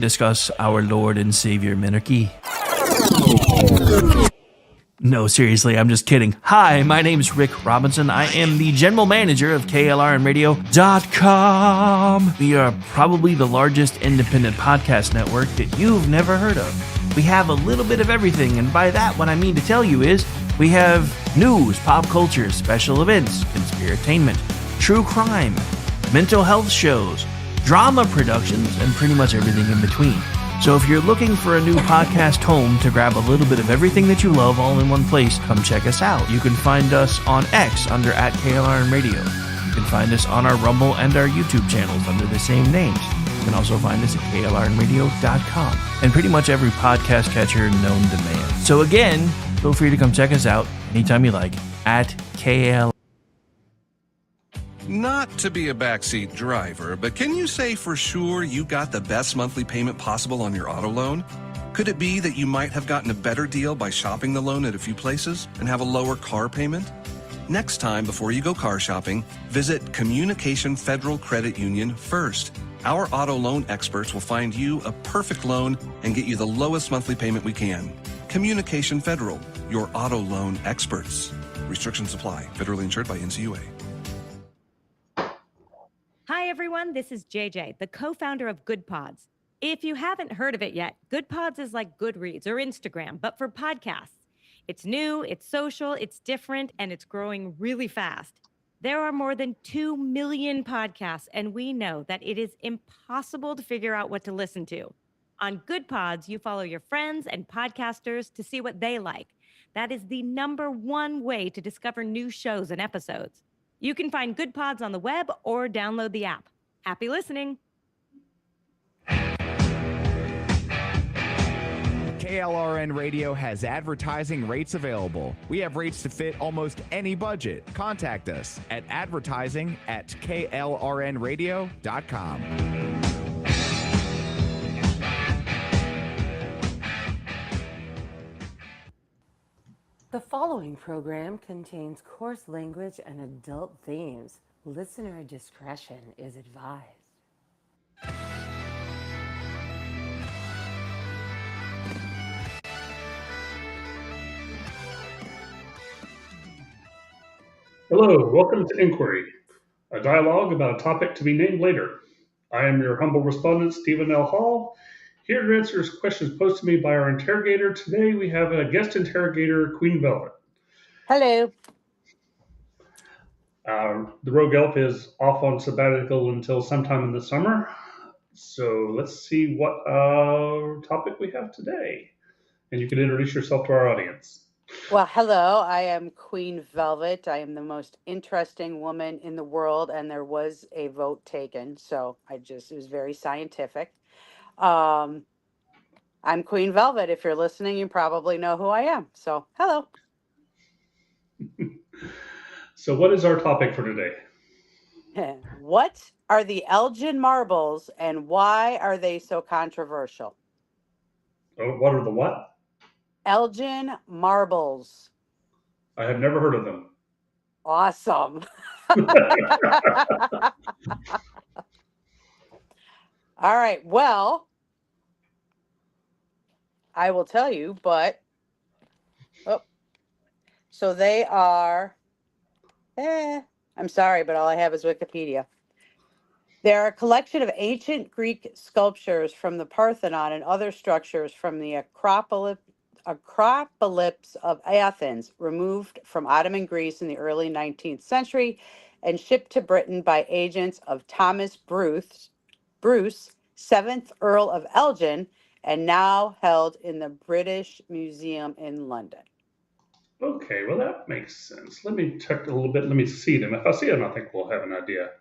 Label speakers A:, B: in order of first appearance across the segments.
A: discuss our Lord and Savior Minarchy. No, seriously, I'm just kidding. Hi, my name's Rick Robinson. I am the general manager of KLRNRadio.com. We are probably the largest independent podcast network that you've never heard of. We have a little bit of everything, and by that, what I mean to tell you is we have news, pop culture, special events, conspiratainment, true crime, mental health shows, drama productions, and pretty much everything in between. So if you're looking for a new podcast home to grab a little bit of everything that you love all in one place, come check us out. You can find us on X under @KLRNRadio. You can find us on our Rumble and our YouTube channels under the same names. You can also find us at KLRNRadio.com and pretty much every podcast catcher known to man. So again, feel free to come check us out anytime you like at KL.
B: Not to be a backseat driver, but can you say for sure you got the best monthly payment possible on your auto loan? Could it be that you might have gotten a better deal by shopping the loan at a few places and have a lower car payment? Next time, before you go car shopping, visit Communication Federal Credit Union first. Our auto loan experts will find you a perfect loan and get you the lowest monthly payment we can. Communication Federal, your auto loan experts. Restrictions apply. Federally insured by NCUA.
C: Hi, everyone. This is JJ, the co-founder of Good Pods. If you haven't heard of it yet, Good Pods is like Goodreads or Instagram, but for podcasts. It's new, it's social, it's different, and it's growing really fast. There are more than 2 million podcasts, and we know that it is impossible to figure out what to listen to. On Good Pods, you follow your friends and podcasters to see what they like. That is the #1 way to discover new shows and episodes. You can find Good Pods on the web or download the app. Happy listening.
D: KLRN Radio has advertising rates available. We have rates to fit almost any budget. Contact us at advertising@klrnradio.com.
E: The following program contains coarse language and adult themes. Listener discretion is advised.
F: Hello, welcome to Inquiry, a dialogue about a topic to be named later. I am your humble respondent, Stephen L. Hall, here to answer questions posed to me by our interrogator. Today we have a guest interrogator, Queen Velvet.
E: Hello.
F: The Rogue Elf is off on sabbatical until sometime in the summer. So let's see what topic we have today. And you can introduce yourself to our audience.
E: Well, hello. I am Queen Velvet. I am the most interesting woman in the world, and there was a vote taken. So it was very scientific. I'm Queen Velvet. If you're listening, you probably know who I am. So, hello.
F: So what is our topic for today?
E: What are the Elgin marbles, and why are they so controversial?
F: Oh, what are the what?
E: Elgin marbles.
F: I have never heard of them.
E: Awesome. All right. Well, I will tell you, but so they are. I'm sorry, but all I have is Wikipedia. They're a collection of ancient Greek sculptures from the Parthenon and other structures from the Acropolis of Athens, removed from Ottoman Greece in the early 19th century and shipped to Britain by agents of Thomas Bruce, 7th Earl of Elgin, and now held in the British Museum in London.
F: Okay, well, that makes sense. Let me check a little bit. Let me see them. If I see them, I think we'll have an idea.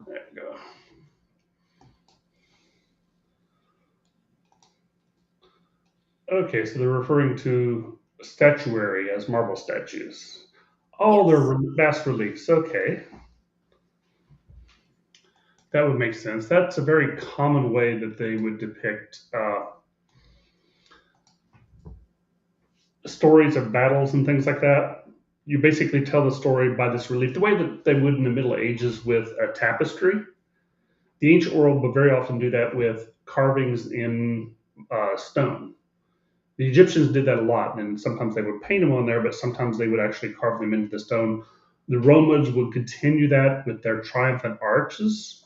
F: There we go. Okay, so they're referring to statuary as marble statues. Oh,
E: Yes.
F: they're bas reliefs. Okay. That would make sense. That's a very common way that they would depict stories of battles and things like that. You basically tell the story by this relief, the way that they would in the Middle Ages with a tapestry. The ancient world would very often do that with carvings in stone. The Egyptians did that a lot, and sometimes they would paint them on there, but sometimes they would actually carve them into the stone. The Romans would continue that with their triumphant arches.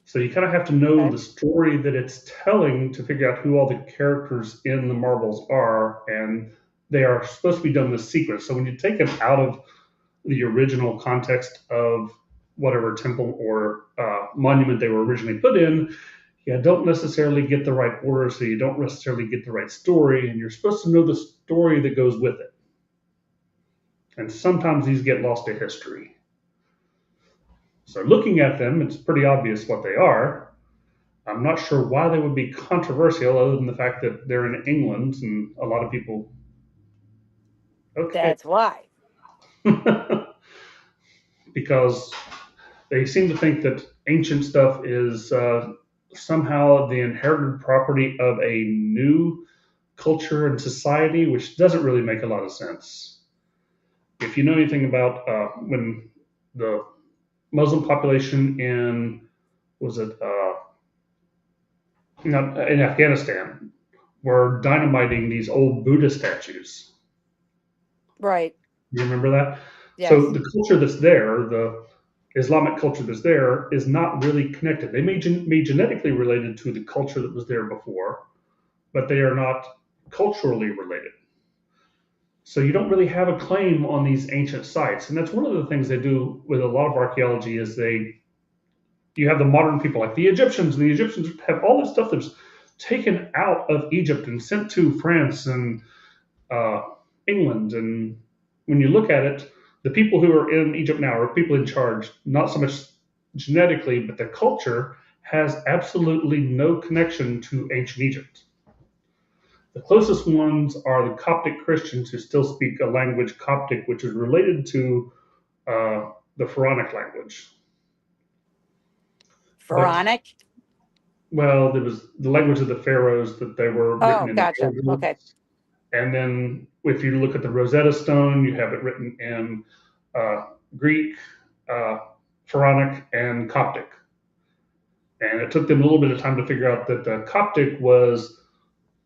F: So you kind of have to know
E: Okay.
F: the story that it's telling to figure out who all the characters in the marbles are, and they are supposed to be done with secrets. So when you take them out of the original context of whatever temple or monument they were originally put in, you don't necessarily get the right order, so you don't necessarily get the right story, and you're supposed to know the story that goes with it. And sometimes these get lost to history. So looking at them, it's pretty obvious what they are. I'm not sure why they would be controversial other than the fact that they're in England and a lot of people, okay,
E: That's why.
F: because they seem to think that ancient stuff is somehow the inherited property of a new culture and society, which doesn't really make a lot of sense. If you know anything about when the Muslim population in, was it, not, in Afghanistan, were dynamiting these old Buddha statues.
E: Right.
F: You remember that?
E: Yes.
F: So the culture that's there, the Islamic culture that's there, is not really connected. They may be genetically related to the culture that was there before, but they are not culturally related. So you don't really have a claim on these ancient sites, and that's one of the things they do with a lot of archaeology. Is you have the modern people like the Egyptians, and the Egyptians have all this stuff that's taken out of Egypt and sent to France and uh, England. And when you look at it, the people who are in Egypt now are people in charge, not so much genetically, but the culture has absolutely no connection to ancient Egypt. The closest ones are the Coptic Christians who still speak a language, Coptic, which is related to the Pharaonic language.
E: Pharaonic?
F: Well, there was the language of the pharaohs that they were written in
E: Gotcha.
F: the
E: Okay.
F: And then if you look at the Rosetta Stone, you have it written in Greek, Pharaonic, and Coptic. And it took them a little bit of time to figure out that the Coptic was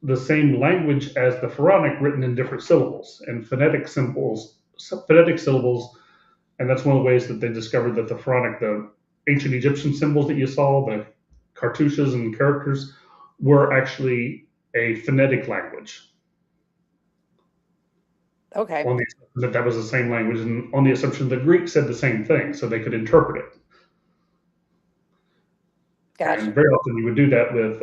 F: the same language as the Pharaonic, written in different syllables and phonetic syllables. And that's one of the ways that they discovered that the Pharaonic, the ancient Egyptian symbols that you saw, the cartouches and characters, were actually a phonetic language.
E: Okay.
F: On the assumption that was the same language, and on the assumption the Greeks said the same thing, so they could interpret it.
E: Gotcha.
F: And very often you would do that with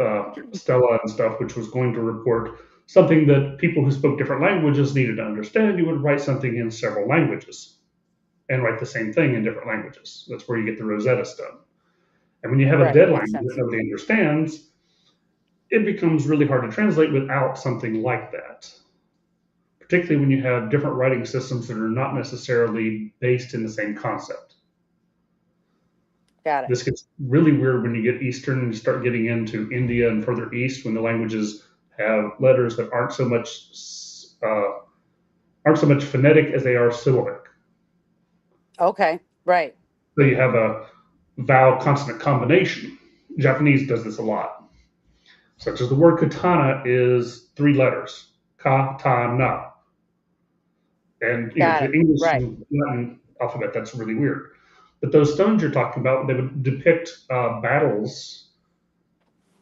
F: Stella and stuff, which was going to report something that people who spoke different languages needed to understand. You would write something in several languages and write the same thing in different languages. That's where you get the Rosetta Stone. And when you have a dead language that nobody understands, it becomes really hard to translate without something like that. Particularly when you have different writing systems that are not necessarily based in the same concept.
E: Got it.
F: This gets really weird when you get Eastern and you start getting into India and further east, when the languages have letters that aren't so much phonetic as they are syllabic.
E: Okay, right.
F: So you have a vowel consonant combination. Japanese does this a lot. Such as the word katana is 3 letters. Katana. And the English and Latin alphabet, that's really weird. But those stones you're talking about, they would depict battles,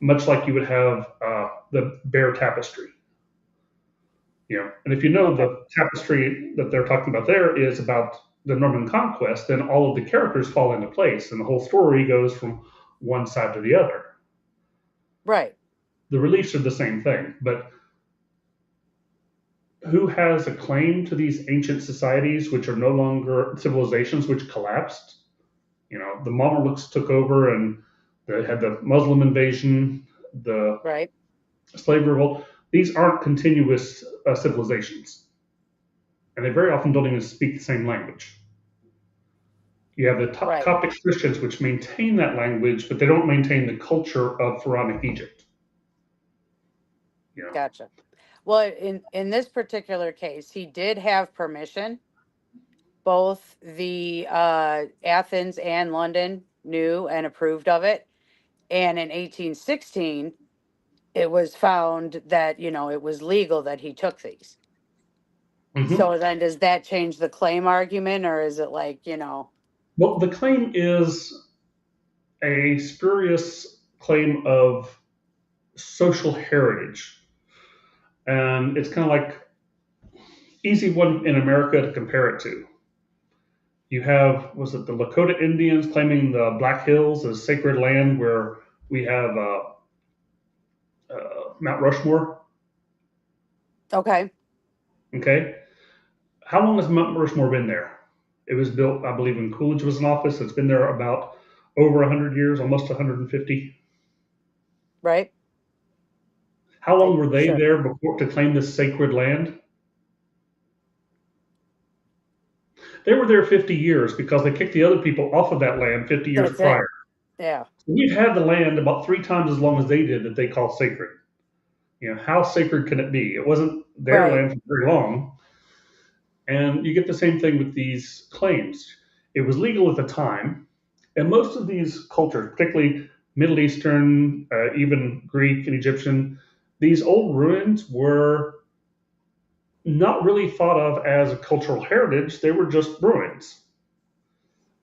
F: much like you would have the Bear Tapestry. And if you know the tapestry that they're talking about there is about the Norman conquest, then all of the characters fall into place, and the whole story goes from one side to the other.
E: Right.
F: The reliefs are the same thing, but who has a claim to these ancient societies, which are no longer civilizations, which collapsed? The Mamelukes took over, and they had the Muslim invasion, the slave revolt. These aren't continuous civilizations, and they very often don't even speak the same language. You have the Coptic Christians, which maintain that language, but they don't maintain the culture of Pharaonic Egypt.
E: Gotcha. Well, in this particular case, he did have permission. Both the Athens and London knew and approved of it. And in 1816, it was found that, it was legal that he took these.
F: Mhm.
E: So then does that change the claim argument, or is it like,
F: Well, the claim is a spurious claim of social heritage. And it's kind of like easy one in America to compare it to. You have, was it the Lakota Indians claiming the Black Hills as sacred land where we have Mount Rushmore?
E: okay,
F: Okay. How long has Mount Rushmore been there? It was built, I believe, when Coolidge was in office. It's been there about over 100 years, almost 150.
E: right?
F: How long were they
E: Sure.
F: there before to claim this sacred land? They were there 50 years because they kicked the other people off of that land 50 years
E: That's it.
F: prior.
E: Yeah.
F: We've had the land about 3 times as long as they did that they call sacred. How sacred can it be? It wasn't their
E: Right.
F: land for very long. And you get the same thing with these claims. It was legal at the time, and most of these cultures, particularly Middle Eastern, even Greek and Egyptian, these old ruins were not really thought of as a cultural heritage. They were just ruins.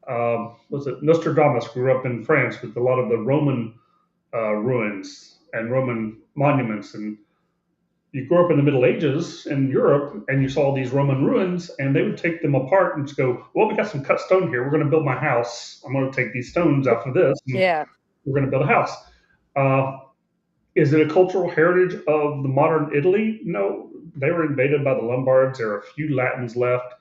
F: Was it Nostradamus grew up in France with a lot of the Roman ruins and Roman monuments, and you grew up in the Middle Ages in Europe and you saw these Roman ruins, and they would take them apart and just go, well, we got some cut stone here. We're going to build my house. I'm going to take these stones out of this, and
E: Yeah.
F: we're going to build a house. Is it a cultural heritage of the modern Italy? No, they were invaded by the Lombards. There are a few Latins left.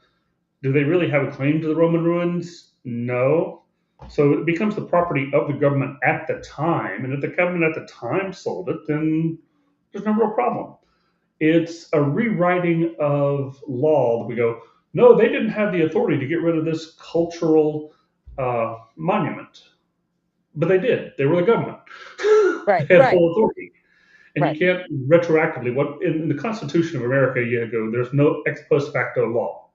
F: Do they really have a claim to the Roman ruins? No. So it becomes the property of the government at the time. And if the government at the time sold it, then there's no real problem. It's a rewriting of law that we go, no, they didn't have the authority to get rid of this cultural monument. But they did. They were the government.
E: Right.
F: They had
E: Right.
F: full authority. And
E: Right.
F: you can't retroactively, what in the Constitution of America, you go, there's no ex post facto law.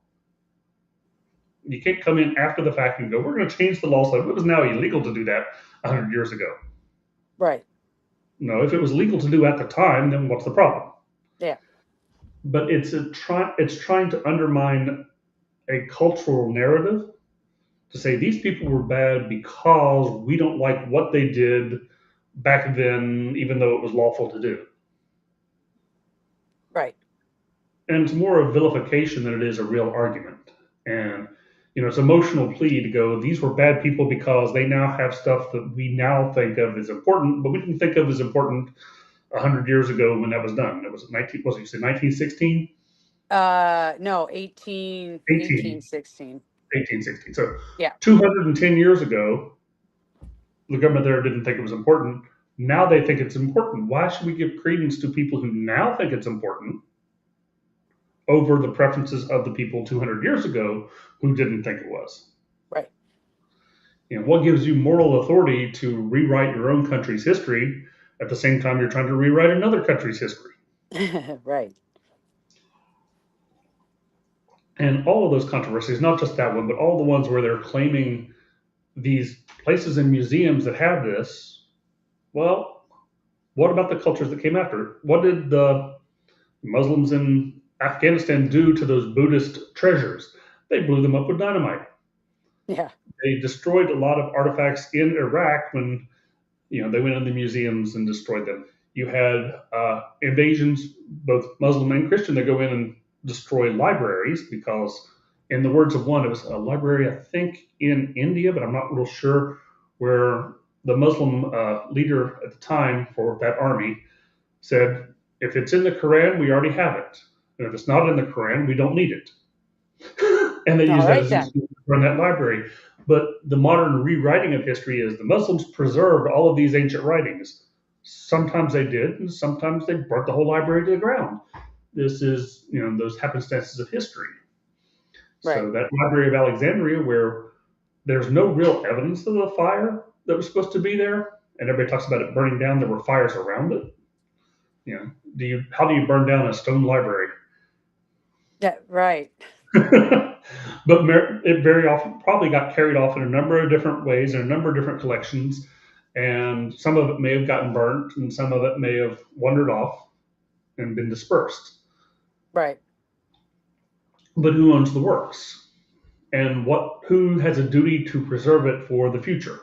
F: You can't come in after the fact and go, we're going to change the law so it was now illegal to do that 100 years ago.
E: Right.
F: No, if it was legal to do at the time, then what's the problem?
E: Yeah.
F: But it's trying to undermine a cultural narrative to say these people were bad because we don't like what they did back then, even though it was lawful to do.
E: Right.
F: And it's more a vilification than it is a real argument. And it's emotional plea to go, these were bad people because they now have stuff that we now think of as important, but we didn't think of as important 100 years ago when that was done. It was 1916?
E: No, 1816.
F: 1816. So
E: Yeah.
F: 210 years ago, the government there didn't think it was important. Now they think it's important. Why should we give credence to people who now think it's important over the preferences of the people 200 years ago who didn't think it was?
E: Right.
F: What gives you moral authority to rewrite your own country's history at the same time you're trying to rewrite another country's history?
E: Right.
F: And all of those controversies, not just that one, but all the ones where they're claiming these places and museums that have this, well, what about the cultures that came after? What did the Muslims in Afghanistan do to those Buddhist treasures? They blew them up with dynamite.
E: Yeah.
F: They destroyed a lot of artifacts in Iraq when they went into museums and destroyed them. You had invasions, both Muslim and Christian, that go in and destroy libraries because, in the words of one, it was a library, I think, in India, but I'm not real sure, where the Muslim leader at the time for that army said, if it's in the Quran, we already have it. And if it's not in the Quran, we don't need it. And they use that as an excuse to run that library. But the modern rewriting of history is the Muslims preserved all of these ancient writings. Sometimes they did, and sometimes they burnt the whole library to the ground. This is, those happenstances of history.
E: Right.
F: So that Library of Alexandria, where there's no real evidence of the fire that was supposed to be there, and everybody talks about it burning down, there were fires around it. How do you burn down a stone library?
E: Yeah. Right.
F: But it very often probably got carried off in a number of different ways in a number of different collections, and some of it may have gotten burnt, and some of it may have wandered off and been dispersed.
E: Right.
F: But who owns the works? And who has a duty to preserve it for the future?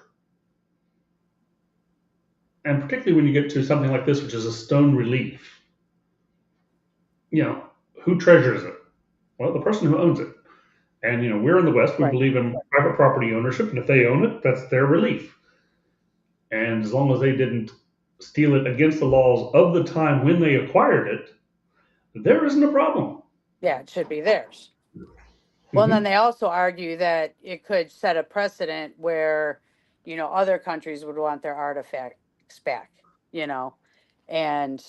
F: And particularly when you get to something like this, which is a stone relief, who treasures it? Well, the person who owns it. And we're in the West, we
E: Right.
F: believe in private property ownership, and if they own it, that's their relief. And as long as they didn't steal it against the laws of the time when they acquired it, there isn't a problem.
E: Yeah, it should be theirs. Well, and then they also argue that it could set a precedent where, other countries would want their artifacts back, and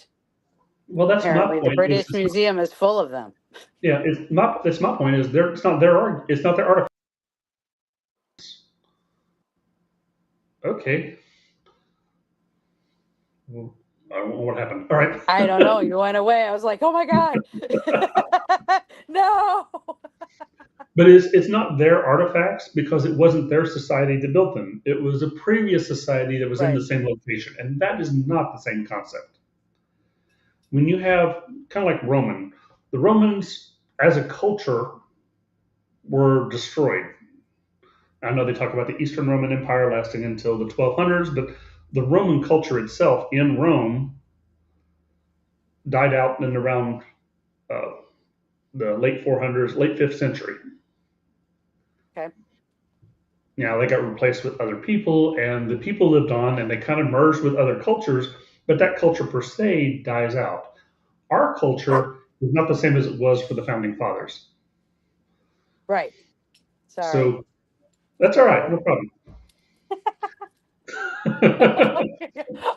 F: Well, that's my
E: apparently the
F: point.
E: British Museum is full of them.
F: Yeah, that's my point. It's not their artifact. Okay. Well, I don't know what happened. All right.
E: I don't know. You went away. I was like, oh my God. No.
F: But it's not their artifacts because it wasn't their society that built them. It was a previous society that was in
E: Right.
F: the same location. And that is not the same concept. When you have kind of like the Romans as a culture were destroyed. I know they talk about the Eastern Roman Empire lasting until the 1200s, but the Roman culture itself in Rome died out in around the late 400s, late 5th century.
E: Okay.
F: Now they got replaced with other people, and the people lived on, and they kind of merged with other cultures, but that culture per se dies out. Our culture is not the same as it was for the founding fathers.
E: Right. Sorry.
F: So that's all right, no problem.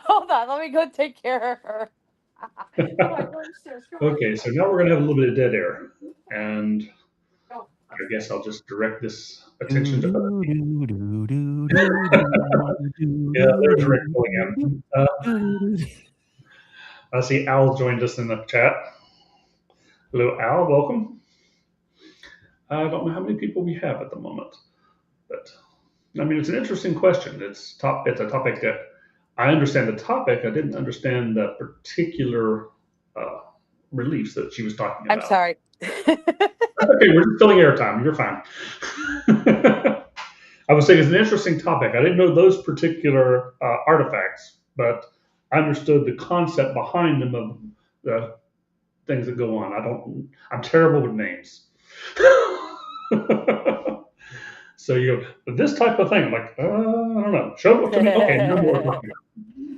E: Hold on. Let me go take care of her.
F: Okay, so now we're going to have a little bit of dead air, and I guess I'll just direct this attention to other people. Yeah, there's Rick going in. I see Al joined us in the chat. Hello, Al, welcome. I don't know how many people we have at the moment, but I mean, it's an interesting question. It's a topic that I understand the topic. I didn't understand the particular reliefs that she was talking about.
E: I'm sorry.
F: Okay, we're just filling airtime. You're fine. I was saying it's an interesting topic. I didn't know those particular artifacts, but I understood the concept behind them of the things that go on. I'm terrible with names. So you go, this type of thing. I'm like, I don't know. Show it to me. Okay, no more.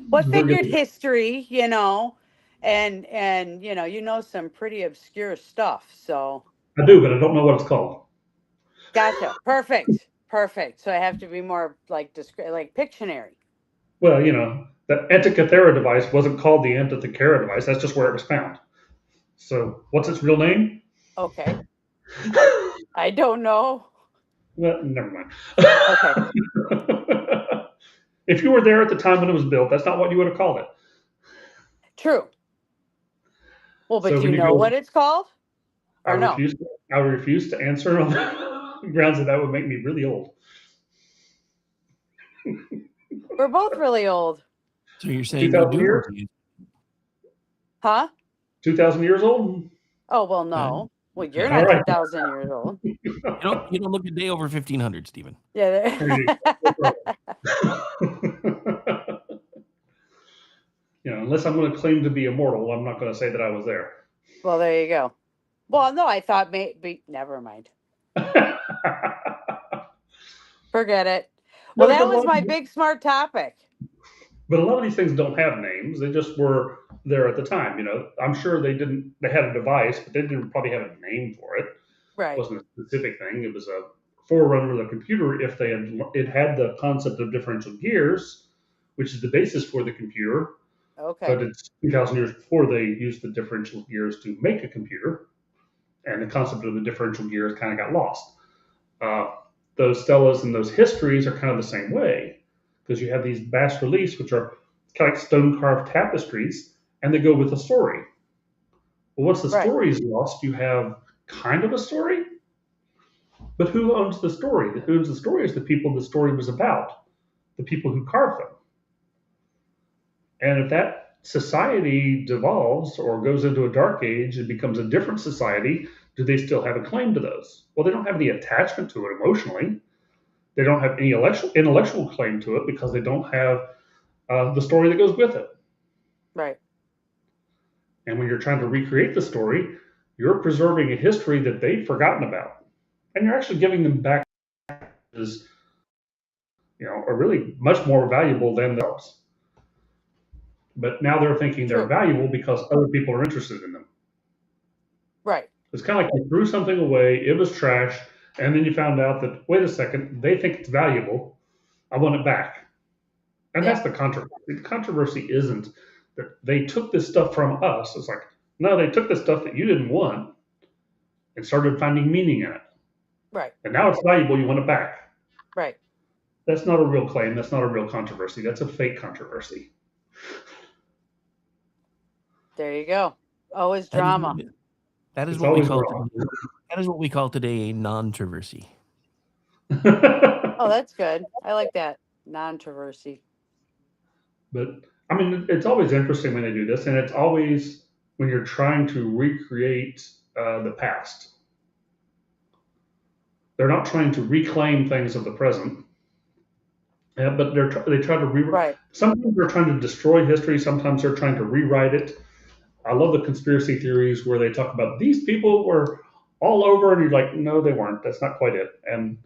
E: What figured history, and some pretty obscure stuff. So
F: I do, but I don't know what it's called.
E: gotcha. Perfect. So I have to be more like Pictionary.
F: Well, that Antikythera device wasn't called the Antikythera device. That's just where it was found. So what's its real name?
E: Okay. I don't know.
F: Well, never mind.
E: Okay.
F: If you were there at the time when it was built, that's not what you would have called it.
E: True. Well, but
F: So
E: do you know what it's called? Or no?
F: I refuse to answer on the grounds that would make me really old.
E: We're both really old.
A: So you're saying you
F: 2,000
A: do?
F: years?
E: Huh?
F: 2,000 years old?
E: Oh, well, no. Well, you're
F: All
E: not
F: right.
E: 2,000 years old.
A: You don't look a day over 1,500, Stephen.
E: Yeah.
F: Unless I'm going to claim to be immortal, I'm not going to say that I was there.
E: Well, there you go. Well, no, I thought maybe. Never mind. Forget it. Well, that was my big smart topic.
F: But a lot of these things don't have names. They just were there at the time. I'm sure they had a device, but they didn't probably have a name for it.
E: Right.
F: It wasn't a specific thing. It was a forerunner of the computer. If it had the concept of differential gears, which is the basis for the computer.
E: Okay.
F: But it's 2,000 years before they used the differential gears to make a computer. And the concept of the differential gears kind of got lost. Those stelas and those histories are kind of the same way, because you have these bas reliefs, which are kind of like stone carved tapestries, and they go with a story. Well, once the story is lost, you have kind of a story. But who owns the story? Who owns the story is the people the story was about, the people who carved them. And if that society devolves or goes into a dark age and becomes a different society, do they still have a claim to those? Well, they don't have any attachment to it emotionally. They don't have any intellectual claim to it because they don't have the story that goes with it.
E: Right.
F: And when you're trying to recreate the story, you're preserving a history that they've forgotten about. And you're actually giving them back as, are really much more valuable than themselves. But now they're thinking they're
E: True.
F: valuable because other people are interested in them.
E: Right.
F: It's kind of like you threw something away, it was trash, and then you found out that, wait a second, they think it's valuable. I want it back. And
E: Yeah.
F: that's the controversy. The controversy isn't that they took this stuff from us. It's like, no, they took the stuff that you didn't want and started finding meaning in it.
E: Right.
F: And now it's valuable, you want it back.
E: Right.
F: That's not a real claim. That's not a real controversy. That's a fake controversy.
E: There you go. Always
A: That is
E: drama.
A: what we- That is
F: It's
A: what we
F: always
A: call
F: wrong.
A: that is what we call today a non-traversy.
E: Oh, that's good. I like that. Non-traversy.
F: But I mean, it's always interesting when they do this, and it's always when you're trying to recreate the past. They're not trying to reclaim things of the present, but they try to
E: Right.
F: Sometimes they're trying to destroy history. Sometimes they're trying to rewrite it. I love the conspiracy theories where they talk about these people were all over, and you're like, no, they weren't. That's not quite it. And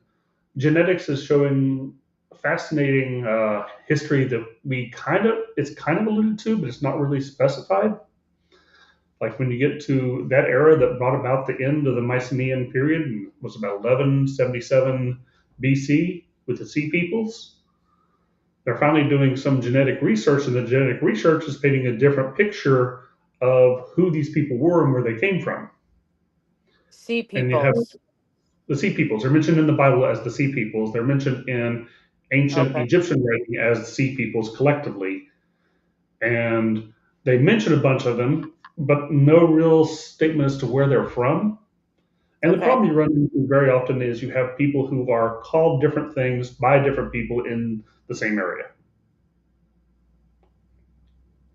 F: genetics is showing fascinating history that it's kind of alluded to, but it's not really specified. Like when you get to that era that brought about the end of the Mycenaean period, and was about 1177 BC with the Sea Peoples. They're finally doing some genetic research, and the genetic research is painting a different picture of who these people were and where they came from.
E: Sea
F: And you have
E: peoples.
F: the Sea Peoples. They're mentioned in the Bible as the Sea Peoples. They're mentioned in ancient
E: Okay.
F: Egyptian writing as Sea Peoples collectively. And they mention a bunch of them, but no real statement as to where they're from. And the
E: Okay.
F: problem you run into very often is you have people who are called different things by different people in the same area.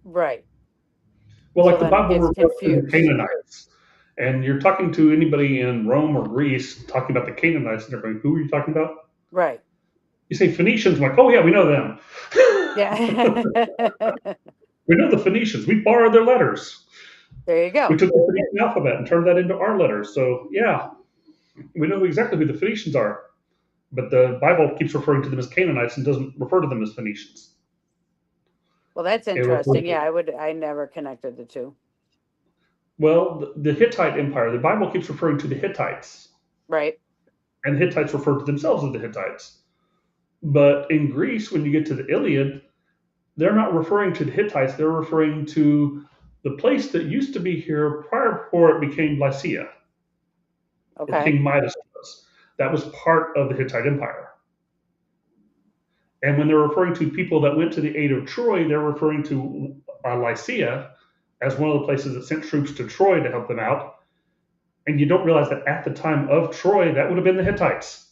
E: Right.
F: Well,
E: So
F: like the
E: then it
F: Bible
E: gets
F: refers to the
E: confused.
F: Canaanites. And you're talking to anybody in Rome or Greece talking about the Canaanites, and they're going, who are you talking about?
E: Right.
F: You say Phoenicians, I'm like, oh yeah, we know them.
E: Yeah.
F: We know the Phoenicians. We borrowed their letters.
E: There you
F: We
E: go.
F: took the Phoenician alphabet and turned that into our letters. So yeah, we know exactly who the Phoenicians are. But the Bible keeps referring to them as Canaanites and doesn't refer to them as Phoenicians.
E: Well, that's
F: It refers
E: interesting.
F: to,
E: Yeah, I never connected the two.
F: well, the Hittite Empire, the Bible keeps referring to the Hittites.
E: Right.
F: And the Hittites refer to themselves as the Hittites. But in Greece, when you get to the Iliad, they're not referring to the Hittites. They're referring to the place that used to be here prior before it became Lycia.
E: Okay.
F: King Midas was. That was part of the Hittite Empire. And when they're referring to people that went to the aid of Troy, they're referring to Lycia as one of the places that sent troops to Troy to help them out. And you don't realize that at the time of Troy, that would have been the Hittites.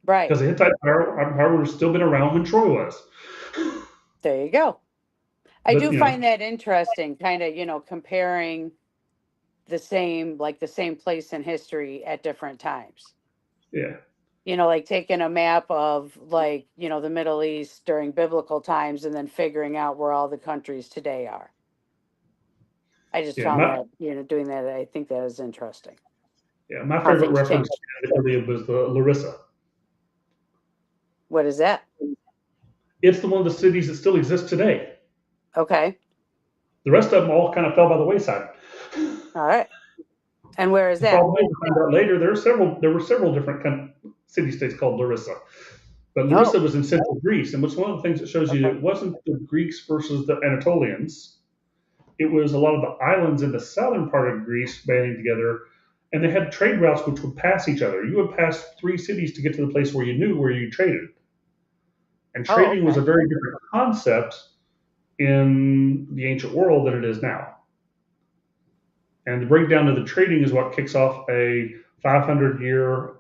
E: Right.
F: Because the Hittite Empire would have still been around when Troy was.
E: There you go. I
F: But,
E: do find that interesting, kind of, comparing the same place in history at different times.
F: Yeah.
E: Like taking a map of the Middle East during biblical times and then figuring out where all the countries today are. I just found that, doing that, I think that is interesting.
F: Yeah, my
E: How
F: favorite
E: things
F: reference
E: change.
F: to the Iliad was the Larissa.
E: What is that?
F: It's one of the cities that still exists today.
E: Okay.
F: The rest of them all kind of fell by the wayside.
E: All right. And where is
F: The
E: that?
F: problem is, you find out later there were several different city-states called Larissa. But Larissa was in central Greece, and what's one of the things that shows you it wasn't the Greeks versus the Anatolians. It was a lot of the islands in the southern part of Greece banding together, and they had trade routes which would pass each other. You would pass 3 cities to get to the place where you knew where you traded. And trading was a very different concept in the ancient world than it is now. And the breakdown of the trading is what kicks off a 500-year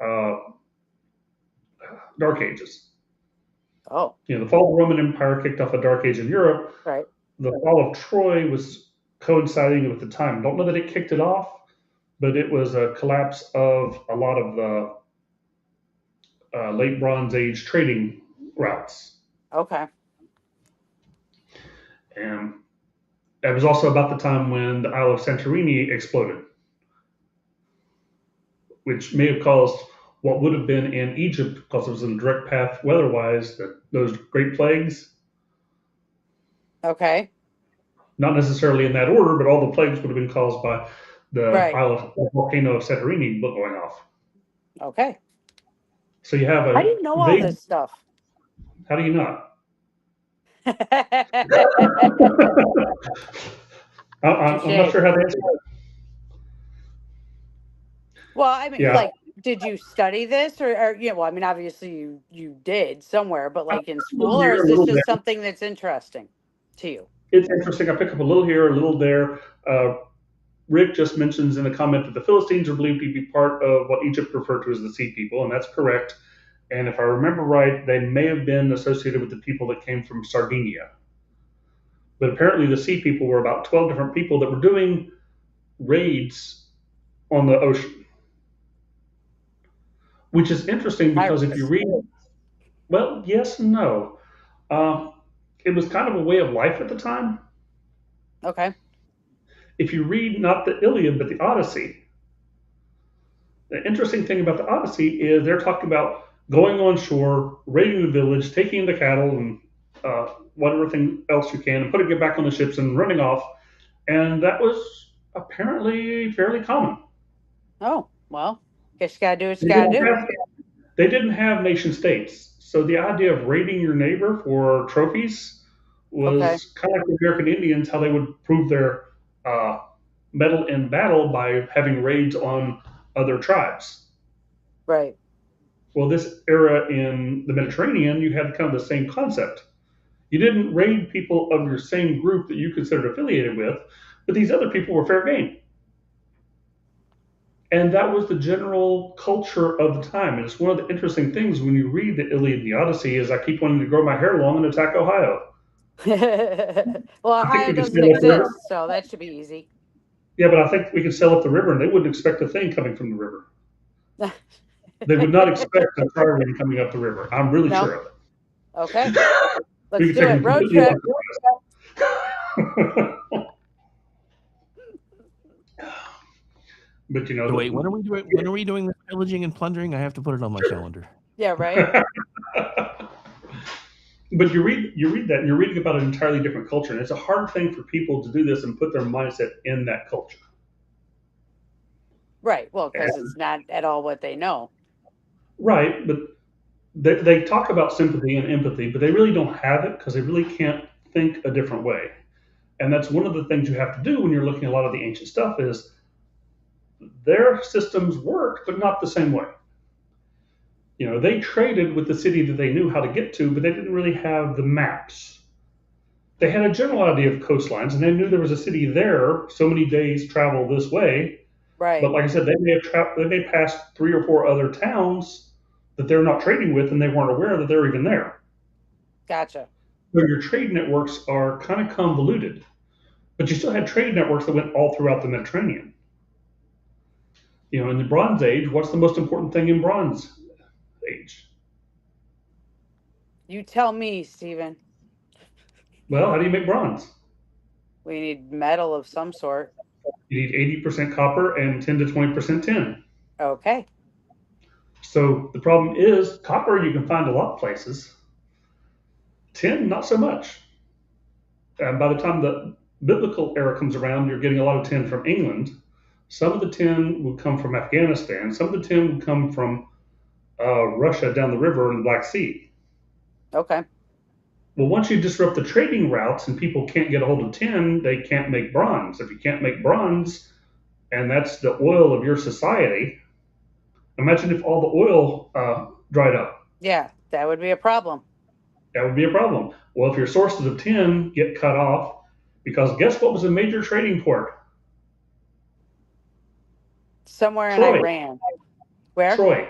F: Dark Ages.
E: Oh,
F: The fall of the Roman Empire kicked off a Dark Age in Europe.
E: right.
F: The fall of Troy was coinciding with the time. Don't know that it kicked it off, but it was a collapse of a lot of the late Bronze Age trading routes.
E: Okay.
F: And it was also about the time when the Isle of Santorini exploded, which may have caused what would have been in Egypt, because it was in a direct path weather-wise, those Great Plagues.
E: Okay.
F: Not necessarily in that order, but all the plagues would have been caused by the
E: Right.
F: volcano of Santorini going off.
E: Okay.
F: So you have
E: I didn't know all this stuff.
F: How do you not? I'm not sure how to answer that.
E: Well, I mean,
F: Yeah.
E: did you study this or well, I mean, obviously you did somewhere, but like in school,
F: Here,
E: or is
F: a
E: this
F: little
E: just
F: there.
E: something that's interesting to you?
F: It's interesting. I pick up a little here, a little there. Rick just mentions in a comment that the Philistines are believed to be part of what Egypt referred to as the Sea People, and that's correct. And if I remember right, they may have been associated with the people that came from Sardinia. But apparently, the Sea People were about 12 different people that were doing raids on the ocean, which is interesting because if you read, well, yes and no. It was kind of a way of life at the time.
E: Okay.
F: If you read not the Iliad, but the Odyssey, the interesting thing about the Odyssey is they're talking about going on shore, raiding the village, taking the cattle and whatever thing else you can, and putting it back on the ships and running off. And that was apparently fairly common.
E: Oh, well, guess you gotta do what you
F: They
E: gotta
F: didn't
E: do.
F: have, they didn't have nation states. So the idea of raiding your neighbor for trophies was
E: Okay.
F: kind of like the American Indians, how they would prove their mettle in battle by having raids on other tribes.
E: Right.
F: Well, this era in the Mediterranean, you had kind of the same concept. You didn't raid people of your same group that you considered affiliated with, but these other people were fair game. And that was the general culture of the time. And it's one of the interesting things when you read the Iliad and the Odyssey is I keep wanting to grow my hair long and attack Ohio.
E: Well,
F: I think
E: Ohio
F: we could
E: doesn't
F: sail up the river.
E: exist, so that should be easy.
F: Yeah, but I think we could sail up the river and they wouldn't expect a thing coming from the river. They would not expect a trireme coming up the river. I'm really
E: No.
F: sure of it.
E: Okay.
F: We
E: Let's
F: could
E: do
F: take
E: it.
F: them
E: Road
F: completely
E: trip.
F: off. But
A: Wait, when are we doing this pillaging and plundering? I have to put it on my calendar.
E: Yeah, right.
F: But you read that and you're reading about an entirely different culture, and it's a hard thing for people to do this and put their mindset in that culture.
E: Right. Well, because it's not at all what they know.
F: Right, but they talk about sympathy and empathy, but they really don't have it because they really can't think a different way. And that's one of the things you have to do when you're looking at a lot of the ancient stuff is their systems worked, but not the same way. They traded with the city that they knew how to get to, but they didn't really have the maps. They had a general idea of coastlines, and they knew there was a city there, so many days travel this way.
E: Right.
F: But like I said, they may have passed 3 or 4 other towns that they're not trading with, and they weren't aware that they're even there.
E: Gotcha.
F: So your trade networks are kind of convoluted, but you still had trade networks that went all throughout the Mediterranean. In the Bronze Age, what's the most important thing in Bronze Age?
E: You tell me, Stephen.
F: Well, how do you make bronze?
E: We need metal of some sort.
F: You need 80% copper and 10 to 20% tin.
E: Okay.
F: So the problem is copper you can find a lot of places. Tin, not so much. And by the time the biblical era comes around, you're getting a lot of tin from England. Some of the tin would come from Afghanistan. Some of the tin would come from Russia down the river in the Black Sea.
E: Okay.
F: Well, once you disrupt the trading routes and people can't get a hold of tin, they can't make bronze. If you can't make bronze, and that's the oil of your society, imagine if all the oil dried up.
E: Yeah, that would be a problem.
F: That would be a problem. Well, if your sources of tin get cut off, because guess what was a major trading port?
E: Somewhere in
F: Troy.
E: Iran. Where?
F: Troy.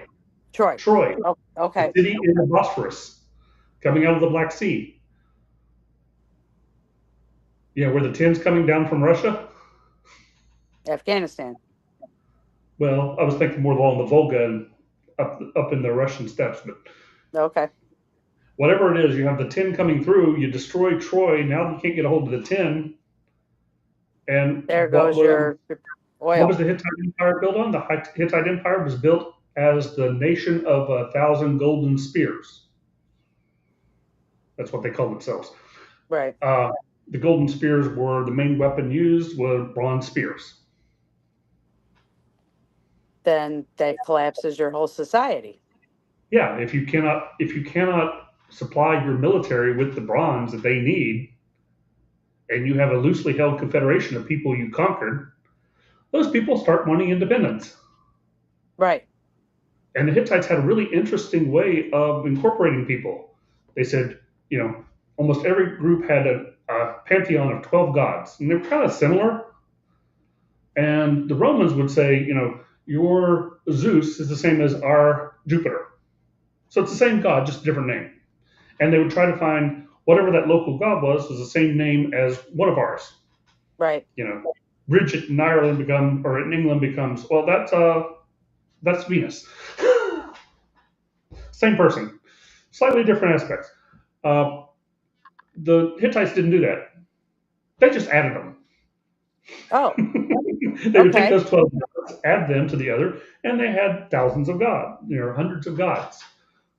E: Troy.
F: Troy.
E: Oh,
F: The
E: okay.
F: city in the Bosphorus, coming out of the Black Sea. Yeah, where the tin's coming down from Russia.
E: Afghanistan.
F: Well, I was thinking more along the Volga and up in the Russian steppes, but
E: Okay.
F: whatever it is, you have the tin coming through. You destroy Troy. Now you can't get a hold of the tin. And
E: There goes your
F: what was
E: oil.
F: the Hittite Empire built on? The Hittite Empire was built as the nation of 1,000 golden spears. That's what they called themselves.
E: Right.
F: The golden spears were the main weapon used were bronze spears.
E: Then that collapses your whole society.
F: Yeah, if you cannot supply your military with the bronze that they need, and you have a loosely held confederation of people you conquered, those people start wanting independence.
E: Right.
F: And the Hittites had a really interesting way of incorporating people. They said, almost every group had a pantheon of 12 gods, and they're kind of similar. And the Romans would say, your Zeus is the same as our Jupiter. So it's the same god, just a different name. And they would try to find whatever that local god was the same name as one of ours.
E: Right.
F: Bridget in England becomes, well, that's Venus. Same person, slightly different aspects. The Hittites didn't do that. They just added them.
E: Oh.
F: They would take those 12 gods, add them to the other, and they had thousands of gods, hundreds of gods.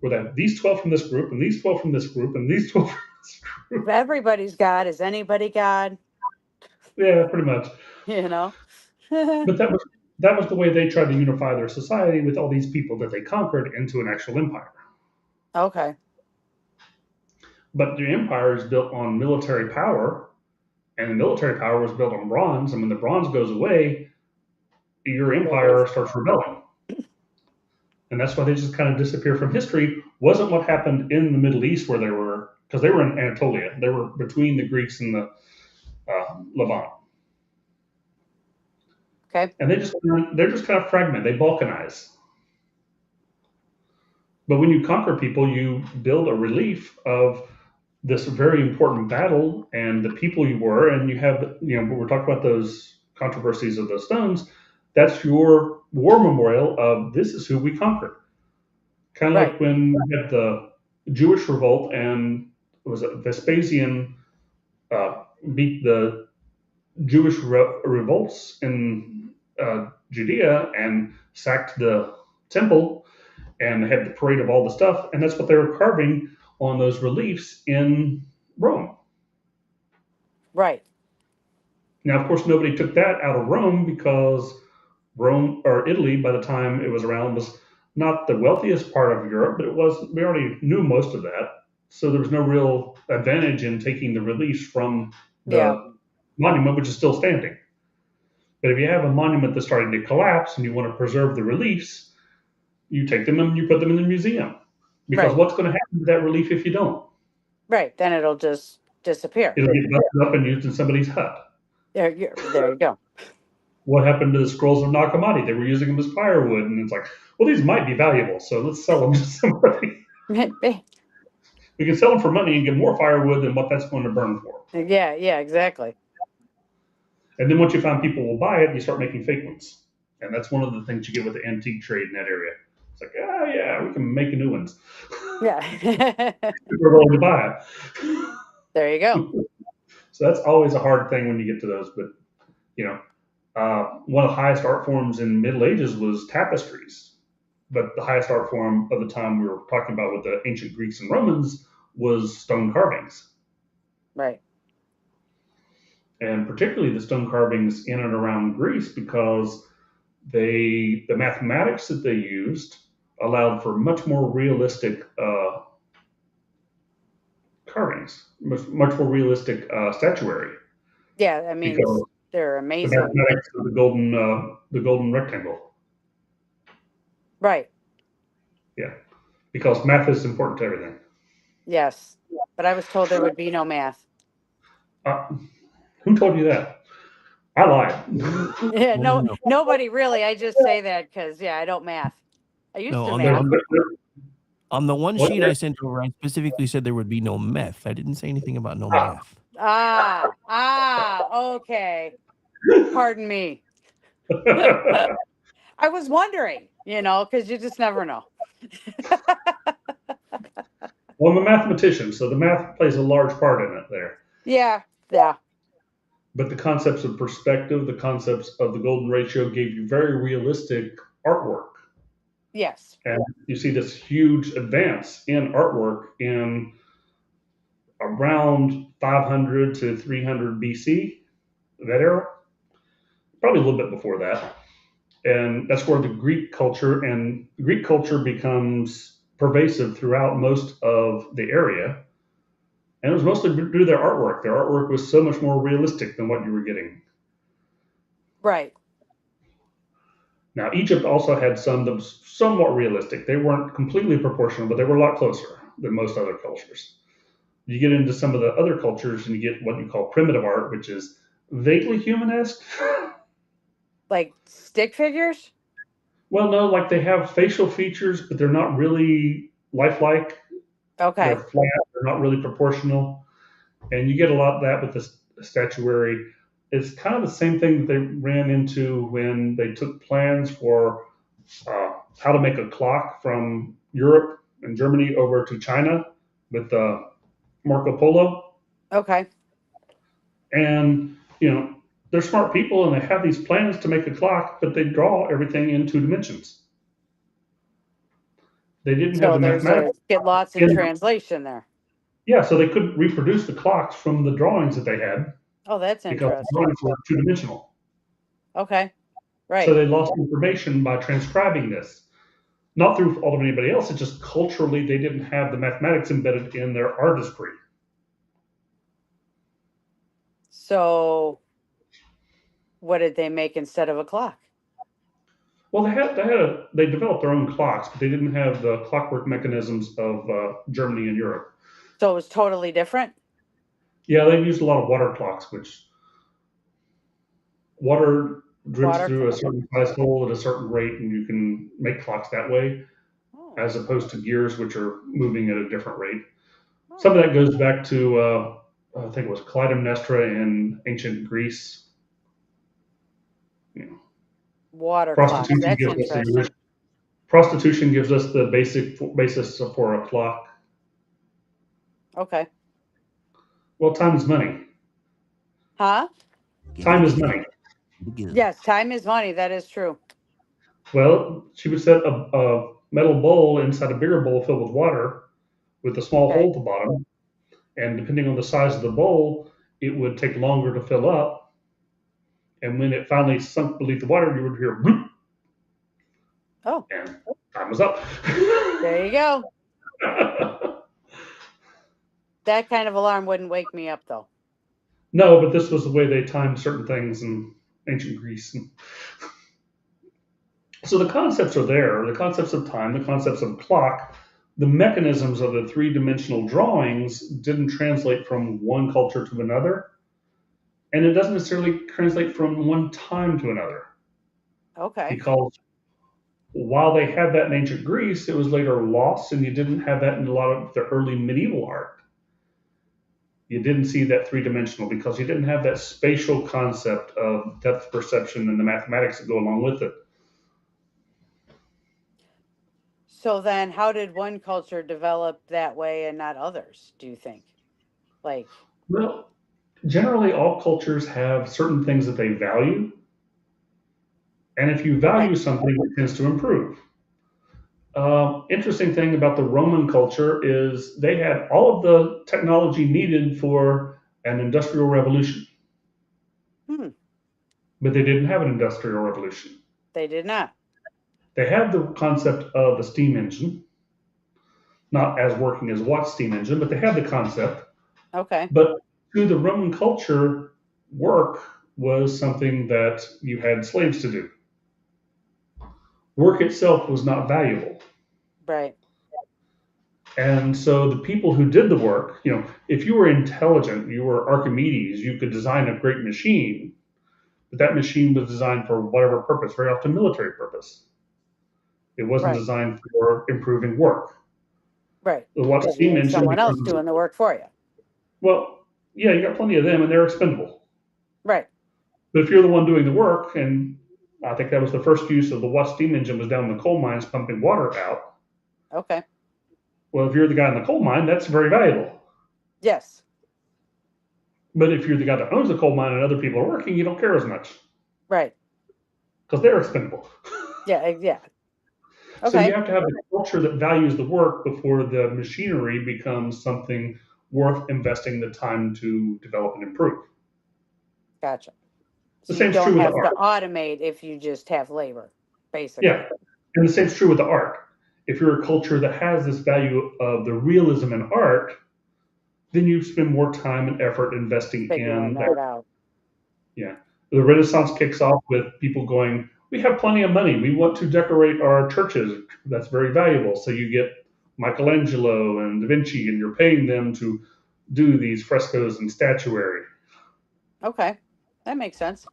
F: Where they have these 12 from this group, and these 12 from this group, and these 12 from this group.
E: If everybody's God, is anybody God?
F: Yeah, pretty much.
E: But
F: that was the way they tried to unify their society with all these people that they conquered into an actual empire.
E: Okay.
F: But the empire is built on military power, and the military power was built on bronze. And when the bronze goes away, your empire starts rebelling. And that's why they just kind of disappear from history. Wasn't what happened in the Middle East where because they were in Anatolia. They were between the Greeks and the Levant.
E: Okay.
F: And they're just kind of fragmented. They balkanize. But when you conquer people, you build a relief of this very important battle and the people you were, and you have, we're talking about those controversies of the stones. That's your war memorial of this is who we conquered. Kind of like when we had the Jewish revolt and was it Vespasian beat the Jewish revolts in Judea and sacked the temple, and they had the parade of all the stuff, and that's what they were carving on those reliefs in Rome.
E: Right.
F: Now, of course, nobody took that out of Rome because Rome or Italy, by the time it was around, was not the wealthiest part of Europe, but we already knew most of that. So there was no real advantage in taking the reliefs from the monument, which is still standing. But if you have a monument that's starting to collapse and you want to preserve the reliefs, you take them and you put them in the museum. Because what's going to happen to that relief if you don't?
E: Right. Then it'll just disappear.
F: It'll get busted up and used in somebody's hut.
E: There you go.
F: What happened to the scrolls of Nag Hammadi? They were using them as firewood, and it's like, well, these might be valuable, so let's sell them to somebody. We can sell them for money and get more firewood than what that's going to burn for.
E: Yeah, exactly.
F: And then once you find people will buy it, you start making fake ones. And that's one of the things you get with the antique trade in that area. It's like, we can make new ones.
E: Yeah.
F: We're willing to buy it.
E: There you go.
F: So that's always a hard thing when you get to those. But, one of the highest art forms in the Middle Ages was tapestries. But the highest art form of the time we were talking about with the ancient Greeks and Romans was stone carvings.
E: Right.
F: And particularly the stone carvings in and around Greece, because the mathematics that they used allowed for much more realistic carvings, much more realistic statuary.
E: Yeah, I mean, they're amazing.
F: The mathematics of the golden rectangle.
E: Right.
F: Yeah, because math is important to everything.
E: Yes, but I was told there would be no math.
F: Who told you that? I lied.
E: Yeah, nobody really. I just say that because I don't math. I used
A: No,
E: to
A: on the
E: math.
A: on the one
F: What?
A: sheet I sent over, I specifically said there would be no meth. I didn't say anything about no math.
E: Okay. Pardon me. I was wondering, because you just never know.
F: Well, I'm a mathematician, so the math plays a large part in it there.
E: Yeah.
F: But the concepts of perspective, the concepts of the golden ratio gave you very realistic artwork.
E: Yes.
F: And you see this huge advance in artwork in around 500 to 300 BC, that era, probably a little bit before that. And that's where the Greek culture becomes pervasive throughout most of the area. And it was mostly due to their artwork. Their artwork was so much more realistic than what you were getting.
E: Right.
F: Now, Egypt also had some that was somewhat realistic. They weren't completely proportional, but they were a lot closer than most other cultures. You get into some of the other cultures and you get what you call primitive art, which is vaguely humanesque.
E: Like stick figures?
F: Well, no, like they have facial features, but they're not really lifelike.
E: Okay.
F: They're flat, they're not really proportional. And you get a lot of that with the statuary. It's kind of the same thing that they ran into when they took plans for how to make a clock from Europe and Germany over to China with Marco Polo.
E: Okay.
F: And, they're smart people and they have these plans to make a clock, but they draw everything in 2 dimensions. They didn't have
E: So
F: the
E: there's
F: mathematics.
E: get lots in translation there.
F: Yeah, so they couldn't reproduce the clocks from the drawings that they had
E: Oh, that's
F: because the
E: interesting.
F: drawings were 2 dimensional.
E: Okay.
F: So
E: Right.
F: they lost information by transcribing this. Not through fault of anybody else, it's just culturally they didn't have the mathematics embedded in their artistry.
E: So what did they make instead of a clock?
F: Well, they developed their own clocks, but they didn't have the clockwork mechanisms of Germany and Europe.
E: So it was totally different?
F: Yeah, they used a lot of water clocks, which water drips
E: Water
F: through a
E: clock.
F: certain size hole at a certain rate, and you can make clocks that way,
E: Oh.
F: as opposed to gears, which are moving at a different rate. Some of that goes back to, I think it was Clytemnestra in ancient Greece.
E: Water clock.
F: Prostitution
E: That's
F: gives us
E: interesting.
F: prostitution gives us the basis for a clock.
E: Okay.
F: Well, time is money.
E: Huh?
F: Time is money.
E: Yes, time is money. That is true.
F: Well, she would set a metal bowl inside a bigger bowl filled with water with a small
E: Okay.
F: hole at the bottom. And depending on the size of the bowl, it would take longer to fill up. And when it finally sunk beneath the water, you would hear bloop.
E: Oh,
F: And time was up.
E: there you go. That kind of alarm wouldn't wake me up, though.
F: No, but this was the way they timed certain things in ancient Greece. So the concepts are there, the concepts of time, the concepts of clock, the mechanisms of the 3-dimensional drawings didn't translate from one culture to another. And it doesn't necessarily translate from one time to another.
E: Okay.
F: Because while they had that in ancient Greece, it was later lost, and you didn't have that in a lot of the early medieval art. You didn't see that 3-dimensional because you didn't have that spatial concept of depth perception and the mathematics that go along with it.
E: So then how did one culture develop that way and not others, do you think? Like,
F: Well, generally all cultures have certain things that they value. And if you value something, it tends to improve. Interesting thing about the Roman culture is they had all of the technology needed for an industrial revolution, but they didn't have an industrial revolution.
E: they did not.
F: They had the concept of the steam engine, not as working as Watt's steam engine, but they had the concept.
E: Okay.
F: But to the Roman culture, work was something that you had slaves to do. Work itself was not valuable.
E: Right.
F: And so the people who did the work, if you were intelligent, you were Archimedes, you could design a great machine, but that machine was designed for whatever purpose, very often military purpose. It wasn't
E: Right.
F: designed for improving work.
E: Right.
F: The what
E: Because you
F: steam
E: need
F: engine
E: someone else
F: becomes,
E: doing the work for you.
F: well, yeah, you got plenty of them and they're expendable.
E: Right.
F: But if you're the one doing the work, and I think that was the first use of the what steam engine was down in the coal mines pumping water out.
E: Okay.
F: Well, if you're the guy in the coal mine, that's very valuable.
E: Yes.
F: But if you're the guy that owns the coal mine and other people are working, you don't care as much
E: Right.
F: because they're expendable.
E: Yeah. Yeah.
F: So you
E: Okay.
F: have to have a culture that values the work before the machinery becomes something worth investing the time to develop and improve.
E: Gotcha.
F: The
E: So you
F: same's
E: don't
F: true with the
E: have to
F: art.
E: automate if you just have labor, basically.
F: Yeah. And the same's true with the art. If you're a culture that has this value of the realism in art, then you spend more time and effort investing
E: Figuring
F: in
E: that
F: that.
E: out.
F: Yeah. The Renaissance kicks off with people going, we have plenty of money. We want to decorate our churches. That's very valuable. So you get Michelangelo and Da Vinci, and you're paying them to do these frescoes and statuary
E: Okay. That makes sense.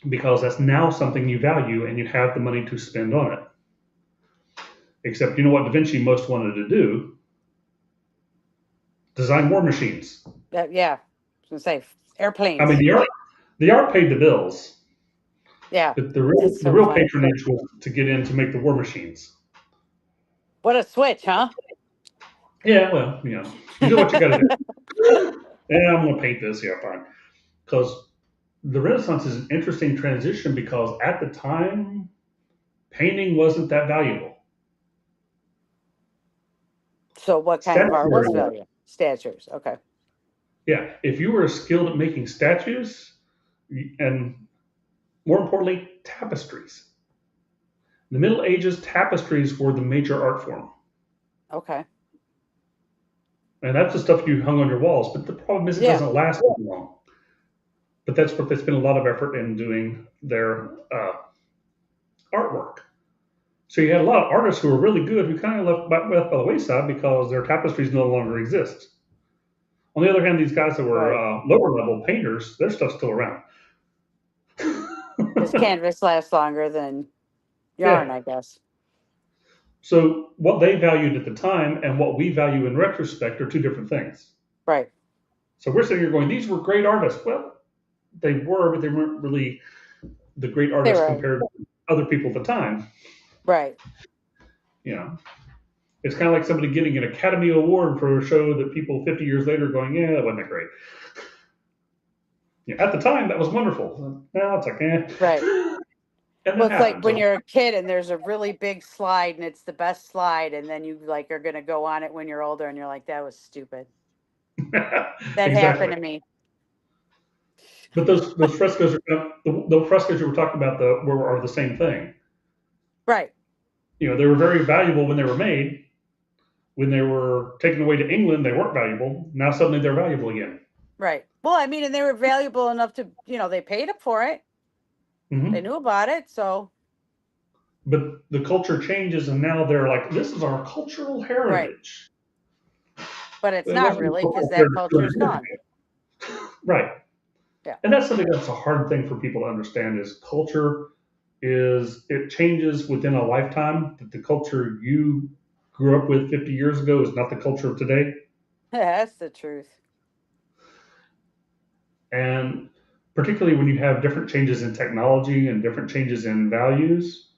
F: because that's now something you value and you have the money to spend on it. Except, you know what Da Vinci most wanted to do? Design war machines.
E: Yeah. I was gonna say
F: I
E: airplanes.
F: mean, the art paid the bills,
E: Yeah.
F: but the
E: That's so
F: real
E: funny.
F: patronage was to get in to make the war machines.
E: What a switch, huh?
F: Yeah, well, you do what you got to do. And I'm going to paint this. Yeah, fine. Because the Renaissance is an interesting transition because at the time, painting wasn't that valuable.
E: So what kind of art was
F: Statuary,
E: value? Statues. Okay.
F: yeah. If you were skilled at making statues, and more importantly, tapestries. In the Middle Ages, tapestries were the major art form.
E: Okay.
F: And that's the stuff you hung on your walls. But the problem is it
E: Yeah.
F: doesn't last as long. But that's what they spend a lot of effort in doing their artwork. So you had a lot of artists who were really good who kind of left by the wayside because their tapestries no longer exist. On the other hand, these guys that were
E: Right.
F: lower level painters, their stuff's still around.
E: This canvas lasts longer than yarn,
F: Yeah.
E: I guess.
F: So what they valued at the time and what we value in retrospect are two different things.
E: Right.
F: So we're sitting here going, these were great artists. Well, they were, but they weren't really the great artists
E: Right.
F: compared to other people at the time.
E: Right.
F: It's kind of like somebody getting an Academy Award for a show that people 50 years later are going, yeah, that wasn't that great. At the time, that was wonderful. Now it's like, eh.
E: Right.
F: And
E: Well,
F: that
E: it's like
F: happens.
E: when you're a kid and there's a really big slide and it's the best slide, and then you like are gonna go on it when you're older, and you're like, that was stupid. That happened to me.
F: But those frescoes are the frescoes you were talking about are the same thing.
E: Right.
F: They were very valuable when they were made. When they were taken away to England, they weren't valuable. Now suddenly they're valuable again.
E: Right. Well, I mean, and they were valuable enough to, they paid up for it.
F: Mm-hmm.
E: They knew about it, so.
F: But the culture changes, and now they're like, this is our cultural heritage.
E: Right. But it's
F: It
E: not
F: wasn't
E: really, because
F: cultural
E: that culture is
F: heritage.
E: gone.
F: Right.
E: Yeah.
F: And that's something that's a hard thing for people to understand is culture it changes within a lifetime. That the culture you grew up with 50 years ago is not the culture of today.
E: That's the truth.
F: And particularly when you have different changes in technology and different changes in values,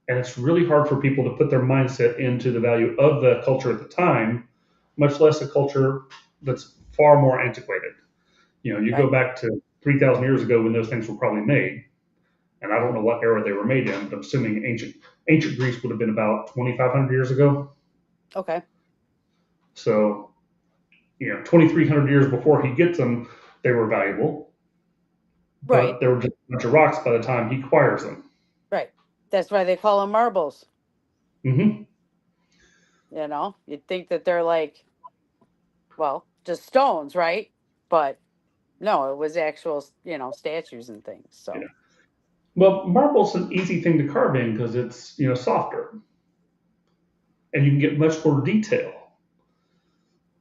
F: and it's really hard for people to put their mindset into the value of the culture at the time, much less a culture that's far more antiquated. You go back to 3,000 years ago when those things were probably made, and I don't know what era they were made in, but I'm assuming ancient Greece would have been about 2,500 years ago.
E: Okay.
F: So, 2,300 years before he gets them, they were valuable.
E: Right.
F: But they were just a bunch of rocks by the time he acquires them.
E: Right. That's why they call them marbles.
F: Mm-hmm.
E: You'd think that they're like, well, just stones, right? But no, it was actual, statues and things. So.
F: Yeah. Well, marble's an easy thing to carve in because it's, softer. And you can get much more detail.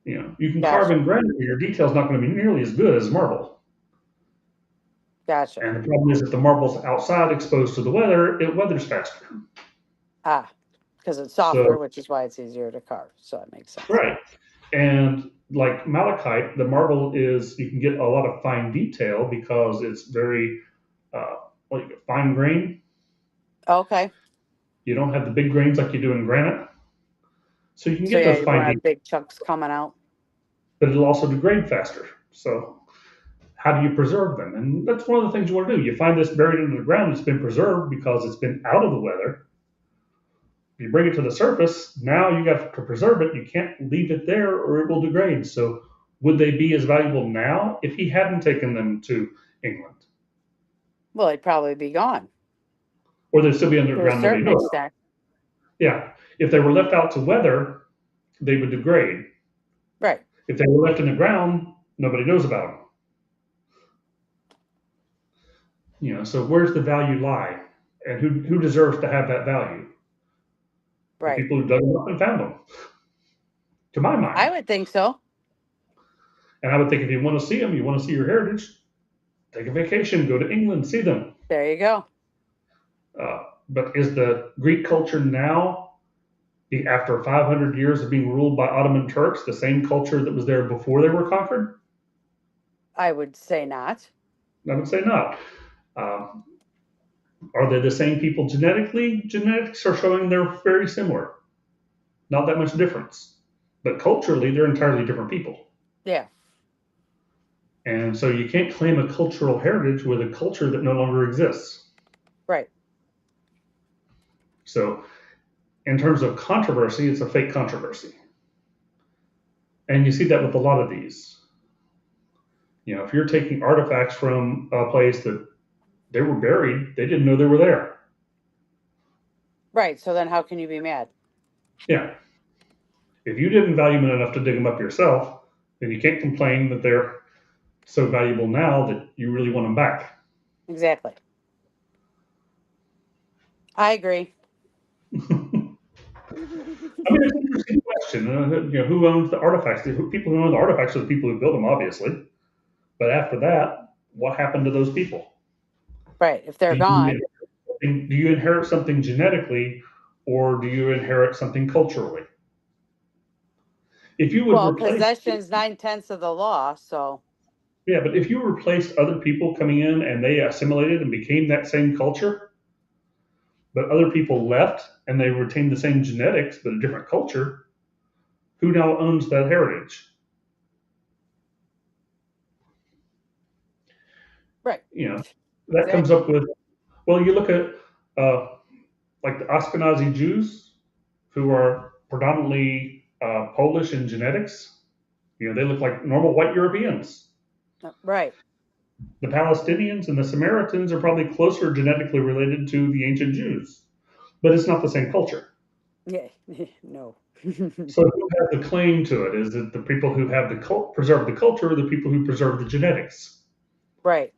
F: You can carve in granite, but your detail's not going to be nearly as good as marble.
E: Gotcha.
F: And the problem is if the marble's outside exposed to the weather, it weathers faster.
E: Because it's softer,
F: So,
E: which is why it's easier to carve. So that makes sense.
F: right. And like malachite, the marble is, you can get a lot of fine detail because it's very uh, like fine grain.
E: Okay.
F: You don't have the big grains like you do in granite. So you can
E: So
F: get
E: yeah,
F: those
E: you won't
F: fine
E: have
F: details,
E: big chunks coming out.
F: but it'll also degrade faster. So how do you preserve them? And that's one of the things you want to do. You find this buried under the ground, it's been preserved because it's been out of the weather. You bring it to the surface, now you got to preserve it. You can't leave it there or it will degrade. So would they be as valuable now if he hadn't taken them to England?
E: Well, it'd probably be gone
F: Or they'd still be
E: to a
F: underground, nobody
E: certain
F: knows.
E: extent.
F: Yeah. If they were left out to weather, they would degrade.
E: Right.
F: If they were left in the ground, nobody knows about them. So where's the value lie? And who deserves to have that value? The
E: Right.
F: people who dug them up and found them, to my mind.
E: I would think so.
F: And I would think if you want to see them, you want to see your heritage, take a vacation, go to England, see them.
E: There you go.
F: But is the Greek culture now, after 500 years of being ruled by Ottoman Turks, the same culture that was there before they were conquered?
E: I would say not.
F: I would say not. Um, are they the same people genetically? Genetics are showing they're very similar. Not that much difference. But culturally, they're entirely different people.
E: Yeah.
F: And so you can't claim a cultural heritage with a culture that no longer exists.
E: Right.
F: So in terms of controversy, it's a fake controversy. And you see that with a lot of these. If you're taking artifacts from a place that they were buried, they didn't know they were there.
E: Right. So then how can you be mad?
F: Yeah. If you didn't value them enough to dig them up yourself, then you can't complain that they're so valuable now that you really want them back.
E: Exactly. I agree.
F: I mean, it's an interesting question. Who owns the artifacts? The people who own the artifacts are the people who built them, obviously. But after that, what happened to those people?
E: Right. If they're
F: Do
E: gone.
F: you inherit something genetically, or do you inherit something culturally? If you would replace,
E: possession's 9/10 of the law. So
F: yeah, but if you replaced other people coming in and they assimilated and became that same culture, but other people left and they retained the same genetics but a different culture, who now owns that heritage?
E: right.
F: That comes up with, well, you look at like the Ashkenazi Jews, who are predominantly Polish in genetics. They look like normal white Europeans.
E: Right.
F: The Palestinians and the Samaritans are probably closer genetically related to the ancient Jews, but it's not the same culture.
E: Yeah. No.
F: So who has the claim to it? Is it the people who have preserve the culture, or the people who preserve the genetics?
E: Right.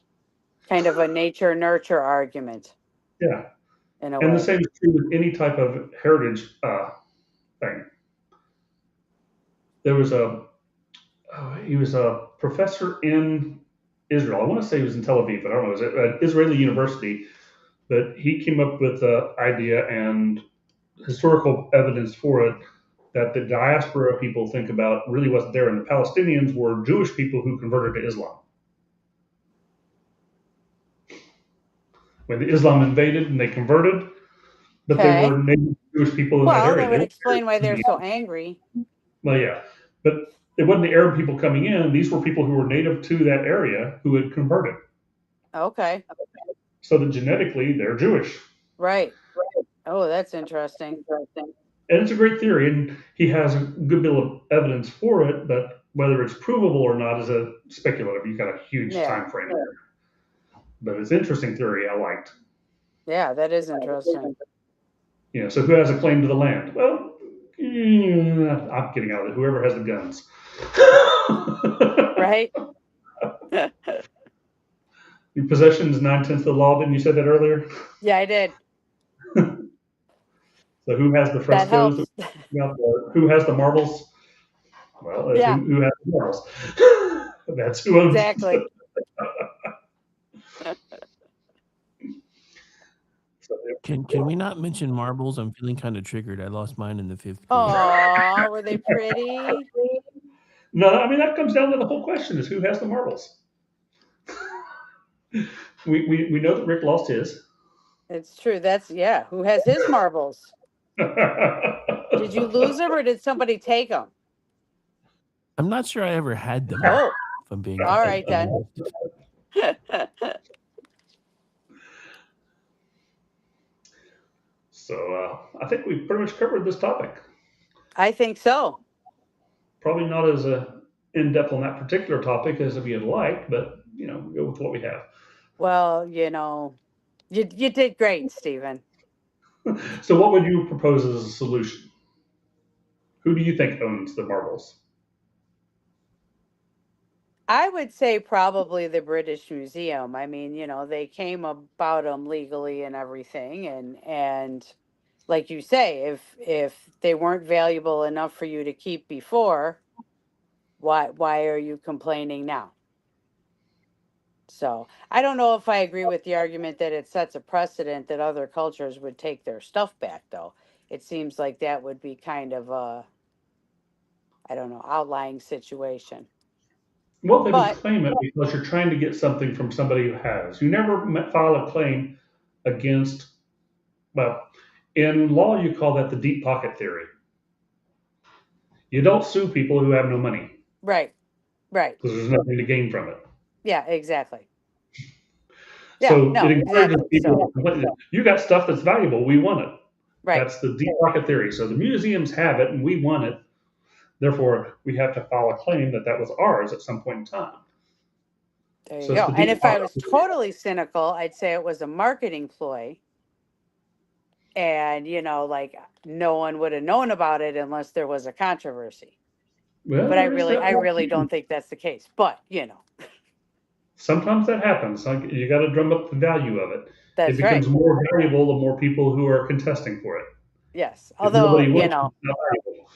E: Kind of a nature nurture argument.
F: Yeah.
E: In a
F: And
E: way.
F: the same is true with any type of heritage thing. There was he was a professor in Israel. I want to say he was in Tel Aviv, but I don't know. It was at an Israeli university. But he came up with the idea and historical evidence for it that the diaspora people think about really wasn't there, and the Palestinians were Jewish people who converted to Islam. When the Islam invaded and they converted, but they were native Jewish people in that area.
E: That would explain why they're so angry.
F: Well, yeah, but it wasn't the Arab people coming in. These were people who were native to that area who had converted.
E: Okay.
F: So that genetically they're Jewish.
E: Right. Oh, that's interesting.
F: And it's a great theory, and he has a good deal of evidence for it, but whether it's provable or not is a speculative. You've got a huge time frame there. But it's an interesting theory I liked.
E: Yeah, that is interesting.
F: So who has a claim to the land? Well, I'm getting out of it. Whoever has the guns.
E: Right?
F: Your possession is 9/10 of the law. Didn't you say that earlier?
E: Yeah, I did.
F: So who has the frescoes? Who has the marbles? Well, who has the marbles? That's who owns
E: Exactly.
F: So
A: Can we not mention marbles? I'm feeling kind of triggered. I lost mine in the 5th grade.
E: Oh, were they pretty?
F: No, I mean that comes down to the whole question: is who has the marbles? We know that Rick lost his.
E: It's true. Who has his marbles? Did you lose them or did somebody take them?
A: I'm not sure I ever had them.
E: Oh,
A: If I'm being
E: all right then.
F: So I think we've pretty much covered this topic.
E: I think so.
F: Probably not as in depth on that particular topic as we'd like, but we go with what we have.
E: Well, you did great, Stephen.
F: So, what would you propose as a solution? Who do you think owns the marbles?
E: I would say probably the British Museum. I mean, they came about them legally and everything, and like you say, if they weren't valuable enough for you to keep before, why are you complaining now? So I don't know if I agree with the argument that it sets a precedent that other cultures would take their stuff back, though. It seems like that would be kind of a, I don't know, outlying situation.
F: Well, they would
E: But
F: claim it because you're trying to get something from somebody who has. You never file a claim against, well, in law, you call that the deep pocket theory. You don't sue people who have no money
E: right,
F: because there's nothing to gain from it.
E: yeah, exactly. Yeah,
F: So
E: no,
F: it encourages
E: exactly.
F: people
E: So
F: to complain. You got stuff that's valuable. We want it.
E: right,
F: That's the deep pocket theory. So the museums have it and we want it. Therefore, we have to file a claim that was ours at some point in time.
E: there you
F: So it's
E: go.
F: the
E: And
F: deep
E: if I
F: pocket
E: was
F: theory.
E: totally cynical, I'd say it was a marketing ploy, and like no one would have known about it unless there was a controversy.
F: Well,
E: But I
F: there is
E: really,
F: that
E: I
F: one.
E: really don't think that's the case. But
F: Sometimes that happens. Like, you got to drum up the value of it. It
E: that's right.
F: becomes more valuable the more people who are contesting for it.
E: Yes.
F: If
E: Although,
F: nobody wants it, it's not valuable.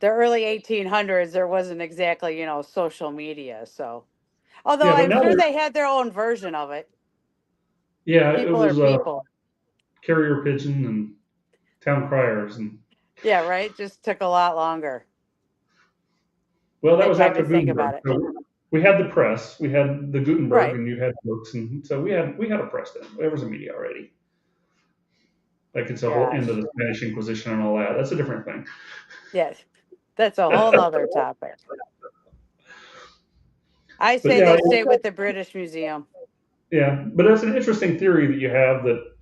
E: the early 1800s, there wasn't exactly, social media. So, although
F: Yeah, but
E: I'm
F: now,
E: sure they had their own version of it.
F: yeah, it
E: People are
F: was
E: people.
F: carrier pigeon and town criers, and
E: Yeah, right. Just took a lot longer.
F: well,
E: They
F: that
E: had
F: was
E: time to
F: after
E: think
F: Gutenberg.
E: about it.
F: So we had the press, we had the Gutenberg,
E: Right.
F: and you had books, and so we had a press then. There was a media already. Like it's a whole end of
E: Gosh.
F: the Spanish Inquisition and all that. That's a different thing.
E: Yes. That's a whole nother topic. I
F: But
E: say
F: yeah,
E: they stay with the British Museum.
F: yeah. But that's an interesting theory that you have that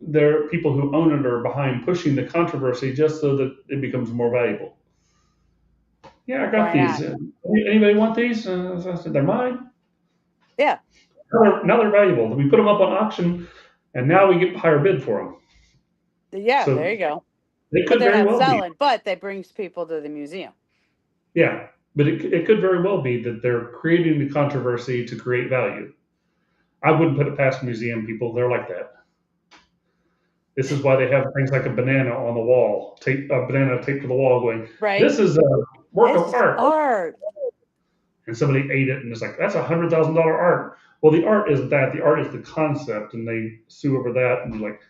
F: there are people who own it are behind pushing the controversy just so that it becomes more valuable. Yeah, I got
E: Why
F: these.
E: not?
F: Anybody want these? I said, they're mine.
E: Yeah.
F: Now they're valuable. We put them up on auction, and now we get a higher bid for them.
E: Yeah,
F: So
E: there you go.
F: they
E: But
F: could
E: they're
F: very
E: not
F: well be.
E: selling, but that brings people to the museum.
F: Yeah, but it could very well be that they're creating the controversy to create value. I wouldn't put it past museum people. They're like that. This is why they have things like a banana on the wall, a banana taped to the wall, going,
E: Right?
F: "This is a work
E: This
F: of
E: is
F: art."
E: art.
F: And somebody ate it and it's like, "That's $100,000 art." Well, the art isn't that. The art is the concept, and they sue over that. And like,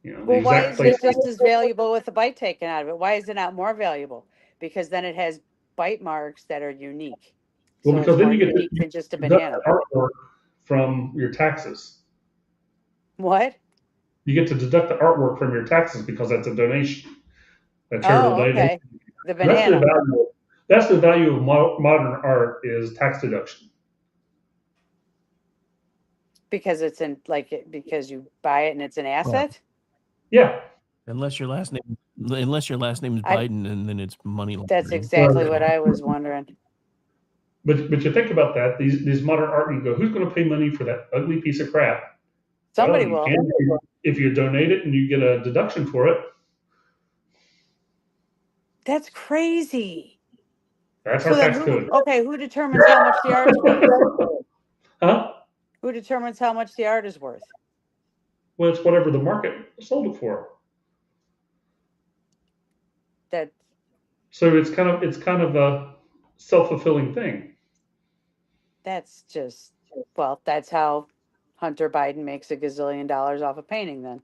F: the
E: Well, why
F: exact
E: isn't it
F: placement.
E: just as valuable with a bite taken out of it? Why is it not more valuable? Because then it has bite marks that are unique.
F: Well,
E: So it's
F: because then
E: more
F: you get
E: unique
F: to
E: than just a
F: deduct
E: banana.
F: the artwork from your taxes.
E: What?
F: You get to deduct the artwork from your taxes because that's a donation, a charitable
E: Oh,
F: donation.
E: okay. The
F: That's the
E: banana.
F: value. That's the value of modern art is tax deduction.
E: Because it's because you buy it and it's an asset?
F: Yeah.
A: Unless your last name is
E: I
A: Biden, and then it's money
E: That's
A: laundering.
E: exactly what I was wondering.
F: But you think about that, these modern art, you go, who's going to pay money for that ugly piece of crap?
E: Somebody
F: Well, you
E: will.
F: can if you donate it and you get a deduction for it.
E: That's crazy.
F: That's
E: So
F: our
E: then
F: tax code.
E: who determines how much the art's worth?
F: Huh?
E: Who determines how much the art is worth?
F: Well, it's whatever the market sold it for.
E: That
F: So it's kind of a self-fulfilling thing.
E: that's just, well, that's how Hunter Biden makes $1 gazillion off a painting then.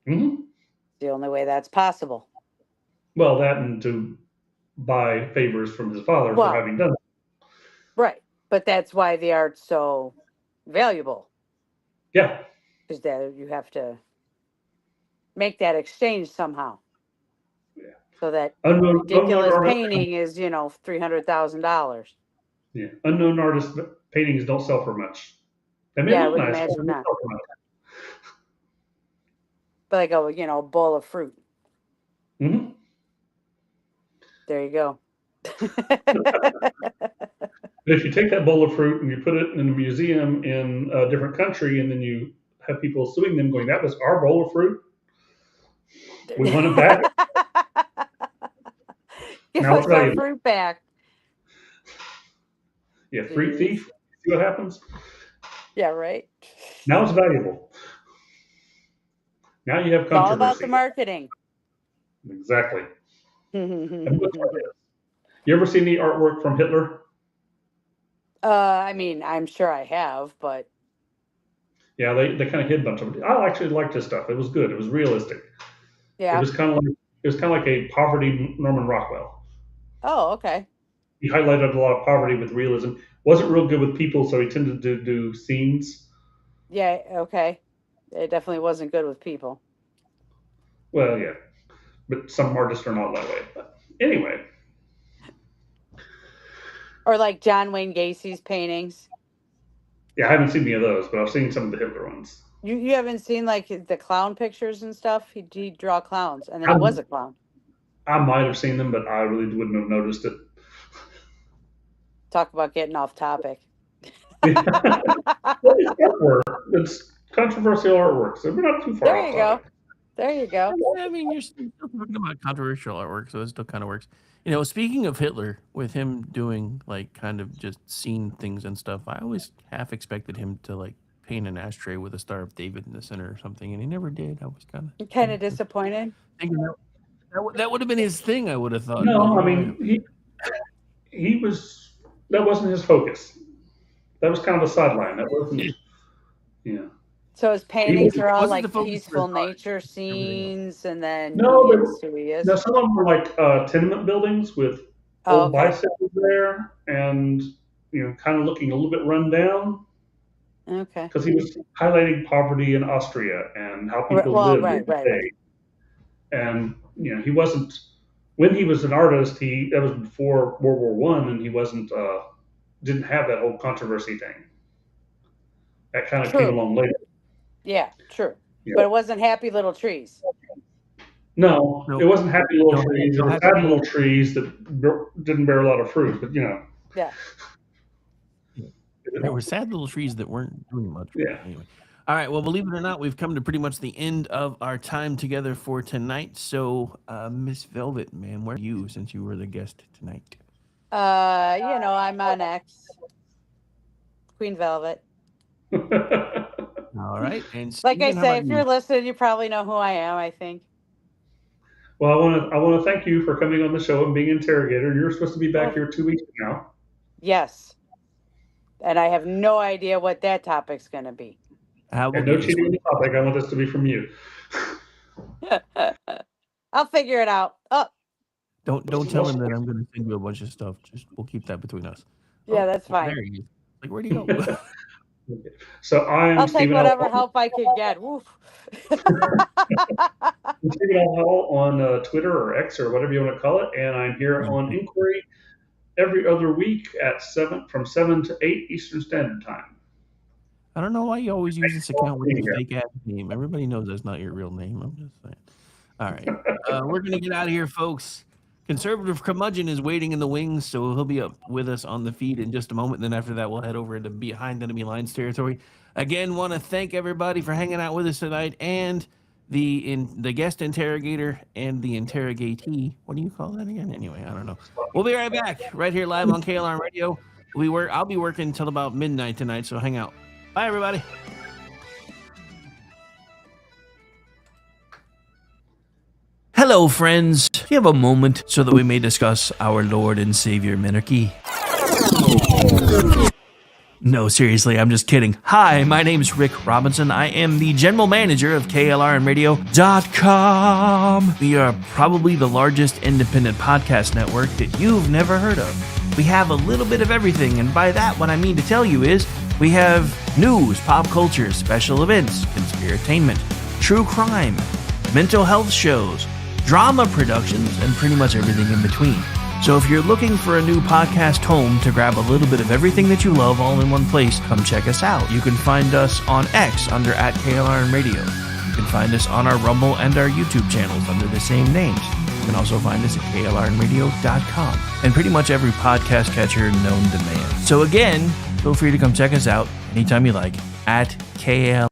F: Hmm.
E: The only way that's possible.
F: Well, that and to buy favors from his father for
E: Well,
F: having done it.
E: right. But that's why the art's so valuable.
F: Yeah.
E: Because that you have to make that exchange somehow.
F: Yeah.
E: So that
F: Unknown
E: ridiculous
F: artist.
E: painting is, $300,000.
F: Yeah. Unknown artist paintings don't sell for much. They may
E: Yeah, I
F: look
E: would
F: nice, but
E: imagine
F: they don't
E: not.
F: sell for much.
E: But like a bowl of fruit.
F: Hmm.
E: There you go.
F: But if you take that bowl of fruit and you put it in a museum in a different country, and then you have people suing them, going, "That was our bowl of fruit. We want it back."
E: Give
F: Now it's
E: us our
F: valuable.
E: fruit back.
F: Yeah, fruit thief. See what happens?
E: Yeah, right.
F: Now it's valuable. Now you have
E: It's all about
F: controversy.
E: the marketing.
F: Exactly. And what's with this? You ever seen the artwork from Hitler?
E: I mean, I'm sure I have, but
F: Yeah, they kind of hid a bunch of it. I actually liked his stuff. It was good. It was realistic. It
E: yeah.
F: was kind of like a poverty Norman Rockwell.
E: Oh, okay.
F: He highlighted a lot of poverty with realism. Wasn't real good with people, so he tended to do scenes.
E: Yeah, okay. It definitely wasn't good with people.
F: Well, yeah, but some artists are not that way. But anyway,
E: Or like John Wayne Gacy's paintings.
F: yeah, I haven't seen any of those, but I've seen some of the Hitler ones.
E: You haven't seen like the clown pictures and stuff? He'd draw clowns, and then he
F: I'm-
E: was a clown.
F: I might have seen them, but I really wouldn't have noticed it.
E: Talk about getting off topic.
F: Well, it's artwork. It's controversial artwork, so we're not too far
E: There
F: off
E: you go.
F: topic.
E: There you go.
A: I mean, you're still talking about controversial artwork, so it still kind of works. Speaking of Hitler, with him doing like kind of just scene things and stuff, I always half expected him to like paint an ashtray with a Star of David in the center or something, and he never did. I was
E: Kind of disappointed.
A: thinking that would have been his thing. I would have thought.
F: No, I mean he was that wasn't his focus. That was kind of a sideline. That wasn't. Yeah.
E: So his paintings are all
A: wasn't
E: like
A: the focus of
E: peaceful
A: his art.
E: nature scenes, and then
F: No,
E: he
F: they
E: is who he is.
F: Now some of them were like tenement buildings with
E: Oh,
F: old
E: okay.
F: bicycles there, and kind of looking a little bit run down
E: Okay.
F: because he was highlighting poverty in Austria and how people
E: Well,
F: lived
E: right.
F: today. And he wasn't when he was an artist. That was before World War One, and he wasn't didn't have that whole controversy thing. That kind of
E: True.
F: came along later.
E: Yeah, true.
F: Yeah.
E: But it wasn't Happy Little Trees.
F: No,
A: No.
F: it wasn't happy little
A: No,
F: trees. It
A: no
F: was
A: happy
F: sad little trees that didn't bear a lot of fruit. But
E: Yeah.
A: There were sad little trees that weren't doing much.
F: Yeah.
A: Anyway. All right. Well, believe it or not, we've come to pretty much the end of our time together for tonight. So, Miss Velvet, man, where are you since you were the guest tonight?
E: I'm on X. Queen Velvet.
A: All right. And
E: Like I
A: Steven, how
E: say,
A: about
E: if
A: you?
E: you're listening, you probably know who I am, I think.
F: Well, I want to thank you for coming on the show and being interrogator. You're supposed to be back here 2 weeks from now.
E: Yes. And I have no idea what that topic's going to be.
F: And no cheating on the topic. I want this to be from you.
E: I'll figure it out. Oh,
A: Don't tell him that I'm going to send you a bunch of stuff. We'll keep that between us.
E: yeah, that's fine.
A: There he is. Like, where'd he go?
F: So I am
E: I'll take
F: Stephen
E: whatever
F: L.
E: help I could get. Woof.
F: I'm Stephen L. Hall on Twitter or X or whatever you want to call it, and I'm here on Inquiry every other week at from 7 to 8 Eastern Standard Time.
A: I don't know why you always use this account with your fake ass name. Everybody knows that's not your real name. I'm just saying. All right. We're going to get out of here, folks. Conservative Curmudgeon is waiting in the wings, so he'll be up with us on the feed in just a moment. Then after that, we'll head over into Behind Enemy Lines territory. Again, want to thank everybody for hanging out with us tonight, and the guest interrogator and the interrogatee. What do you call that again? Anyway, I don't know. We'll be right back, right here live on KLRN Radio. I'll be working until about midnight tonight, so hang out. Bye, everybody. Hello, friends. Do you have a moment so that we may discuss our Lord and Savior Minarchy? No, seriously, I'm just kidding. Hi, my name's Rick Robinson. I am the general manager of KLRNRadio.com. We are probably the largest independent podcast network that you've never heard of. We have a little bit of everything, and by that, what I mean to tell you is we have news, pop culture, special events, conspiratainment, true crime, mental health shows, drama productions, and pretty much everything in between. So if you're looking for a new podcast home to grab a little bit of everything that you love all in one place, come check us out. You can find us on X under @KLRNRadio. You can find us on our Rumble and our YouTube channels under the same names. You can also find us at KLRNRadio.com and pretty much every podcast catcher known to man. So again, feel free to come check us out anytime you like at KL.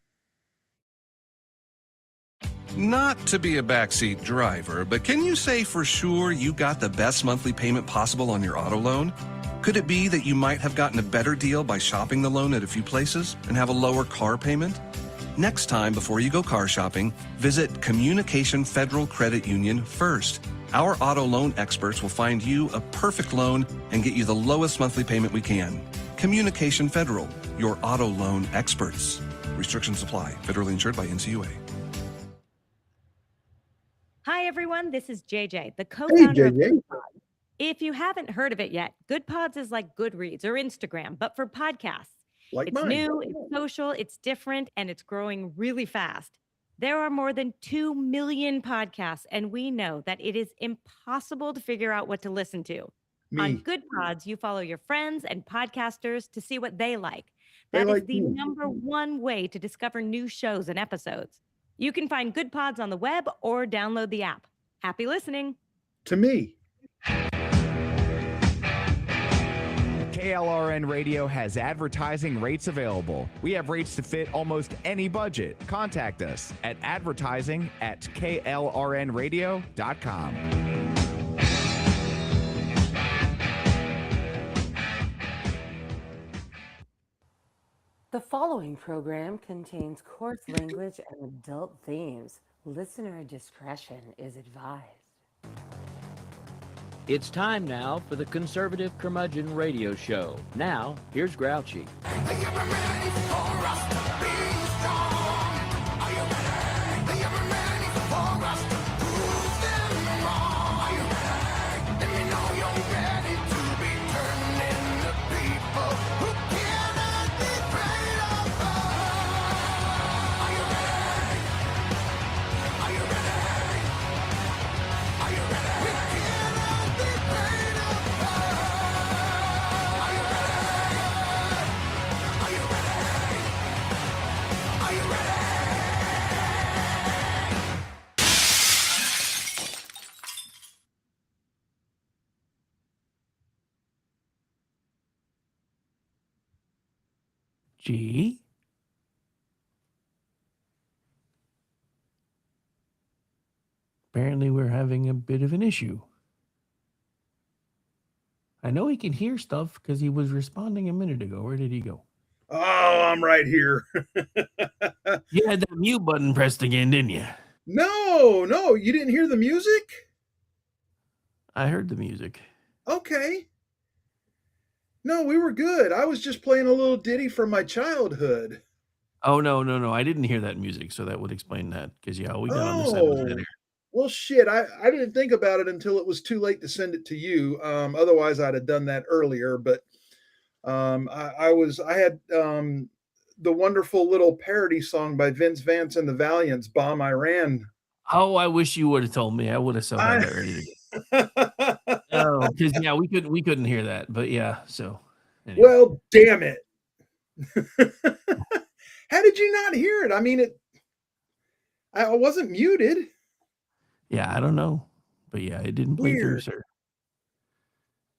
B: Not to be a backseat driver, but can you say for sure you got the best monthly payment possible on your auto loan? Could it be that you might have gotten a better deal by shopping the loan at a few places and have a lower car payment? Next time, before you go car shopping, visit Communication Federal Credit Union first. Our auto loan experts will find you a perfect loan and get you the lowest monthly payment we can. Communication Federal, your auto loan experts. Restrictions apply. Federally insured by NCUA.
C: Hi, everyone. This is JJ, the co-founder of
G: JJ.
C: Good Pods. If you haven't heard of it yet, Good Pods is like Goodreads or Instagram, but for podcasts.
G: Like
C: It's
G: mine.
C: new, it's social, it's different, and it's growing really fast. There are more than 2 million podcasts, and we know that it is impossible to figure out what to listen to. On
G: Me.
C: Good Pods, you follow your friends and podcasters to see what they like.
G: They
C: That is
G: like
C: the
G: me.
C: number one way to discover new shows and episodes. You can find Good Pods on the web or download the app. Happy listening.
G: To me.
D: KLRN Radio has advertising rates available. We have rates to fit almost any budget. Contact us at advertising@KLRNradio.com.
H: The following program contains coarse language and adult themes. Listener discretion is advised.
I: It's time now for the Conservative Curmudgeon Radio Show. Now, here's Grouchy.
A: G. Apparently we're having a bit of an issue. I know he can hear stuff because he was responding a minute ago. Where did he go?
G: Oh, I'm right here.
A: You had that mute button pressed again, didn't you?
G: No, you didn't hear the music?
A: I heard the music.
G: Okay. No, we were good. I was just playing a little ditty from my childhood.
A: Oh, no. I didn't hear that music, so that would explain that. Because, yeah, we got on this side of the air.
G: Well, shit, I didn't think about it until it was too late to send it to you. Otherwise, I'd have done that earlier. But I had the wonderful little parody song by Vince Vance and the Valiants, Bomb Iran.
A: Oh, I wish you would have told me. I would have had that ready to go. Oh, because, yeah, we couldn't hear that. But, yeah, so. Anyway.
G: Well, damn it. How did you not hear it? I mean, I wasn't muted.
A: Yeah, I don't know. But, yeah, it didn't play through,
G: Weird.
A: sir.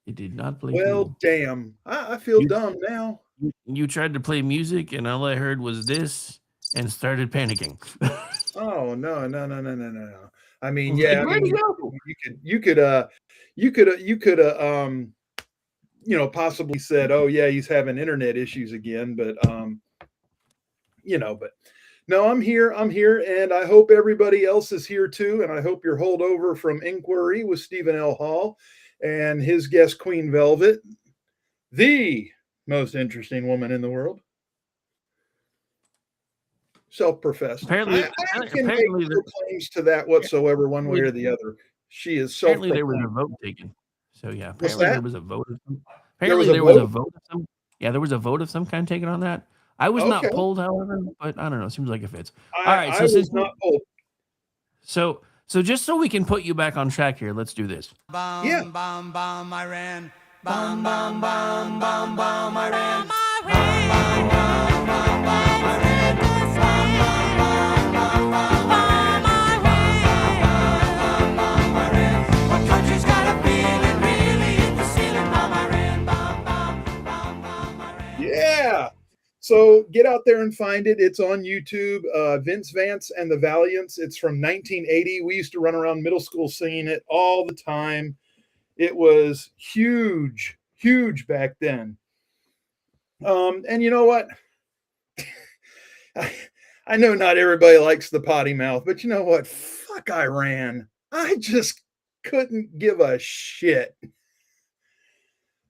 A: It did not play
G: Well,
A: through.
G: damn. I feel dumb now.
A: You tried to play music, and all I heard was this and started panicking.
G: Oh, no. I mean,
A: Like,
G: yeah, I
A: where'd
G: mean,
A: he go?
G: you could possibly said, oh yeah, he's having internet issues again, but but no, I'm here, and I hope everybody else is here too, and I hope you're holdover from Inquiry with Stephen L. Hall and his guest Queen Velvet, the Most interesting woman in the world. Self-professed.
A: Apparently,
G: I can make
A: apparently,
G: no claims to that whatsoever, one way or the other. She is
A: apparently there was a
G: self-proclaimed.
A: vote taken. So yeah,
G: What's
A: apparently there
G: that?
A: was a vote.
G: There was
A: Apparently
G: a
A: there was a
G: vote?
A: vote of some. Yeah, there was a vote of some kind taken on that. I was
G: Okay.
A: not polled, however, but I don't know. Seems like it fits. All right,
G: I
A: so
G: was not told.
A: so just so we can put you back on track here, let's do this.
G: Yeah.
J: Bomb, bomb, Iran. Bomb, bomb, bomb, bomb, bomb, Iran. Bomb, bomb, bomb, bomb, bomb, Iran. Bomb, bomb, bomb, bomb, bomb, Iran. Bomb, Iran. What country's got a feeling really hit the ceiling? Bomb, Iran. Bomb, bomb, bomb, bomb, Iran.
G: Yeah. So get out there and find it. It's on YouTube. Vince Vance and the Valiants. It's from 1980. We used to run around middle school singing it all the time. It was huge, huge back then. And you know what? I know not everybody likes the potty mouth, but you know what? Fuck Iran. I just couldn't give a shit.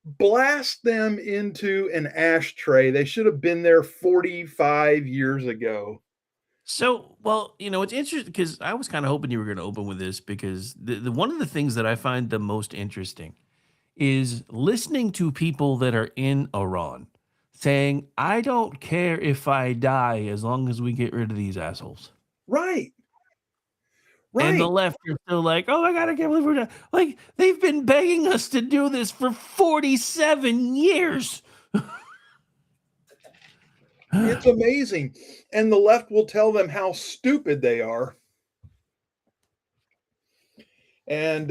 G: Blast them into an ashtray. They should have been there 45 years ago.
A: So, well, it's interesting because I was kind of hoping you were going to open with this because the one of the things that I find the most interesting is listening to people that are in Iran saying, I don't care if I die as long as we get rid of these assholes.
G: Right.
A: And the left are still like, oh my God, I can't believe we're done. Like, they've been begging us to do this for 47 years.
G: It's amazing. And the left will tell them how stupid they are. And,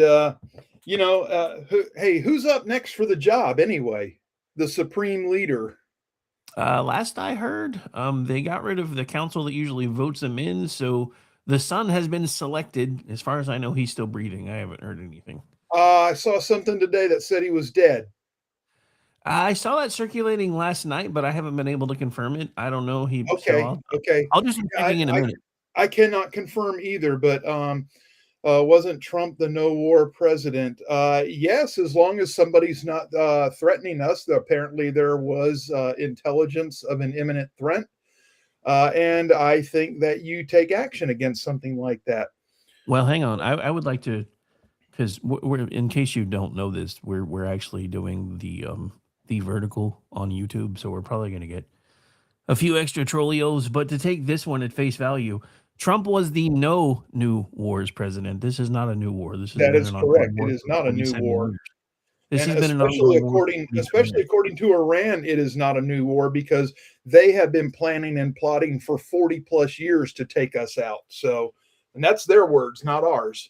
G: who's up next for the job anyway? The supreme leader.
A: Last I heard, they got rid of the council that usually votes them in. So the son has been selected. As far as I know, he's still breathing. I haven't heard anything.
G: I saw something today that said he was dead.
A: I saw that circulating last night, but I haven't been able to confirm it. I don't know.
G: Okay.
A: I'll do some checking in a minute.
G: I cannot confirm either, but wasn't Trump the no war president? Yes, as long as somebody's not threatening us. Apparently, there was intelligence of an imminent threat, and I think that you take action against something like that.
A: Well, hang on. I would like to, because we're in case you don't know this, we're actually doing the vertical on YouTube, so we're probably going to get a few extra trollios. But to take this one at face value, Trump was the no new wars president. This is not a new war.
G: That is correct. It is not a new war.
A: This has been
G: especially according to Iran, it is not a new war because they have been planning and plotting for 40 plus years to take us out. So, and that's their words, not ours.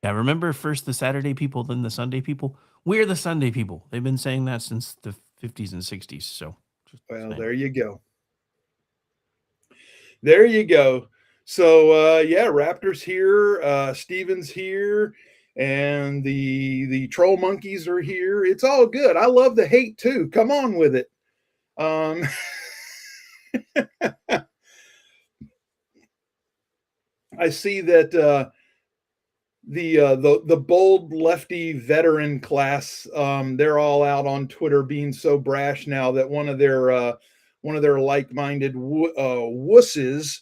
A: Yeah, remember first the Saturday people, then the Sunday people? We're the Sunday people. They've been saying that since the 50s and 60s. So,
G: there you go. There you go. So, Raptor's here. Steven's here. And the troll monkeys are here. It's all good. I love the hate too. Come on with it. I see that the bold lefty veteran class, they're all out on Twitter being so brash now that one of their like-minded wusses,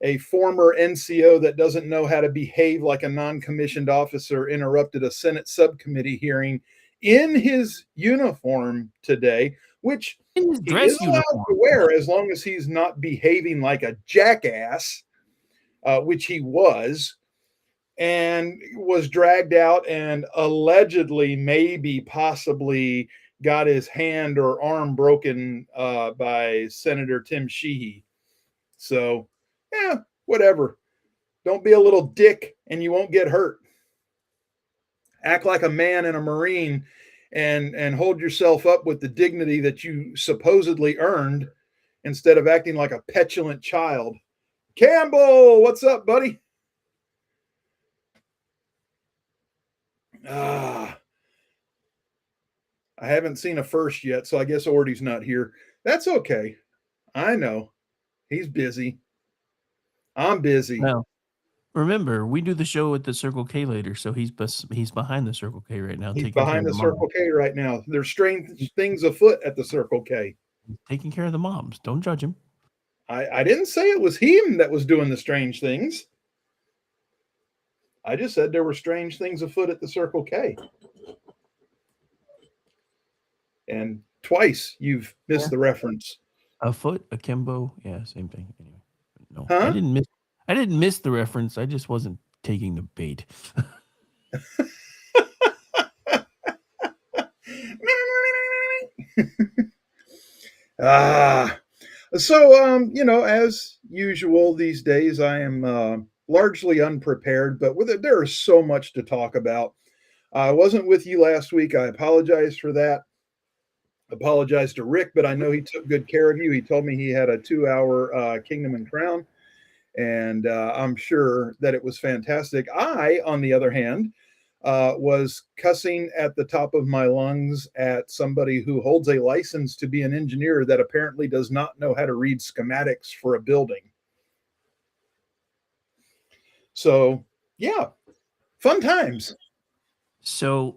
G: a former NCO that doesn't know how to behave like a non-commissioned officer, interrupted a Senate subcommittee hearing in his uniform today, which he is allowed to wear as long as he's not behaving like a jackass, which he was, and was dragged out and allegedly, possibly got his hand or arm broken by Senator Tim Sheehy. So, yeah, whatever. Don't be a little dick and you won't get hurt. Act like a man and a Marine and hold yourself up with the dignity that you supposedly earned instead of acting like a petulant child. Campbell, what's up, buddy? I haven't seen a first yet, so I guess Ordy's not here. That's okay. I know. He's busy. I'm busy.
A: Well, Remember, we do the show at the Circle K later, so he's behind the Circle K right now,
G: He's
A: taking care of
G: behind
A: the
G: the
A: mom.
G: Circle K right now. There's strange things afoot at the Circle K.
A: Taking care of the moms. Don't judge him.
G: I didn't say it was him that was doing the strange things. I just said there were strange things afoot at the Circle K. And twice you've missed the reference.
A: A foot, akimbo, yeah, same thing. Anyway, no,
G: Huh?
A: I didn't miss the reference. I just wasn't taking the bait.
G: So as usual these days, I am largely unprepared, but there is so much to talk about. I wasn't with you last week. I apologize for that. Apologize to Rick, but I know he took good care of you. He told me he had a 2-hour Kingdom and Crown, and I'm sure that it was fantastic. I, on the other hand, was cussing at the top of my lungs at somebody who holds a license to be an engineer that apparently does not know how to read schematics for a building. So, yeah, fun times.
A: So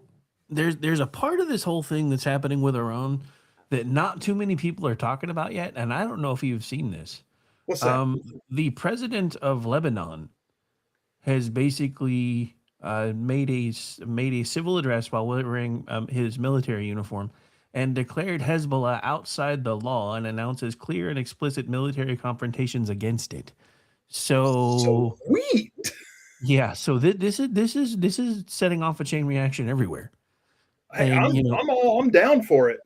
A: there's a part of this whole thing that's happening with Iran that not too many people are talking about yet, and I don't know if you've seen this.
G: What's that?
A: The president of Lebanon has basically made a civil address while wearing his military uniform and declared Hezbollah outside the law and announces clear and explicit military confrontations against it. So
G: Sweet.
A: yeah, so this is setting off a chain reaction everywhere.
G: I'm down for it.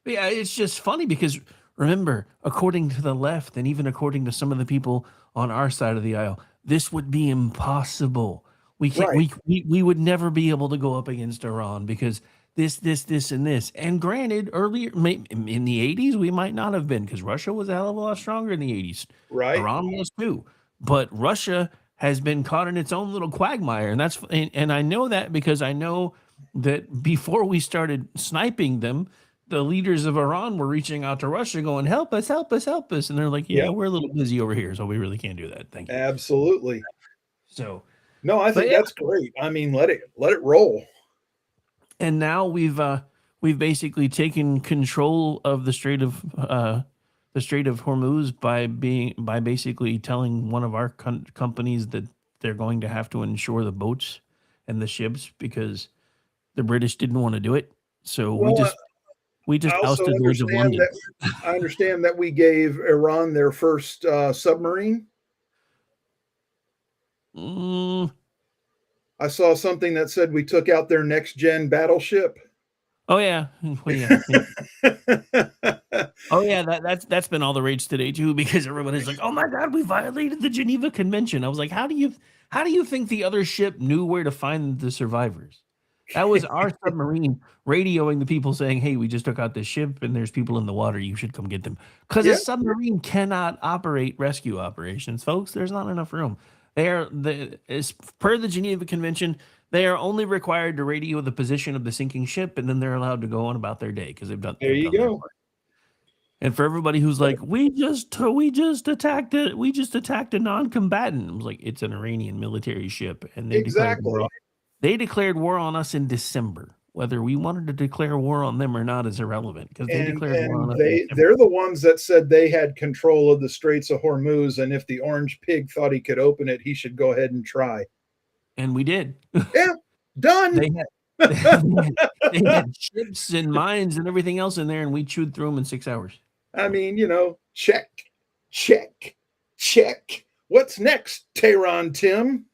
A: Yeah, it's just funny because remember, according to the left and even according to some of the people on our side of the aisle, this would be impossible. We can't.
G: Right.
A: We would never be able to go up against Iran because this, and this. And granted, earlier in the 80s, we might not have been because Russia was a hell of a lot stronger in the 80s.
G: Right.
A: Iran was too, but Russia has been caught in its own little quagmire, and I know that because I know that before we started sniping them, the leaders of Iran were reaching out to Russia going, help us, help us, help us. And they're like, yeah, we're a little busy over here, so we really can't do that. Thank you.
G: Absolutely.
A: So,
G: no, I think that's great. I mean, let it roll.
A: And now we've basically taken control of the Strait of Hormuz by basically telling one of our companies that they're going to have to insure the boats and the ships because the British didn't want to do it. So we just ousted those of London.
G: I understand that we gave Iran their first submarine. I saw something that said we took out their next gen battleship.
A: Oh yeah, well, yeah. Oh yeah, that's been all the rage today too because everybody's like, "Oh my God, we violated the Geneva Convention." I was like, "How do you think the other ship knew where to find the survivors?" That was our submarine radioing the people saying, "Hey, we just took out this ship and there's people in the water. You should come get them." Because a submarine cannot operate rescue operations, folks. There's not enough room. As per the Geneva Convention, they are only required to radio the position of the sinking ship, and then they're allowed to go on about their day because they've done.
G: There you go.
A: And for everybody who's like, we just attacked it. We just attacked a non-combatant. I was like, it's an Iranian military ship, and they declared war on us in December. Whether we wanted to declare war on them or not is irrelevant because they declared war on us.
G: They're the ones that said they had control of the Straits of Hormuz, and if the orange pig thought he could open it, he should go ahead and try.
A: And we did.
G: Yeah, done.
A: They had ships and mines and everything else in there, and we chewed through them in 6 hours.
G: I mean, check. What's next, Tehran Tim?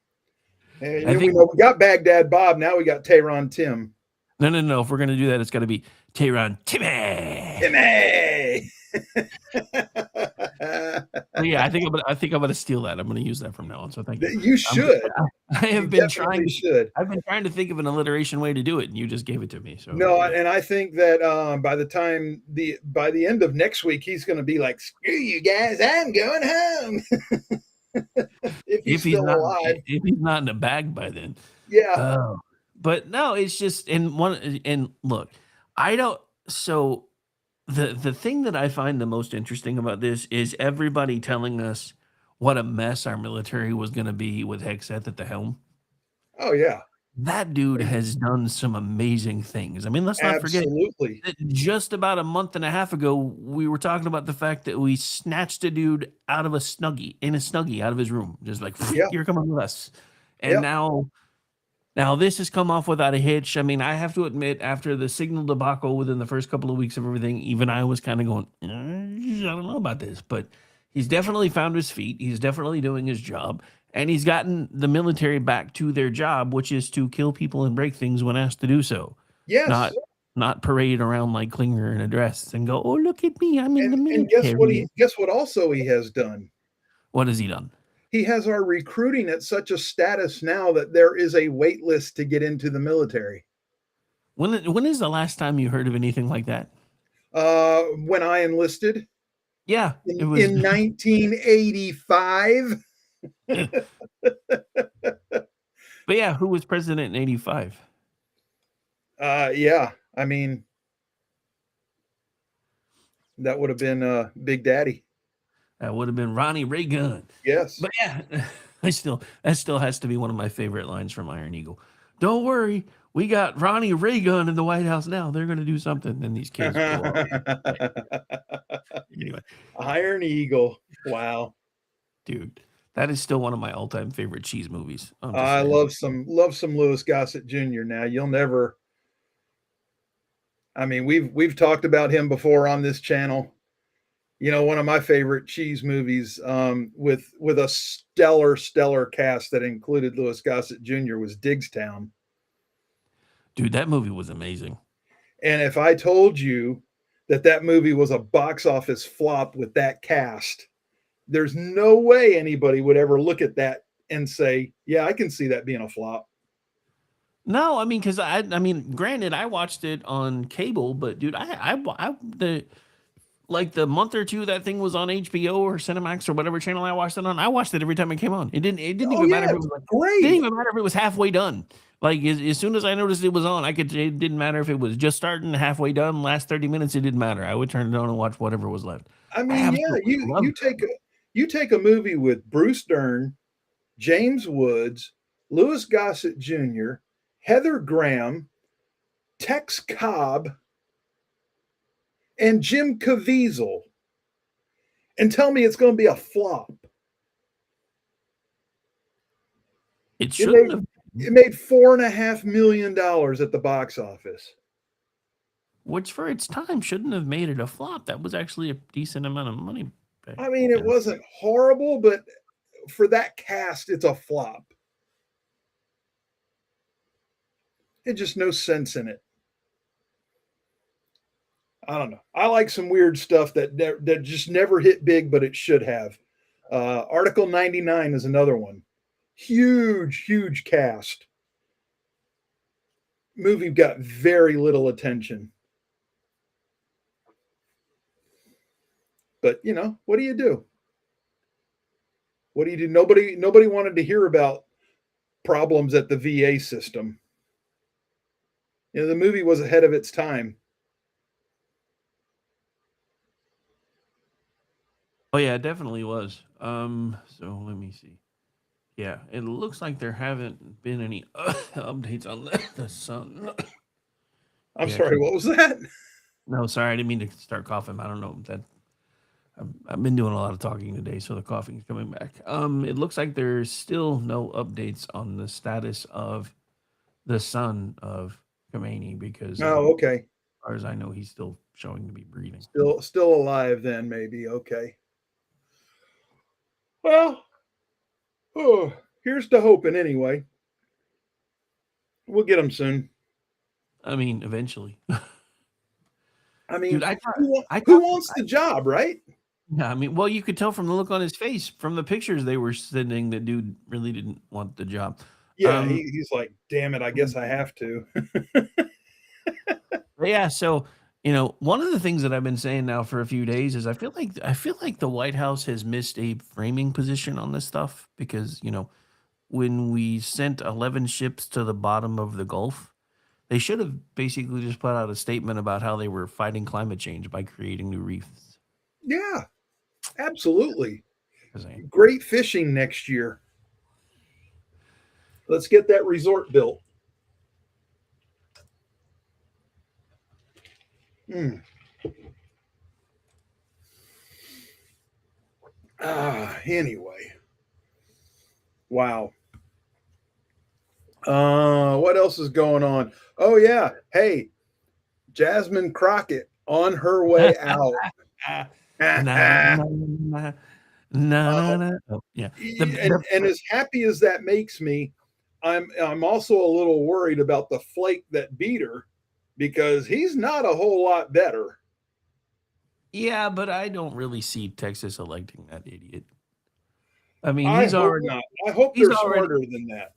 G: We got Baghdad Bob. Now we got Tehran Tim.
A: No. If we're gonna do that, it's got to be Tehran Timmy. Yeah, I think I'm gonna steal that. I'm gonna use that from now on. So thank you.
G: You should.
A: I've been trying to think of an alliteration way to do it, and you just gave it to me. So
G: no, and I think that by the end of next week, he's going to be like, "Screw you guys, I'm going home." if he's not alive,
A: if he's not in a bag by then.
G: Yeah.
A: But no, it's just and look, I don't. So the thing that I find the most interesting about this is everybody telling us what a mess our military was going to be with Hegseth at the helm.
G: Oh yeah,
A: That dude has done some amazing things. I mean, let's not forget
G: absolutely.
A: that just about a month and a half ago, we were talking about the fact that we snatched a dude out of a snuggie out of his room. Just like,
G: Yeah,
A: you're coming with us. And
G: yeah,
A: now this has come off without a hitch. I mean, I have to admit, after the signal debacle within the first couple of weeks of everything, even I was kind of going, I don't know about this. But he's definitely found his feet. He's definitely doing his job. And he's gotten the military back to their job, which is to kill people and break things when asked to do so.
G: yes.
A: Not parade around like Klinger in a dress and go, oh, look at me, I'm in the
G: And
A: military.
G: guess what also he has done?
A: What has he done?
G: He has our recruiting at such a status now that there is a wait list to get into the military.
A: When is the last time you heard of anything like that?
G: When I enlisted
A: Yeah, it was.
G: in 1985.
A: But yeah, who was president in 85?
G: Yeah, I mean, that would have been Big Daddy.
A: That would have been Ronnie Reagan.
G: Yes.
A: But yeah, that still has to be one of my favorite lines from Iron Eagle. Don't worry, we got Ronnie Reagan in the White House now. They're going to do something, and these kids go off. Anyway,
G: Iron Eagle. Wow.
A: dude, that is still one of my all-time favorite cheese movies.
G: I love some Louis Gossett Jr. Now you'll never. I mean, we've talked about him before on this channel. You know, one of my favorite cheese movies with a stellar cast that included Louis Gossett Jr. was Diggstown.
A: Dude, that movie was amazing.
G: And if I told you that movie was a box office flop with that cast, there's no way anybody would ever look at that and say, yeah, I can see that being a flop.
A: No, I mean, because I mean, granted, I watched it on cable, but dude, the month or two that thing was on HBO or Cinemax or whatever channel I watched it on, I watched it every time it came on. It didn't even matter if it was
G: great.
A: Didn't even matter if it was halfway done. Like as soon as I noticed it was on, it didn't matter if it was just starting, halfway done, last 30 minutes, it didn't matter. I would turn it on and watch whatever was left.
G: I mean, you take a movie with Bruce Dern, James Woods, Louis Gossett Jr., Heather Graham, Tex Cobb, and Jim Caviezel, and tell me it's going to be a flop.
A: It shouldn't have.
G: It made $4.5 million at the box office,
A: which for its time shouldn't have made it a flop. That was actually a decent amount of money.
G: I mean, it wasn't horrible, but for that cast, it's a flop. It just no sense in it. I don't know. I like some weird stuff that just never hit big, but it should have. Article 99 is another one. Huge cast. Movie got very little attention. But, you know, what do you do? What do you do? Nobody wanted to hear about problems at the VA system. You know, the movie was ahead of its time.
A: Oh yeah, it definitely was. So let me see. Yeah, it looks like there haven't been any updates on the Sun.
G: I'm sorry, what was that?
A: No, sorry, I didn't mean to start coughing. I don't know that. I've been doing a lot of talking today, so the coughing is coming back. It looks like there's still no updates on the status of the son of Khomeini because.
G: Okay.
A: As far as I know, he's still showing to be breathing.
G: Still alive, then maybe. Okay. Well, here's to hoping anyway. We'll get him soon.
A: I mean, eventually.
G: I mean,
A: dude,
G: who wants the job, right?
A: Yeah, I mean, well, you could tell from the look on his face, from the pictures they were sending, that dude really didn't want the job.
G: Yeah, he's like, damn it, I guess I have to.
A: Yeah, so you know, one of the things that I've been saying now for a few days is I feel like the White House has missed a framing position on this stuff because, you know, when we sent 11 ships to the bottom of the Gulf, they should have basically just put out a statement about how they were fighting climate change by creating new reefs.
G: Yeah, absolutely.
A: saying.
G: Great fishing next year. Let's get that resort built. Anyway. Wow. What else is going on? Oh yeah. Hey, Jasmine Crockett on her way out.
A: Na, na, na, na, na, na. Oh, yeah.
G: And as happy as that makes me, I'm also a little worried about the flake that beat her because he's not a whole lot better.
A: Yeah, but I don't really see Texas electing that idiot. I mean,
G: I hope not. I hope they're smarter than that.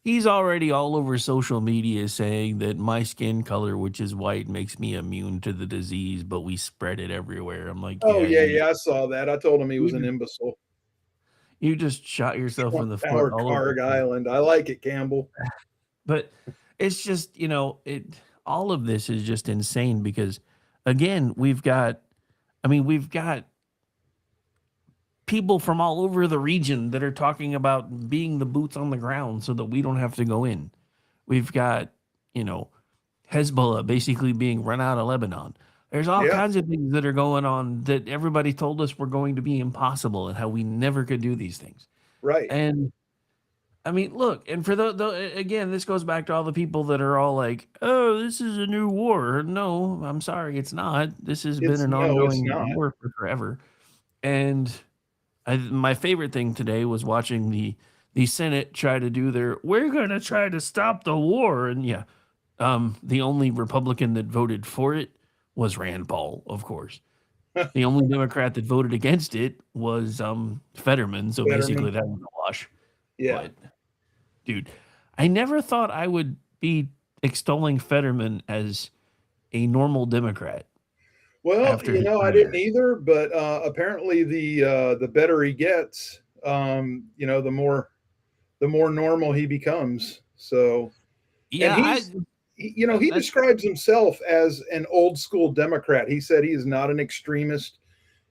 A: He's already all over social media saying that my skin color, which is white, makes me immune to the disease, but we spread it everywhere. I'm like,
G: Oh
A: yeah,
G: yeah, I saw that. I told him he was an imbecile.
A: You just shot yourself in the foot
G: Our
A: all
G: Carg
A: over.
G: Island. I like it, Campbell.
A: But it's just, all of this is just insane because, again, we've got people from all over the region that are talking about being the boots on the ground so that we don't have to go in. We've got, Hezbollah basically being run out of Lebanon. There's all kinds of things that are going on that everybody told us were going to be impossible and how we never could do these things.
G: Right.
A: And I mean, look, and for again, this goes back to all the people that are all like, "Oh, this is a new war." No, I'm sorry, it's not. This has been an ongoing war for forever. And my favorite thing today was watching the Senate try to do their "we're going to try to stop the war," and the only Republican that voted for it was Rand Paul, of course. The only Democrat that voted against it was Fetterman. So basically, that was a wash.
G: Yeah.
A: But, dude, I never thought I would be extolling Fetterman as a normal Democrat.
G: Well, I didn't either, but apparently the better he gets, the more normal he becomes. So,
A: yeah,
G: and he describes himself as an old school Democrat. He said he is not an extremist,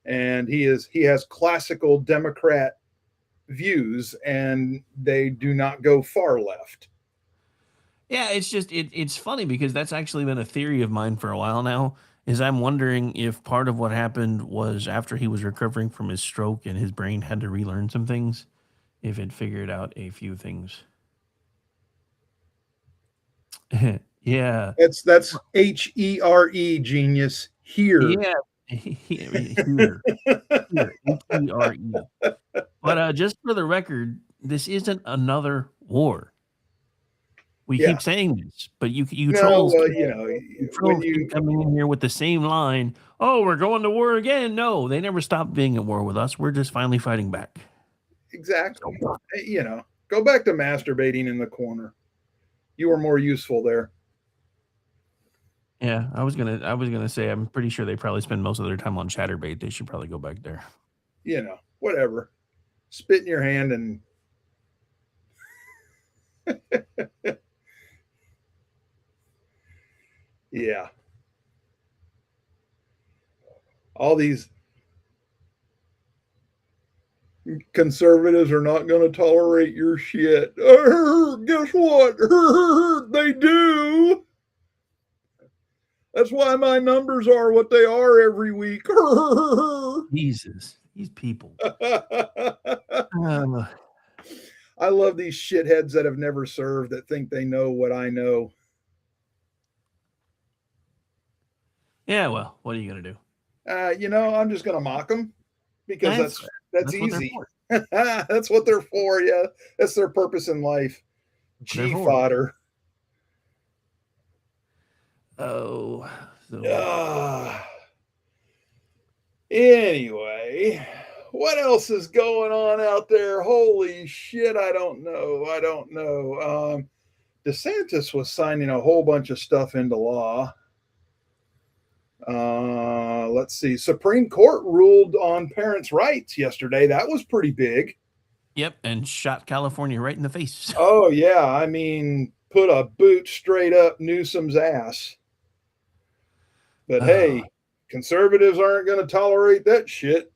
G: and he has classical Democrat views, and they do not go far left.
A: Yeah, it's just it's funny because that's actually been a theory of mine for a while now. Is I'm wondering if part of what happened was after he was recovering from his stroke and his brain had to relearn some things, if it figured out a few things. Yeah.
G: That's HERE, genius. Here.
A: Yeah. Here. HERE. But just for the record, this isn't another war. We keep saying this, but you trolls, keep coming in here with the same line. Oh, we're going to war again. No, they never stopped being at war with us. We're just finally fighting back.
G: Exactly. Go back to masturbating in the corner. You were more useful there.
A: Yeah, I was gonna say I'm pretty sure they probably spend most of their time on Chatterbait. They should probably go back there.
G: Whatever. Spit in your hand and yeah. All these conservatives are not going to tolerate your shit. Guess what? They do. That's why my numbers are what they are every week.
A: Jesus, these people.
G: I love these shitheads that have never served that think they know what I know.
A: Yeah, well, what are you going to do?
G: I'm just going to mock them because that's easy. That's what they're for. Yeah, that's their purpose in life. G fodder.
A: Oh.
G: Anyway, what else is going on out there? Holy shit, I don't know. DeSantis was signing a whole bunch of stuff into law. Let's see. Supreme Court ruled on parents' rights yesterday. That was pretty big.
A: Yep, and shot California right in the face.
G: Oh, yeah. I mean, put a boot straight up Newsom's ass. But hey, conservatives aren't going to tolerate that shit.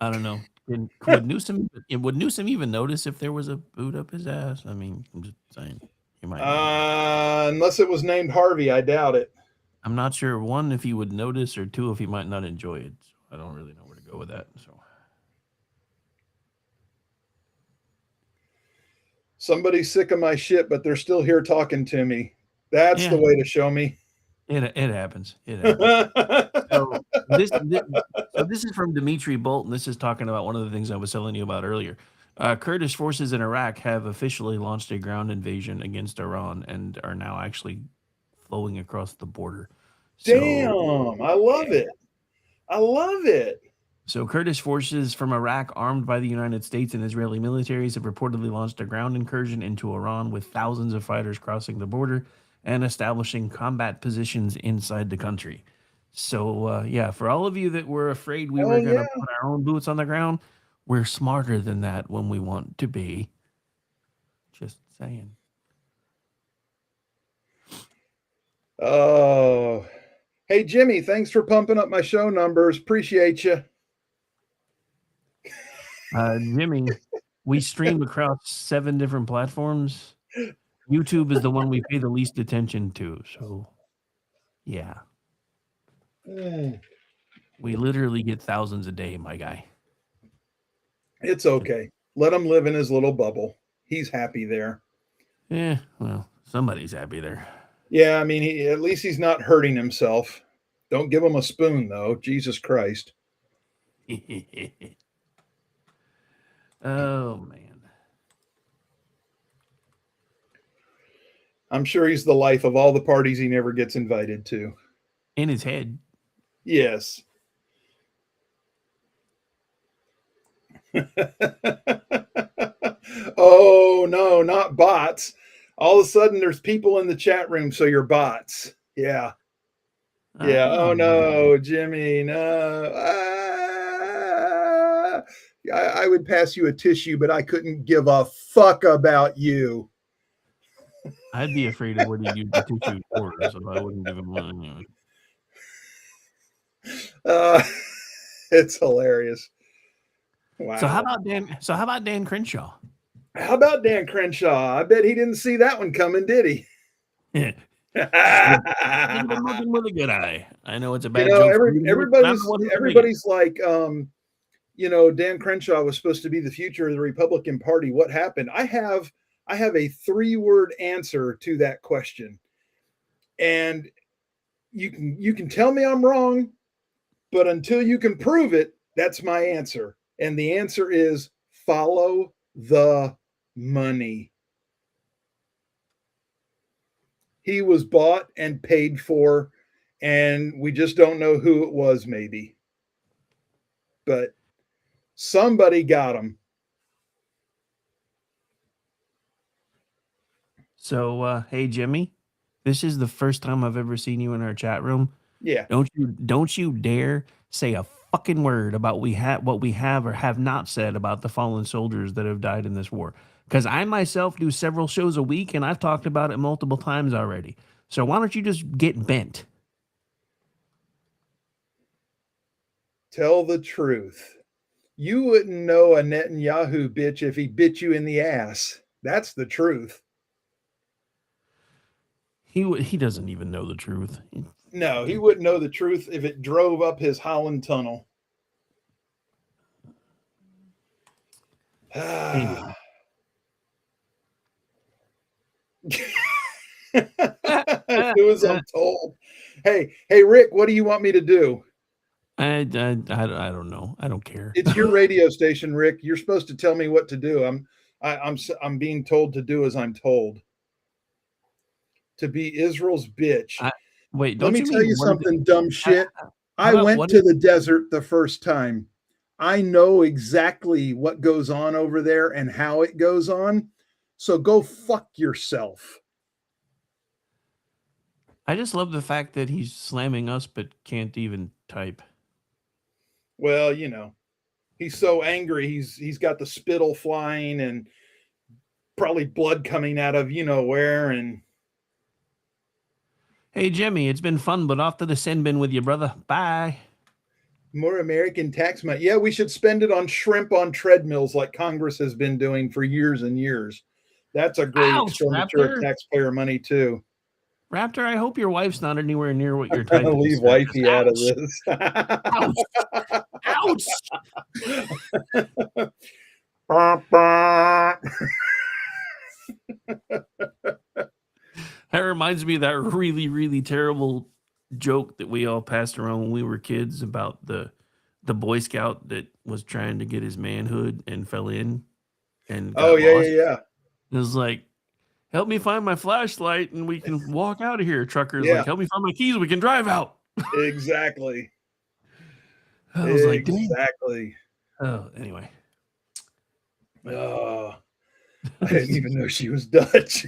A: I don't know. Would Newsom even notice if there was a boot up his ass? I mean, I'm just saying. He might not.
G: Unless it was named Harvey, I doubt it.
A: I'm not sure, one, if he would notice, or two, if he might not enjoy it. So I don't really know where to go with that. So
G: Somebody's sick of my shit, but they're still here talking to me. That's the way to show me.
A: It happens. It happens. so this is from Dimitri Bolton. This is talking about one of the things I was telling you about earlier. Kurdish forces in Iraq have officially launched a ground invasion against Iran and are now actually flowing across the border.
G: Damn, I love it. I love it.
A: So Kurdish forces from Iraq, armed by the United States and Israeli militaries, have reportedly launched a ground incursion into Iran with thousands of fighters crossing the border and establishing combat positions inside the country. So, yeah, for all of you that were afraid we were going to put our own boots on the ground, we're smarter than that when we want to be. Just saying.
G: Oh, hey, Jimmy, thanks for pumping up my show numbers. Appreciate you.
A: Jimmy, we stream across 7 different platforms. YouTube is the one we pay the least attention to. So, yeah. We literally get thousands a day, my guy.
G: It's okay. Let him live in his little bubble. He's happy there.
A: Yeah, well, somebody's happy there.
G: Yeah, I mean, at least he's not hurting himself. Don't give him a spoon, though. Jesus Christ.
A: Oh, man.
G: I'm sure he's the life of all the parties he never gets invited to.
A: In his head.
G: Yes. Oh, no, not bots. All of a sudden, there's people in the chat room, so you're bots. Yeah. Yeah. Oh, no, Jimmy, no. I would pass you a tissue, but I couldn't give a fuck about you.
A: I'd be afraid of what he used the tissue for, so I wouldn't give him one.
G: It's hilarious. Wow.
A: So how about Dan Crenshaw?
G: How about Dan Crenshaw? I bet he didn't see that one coming, did he?
A: Yeah. Looking with a good eye. I know it's a bad joke.
G: Everybody's like, Dan Crenshaw was supposed to be the future of the Republican Party. What happened? I have a 3-word answer to that question. And you can tell me I'm wrong, but until you can prove it, that's my answer. And the answer is follow the money. He was bought and paid for, and we just don't know who it was, maybe. But somebody got him.
A: So, hey, Jimmy, this is the first time I've ever seen you in our chat room.
G: Yeah.
A: Don't you dare say a fucking word about what we have or have not said about the fallen soldiers that have died in this war. Because I myself do several shows a week, and I've talked about it multiple times already. So why don't you just get bent?
G: Tell the truth. You wouldn't know a Netanyahu bitch if he bit you in the ass. That's the truth.
A: He doesn't even know the truth.
G: No, he wouldn't know the truth if it drove up his Holland Tunnel. It was untold. Hey, Rick, what do you want me to do?
A: I don't know. I don't care.
G: It's your radio station, Rick. You're supposed to tell me what to do. I'm being told to do as I'm told. To be Israel's bitch.
A: Wait,
G: let me tell you something, dumb shit. I went to the desert the first time. I know exactly what goes on over there and how it goes on. So go fuck yourself.
A: I just love the fact that he's slamming us but can't even type.
G: Well, he's so angry. He's got the spittle flying and probably blood coming out of where. And
A: hey, Jimmy, it's been fun, but off to the sin bin with you, brother. Bye.
G: More American tax money. Yeah, we should spend it on shrimp on treadmills like Congress has been doing for years and years. That's a great
A: Ouch,
G: expenditure
A: Raptor.
G: of taxpayer money too.
A: Raptor, I hope your wife's not anywhere near what you're typing.
G: Leave
A: sir.
G: wifey out of
A: Ouch.
G: this.
A: Ouch. That reminds me of that really, really terrible joke that we all passed around when we were kids about the Boy Scout that was trying to get his manhood and fell in and got lost.
G: Yeah.
A: It was like, help me find my flashlight and we can walk out of here. Trucker's
G: Yeah.
A: like, help me find my keys, we can drive out.
G: Exactly.
A: I was like, dang.
G: Exactly.
A: Oh, anyway.
G: Oh, I didn't even know she was Dutch.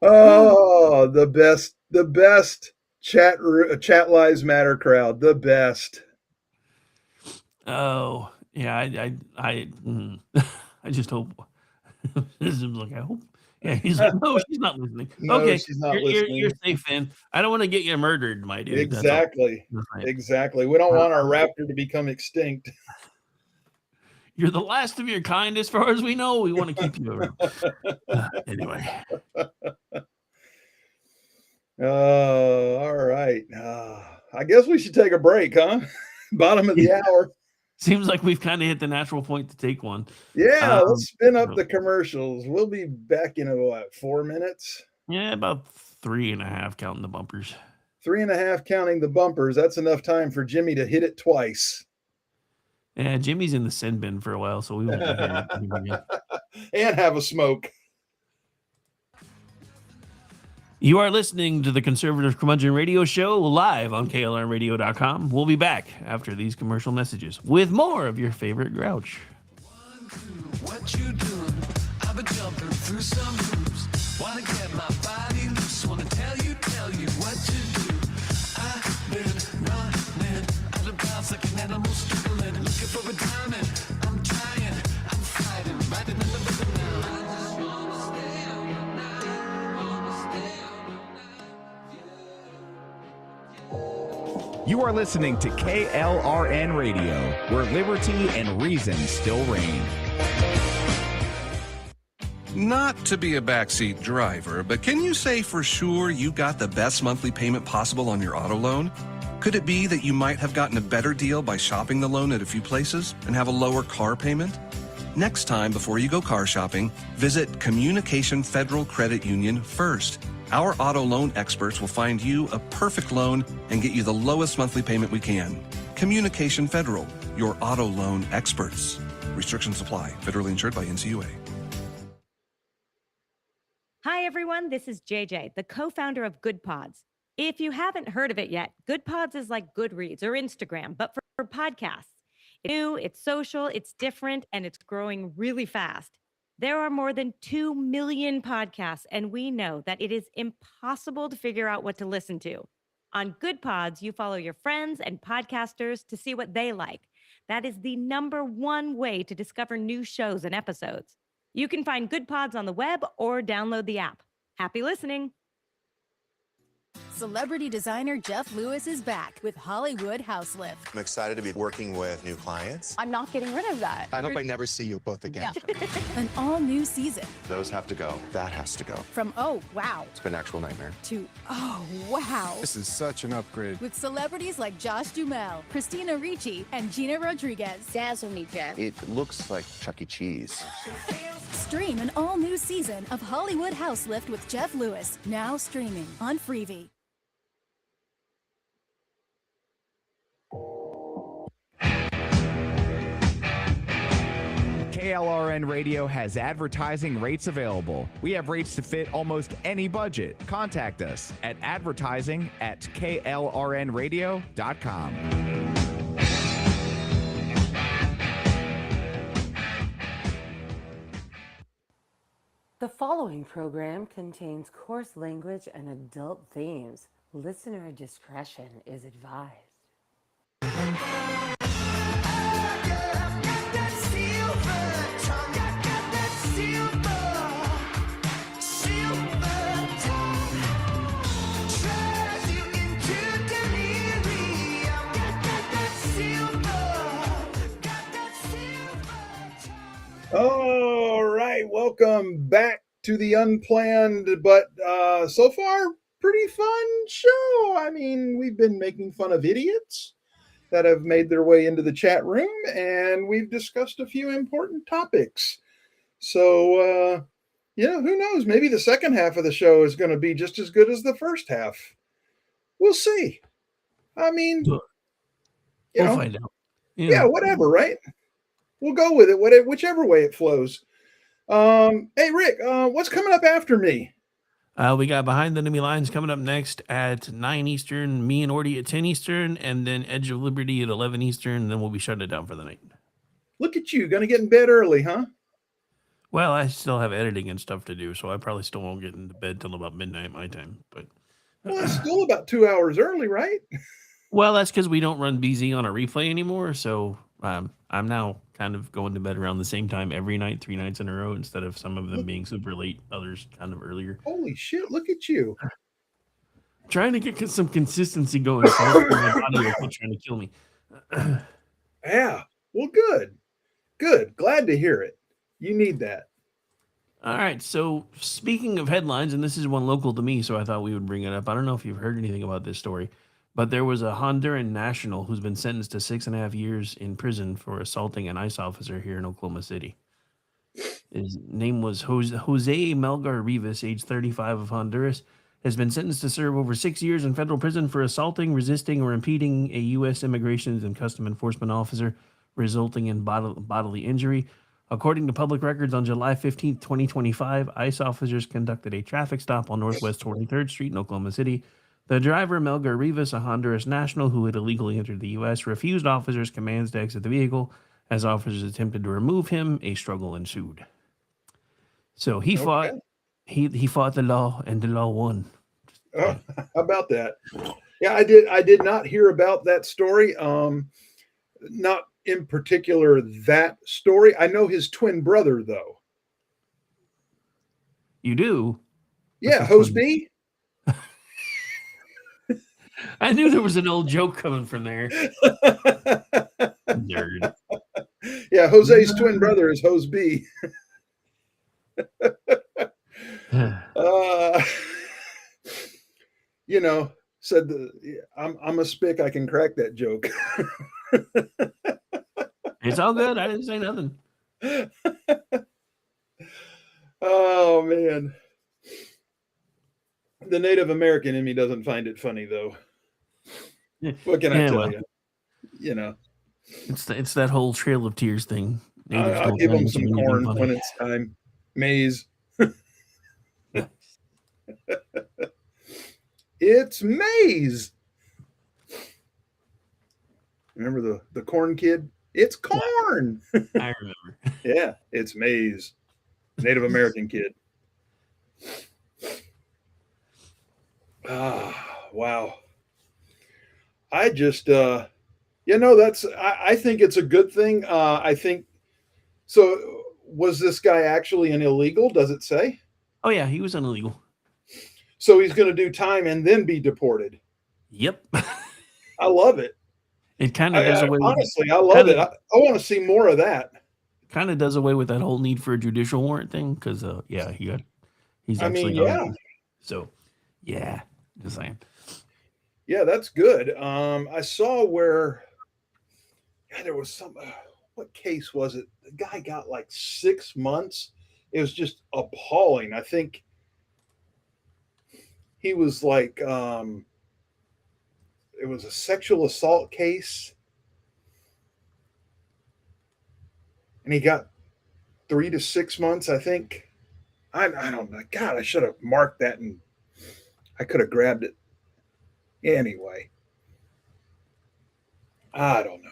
G: Oh, the best chat lives matter crowd, the best.
A: Oh, yeah, I just hope. Like, I hope. Yeah, he's like, no, she's not listening.
G: No,
A: okay,
G: she's not
A: you're
G: listening.
A: safe, Finn. I don't want to get you murdered, my dude.
G: Exactly. Exactly. We don't want our raptor to become extinct.
A: You're the last of your kind, as far as we know. We want to keep you around. Anyway.
G: All right. I guess we should take a break, huh? Bottom of the hour.
A: Seems like we've kind of hit the natural point to take one.
G: Yeah, let's spin up the commercials. We'll be back in about 4 minutes.
A: Yeah, about 3.5 counting the bumpers.
G: 3.5 counting the bumpers. That's enough time for Jimmy to hit it twice.
A: Yeah, Jimmy's in the sin bin for a while, so we won't be hearing him again.
G: And have a smoke.
A: You are listening to the Conservative Curmudgeon Radio Show live on KLRNRadio.com. We'll be back after these commercial messages with more of your favorite Grouch.
J: What you doing? I've been jumping through some hoops. Wanna get my body loose. Wanna tell you what to do. I've been running out of bounds like an animal struggling, looking for a diamond. I'm trying, I'm fighting, riding in the rhythm now. I just wanna stay out now, wanna stay out.
D: You are listening to KLRN Radio, where liberty and reason still reign.
B: Not to be a backseat driver, but can you say for sure you got the best monthly payment possible on your auto loan? Could it be that you might have gotten a better deal by shopping the loan at a few places and have a lower car payment? Next time, before you go car shopping, visit Communication Federal Credit Union first. Our auto loan experts will find you a perfect loan and get you the lowest monthly payment we can. Communication Federal, your auto loan experts. Restrictions apply. Federally insured by NCUA.
C: Hi, everyone. This is JJ, the co-founder of Good Pods. If you haven't heard of it yet, Good Pods is like Goodreads or Instagram, but for podcasts. It's new, it's social, it's different, and it's growing really fast. There are more than 2 million podcasts, and we know that it is impossible to figure out what to listen to. On Good Pods, you follow your friends and podcasters to see what they like. That is the #1 way to discover new shows and episodes. You can find Good Pods on the web or download the app. Happy listening.
K: Celebrity designer Jeff Lewis is back with Hollywood House Lift.
L: I'm excited to be working with new clients.
K: I'm not getting rid of that.
L: I hope I never see you both again.
K: Yeah. An all-new season.
L: Those have to go. That has to go.
K: From oh, wow.
L: It's been an actual nightmare.
K: To oh, wow.
L: This is such an upgrade.
K: With celebrities like Josh Duhamel, Christina Ricci, and Gina Rodriguez. Dazzle me, Jeff.
L: It looks like Chuck E. Cheese.
K: Stream an all-new season of Hollywood House Lift with Jeff Lewis. Now streaming on Freevee.
D: KLRN Radio has advertising rates available. We have rates to fit almost any budget. Contact us at advertising@klrnradio.com.
H: The following program contains coarse language and adult themes. Listener discretion is advised.
J: Silver tongue, drives you into
G: welcome back to the unplanned, but so far pretty fun show. I mean, we've been making fun of idiots that have made their way into the chat room, and we've discussed a few important topics. So, who knows? Maybe the second half of the show is going to be just as good as the first half. We'll see. I mean,
A: we'll find out.
G: Yeah, whatever, right? We'll go with it, whichever way it flows. Hey, Rick, what's coming up after me?
A: We got Behind the Enemy Lines coming up next at 9 Eastern, me and Orty at 10 Eastern, and then Edge of Liberty at 11 Eastern, and then we'll be shutting it down for the night.
G: Look at you, gonna get in bed early, huh?
A: Well, I still have editing and stuff to do, so I probably still won't get into bed till about midnight my time. But
G: well, it's still about 2 hours early, right?
A: Well, that's because we don't run BZ on a replay anymore, so I'm now kind of going to bed around the same time every night, 3 nights in a row, instead of some of them being super late, others kind of earlier.
G: Holy shit, look at you.
A: Trying to get some consistency going, so my body will quit trying to kill me.
G: Yeah, well, good. Glad to hear it. You need that.
A: All right, so speaking of headlines, and this is one local to me, so I thought we would bring it up. I don't know if you've heard anything about this story, but there was a Honduran national who's been sentenced to 6.5 years in prison for assaulting an ICE officer here in Oklahoma City. His name was Jose Melgar Rivas, age 35, of Honduras, has been sentenced to serve over 6 years in federal prison for assaulting, resisting, or impeding a U.S. Immigration and Custom Enforcement officer, resulting in bodily injury. According to public records, on July 15, 2025, ICE officers conducted a traffic stop on Northwest 23rd Street in Oklahoma City. The driver, Melgar Rivas, a Honduras national who had illegally entered the U.S., refused officers' commands to exit the vehicle. As officers attempted to remove him, a struggle ensued. So he fought. He fought the law, and the law won.
G: Oh, how about that? Yeah, I did not hear about that story. Not in particular that story. I know his twin brother, though.
A: You do?
G: Yeah, Hose B.
A: I knew there was an old joke coming from there. Nerd.
G: Yeah, Jose's twin brother is Hose B. Said I'm a spick. I can crack that joke.
A: It's all good. I didn't say nothing.
G: Oh man, the Native American in me doesn't find it funny though. What can I tell you? You know,
A: it's that whole Trail of Tears thing.
G: I'll give them some corn when it's time. Maize. It's maize. Remember the corn kid? It's corn.
A: I remember.
G: Yeah, it's maize. Native American kid. Wow. I just I think it's a good thing. I think so. Was this guy actually an illegal? Does it say?
A: Oh yeah, he was an illegal.
G: So he's going to do time and then be deported.
A: Yep.
G: I love it.
A: It kind of does away.
G: Honestly, I love it. I want to see more of that.
A: Kind of does away with that whole need for a judicial warrant thing, because he's actually gone. So yeah, just saying.
G: Yeah, that's good. I saw where there was some. What case was it? The guy got like 6 months. It was just appalling. I think he was like, it was a sexual assault case. And he got 3 to 6 months, I think. I don't know. God, I should have marked that and I could have grabbed it. Anyway, I don't know.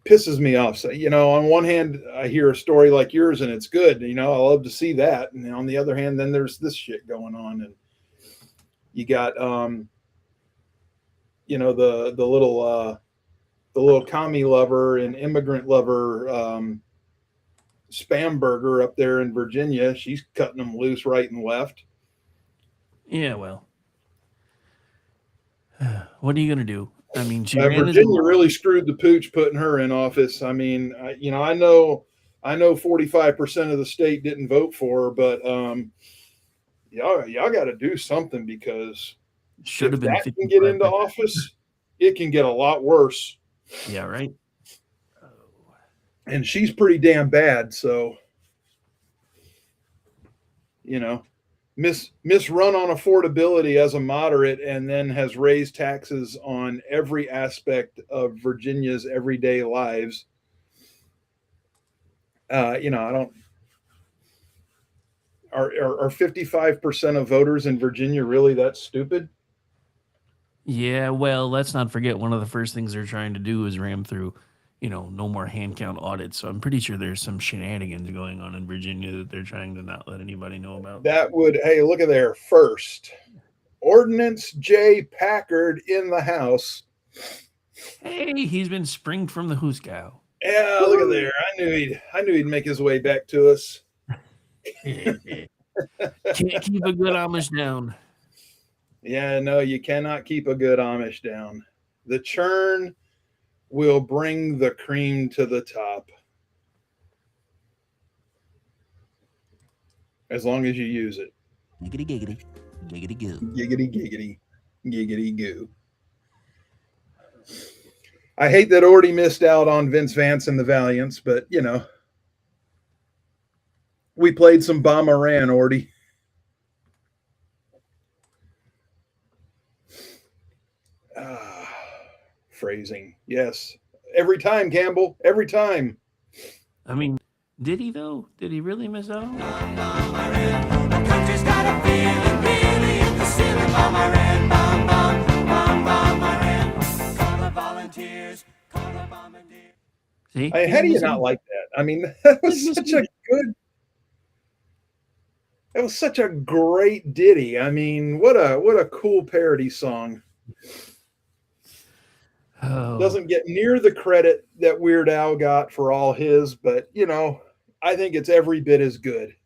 G: Pisses me off. So, on one hand, I hear a story like yours and it's good. I love to see that. And on the other hand, then there's this shit going on. And you got, the little commie lover and immigrant lover, Spam Burger up there in Virginia. She's cutting them loose right and left.
A: Yeah, well, what are you going to do? I mean,
G: Virginia really screwed the pooch putting her in office. I mean, I know I know 45% of the state didn't vote for her, but y'all got to do something, because
A: Should have
G: if
A: been
G: that can get into
A: 55%.
G: office, it can get a lot worse.
A: Yeah, right.
G: And she's pretty damn bad, so Miss run on affordability as a moderate, and then has raised taxes on every aspect of Virginia's everyday lives. I don't. Are 55% of voters in Virginia really that stupid?
A: Yeah, well, let's not forget one of the first things they're trying to do is ram through, no more hand count audits. So I'm pretty sure there's some shenanigans going on in Virginia that they're trying to not let anybody know about.
G: That would, hey, look at there. First, Ordinance J. Packard in the House.
A: Hey, he's been springed from the Hooskow.
G: Yeah, look at there. I knew he'd make his way back to us.
A: Can't keep a good Amish down.
G: Yeah, no, you cannot keep a good Amish down. The churn will bring the cream to the top. As long as you use it.
A: Giggity, giggity. Giggity, goo.
G: Giggity, giggity. Giggity, goo. I hate that Orty missed out on Vince Vance and the Valiants, but, we played some Bomberan, Orty. Phrasing. Yes. Every time, Campbell. Every time.
A: I mean, did he, though? Did he really miss out?
J: Country's got a feeling really in the ceiling. Bomberan, bom, bom, bom, bomberan. Call the volunteers, call the bombardier.
A: See?
G: How do you not like that? I mean, that was such a great ditty. I mean, what a cool parody song.
A: Oh.
G: Doesn't get near the credit that Weird Al got for all his, but I think it's every bit as good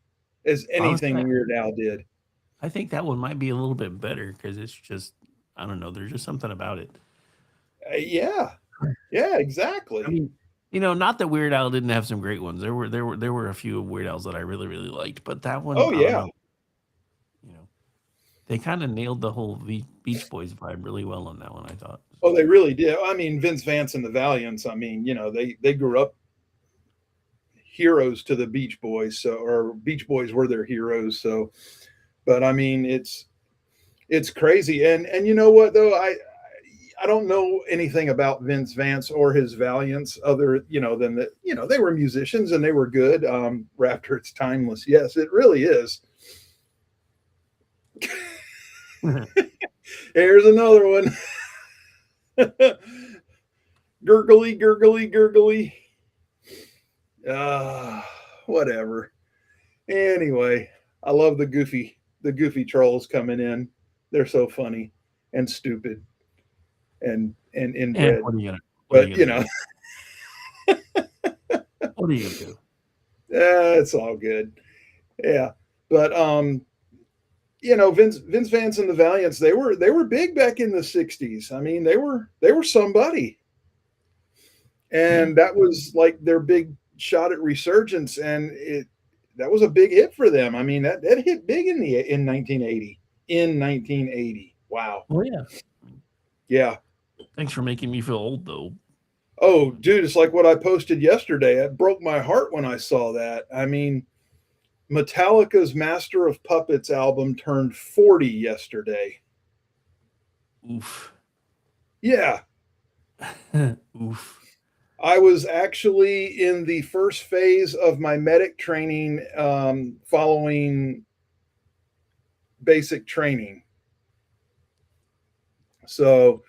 G: as anything Weird Al did.
A: I think that one might be a little bit better because it's just, I don't know, there's just something about it.
G: Yeah, exactly.
A: I mean, not that Weird Al didn't have some great ones. There were a few of Weird Al's that I really, really liked, but that one,
G: oh yeah,
A: they kind of nailed the whole Beach Boys vibe really well on that one, I thought.
G: Oh, they really did. I mean, Vince Vance and the Valiants, I mean, they grew up heroes to the Beach Boys, or Beach Boys were their heroes. So, but I mean, it's crazy. And you know what, though? I don't know anything about Vince Vance or his Valiants other, than that, they were musicians and they were good. Raptor, it's timeless. Yes, it really is. Here's another one. Gurgly, gurgly, gurgly. Whatever. Anyway, I love the goofy trolls coming in. They're so funny and stupid and inbred.
A: What are you gonna?
G: But
A: what are you gonna do?
G: It's all good. Yeah, but Vince Vance and the Valiants, they were big back in the 60s. I mean, they were somebody. And that was like their big shot at resurgence, and that was a big hit for them. I mean, that hit big in 1980. In 1980. Wow.
A: Oh yeah.
G: Yeah.
A: Thanks for making me feel old, though.
G: Oh, dude, it's like what I posted yesterday. It broke my heart when I saw that. I mean, Metallica's Master of Puppets album turned 40 yesterday.
A: Oof.
G: Yeah.
A: Oof.
G: I was actually in the first phase of my medic training following basic training. So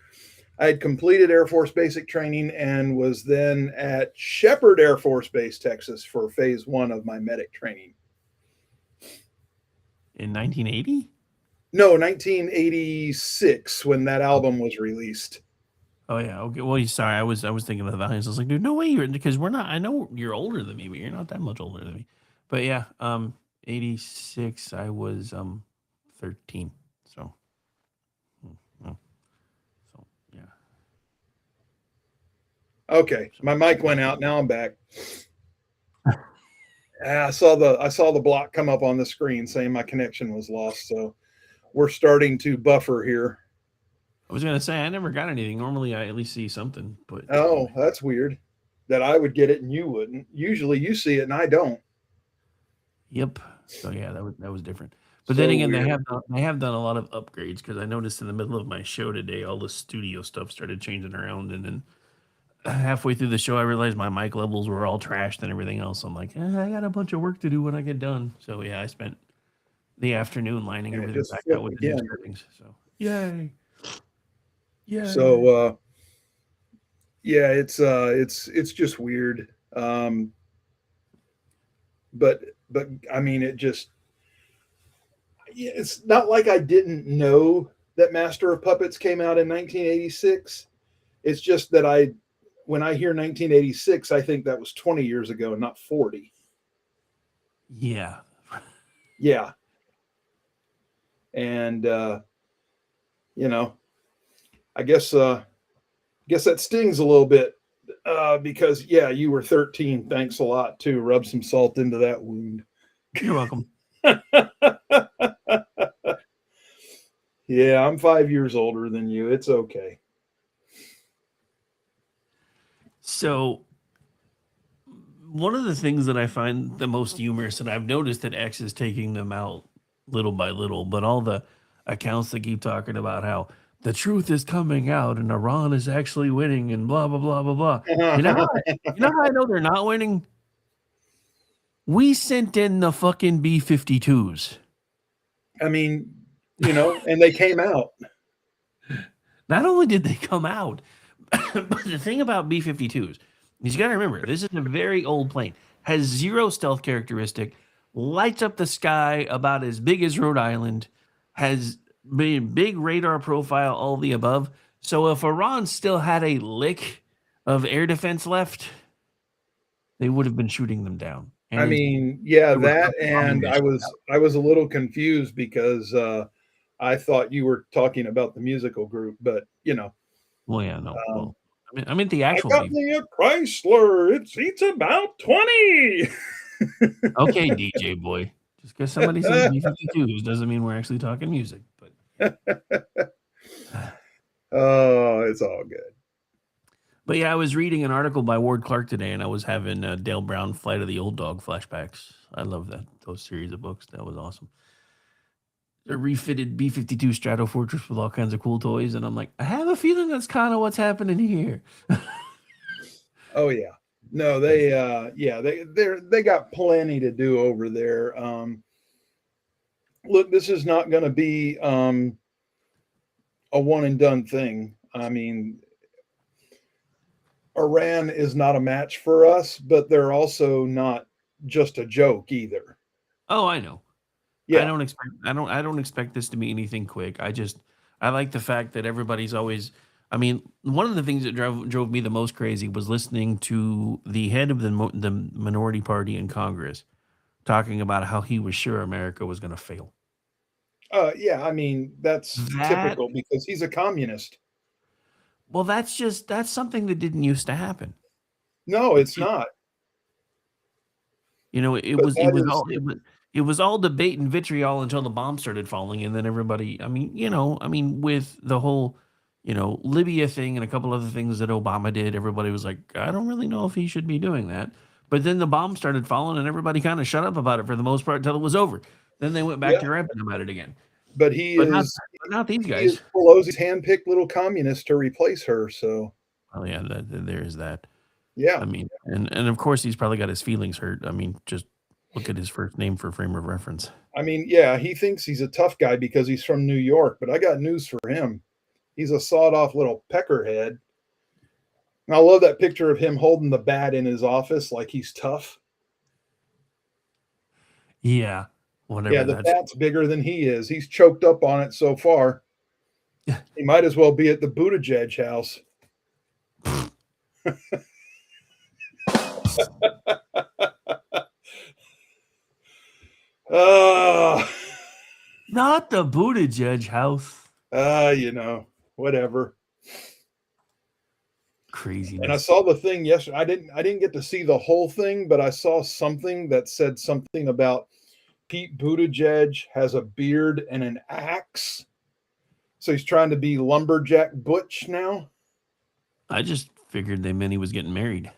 G: I had completed Air Force basic training and was then at Shepherd Air Force Base, Texas for phase 1 of my medic training.
A: In 1980?
G: No, 1986 when that album was released.
A: Oh yeah. Okay. Well, sorry. I was thinking of the Valiants. I was like, dude, no way you're, because we're not. I know you're older than me, but you're not that much older than me. But yeah, 86. I was 13. So. So yeah.
G: Okay, my mic went out. Now I'm back. I saw the block come up on the screen saying my connection was lost. So we're starting to buffer here.
A: I was gonna say I never got anything. Normally, I at least see something. But
G: Oh, that's weird. That I would get it and you wouldn't. Usually you see it and I don't.
A: Yep. So yeah, that was different. But then
G: So
A: again,
G: weird.
A: they have done a lot of upgrades because I noticed in the middle of my show today, all the studio stuff started changing around, and then halfway through the show, I realized my mic levels were all trashed and everything else. I'm like, I got a bunch of work to do when I get done. So yeah, I spent the afternoon lining
G: And it
A: everything
G: just
A: back out
G: flipped
A: with the new
G: again.
A: settings. So yay, yay.
G: So yeah, it's just weird. But I mean, it's not like I didn't know that Master of Puppets came out in 1986. It's just that when I hear 1986, I think that was 20 years ago, not 40.
A: Yeah.
G: Yeah. And I guess that stings a little bit because yeah, you were 13. Thanks a lot too. Rub some salt into that wound.
A: You're welcome.
G: Yeah, I'm 5 years older than you. It's okay.
A: So one of the things that I find the most humorous, and I've noticed that X is taking them out little by little, but all the accounts that keep talking about how the truth is coming out and Iran is actually winning and blah blah blah blah blah. You know how I know they're not winning? We sent in the fucking B-52s.
G: I mean, and they came out.
A: Not only did they come out, but the thing about B-52s is you got to remember, this is a very old plane, has zero stealth characteristic, lights up the sky about as big as Rhode Island, has big radar profile, all the above. So if Iran still had a lick of air defense left, they would have been shooting them down. And
G: I mean, yeah,
A: there was
G: that,
A: nothing bombing
G: and
A: their
G: I
A: shit
G: was
A: out.
G: I was a little confused because I thought you were talking about the musical group, but
A: Well, yeah, no. Well, I mean the
G: I
A: actual
G: got
A: B.
G: me a Chrysler. It seats about 20.
A: Okay, DJ boy. Just because somebody says B-52s doesn't mean we're actually talking music. But
G: Oh, it's all good.
A: But yeah, I was reading an article by Ward Clark today, and I was having Dale Brown Flight of the Old Dog flashbacks. I love those series of books. That was awesome. A refitted B-52 Strato Fortress with all kinds of cool toys, and I'm like, I have a feeling that's kind of what's happening here.
G: Oh yeah. No, they they got plenty to do over there. Look, this is not going to be a one and done thing. I mean, Iran is not a match for us, but they're also not just a joke either.
A: Oh, I know.
G: Yeah.
A: I don't expect this to be anything quick. I like the fact that everybody's always. I mean, one of the things that drove me the most crazy was listening to the head of the minority party in Congress talking about how he was sure America was going to fail.
G: Yeah, I mean, that's
A: That
G: typical because he's a communist.
A: Well, that's something that didn't used to happen.
G: No, it's not.
A: You know, it
G: But
A: was
G: that is
A: it was all debate and vitriol until the bombs started falling, and then everybody. I mean, with the whole, Libya thing and a couple other things that Obama did, everybody was like, I don't really know if he should be doing that. But then the bombs started falling, and everybody kind of shut up about it for the most part until it was over. Then they went back
G: yeah,
A: to rapping about it again.
G: but he
A: But not
G: is
A: but not these
G: he
A: guys.
G: is Pelosi's handpicked little communist to replace her. So
A: Oh yeah, there is that.
G: yeah,
A: I mean, and of course he's probably got his feelings hurt. I mean, just look at his first name for frame of reference.
G: I mean, yeah, he thinks he's a tough guy because he's from New York, but I got news for him. He's a sawed-off little peckerhead. And I love that picture of him holding the bat in his office like he's tough.
A: Yeah,
G: Yeah,
A: whatever
G: the
A: that's.
G: bat's bigger than he is. He's choked up on it so far. He might as well be at the Buttigieg house. uh,
A: Not the Buttigieg house.
G: whatever.
A: Craziness.
G: And I saw the thing yesterday. I didn't get to see the whole thing, but I saw something that said something about Pete Buttigieg has a beard and an axe. So he's trying to be lumberjack Butch now.
A: I just figured they meant he was getting married.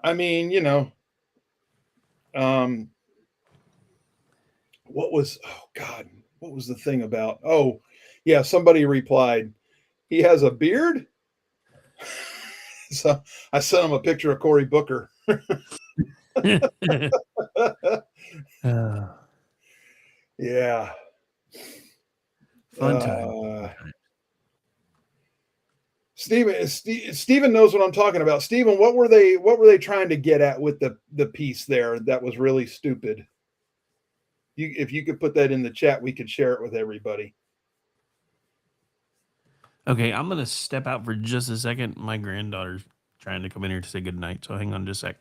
G: I mean, what was the thing about? Oh, yeah, somebody replied, he has a beard. So I sent him a picture of Cory Booker. Yeah.
A: Fun time.
G: Steven knows what I'm talking about. Steven, what were they trying to get at with the piece there that was really stupid? If you could put that in the chat, we could share it with everybody.
A: Okay, I'm gonna step out for just a second. My granddaughter's trying to come in here to say goodnight, so hang on just a sec.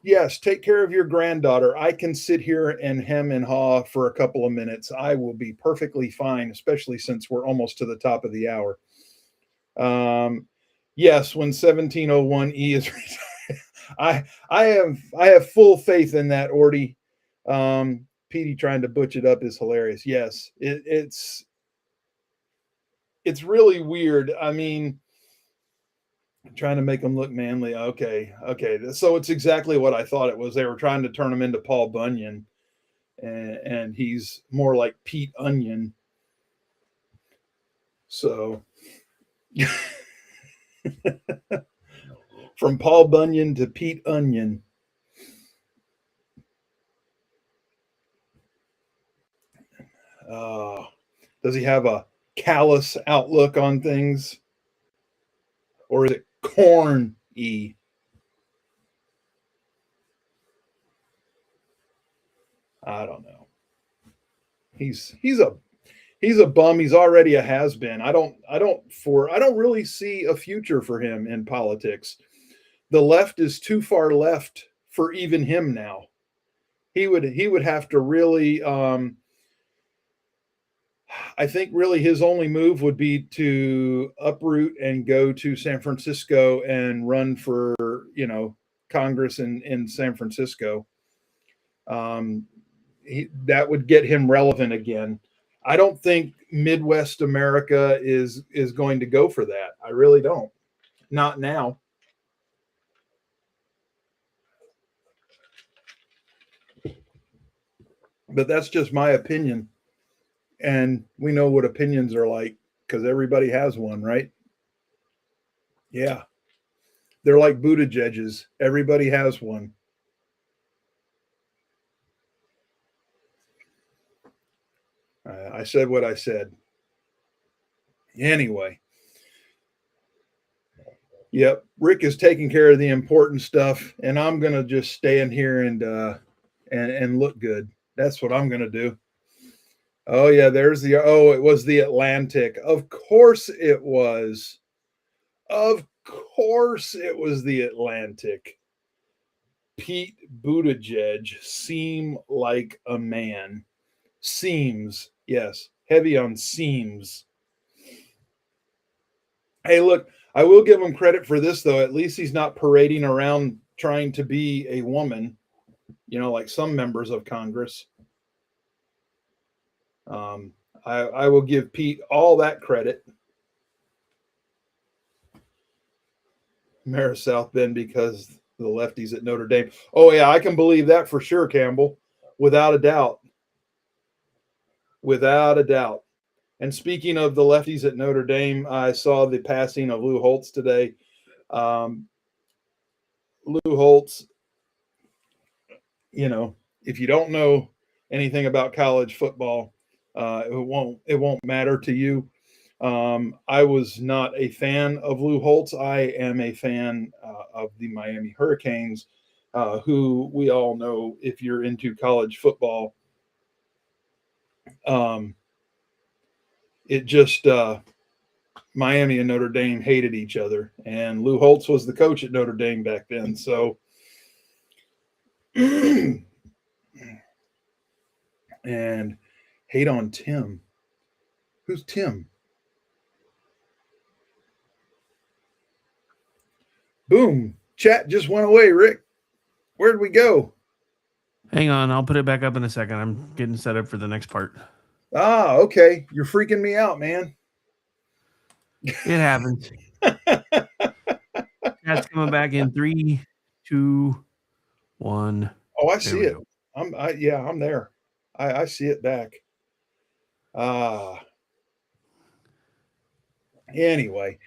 G: Yes, take care of your granddaughter. I can sit here and hem and haw for a couple of minutes. I will be perfectly fine, especially since we're almost to the top of the hour. Yes, when 1701E is retired. I have full faith in that, Orty. Petey trying to butch it up is hilarious. Yes, it's really weird. I mean, trying to make him look manly. Okay. So it's exactly what I thought it was. They were trying to turn him into Paul Bunyan, and he's more like Pete Onion. So from Paul Bunyan to Pete Onion. Does he have a callous outlook on things? Or is it corny? I don't know. He's a bum. He's already a has-been. I don't really see a future for him in politics. The left is too far left for even him now. He would have to really I think really his only move would be to uproot and go to San Francisco and run for, Congress in San Francisco. That would get him relevant again. I don't think Midwest America is going to go for that. I really don't. Not now. But that's just my opinion. And we know what opinions are like because everybody has one, right? Yeah. They're like Buttigieg's. Everybody has one. I said what I said. Anyway. Yep. Rick is taking care of the important stuff, and I'm going to just stand here and look good. That's what I'm going to do. Oh, yeah. It was the Atlantic. Of course it was. Of course it was the Atlantic. Pete Buttigieg seem like a man. Seems, yes, heavy on seems. Hey, look, I will give him credit for this, though. At least he's not parading around trying to be a woman, like some members of Congress. I will give Pete all that credit. Mayor of South Bend because the lefties at Notre Dame. Oh, yeah, I can believe that for sure, Campbell. Without a doubt. Without a doubt. And speaking of the lefties at Notre Dame, I saw the passing of Lou Holtz today. Lou Holtz, if you don't know anything about college football, it won't matter to you. I was not a fan of Lou Holtz. I am a fan of the Miami Hurricanes, who we all know, if you're into college football, it just Miami and Notre Dame hated each other, and Lou Holtz was the coach at Notre Dame back then. So, and hate on Tim. Who's Tim? Boom. Chat just went away, Rick. Where'd we go?
A: Hang on, I'll put it back up in a second. I'm getting set up for the next part.
G: Ah, okay. You're freaking me out, man.
A: It happens. Chat's coming back in 3, 2, 1.
G: Oh, I
A: There
G: see
A: we
G: it.
A: go.
G: I'm there. I see it back. Anyway.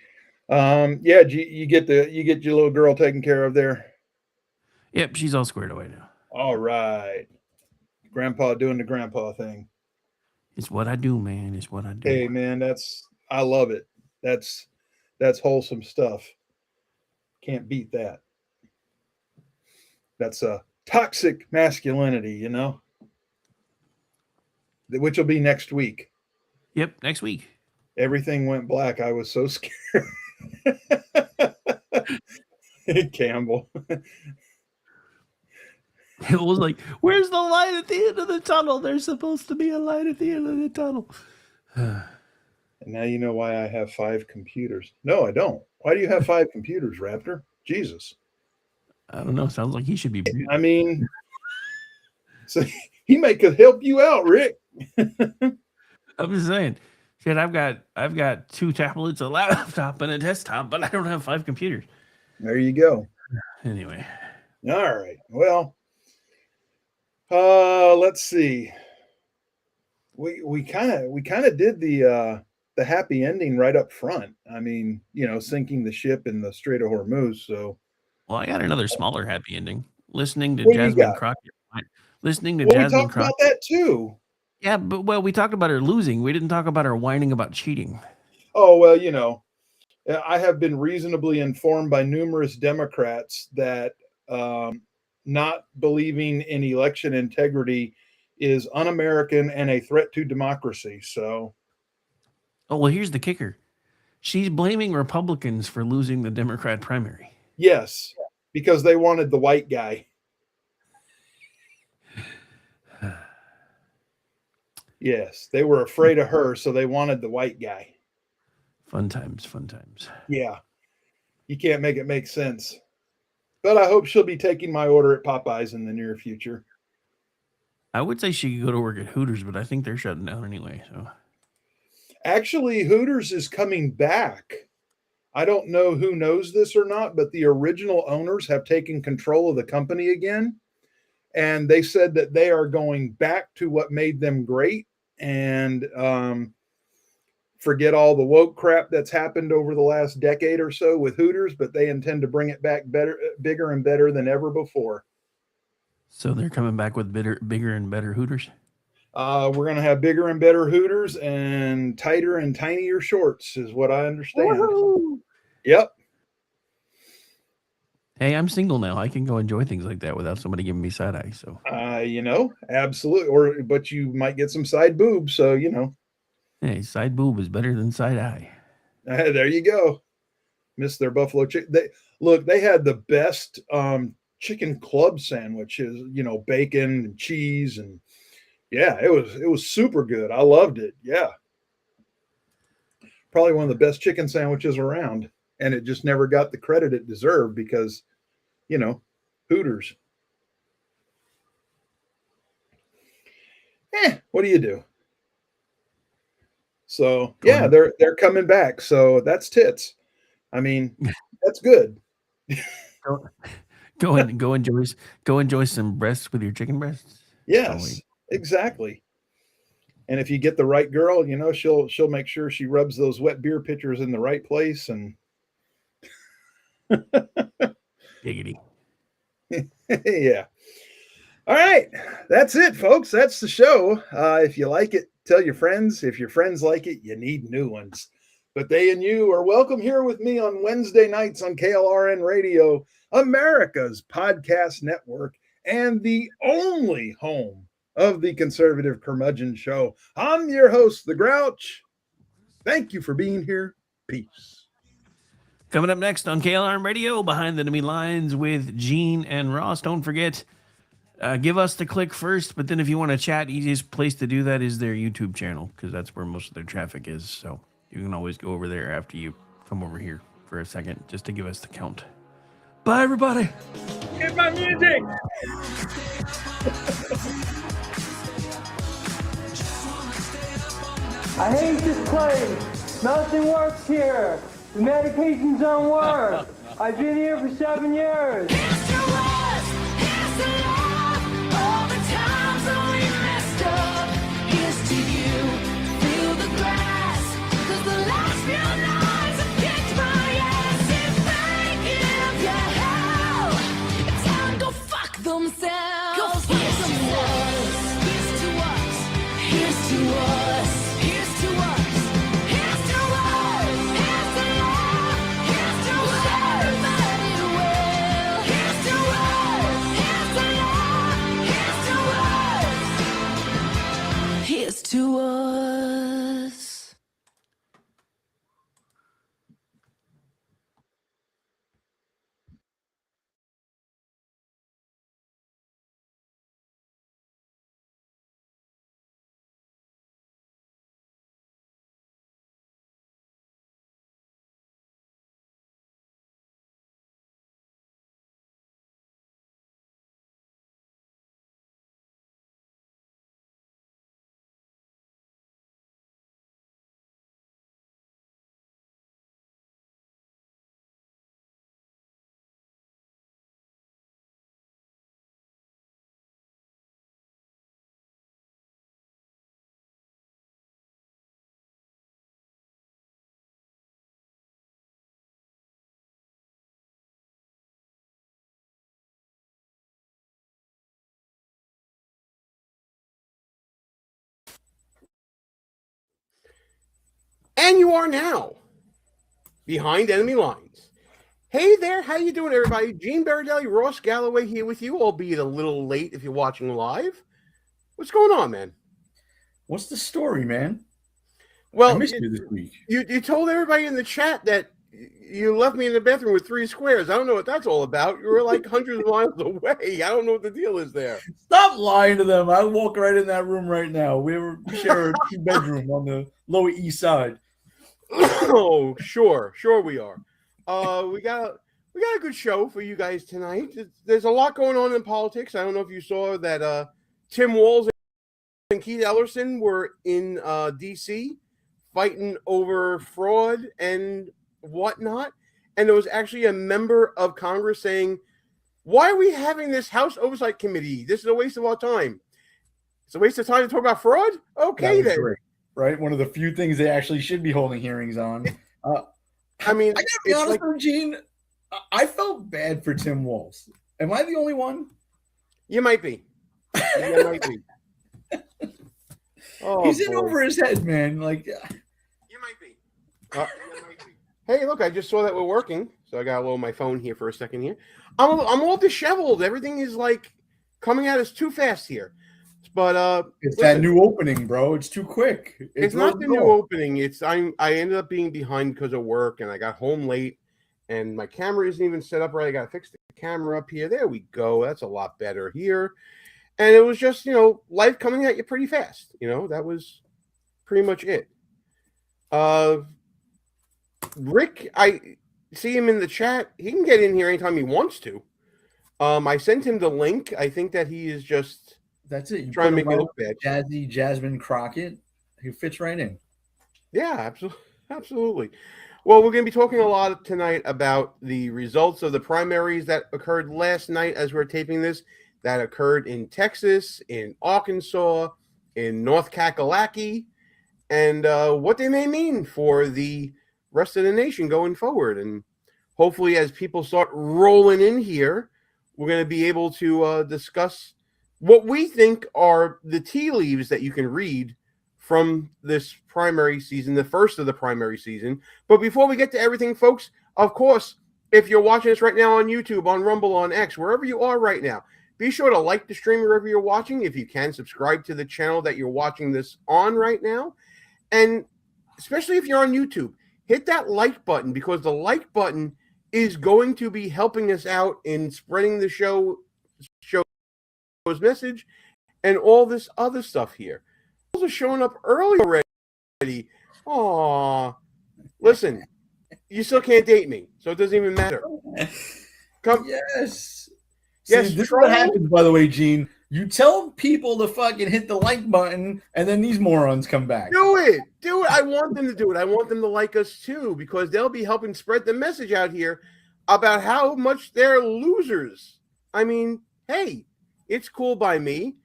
G: Yeah, you get your little girl taken care of there.
A: Yep, she's all squared away now.
G: All right. Grandpa doing the grandpa thing.
A: It's what I do, man. It's what I do.
G: Hey man, I love it. That's wholesome stuff. Can't beat that. That's a toxic masculinity, you know, which will be next week.
A: Yep, next week.
G: Everything went black. I was so scared. Campbell.
A: It was like, where's the light at the end of the tunnel? There's supposed to be a light at the end of the tunnel.
G: And now you know why I have 5 computers. No, I don't. Why do you have 5 computers, Raptor? Jesus.
A: I don't know. Sounds like he should be.
G: I mean, so he could help you out, Rick.
A: I'm just saying. Shit, I've got 2 tablets, a laptop, and a desktop, but I don't have 5 computers.
G: There you go.
A: Anyway.
G: All right. Well, let's see. We kind of did the happy ending right up front. I mean, you know, sinking the ship in the Strait of Hormuz. So,
A: well, I got another smaller happy ending. Listening to
G: What do you
A: Jasmine
G: got?
A: Crockett. Listening to
G: we
A: Jasmine
G: talked
A: Crockett.
G: about that too.
A: Yeah, but we talked about her losing. We didn't talk about her whining about cheating.
G: Oh, well, you know, I have been reasonably informed by numerous Democrats that not believing in election integrity is un-American and a threat to democracy. So,
A: oh, well, here's the kicker. She's blaming Republicans for losing the Democrat primary.
G: Yes, because they wanted the white guy. Yes, they were afraid of her, so they wanted the white guy.
A: Fun times, fun times.
G: Yeah, you can't make it make sense. But I hope she'll be taking my order at Popeyes in the near future.
A: I would say she could go to work at Hooters, but I think they're shutting down anyway. So,
G: actually, Hooters is coming back. I don't know who knows this or not, but the original owners have taken control of the company again. And they said that they are going back to what made them great and forget all the woke crap that's happened over the last decade or so with Hooters, but they intend to bring it back better, bigger and better than ever before.
A: So they're coming back with bigger and better Hooters?
G: We're going to have bigger and better Hooters and tighter and tinier shorts is what I understand.
A: Woo-hoo!
G: Yep.
A: Hey, I'm single now. I can go enjoy things like that without somebody giving me side eye. So,
G: you know, absolutely. But you might get some side boobs. So, you know.
A: Hey, side boob is better than side eye.
G: There you go. Miss their buffalo chicken. They had the best chicken club sandwiches, you know, bacon and cheese. And yeah, it was super good. I loved it. Yeah. Probably one of the best chicken sandwiches around. And it just never got the credit it deserved because, you know, Hooters. What do you do? So yeah, they're coming back. So that's tits. I mean, that's good.
A: Go enjoy some breasts with your chicken breasts.
G: Yes, exactly. And if you get the right girl, you know, she'll make sure she rubs those wet beer pitchers in the right place and
A: giggity.
G: Yeah. All right. That's it, folks. That's the show. If you like it, tell your friends. If your friends like it, you need new ones. But they and you are welcome here with me on Wednesday nights on KLRN Radio, America's podcast network, and the only home of the Conservative Curmudgeon Show. I'm your host, The Grouch. Thank you for being here. Peace.
A: Coming up next on KLRN Radio, Behind the Enemy Lines with Gene and Ross. Don't forget, give us the click first, but then if you want to chat, easiest place to do that is their YouTube channel, because that's where most of their traffic is. So you can always go over there after you come over here for a second, just to give us the count. Bye, everybody.
F: Get my music.
M: I hate this place. Nothing works here. The medications don't work. I've been here for 7 years.
J: Themselves. Go fuck themselves. Here's to us. Here's to us. Here's to us. Here's to us. Here's to love. Here's to us. Everybody will. Here's to us. Here's to love. Here's to us. Here's to us.
N: And you are now behind enemy lines. Hey there, how you doing, everybody? Gene Baradelli, Ross Galloway here with you, albeit a little late if you're watching live. What's going on, man?
O: What's the story, man?
N: Well,
O: I missed you this week.
N: You told everybody in the chat that you left me in the bathroom with 3 squares. I don't know what that's all about. You were like hundreds of miles away. I don't know what the deal is there.
O: Stop lying to them. I walk right in that room right now. We share a 2-bedroom on the Lower East Side.
N: Oh, sure we are. We got a good show for you guys tonight. There's a lot going on in politics. I don't know if you saw that Tim Walz and Keith Ellerson were in D.C. fighting over fraud and whatnot. And there was actually a member of Congress saying, why are we having this House Oversight Committee? This is a waste of our time. It's a waste of time to talk about fraud? Okay, then.
O: Great, right? One of the few things they actually should be holding hearings on.
N: I mean,
O: I gotta be honest with Gene. I felt bad for Tim Walz. Am I the only one?
N: You might be. You might be. Oh,
O: he's in over his head, man. Like,
N: you might be. Hey, look! I just saw that we're working, so I got a little my phone here for a second. Here, I'm all disheveled. Everything is like coming at us too fast here. But
O: it's that new opening, bro. It's too quick.
N: It's not the new opening. I ended up being behind because of work, and I got home late, and my camera isn't even set up right. I got to fix the camera up here. There we go. That's a lot better here. And it was just, life coming at you pretty fast. That was pretty much it. Rick, I see him in the chat. He can get in here anytime he wants to. I sent him the link. I think that he is just
O: that's it.
N: Trying to make me look bad.
O: Jazzy Jasmine Crockett, who fits right in.
N: Yeah, absolutely. Well, we're going to be talking a lot tonight about the results of the primaries that occurred last night as we're taping this, that occurred in Texas, in Arkansas, in North Kakalaki, and what they may mean for the rest of the nation going forward. And hopefully, as people start rolling in here, we're going to be able to discuss what we think are the tea leaves that you can read from this primary season, the first of the primary season. But before we get to everything, folks, of course, if you're watching us right now on YouTube, on Rumble, on X, wherever you are right now, be sure to like the stream wherever you're watching. If you can, subscribe to the channel that you're watching this on right now. And especially if you're on YouTube, hit that like button, because the like button is going to be helping us out in spreading the show's message and all this other stuff here. Those are showing up early already. Aw. Listen, you still can't date me, so it doesn't even matter.
O: Yes.
N: Yes,
O: See, this is what happens, by the way, Gene. You tell people to fucking hit the like button, and then these morons come back.
N: Do it. I want them to do it. I want them to like us too, because they'll be helping spread the message out here about how much they're losers. I mean, hey, it's cool by me.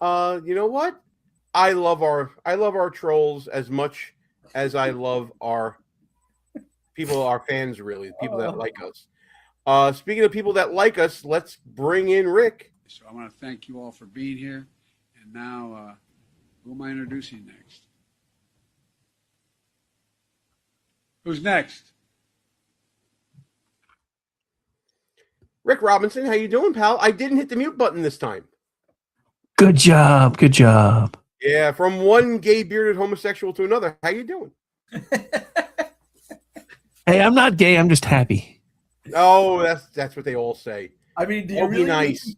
N: You know what? I love our trolls as much as I love our people, our fans, really, people that like us. Speaking of people that like us, let's bring in Rick.
P: So I want to thank you all for being here. And now, who am I introducing next? Who's next?
N: Rick Robinson, how you doing, pal? I didn't hit the mute button this time.
A: Good job. Good job.
N: Yeah, from one gay bearded homosexual to another. How you doing?
A: Hey, I'm not gay. I'm just happy.
N: Oh, that's what they all say.
O: I mean, do you
N: be
O: really
N: nice?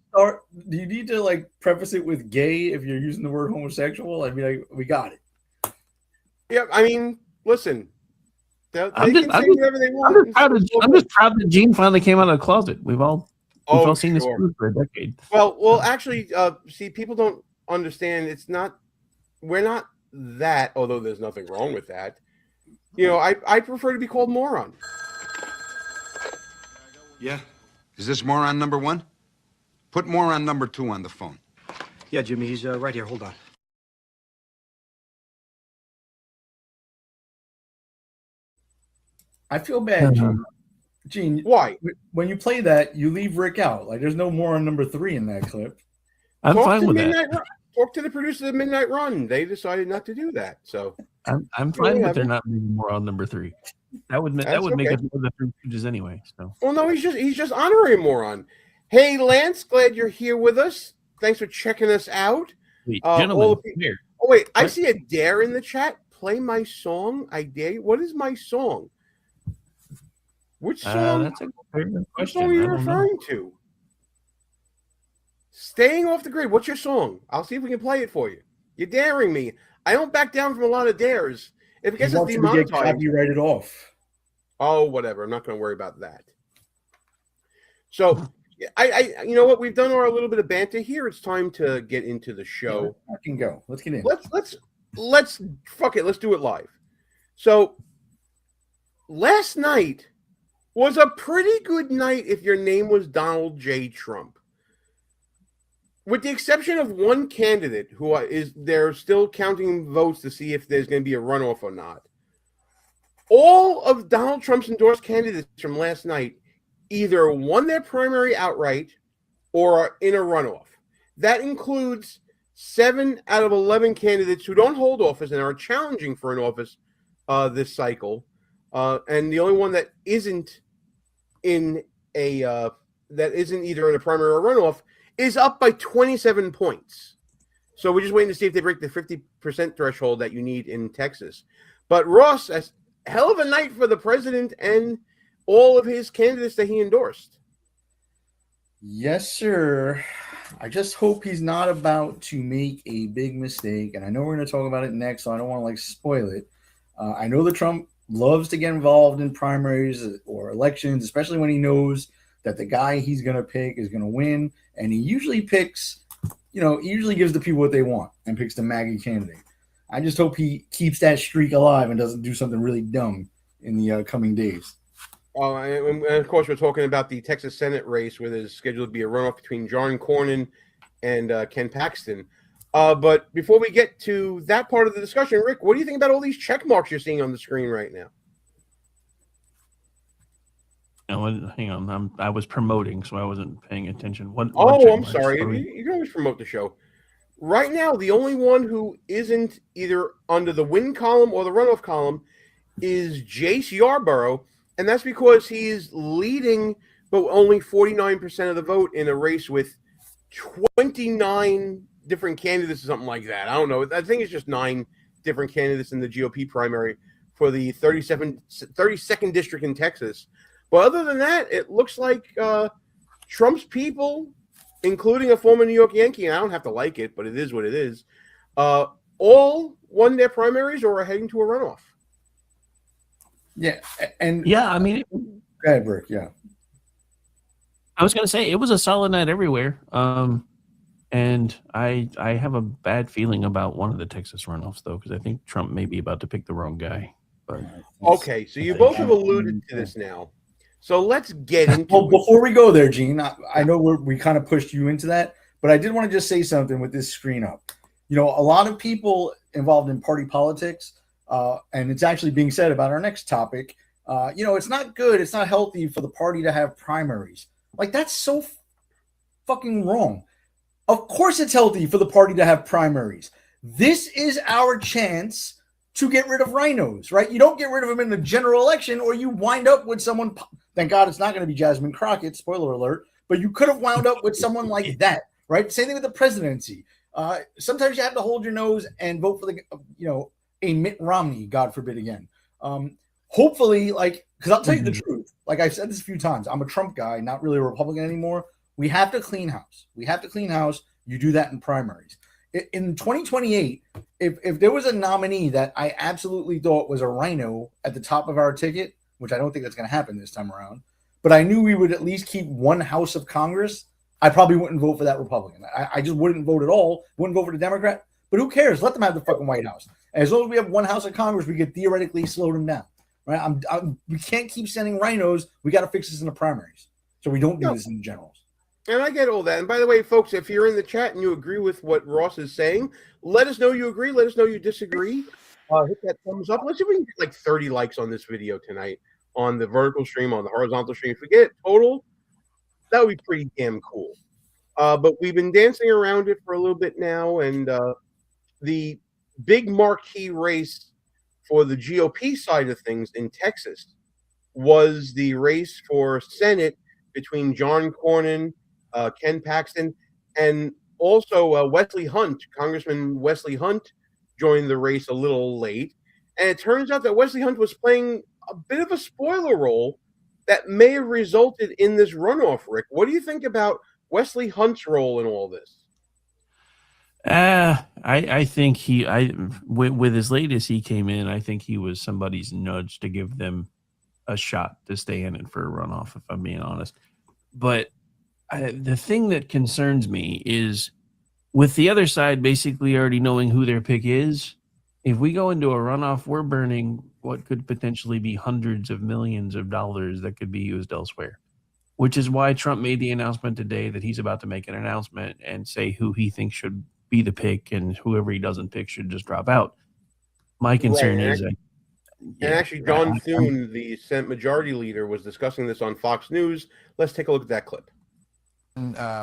O: do you need to like preface it with gay if you're using the word homosexual? I mean, we got it.
N: Yeah, I mean, listen.
A: I'm just proud that Gene finally came out of the closet. We've all seen this for a decade.
N: Well, actually, see, people don't understand. We're not that. Although there's nothing wrong with that. You know, I prefer to be called moron.
Q: Yeah. Is this moron number 1? Put moron number 2 on the phone.
R: Yeah, Jimmy, he's right here. Hold on.
O: I feel bad, Gene. Gene,
N: why?
O: When you play that, you leave Rick out. Like, there's no more on number 3 in that clip.
A: I'm fine with that.
N: Talk to the producers of Midnight Run. They decided not to do that. So
A: I'm fine with there not being more on number 3. That would make us more the Three Stooges anyway. So.
N: Well, no, he's just honoring moron. Hey, Lance, glad you're here with us. Thanks for checking us out.
A: Gentlemen, here.
N: Oh wait, I see a dare in the chat. Play my song. I dare you. What is my song? Which song?
A: That's a good question.
N: Which song are you referring to? Staying Off the Grid. What's your song? I'll see if we can play it for you. You're daring me. I don't back down from a lot of dares. If it gets us demonetized,
O: get copyrighted off.
N: Oh, whatever. I'm not going to worry about that. So, I you know what? We've done our little bit of banter here. It's time to get into the show.
O: I can go. Let's get in.
N: Let's fuck it. Let's do it live. So, last night was a pretty good night if your name was Donald J. Trump. With the exception of one candidate who they're still counting votes to see if there's going to be a runoff or not. All of Donald Trump's endorsed candidates from last night either won their primary outright or are in a runoff. That includes 7 out of 11 candidates who don't hold office and are challenging for an office this cycle. And the only one that isn't in that isn't either in a primary or runoff is up by 27 points. So we're just waiting to see if they break the 50% threshold that you need in Texas. But Ross, a hell of a night for the president and all of his candidates that he endorsed.
O: Yes, sir. I just hope he's not about to make a big mistake. And I know we're going to talk about it next, so I don't want to spoil it. I know that Trump loves to get involved in primaries or elections, especially when he knows that the guy he's going to pick is going to win. And he usually picks, he usually gives the people what they want and picks the MAGA candidate. I just hope he keeps that streak alive and doesn't do something really dumb in the coming days.
N: And of course, we're talking about the Texas Senate race where there's scheduled to be a runoff between John Cornyn and Ken Paxton. But before we get to that part of the discussion, Rick, what do you think about all these check marks you're seeing on the screen right now?
A: Hang on. I was promoting, so I wasn't paying attention.
N: I'm sorry. You can always promote the show. Right now, the only one who isn't either under the win column or the runoff column is Jace Yarborough, and that's because he's leading, but only 49% of the vote in a race with 29 different candidates or something like that. I don't know. I think it's just 9 different candidates in the GOP primary for the 32nd district in Texas. But other than that, it looks like Trump's people, including a former New York Yankee, and I don't have to like it, but it is what it is, all won their primaries or are heading to a runoff.
O: Yeah, and
A: I mean,
O: go ahead, Rick. Yeah.
A: I was going to say it was a solid night everywhere. And I have a bad feeling about one of the Texas runoffs though, because I think Trump may be about to pick the wrong guy. But
N: Okay, so you both have alluded to this now. So let's get into
O: Well,
N: it.
O: before we go there, Gene, I know we kind of pushed you into that, but I did want to just say something with this screen up. You know, a lot of people involved in party politics, and it's actually being said about our next topic. You know, it's not good. It's not healthy for the party to have primaries. Like, that's so fucking wrong. Of course, it's healthy for the party to have primaries. This is our chance to get rid of rhinos, right? You don't get rid of them in the general election, or you wind up with someone. Thank God it's not going to be Jasmine Crockett, spoiler alert, but you could have wound up with someone like that, right? Same thing with the presidency. Sometimes you have to hold your nose and vote for a Mitt Romney, God forbid again. Hopefully, because I'll tell you the truth, like I've said this a few times, I'm a Trump guy, not really a Republican anymore. We have to clean house. You do that in primaries. In 2028, if there was a nominee that I absolutely thought was a rhino at the top of our ticket, which I don't think that's going to happen this time around, but I knew we would at least keep one house of Congress, I probably wouldn't vote for that Republican. I just wouldn't vote at all. Wouldn't vote for the Democrat. But who cares? Let them have the fucking White House. And as long as we have one house of Congress, we could theoretically slow them down. Right? We can't keep sending rhinos. We got to fix this in the primaries, so we don't do this in the generals.
N: And I get all that. And by the way, folks, if you're in the chat and you agree with what Ross is saying, let us know you agree. Let us know you disagree. Hit that thumbs up. Let's see if we can get like 30 likes on this video tonight on the vertical stream, on the horizontal stream. If we get total, that would be pretty damn cool. But we've been dancing around it for a little bit now. And the big marquee race for the GOP side of things in Texas was the race for Senate between John Cornyn, Ken Paxton, and also Wesley Hunt. Congressman Wesley Hunt joined the race a little late. And it turns out that Wesley Hunt was playing a bit of a spoiler role that may have resulted in this runoff, Rick. What do you think about Wesley Hunt's role in all this?
A: I think with as late as he came in, I think he was somebody's nudge to give them a shot to stay in it for a runoff, if I'm being honest. But the thing that concerns me is with the other side basically already knowing who their pick is, if we go into a runoff, we're burning what could potentially be hundreds of millions of dollars that could be used elsewhere, which is why Trump made the announcement today that he's about to make an announcement and say who he thinks should be the pick, and whoever he doesn't pick should just drop out. My concern is
N: and actually, John Thune, the Senate Majority Leader, was discussing this on Fox News. Let's take a look at that clip.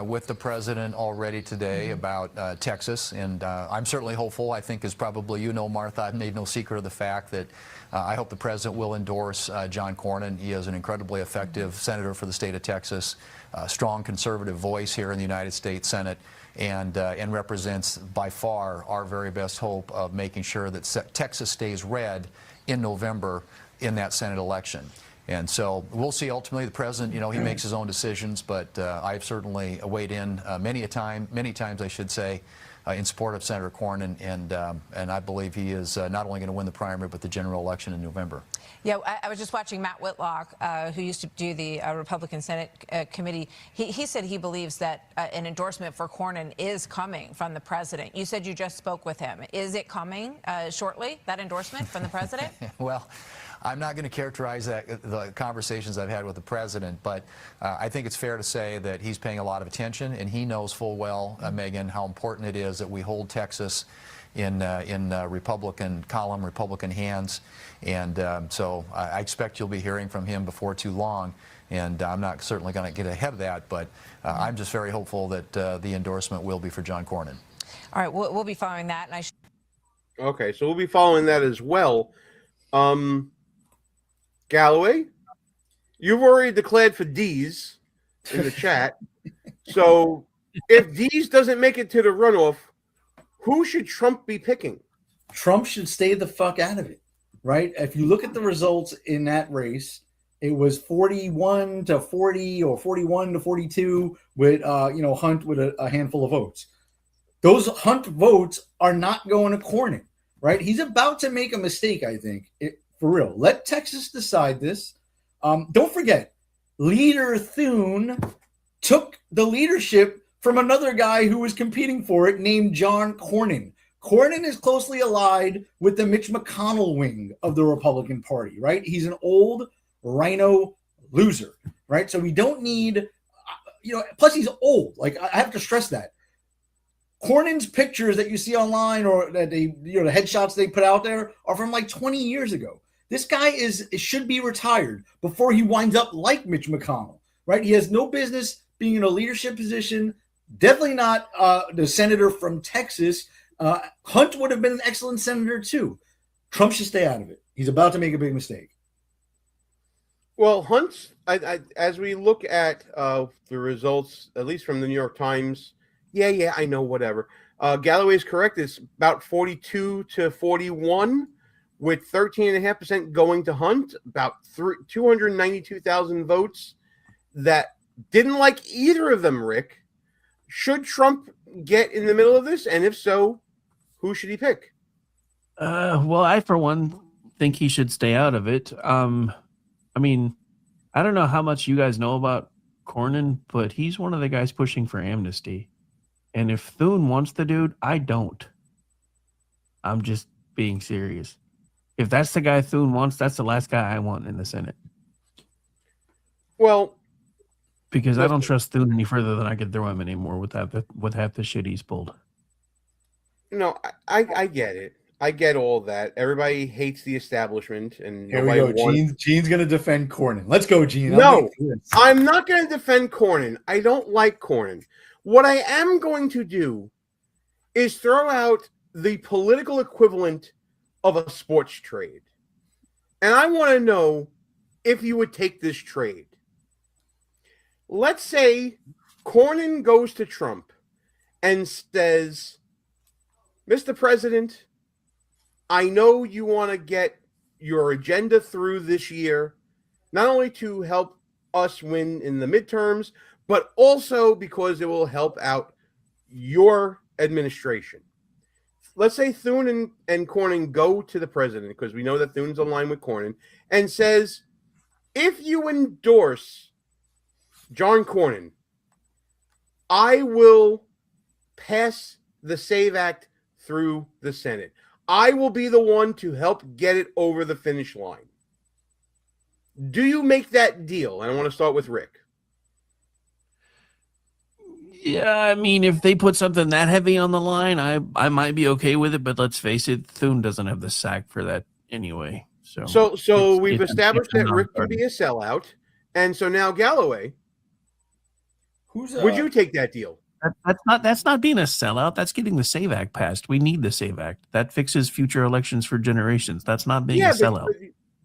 S: With the president already today about Texas, and I'm certainly hopeful. I think, as probably you know, Martha, I've made no secret of the fact that I hope the president will endorse John Cornyn. He is an incredibly effective senator for the state of Texas, a strong conservative voice here in the United States Senate, and represents by far our very best hope of making sure that Texas stays red in November in that Senate election. And so we'll see. Ultimately, the president, he makes his own decisions, but I've certainly weighed in many times, I should say, in support of Senator Cornyn, and I believe he is not only going to win the primary, but the general election in November.
T: Yeah, I was just watching Matt Whitlock, who used to do the Republican Senate committee. He said he believes that an endorsement for Cornyn is coming from the president. You said you just spoke with him. Is it coming shortly, that endorsement from the president?
S: Well, I'm not going to characterize the conversations I've had with the president, but I think it's fair to say that he's paying a lot of attention, and he knows full well, Megan, how important it is that we hold Texas in Republican column, Republican hands. And so I expect you'll be hearing from him before too long. And I'm not certainly going to get ahead of that, but I'm just very hopeful that the endorsement will be for John Cornyn.
T: All right, we'll be following that. And
N: Okay, so we'll be following that as well. Galloway, you've already declared for D's in the chat. So if D's doesn't make it to the runoff, who should Trump be picking?
O: Trump should stay the fuck out of it, right? If you look at the results in that race, it was 41 to 40 or 41 to 42 with, Hunt with a handful of votes. Those Hunt votes are not going to Cornyn, right? He's about to make a mistake, I think. For real. Let Texas decide this. Don't forget, Leader Thune took the leadership from another guy who was competing for it named John Cornyn. Cornyn is closely allied with the Mitch McConnell wing of the Republican Party, right? He's an old rhino loser, right? So we don't need, plus he's old. Like, I have to stress that. Cornyn's pictures that you see online or that the headshots they put out there are from like 20 years ago. This guy should be retired before he winds up like Mitch McConnell, right? He has no business being in a leadership position. Definitely not the senator from Texas. Hunt would have been an excellent senator too. Trump should stay out of it. He's about to make a big mistake.
N: Well, Hunt, as we look at the results, at least from the New York Times, I know, whatever. Galloway's correct. It's about 42 to 41, with 13.5% going to Hunt, about 292,000 votes that didn't like either of them, Rick. Should Trump get in the middle of this? And if so, who should he pick?
A: Well, I, for one, think he should stay out of it. I mean, I don't know how much you guys know about Cornyn, but he's one of the guys pushing for amnesty. And if Thune wants the dude, I don't. I'm just being serious. If that's the guy Thune wants, that's the last guy I want in the Senate.
N: Well,
A: because I don't trust Thune any further than I could throw him anymore with half the shit he's pulled.
N: No, I get it. I get all that. Everybody hates the establishment, and
O: here we go. Gene's going to defend Cornyn. Let's go, Gene.
N: No, I'm not going to defend Cornyn. I don't like Cornyn. What I am going to do is throw out the political equivalent of a sports trade. And I want to know if you would take this trade. Let's say Cornyn goes to Trump and says, Mr. President, I know you want to get your agenda through this year, not only to help us win in the midterms, but also because it will help out your administration. Let's say Thune and Cornyn go to the president, because we know that Thune's aligned with Cornyn, and says, if you endorse John Cornyn, I will pass the SAVE Act through the Senate. I will be the one to help get it over the finish line. Do you make that deal? And I want to start with Rick.
A: Yeah, I mean, if they put something that heavy on the line, I might be okay with it. But let's face it, Thune doesn't have the sack for that anyway.
N: So we've established that Rick can be a sellout, and so now Galloway, would you take that deal?
A: That's not being a sellout. That's getting the SAVE Act passed. We need the SAVE Act. That fixes future elections for generations. That's not being a sellout.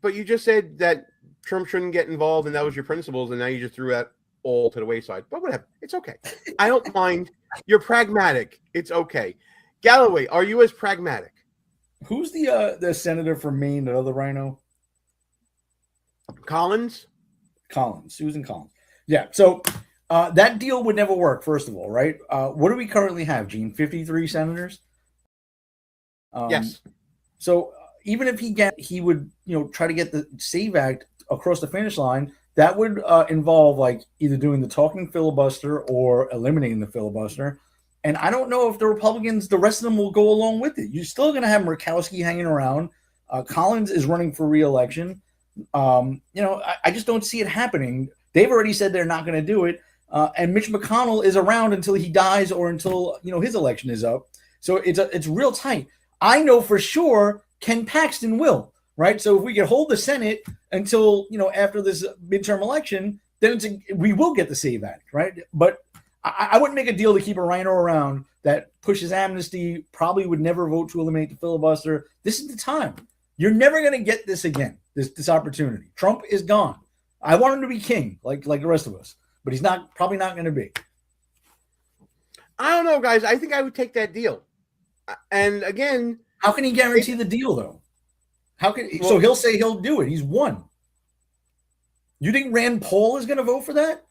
N: But you just said that Trump shouldn't get involved, and that was your principles, and now you just threw that all to the wayside. But whatever. It's okay. I don't mind. You're pragmatic. It's okay. Galloway, are you as pragmatic?
O: Who's the senator from Maine, the other rhino?
N: Collins?
O: Susan Collins. Yeah. So that deal would never work, first of all, right? What do we currently have, Gene? 53 senators?
N: Yes.
O: So even if he would, try to get the SAVE Act across the finish line, that would involve like either doing the talking filibuster or eliminating the filibuster. And I don't know if the Republicans, the rest of them will go along with it. You're still going to have Murkowski hanging around. Collins is running for re-election. I just don't see it happening. They've already said they're not going to do it. And Mitch McConnell is around until he dies or until, his election is up. So it's real tight. I know for sure Ken Paxton will. Right. So if we can hold the Senate until, after this midterm election, then we will get the SAVE Act. Right. But I wouldn't make a deal to keep a rhino around that pushes amnesty, probably would never vote to eliminate the filibuster. This is the time. You're never going to get this again, this opportunity. Trump is gone. I want him to be king like the rest of us, but he's probably not going to be.
N: I don't know, guys. I think I would take that deal. And again,
O: how can he guarantee the deal, though? So he'll say he'll do it. He's won. You think Rand Paul is going to vote for that?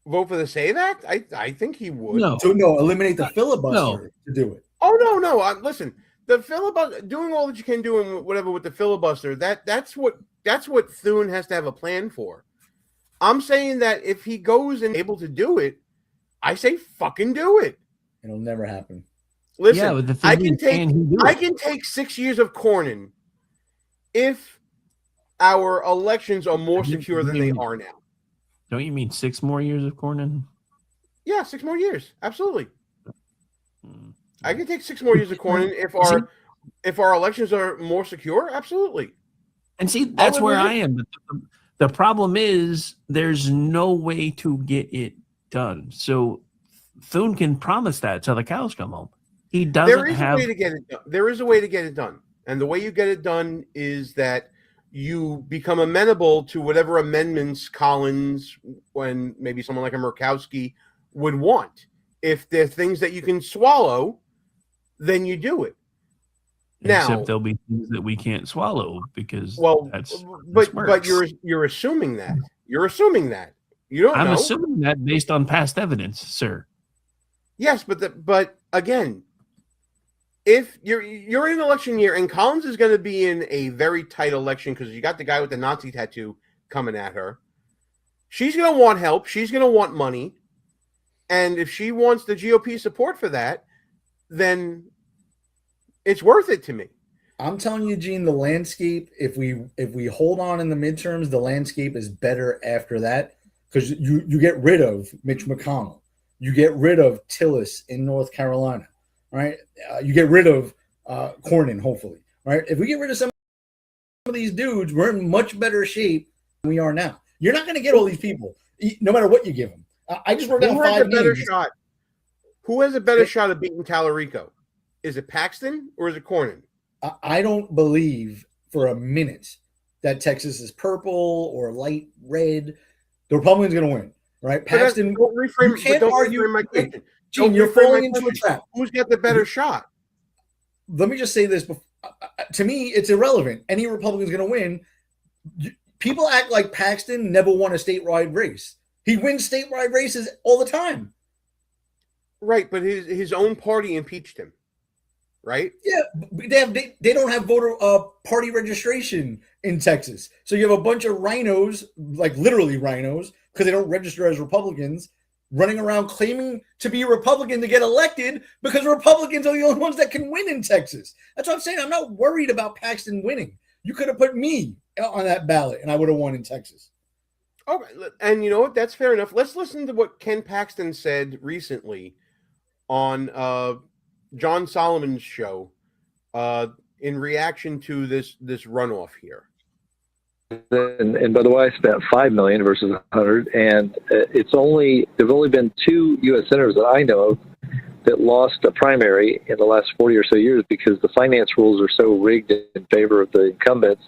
N: Vote for the SAVE Act? I think he would.
O: No, eliminate the filibuster to do it.
N: Oh no! Listen, the filibuster, doing all that you can do and whatever with the filibuster, that's what Thune has to have a plan for. I'm saying that if he goes and able to do it, I say fucking do it.
O: It'll never happen.
N: Listen,
A: Yeah, but the thing is, can he do
N: I
A: it?
N: can take 6 years of Cornyn if our elections are more secure than they are now.
A: Don't you mean 6 more years of Cornyn?
N: Yeah, 6 more years. Absolutely. I can take 6 more years of Cornyn if our elections are more secure. Absolutely.
A: And see, that's where I am. The problem is there's no way to get it done. So Thune can promise that till the cows come home. He doesn't
N: There is
A: have.
N: a way to get it done. There is a way to get it done. And the way you get it done is that you become amenable to whatever amendments Collins, when maybe someone like a Murkowski would want. If they're things that you can swallow, then you do it.
A: Except
N: Now,
A: there'll be things that we can't swallow because that's
N: but you're assuming that. You're assuming that. You don't know.
A: I'm assuming that based on past evidence, sir.
N: Yes, but again, if you're in an election year and Collins is going to be in a very tight election because you got the guy with the Nazi tattoo coming at her, she's going to want help. She's going to want money. And if she wants the GOP support for that, then it's worth it to me.
O: I'm telling you, Gene, the landscape, if we hold on in the midterms, the landscape is better after that because you get rid of Mitch McConnell. You get rid of Tillis in North Carolina, right? You get rid of Cornyn, hopefully, right? If we get rid of some of these dudes, we're in much better shape than we are now. You're not going to get all these people, no matter what you give them. I just wrote down
N: Who has
O: 5
N: a better
O: names.
N: shot? Who has a better shot of beating Tallarico? Is it Paxton or is it Cornyn?
O: I don't believe for a minute that Texas is purple or light red. The Republicans going to win, right? Paxton, you can't argue.
N: My question.
O: Gene, you're falling into a trap.
N: Who's got the better shot?
O: Let me just say this. To me, it's irrelevant. Any Republican's going to win. People act like Paxton never won a statewide race. He wins statewide races all the time.
N: Right, but his own party impeached him. Right?
O: Yeah, they don't have voter party registration in Texas. So you have a bunch of rhinos, like literally rhinos, because they don't register as Republicans, running around claiming to be a Republican to get elected because Republicans are the only ones that can win in Texas. That's what I'm saying. I'm not worried about Paxton winning. You could have put me on that ballot and I would have won in Texas.
N: Okay, and you know what? That's fair enough. Let's listen to what Ken Paxton said recently on John Solomon's show in reaction to this runoff here.
U: And by the way, I spent $5 million versus $100, and there've only been 2 U.S. senators that I know of that lost a primary in the last 40 or so years because the finance rules are so rigged in favor of the incumbents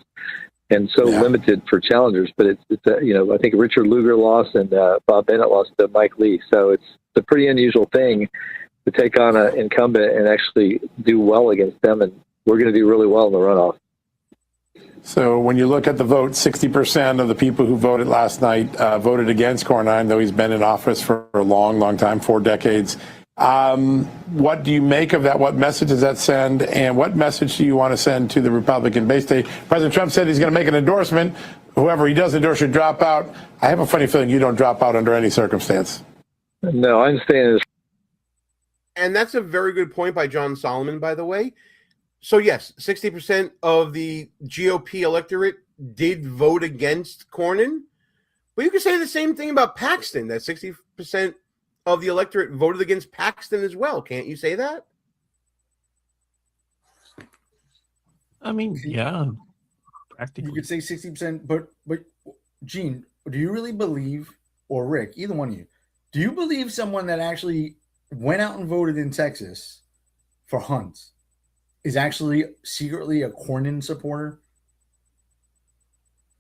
U: and so limited for challengers. But it's I think Richard Lugar lost and Bob Bennett lost to Mike Lee, so it's a pretty unusual thing to take on an incumbent and actually do well against them, and we're going to do really well in the runoff.
V: So when you look at the vote, 60% of the people who voted last night voted against Cornyn, though he's been in office for a long, long time, 4 decades. What do you make of that? What message does that send? And what message do you want to send to the Republican base? President Trump said he's going to make an endorsement. Whoever he does endorse should drop out. I have a funny feeling you don't drop out under any circumstance.
U: No, I'm staying.
N: And that's a very good point by John Solomon, by the way. So, yes, 60% of the GOP electorate did vote against Cornyn. But you can say the same thing about Paxton, that 60% of the electorate voted against Paxton as well. Can't you say that?
A: I mean, yeah, practically.
O: You could say 60%, but Gene, do you really believe, or Rick, either one of you, do you believe someone that actually went out and voted in Texas for Hunt is actually secretly a Cornyn supporter?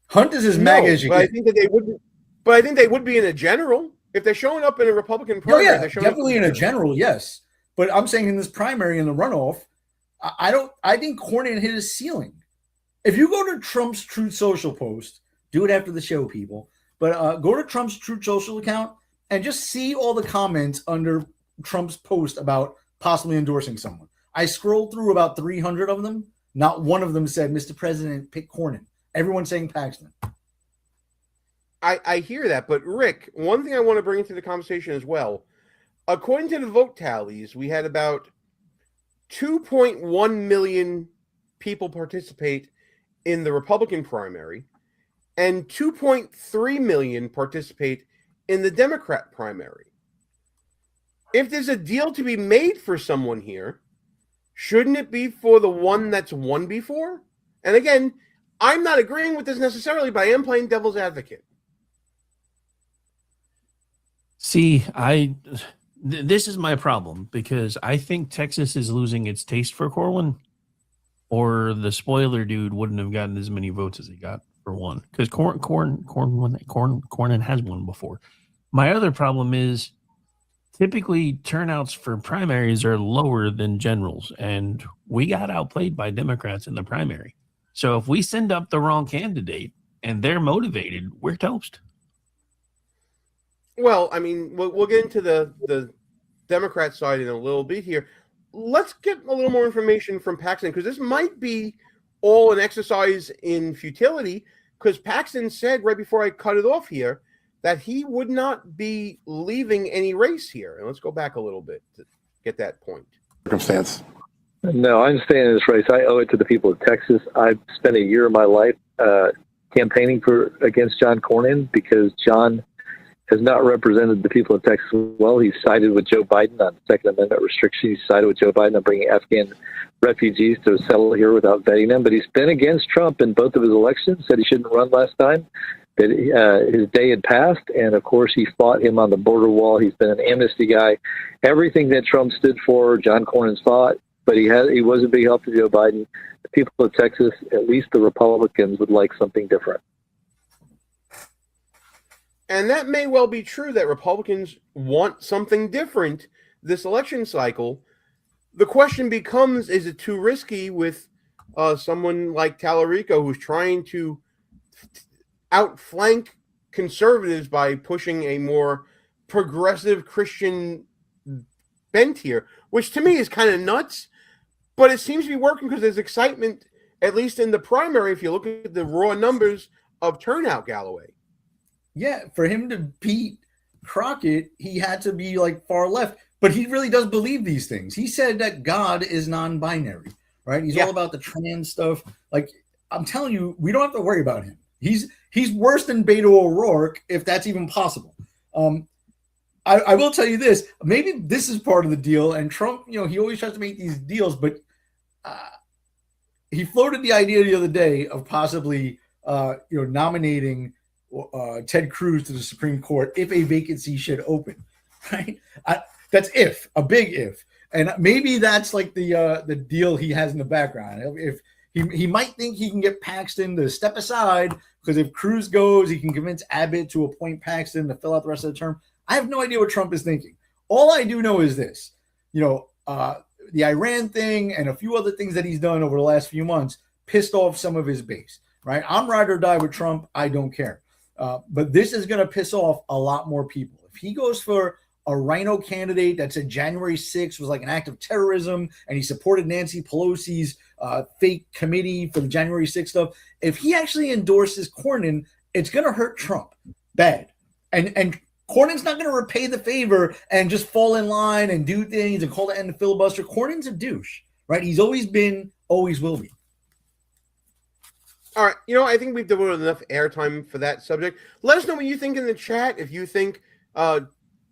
O: Hunt is as MAGA as you
N: get.
O: I
N: think that they would be, but I think they would be in a general. If they're showing up in a Republican primary,
O: yeah,
N: they're showing
O: definitely
N: up
O: in a general, yes. But I'm saying in this primary, in the runoff, I think Cornyn hit his ceiling. If you go to Trump's Truth Social post, do it after the show, people, but go to Trump's Truth Social account and just see all the comments under Trump's post about possibly endorsing someone. I scrolled through about 300 of them. Not one of them said, Mr. President, pick Cornyn. Everyone's saying Paxton.
N: I hear that, but Rick, one thing I want to bring into the conversation as well. According to the vote tallies, we had about 2.1 million people participate in the Republican primary, and 2.3 million participate in the Democrat primary. If there's a deal to be made for someone here, shouldn't it be for the one that's won before? And again, I'm not agreeing with this necessarily, but I am playing devil's advocate.
A: See, this is my problem, because I think Texas is losing its taste for Corwin, or the spoiler dude wouldn't have gotten as many votes as he got for one, because Cornyn has won before. My other problem is typically turnouts for primaries are lower than generals, and we got outplayed by Democrats in the primary. So if we send up the wrong candidate and they're motivated, we're toast.
N: Well, I mean, we'll get into the Democrat side in a little bit here. Let's get a little more information from Paxton, because this might be all an exercise in futility, because Paxton said right before I cut it off here that he would not be leaving any race here. And let's go back a little bit to get that point.
V: Circumstance.
U: No, I'm staying in this race. I owe it to the people of Texas. I've spent a year of my life campaigning against John Cornyn, because John has not represented the people of Texas well. He's sided with Joe Biden on Second Amendment restrictions. He's sided with Joe Biden on bringing Afghan refugees to settle here without vetting them. But he's been against Trump in both of his elections, said he shouldn't run last time, that his day had passed. And, of course, he fought him on the border wall. He's been an amnesty guy. Everything that Trump stood for, John Cornyn's fought. But he was a big help to Joe Biden. The people of Texas, at least the Republicans, would like something different.
N: And that may well be true, that Republicans want something different this election cycle. The question becomes, is it too risky with someone like Tallarico, who's trying to outflank conservatives by pushing a more progressive Christian bent here, which to me is kind of nuts, but it seems to be working because there's excitement, at least in the primary, if you look at the raw numbers of turnout, Galloway.
O: Yeah, for him to beat Crockett, he had to be like far left, but he really does believe these things. He said that God is non-binary, right? He's all about the trans stuff. Like, I'm telling you, we don't have to worry about him. He's worse than Beto O'Rourke, if that's even possible. I will tell you this, maybe this is part of the deal, and Trump, he always tries to make these deals, but he floated the idea the other day of possibly, nominating Ted Cruz to the Supreme Court if a vacancy should open, right? That's a big if. And maybe that's like the deal he has in the background. If he might think he can get Paxton to step aside, because if Cruz goes, he can convince Abbott to appoint Paxton to fill out the rest of the term. I have no idea what Trump is thinking. All I do know is this, the Iran thing and a few other things that he's done over the last few months pissed off some of his base, right? I'm ride or die with Trump. I don't care. But this is going to piss off a lot more people. If he goes for a rhino candidate that said January 6th was like an act of terrorism and he supported Nancy Pelosi's fake committee for the January 6th stuff, if he actually endorses Cornyn, it's going to hurt Trump bad. And Cornyn's not going to repay the favor and just fall in line and do things and call the end of filibuster. Cornyn's a douche, right? He's always been, always will be.
N: All right, I think we've devoted enough airtime for that subject. Let us know what you think in the chat. If you think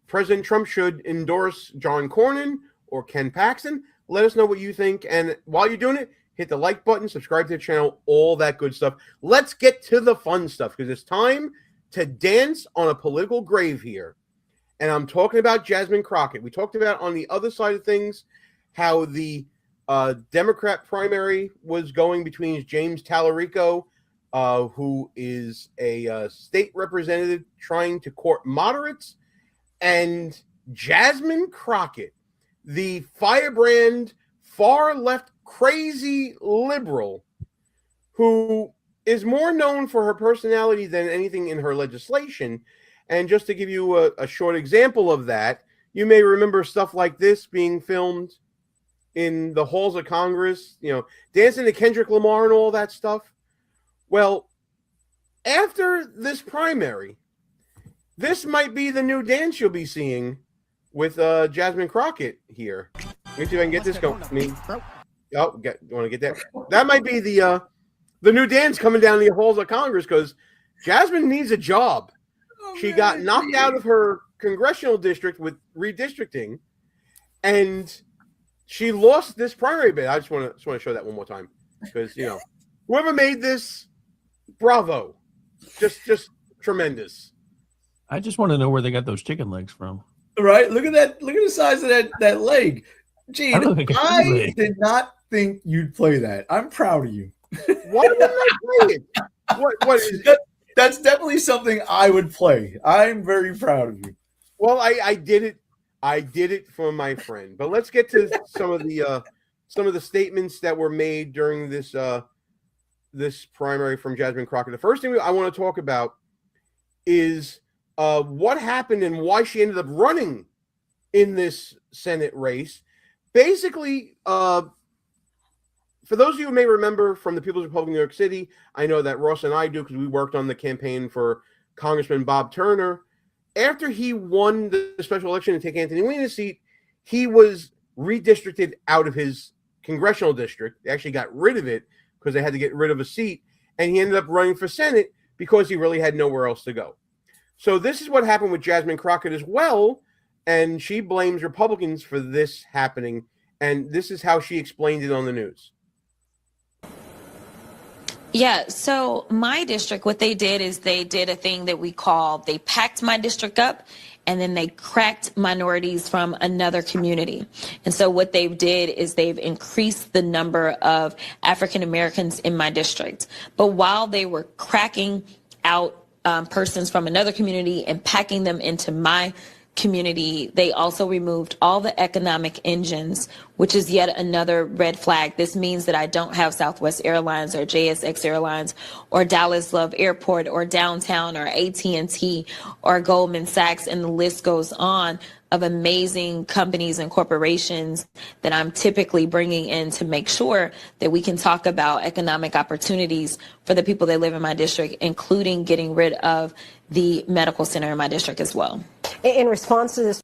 N: President Trump should endorse John Cornyn or Ken Paxton, let us know what you think. And while you're doing it, hit the like button, subscribe to the channel, all that good stuff. Let's get to the fun stuff, because it's time to dance on a political grave here. And I'm talking about Jasmine Crockett. We talked about on the other side of things how the Democrat primary was going between James Tallarico, who is a state representative trying to court moderates, and Jasmine Crockett, the firebrand, far-left, crazy liberal, who is more known for her personality than anything in her legislation. And just to give you a short example of that, you may remember stuff like this being filmed in the halls of Congress, dancing to Kendrick Lamar and all that stuff. Well, after this primary, this might be the new dance you'll be seeing with Jasmine Crockett here. Let me see if I can get this going. You want to get that? That might be the new dance coming down the halls of Congress, because Jasmine needs a job. She got knocked out of her congressional district with redistricting, and she lost this primary bid. I just want to show that one more time, because whoever made this, bravo, just tremendous.
A: I just want to know where they got those chicken legs from.
O: Right? Look at that! Look at the size of that leg. Gene, I did not think you'd play that. I'm proud of you.
N: Why didn't I play it? What is it?
O: That's definitely something I would play. I'm very proud of you.
N: Well, I did it. I did it for my friend. But let's get to some of the statements that were made during this this primary from Jasmine Crockett. The first thing I want to talk about is what happened and why she ended up running in this Senate race. Basically, for those of you who may remember from the People's Republic of New York City, I know that Ross and I do because we worked on the campaign for Congressman Bob Turner. After he won the special election to take Anthony Weiner's seat, he was redistricted out of his congressional district. They actually got rid of it because they had to get rid of a seat, and he ended up running for Senate because he really had nowhere else to go. So this is what happened with Jasmine Crockett as well, and she blames Republicans for this happening, and this is how she explained it on the news.
E: Yeah, so my district, what they did is they did a thing that we call, they packed my district up and then they cracked minorities from another community. And so what they did is they've increased the number of African Americans in my district. But while they were cracking out persons from another community and packing them into my community, they also removed all the economic engines, which is yet another red flag. This means that I don't have Southwest Airlines or JSX Airlines or Dallas Love Airport or Downtown or AT&T or Goldman Sachs, and the list goes on of amazing companies and corporations that I'm typically bringing in to make sure that we can talk about economic opportunities for the people that live in my district, including getting rid of the medical center in my district as well.
I: In response to this.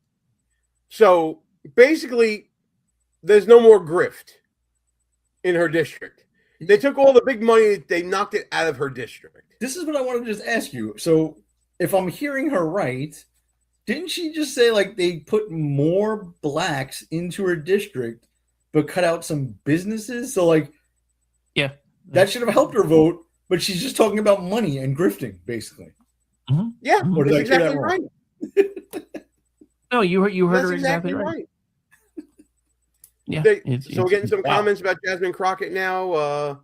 N: So basically, there's no more grift in her district. They took all the big money, they knocked it out of her district.
O: This is what I wanted to just ask you. So if I'm hearing her right, didn't she just say like they put more blacks into her district but cut out some businesses? So like,
A: yeah,
O: that should have helped her vote, but she's just talking about money and grifting, basically.
A: Mm-hmm.
N: Yeah,
O: or did I
N: that's
O: hear that
N: exactly
O: wrong?
N: Right.
A: No, you heard
N: That's
A: her exactly right. Yeah.
N: So we're getting some comments about Jasmine Crockett now.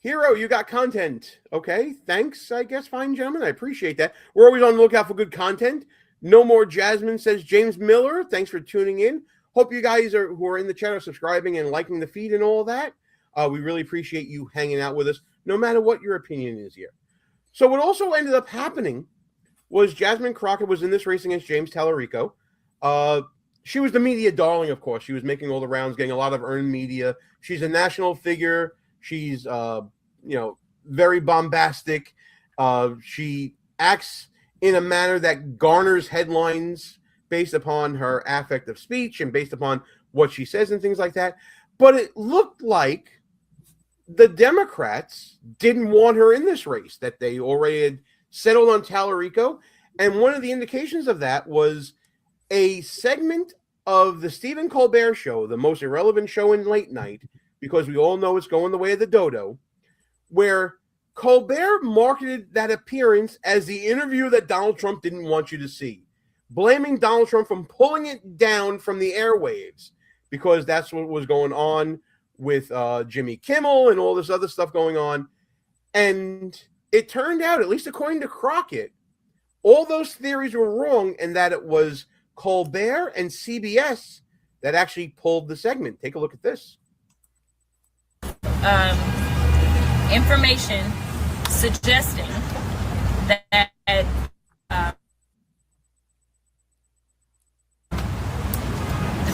N: Hero, you got content. Okay, thanks, I guess. Fine, gentlemen. I appreciate that. We're always on the lookout for good content. No more Jasmine, says James Miller. Thanks for tuning in. Hope you guys who are in the chat are subscribing and liking the feed and all that. We really appreciate you hanging out with us, no matter what your opinion is here. So what also ended up happening was Jasmine Crockett was in this race against James Tallarico. She was the media darling, of course. She was making all the rounds, getting a lot of earned media. She's a national figure. She's, very bombastic. She acts in a manner that garners headlines based upon her affect of speech and based upon what she says and things like that. But it looked like the Democrats didn't want her in this race, that they already had settled on Tallarico. And one of the indications of that was a segment of the Stephen Colbert Show, the most irrelevant show in late night, because we all know it's going the way of the dodo, where Colbert marketed that appearance as the interview that Donald Trump didn't want you to see, blaming Donald Trump for pulling it down from the airwaves, because that's what was going on with Jimmy Kimmel and all this other stuff going on. And it turned out, at least according to Crockett, all those theories were wrong, and that it was Colbert and CBS that actually pulled the segment. Take a look at this.
E: Information suggesting that the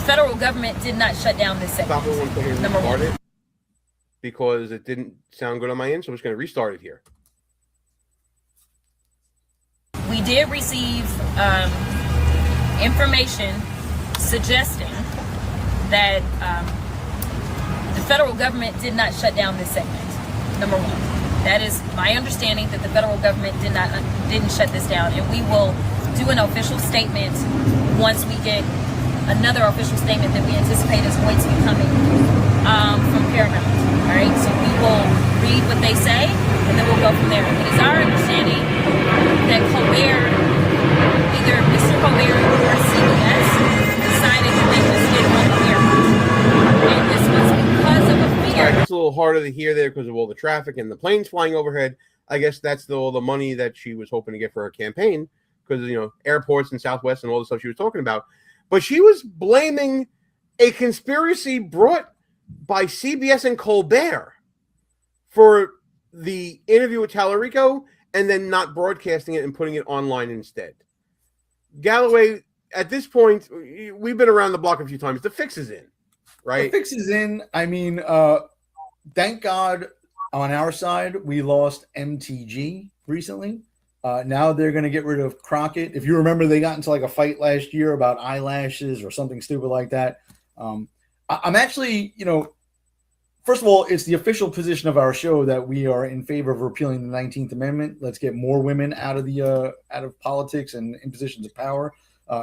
E: federal government did not shut down this segment. Number one.
N: Because it didn't sound good on my end, so I'm just going to restart it here.
E: we did receive information suggesting that the federal government did not shut down this segment. Number one, that is my understanding, that the federal government didn't shut this down, and we will do an official statement once we get another official statement that we anticipate is going to be coming from Paramount. All right, so we will read what they say, and then we'll go from there. It is our understanding that Colbert, either Mr. Colbert or CBS, decided that they would skip on Paramount, and this was because of a fear.
N: All right, it's a little harder to hear there because of all the traffic and the planes flying overhead. I guess that's all the money that she was hoping to get for her campaign, because airports and Southwest and all the stuff she was talking about. But she was blaming a conspiracy brought by CBS and Colbert for the interview with Tallarico and then not broadcasting it and putting it online instead. Galloway, at this point, we've been around the block a few times. The fix is in, right?
O: The fix is in. I mean, thank God on our side, we lost MTG recently. Now they're going to get rid of Crockett. If you remember, they got into like a fight last year about eyelashes or something stupid like that. I'm actually, first of all, it's the official position of our show that we are in favor of repealing the 19th Amendment. Let's get more women out of politics and in positions of power.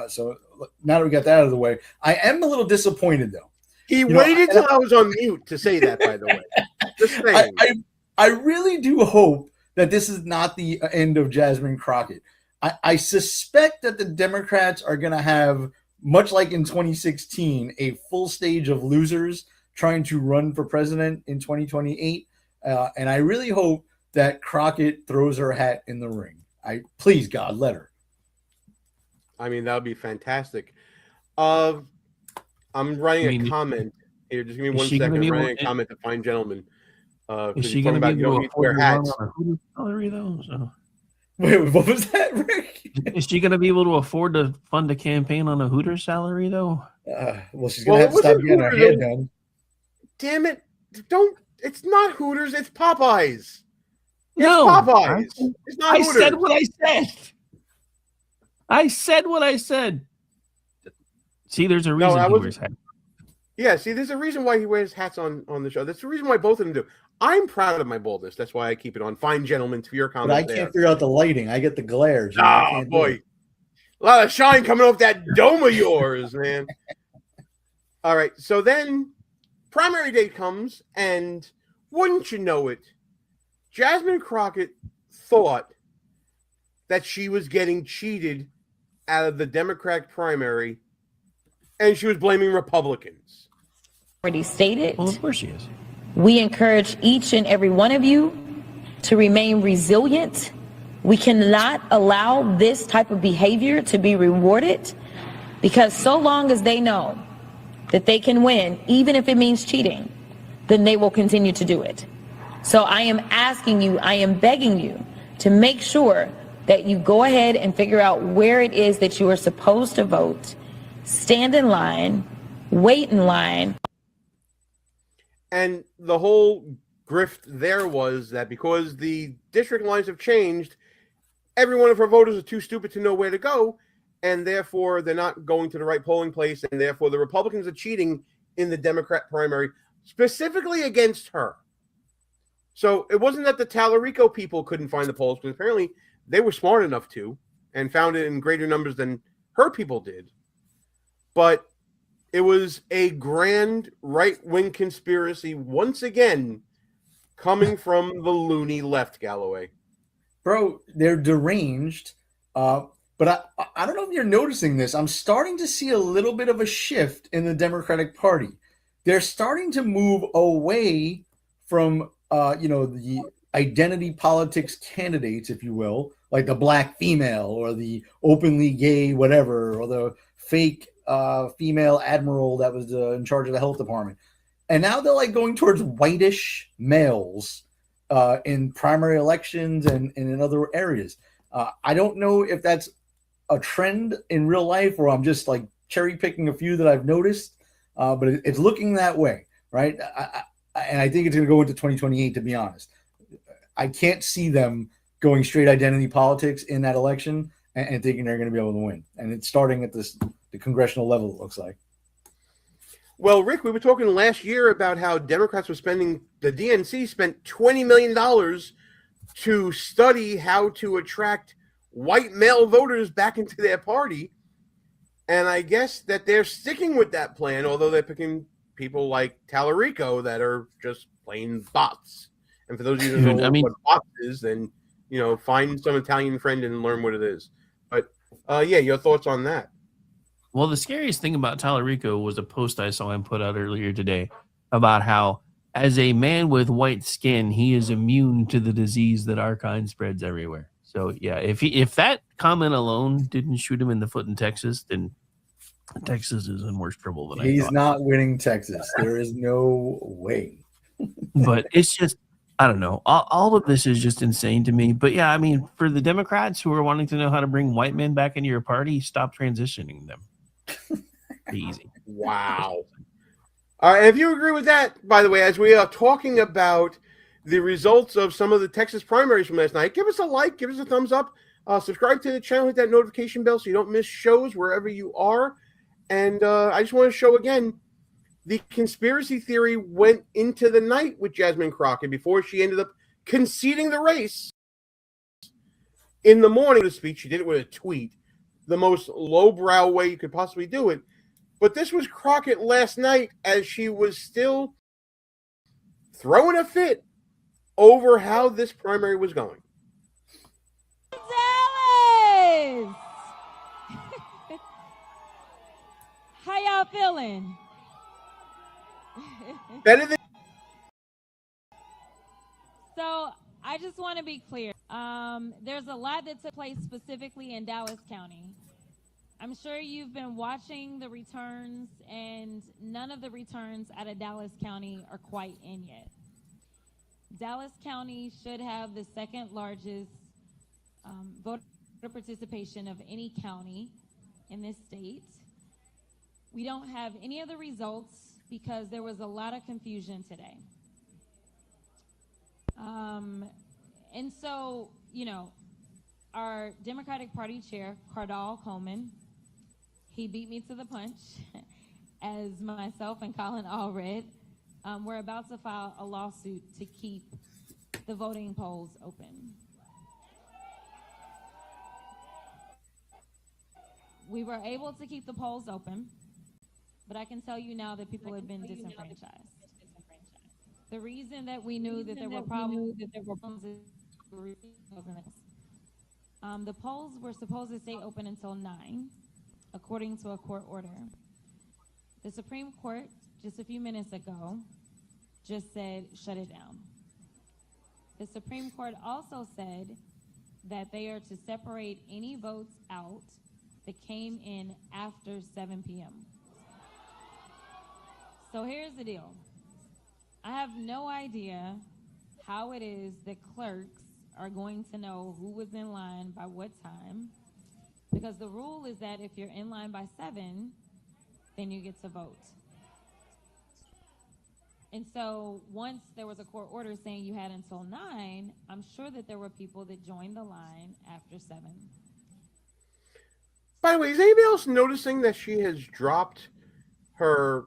O: So now that we got that out of the way, I am a little disappointed though.
N: He waited till I was on mute to say that, by the way. Just saying.
O: I really do hope that this is not the end of Jasmine Crockett. I suspect that the Democrats are going to have, much like in 2016, a full stage of losers trying to run for president in 2028. And I really hope that Crockett throws her hat in the ring. Please, God, let her.
N: I mean, that would be fantastic. I'm writing a comment here. Just give me 1 second. I'm writing a comment to Fine Gentleman.
A: Is she going to be able to afford to run on a Hooters salary, though? So.
O: Wait, what was that, Rick?
A: Is she going to be able to afford to fund a campaign on a Hooters salary, though?
O: Well, she's going to have to stop getting her hair done.
N: Damn it. It's not Hooters. It's Popeyes. It's
A: Popeyes.
N: It's not Hooters.
A: I said what I said. I said what I said. See, there's a reason he wears hats.
N: Yeah, see, there's a reason why he wears hats on the show. That's the reason why both of them do. I'm proud of my baldness. That's why I keep it on. Fine Gentleman, to your comment.
O: But I can't figure out the lighting. I get the glare.
N: Oh, boy. A lot of shine coming off that dome of yours, man. All right, so then primary day comes, and wouldn't you know it, Jasmine Crockett thought that she was getting cheated out of the Democratic primary, and she was blaming Republicans.
E: Already stated.
A: Well, of course she is.
E: We encourage each and every one of you to remain resilient. We cannot allow this type of behavior to be rewarded, because so long as they know that they can win, even if it means cheating, then they will continue to do it. So I am asking you, I am begging you to make sure that you go ahead and figure out where it is that you are supposed to vote, stand in line, wait in line.
N: And the whole grift there was that because the district lines have changed, every one of our voters are too stupid to know where to go, and therefore they're not going to the right polling place, and therefore the Republicans are cheating in the Democrat primary, specifically against her. So it wasn't that the Tallarico people couldn't find the polls, because apparently they were smart enough to, and found it in greater numbers than her people did. But it was a grand right-wing conspiracy once again coming from the loony left, Galloway.
O: Bro, they're deranged. But I don't know if you're noticing this. I'm starting to see a little bit of a shift in the Democratic Party. They're starting to move away from, the identity politics candidates, if you will, like the black female or the openly gay whatever, or the fake female admiral that was in charge of the health department. And now they're like going towards whitish males in primary elections and in other areas. I don't know if that's a trend in real life or I'm just like cherry picking a few that I've noticed, but it's looking that way, right? And I think it's going to go into 2028, to be honest. I can't see them going straight identity politics in that election. and thinking they're going to be able to win. And it's starting at the congressional level, it looks like.
N: Well, Rick, we were talking last year about how Democrats were spending, the DNC spent $20 million to study how to attract white male voters back into their party. And I guess that they're sticking with that plan, although they're picking people like Tallarico that are just plain bots. And for those of you who know what bots is, then, find some Italian friend and learn what it is. But, your thoughts on that?
A: Well, the scariest thing about Tallarico was a post I saw him put out earlier today about how, as a man with white skin, he is immune to the disease that our kind spreads everywhere. So, yeah, if that comment alone didn't shoot him in the foot in Texas, then Texas is in worse trouble than I thought.
O: He's not winning Texas. There is no way.
A: But it's just, I don't know. All of this is just insane to me. But, yeah, I mean, for the Democrats who are wanting to know how to bring white men back into your party, stop transitioning them. Be easy.
N: Wow. All right, if you agree with that, by the way, as we are talking about the results of some of the Texas primaries from last night, give us a like, give us a thumbs up, subscribe to the channel, hit that notification bell so you don't miss shows wherever you are. And I just want to show again, the conspiracy theory went into the night with Jasmine Crockett before she ended up conceding the race. In the morning of the speech, she did it with a tweet, the most lowbrow way you could possibly do it. But this was Crockett last night as she was still throwing a fit over how this primary was going.
B: Dallas! How y'all feeling?
N: Better than.
B: So I just want to be clear. There's a lot that took place specifically in Dallas County. I'm sure you've been watching the returns, and none of the returns out of Dallas County are quite in yet. Dallas County should have the second largest voter participation of any county in this state. We don't have any of the results because there was a lot of confusion today. And so, our Democratic Party chair, Cardall Coleman, he beat me to the punch, as myself and Colin Allred. We're about to file a lawsuit to keep the voting polls open. We were able to keep the polls open, but I can tell you now that people have been disenfranchised. The reason that we knew that there were problems the polls were supposed to stay open until 9, according to a court order. The Supreme Court, just a few minutes ago, just said, shut it down. The Supreme Court also said that they are to separate any votes out that came in after 7 p.m. So here's the deal. I have no idea how it is that clerks are going to know who was in line by what time, because the rule is that if you're in line by 7, then you get to vote. And so once there was a court order saying you had until 9, I'm sure that there were people that joined the line after 7.
N: By the way, is anybody else noticing that she has dropped her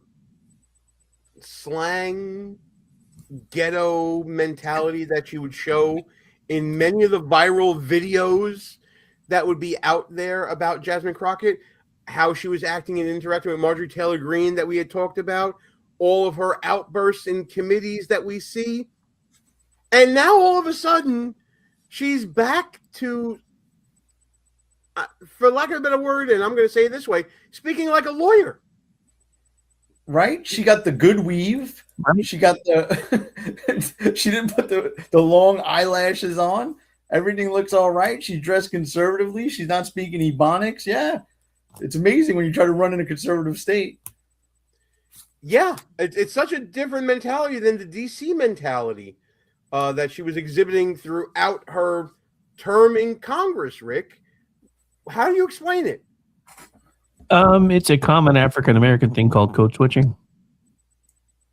N: slang ghetto mentality that she would show in many of the viral videos that would be out there about Jasmine Crockett, how she was acting and interacting with Marjorie Taylor Greene that we had talked about, all of her outbursts in committees that we see. And now all of a sudden, she's back to, for lack of a better word, and I'm going to say it this way, speaking like a lawyer.
O: Right? She got the good weave. She got the she didn't put the long eyelashes on. Everything looks all right. She's dressed conservatively. She's not speaking Ebonics. Yeah. It's amazing when you try to run in a conservative state.
N: Yeah, it's such a different mentality than the DC mentality that she was exhibiting throughout her term in Congress, Rick. How do you explain it?
A: It's a common African-American thing called code switching.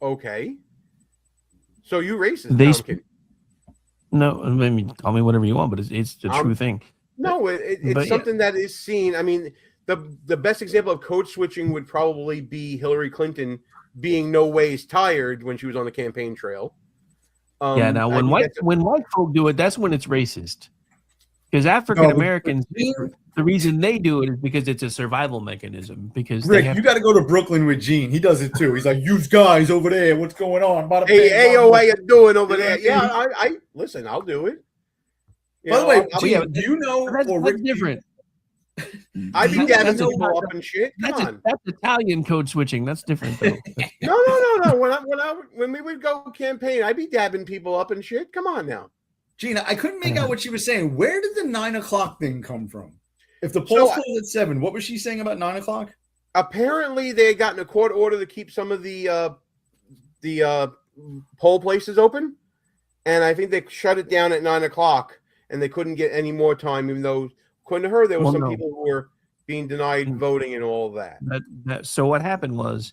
N: Okay. So you racist?
A: No, I mean, call me whatever you want, but it's the true thing.
N: No, it's
A: But,
N: something that is seen. I mean, the best example of code switching would probably be Hillary Clinton being no ways tired when she was on the campaign trail.
A: Now
N: I
A: when
N: think that's
A: white folk do it, that's when it's racist. Because African Americans, the reason they do it is because it's a survival mechanism. Because they
O: Rick,
A: have
O: you got to go to Brooklyn with Gene. He does it too. He's like, "You guys over there, what's going on?" Bada
N: Hey,
O: bing,
N: yo,
O: bada
N: how you
O: boom."
N: doing over
O: You know
N: there?
O: what I mean?
N: Yeah, I listen. I'll do it.
O: By the way,
N: I'll-
O: Gene, do you know?
A: that's different.
N: I'd be
O: Do you
N: dabbing
O: know
N: people up and shit. Come on.
A: That's Italian code switching. That's different though.
N: No. When we would go campaign, I'd be dabbing people up and shit. Come on now.
O: Gina, I couldn't make out what she was saying. Where did the 9 o'clock thing come from? If the polls closed at 7, what was she saying about 9 o'clock?
N: Apparently, they had gotten a court order to keep some of the poll places open, and I think they shut it down at 9 o'clock, and they couldn't get any more time, even though, according to her, there was some people who were being denied voting and all of that.
A: So what happened was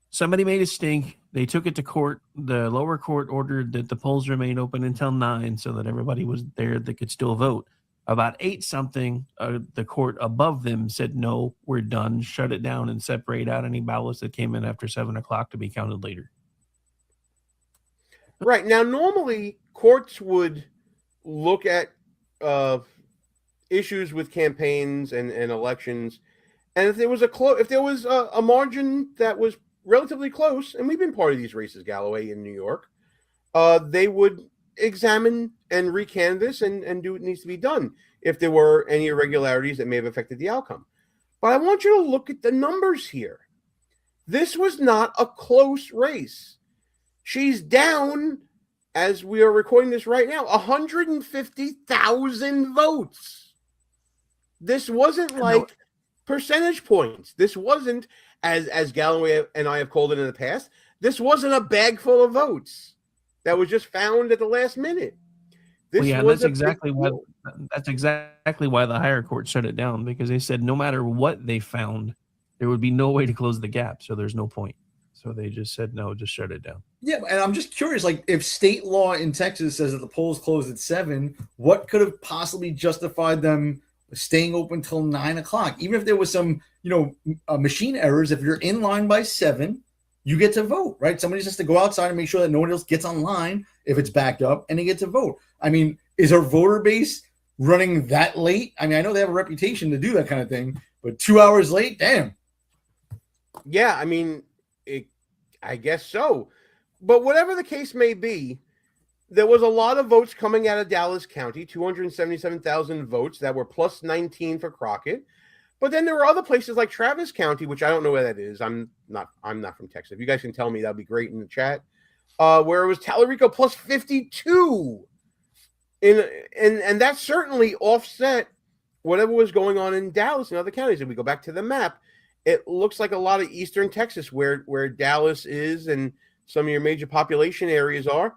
A: somebody made a stink. They took it to court. The lower court ordered that the polls remain open until 9 so that everybody was there that could still vote. About 8 something, the court above them said, no, we're done. Shut it down and separate out any ballots that came in after 7 o'clock to be counted later.
N: Right. Now, normally courts would look at issues with campaigns and elections. And if there was a margin that was relatively close, and we've been part of these races, Galloway in New York, they would examine and recanvass and do what needs to be done if there were any irregularities that may have affected the outcome. But I want you to look at the numbers here. This was not a close race. She's down, as we are recording this right now, 150,000 votes. This wasn't like percentage points. This wasn't, as Galloway and I have called it in the past, this wasn't a bag full of votes that was just found at the last minute.
A: That's exactly why the higher court shut it down, because they said no matter what they found, there would be no way to close the gap. So there's no point. So they just said, no, just shut it down.
O: Yeah, and I'm just curious, like, if state law in Texas says that the polls close at 7, what could have possibly justified them staying open till 9 o'clock? Even if there was some, machine errors, if you're in line by 7, you get to vote, right? Somebody just has to go outside and make sure that no one else gets online if it's backed up, and they get to vote. I mean, is our voter base running that late? I mean, I know they have a reputation to do that kind of thing, but 2 hours late, damn.
N: Yeah, I mean, I guess so. But whatever the case may be, there was a lot of votes coming out of Dallas County, 277,000 votes that were plus 19 for Crockett. But then there were other places like Travis County, which I don't know where that is. I'm not from Texas. If you guys can tell me, that'd be great in the chat. Where it was Tallarico plus 52. And that certainly offset whatever was going on in Dallas and other counties. If we go back to the map, it looks like a lot of eastern Texas where Dallas is and some of your major population areas are.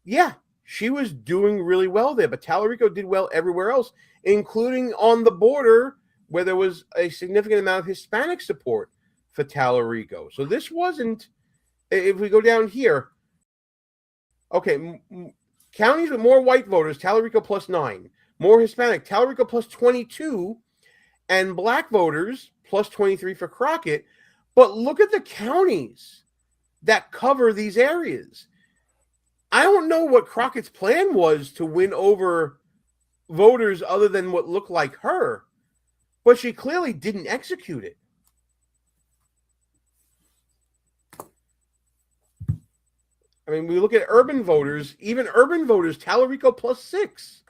N: Yeah, she was doing really well there, but Tallarico did well everywhere else, including on the border where there was a significant amount of Hispanic support for Tallarico. So this wasn't, if we go down here, okay, counties with more white voters, Tallarico plus 9, more Hispanic, Tallarico plus 22, and black voters plus 23 for Crockett. But look at the counties that cover these areas. I don't know what Crockett's plan was to win over voters other than what looked like her, but she clearly didn't execute it. I mean, we look at urban voters, even urban voters, Tallarico plus 6.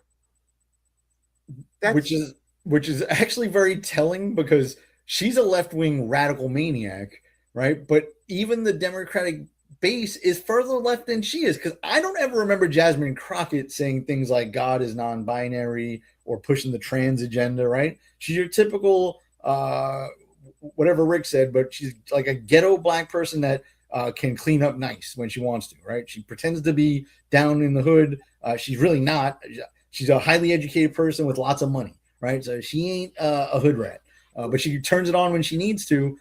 O: Which is actually very telling, because she's a left-wing radical maniac, right? But even the Democratic base is further left than she is, because I don't ever remember Jasmine Crockett saying things like God is non-binary or pushing the trans agenda, right? She's your typical, whatever Rick said, but she's like a ghetto black person that can clean up nice when she wants to, right? She pretends to be down in the hood. She's really not. She's a highly educated person with lots of money, right? So she ain't a hood rat, but she turns it on when she needs to.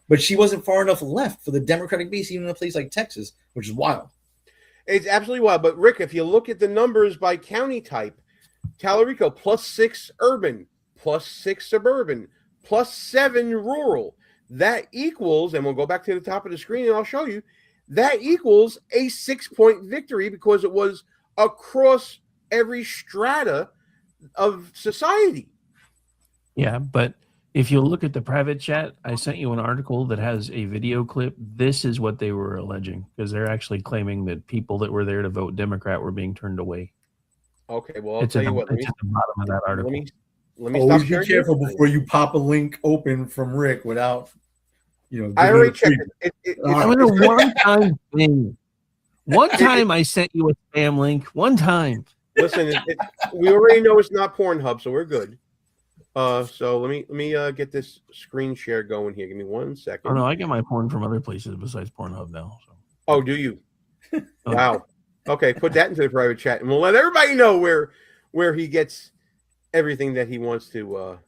O: But she wasn't far enough left for the Democratic base, even in a place like Texas, which is wild.
N: It's absolutely wild. But Rick, if you look at the numbers by county type, Tallarico +6 urban, +6 suburban, +7 rural. That equals, and we'll go back to the top of the screen and I'll show you, that equals a 6-point victory because it was across every strata of society.
A: Yeah, but if you look at the private chat, I sent you an article that has a video clip. This is what they were alleging, because they're actually claiming that people that were there to vote Democrat were being turned away.
N: Okay, well, I'll tell you what.
A: It's at the bottom of that article.
N: Let me
O: Always
N: stop
O: be
N: sharing
O: careful
N: this.
O: before you pop a link open from Rick without,
N: I already checked it.
A: It's a one-time thing. One time I sent you a spam link. One time.
N: Listen, we already know it's not Pornhub, so we're good. So let me get this screen share going here. Give me 1 second.
A: Oh no, I get my porn from other places besides Pornhub now. So.
N: Oh, do you? Wow. Okay, put that into the private chat, and we'll let everybody know where he gets everything that he wants to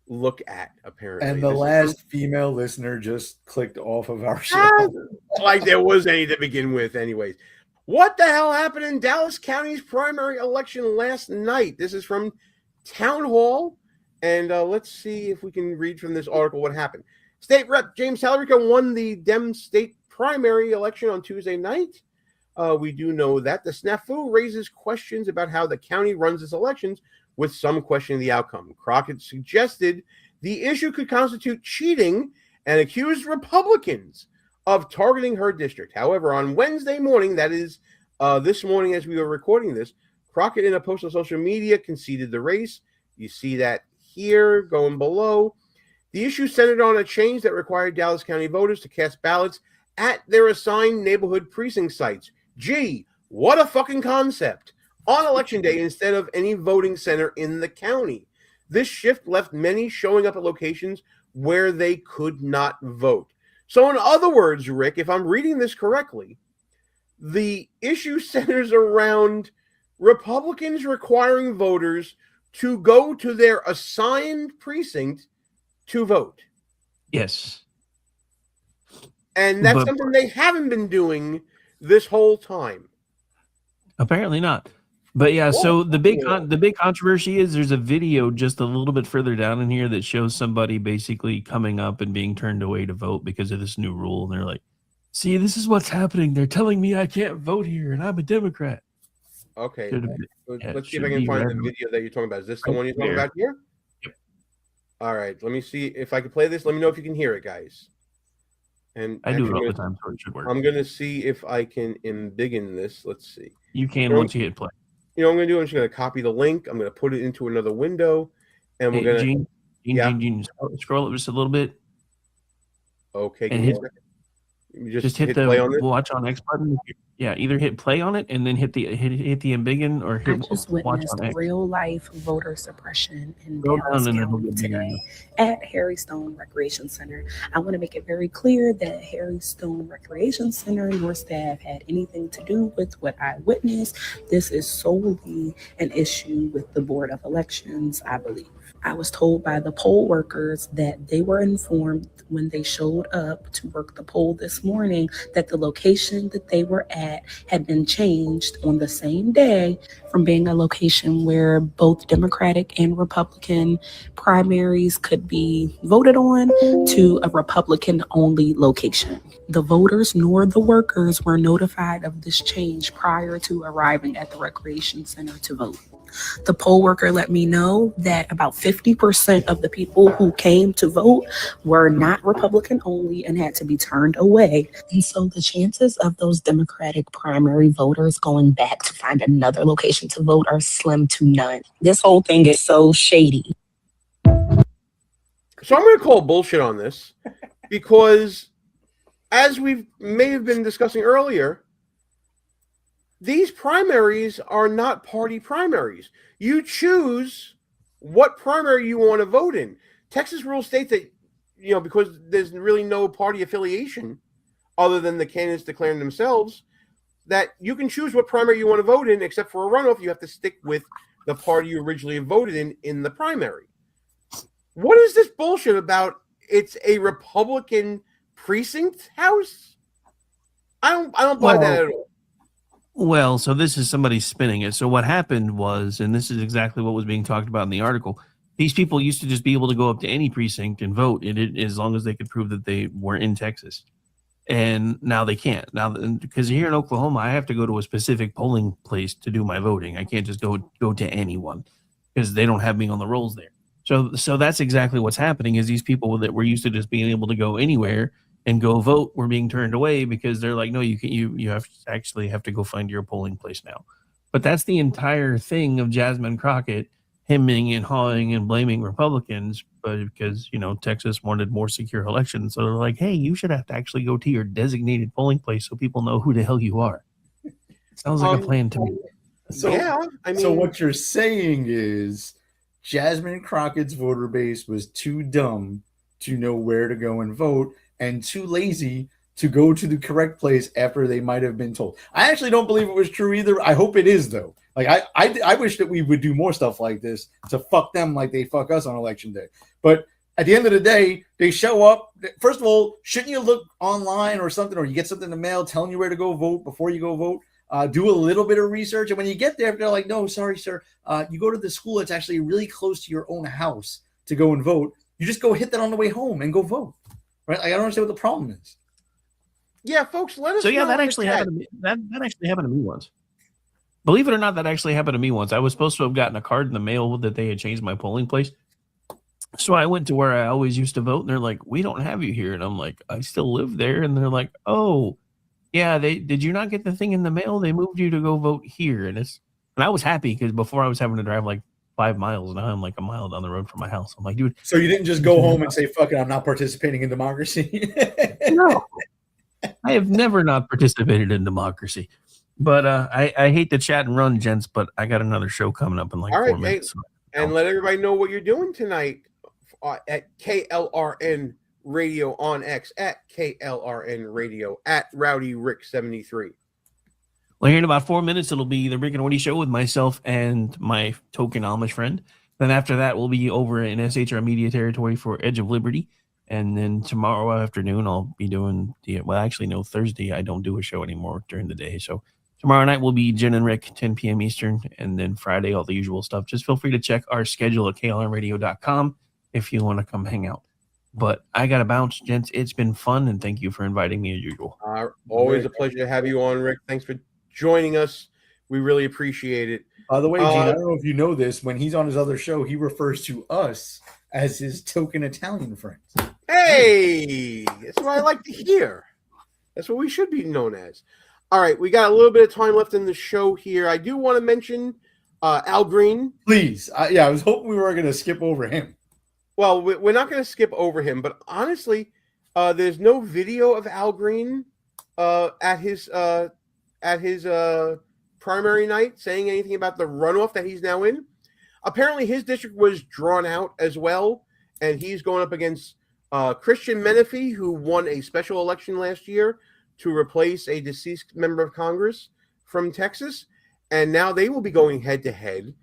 N: look at. Apparently,
O: And the last female listener just clicked off of our show.
N: Like there was any to begin with, anyways. What the hell happened in Dallas County's primary election last night? This is from Town Hall, and let's see if we can read from this article what happened. State Rep James Tallarico won the Dem state primary election on Tuesday night. We do know that the snafu raises questions about how the county runs its elections, with some questioning the outcome. Crockett suggested the issue could constitute cheating and accused Republicans of targeting her district. However, on Wednesday morning, that is this morning as we were recording this, Crockett, in a post on social media, conceded the race. You see that here going below. The issue centered on a change that required Dallas County voters to cast ballots at their assigned neighborhood precinct sites. Gee, what a fucking concept. On election day instead of any voting center in the county. This shift left many showing up at locations where they could not vote. So in other words, Rick, if I'm reading this correctly, the issue centers around Republicans requiring voters to go to their assigned precinct to vote.
A: Yes.
N: And that's something they haven't been doing this whole time.
A: Apparently not. But yeah, so the big controversy is there's a video just a little bit further down in here that shows somebody basically coming up and being turned away to vote because of this new rule. And they're like, see, this is what's happening. They're telling me I can't vote here and I'm a Democrat.
N: Okay. Let's see if I can find the video that you're talking about. Is this the one you're talking about here?
A: Yep.
N: All right. Let me see if I can play this. Let me know if you can hear it, guys. And
A: I do it all the time, so it should work.
N: I'm going to see if I can embiggen this. Let's see.
A: You can once you hit play.
N: You know what I'm going to do? I'm just going to copy the link. I'm going to put it into another window. And we're going to...
A: Gene, scroll it just a little bit.
N: Okay.
A: And just hit the
N: play on it.
A: watch on X button. Yeah, either hit play on it and then hit the embiggen or hit watch on X.
C: Real life voter suppression in
A: Go
C: Dallas
A: down and it'll
C: County
A: get
C: today at Harry Stone Recreation Center. I want to make it very clear that Harry Stone Recreation Center nor staff had anything to do with what I witnessed. This is solely an issue with the Board of Elections, I believe. I was told by the poll workers that they were informed when they showed up to work the poll this morning that the location that they were at had been changed on the same day from being a location where both Democratic and Republican primaries could be voted on to a Republican-only location. The voters nor the workers were notified of this change prior to arriving at the recreation center to vote. The poll worker let me know that about 50% of the people who came to vote were not Republican only and had to be turned away. And so the chances of those Democratic primary voters going back to find another location to vote are slim to none. This whole thing is so shady.
N: So I'm going to call bullshit on this because, as we may have been discussing earlier, these primaries are not party primaries. You choose what primary you want to vote in. Texas rules state that, because there's really no party affiliation other than the candidates declaring themselves, that you can choose what primary you want to vote in, except for a runoff, you have to stick with the party you originally voted in the primary. What is this bullshit about? It's a Republican precinct house? I don't buy that at all.
A: Well, so this is somebody spinning it. So what happened was, and this is exactly what was being talked about in the article, these people used to just be able to go up to any precinct and vote, as long as they could prove that they were in Texas. And now they can't. Now, because here in Oklahoma, I have to go to a specific polling place to do my voting. I can't just go to anyone because they don't have me on the rolls there. So that's exactly what's happening. Is these people that were used to just being able to go anywhere and go vote were being turned away because they're like, no, you have to actually have to go find your polling place now. But that's the entire thing of Jasmine Crockett hemming and hawing and blaming Republicans, but because Texas wanted more secure elections, so they're like, hey, you should have to actually go to your designated polling place so people know who the hell you are. Sounds like a plan to me.
O: So,
N: yeah, I mean,
O: so what you're saying is Jasmine Crockett's voter base was too dumb to know where to go and vote and too lazy to go to the correct place after they might have been told. I actually don't believe it was true either. I hope it is, though. Like, I wish that we would do more stuff like this to fuck them like they fuck us on election day. But at the end of the day, they show up. First of all, shouldn't you look online or something, or you get something in the mail telling you where to go vote before you go vote? Do a little bit of research. And when you get there, they're like, no, sorry, sir. You go to the school that's actually really close to your own house to go and vote. You just go hit that on the way home and go vote. Right? Like, I don't understand what the problem is.
N: Yeah, folks, let us
A: So,
N: know.
A: yeah, that actually happened to me. That actually happened to me once. Believe it or not, that actually happened to me once. I was supposed to have gotten a card in the mail that they had changed my polling place. So I went to where I always used to vote, and they're like, we don't have you here. And I'm like, I still live there. And they're like, oh, yeah, did you not get the thing in the mail? They moved you to go vote here. And I was happy because before I was having to drive like 5 miles. Now I'm like a mile down the road from my house. I'm like, dude.
O: So you didn't just go home and say, fuck it, I'm not participating in democracy?
A: No. I have never not participated in democracy. But I hate to chat and run, gents, but I got another show coming up in like 4 minutes.
N: And let everybody know what you're doing tonight at KLRN Radio on X, at KLRN Radio, at Rowdy Rick 73.
A: Well, here in about 4 minutes, it'll be the Rick and Woody Show with myself and my token Amish friend. Then after that, we'll be over in SHR Media Territory for Edge of Liberty. And then tomorrow afternoon, I'll be doing Thursday, I don't do a show anymore during the day. So tomorrow night will be Jen and Rick, 10 p.m. Eastern. And then Friday, all the usual stuff. Just feel free to check our schedule at KLRNRadio.com if you want to come hang out. But I got to bounce, gents. It's been fun, and thank you for inviting me as usual.
N: Always a pleasure to have you on, Rick. Thanks for joining us. We really appreciate it.
O: By the way, Gene, I don't know if you know this. When he's on his other show, he refers to us as his token Italian friends.
N: Hey, that's what I like to hear. That's what we should be known as. All right, we got a little bit of time left in the show here. I do want to mention Al Green.
O: Please. I was hoping we were going to skip over him.
N: Well, we're not going to skip over him, but honestly, there's no video of Al Green at his primary night saying anything about the runoff that he's now in. Apparently, his district was drawn out as well, and he's going up against Christian Menefee, who won a special election last year to replace a deceased member of Congress from Texas, and now they will be going head-to-head.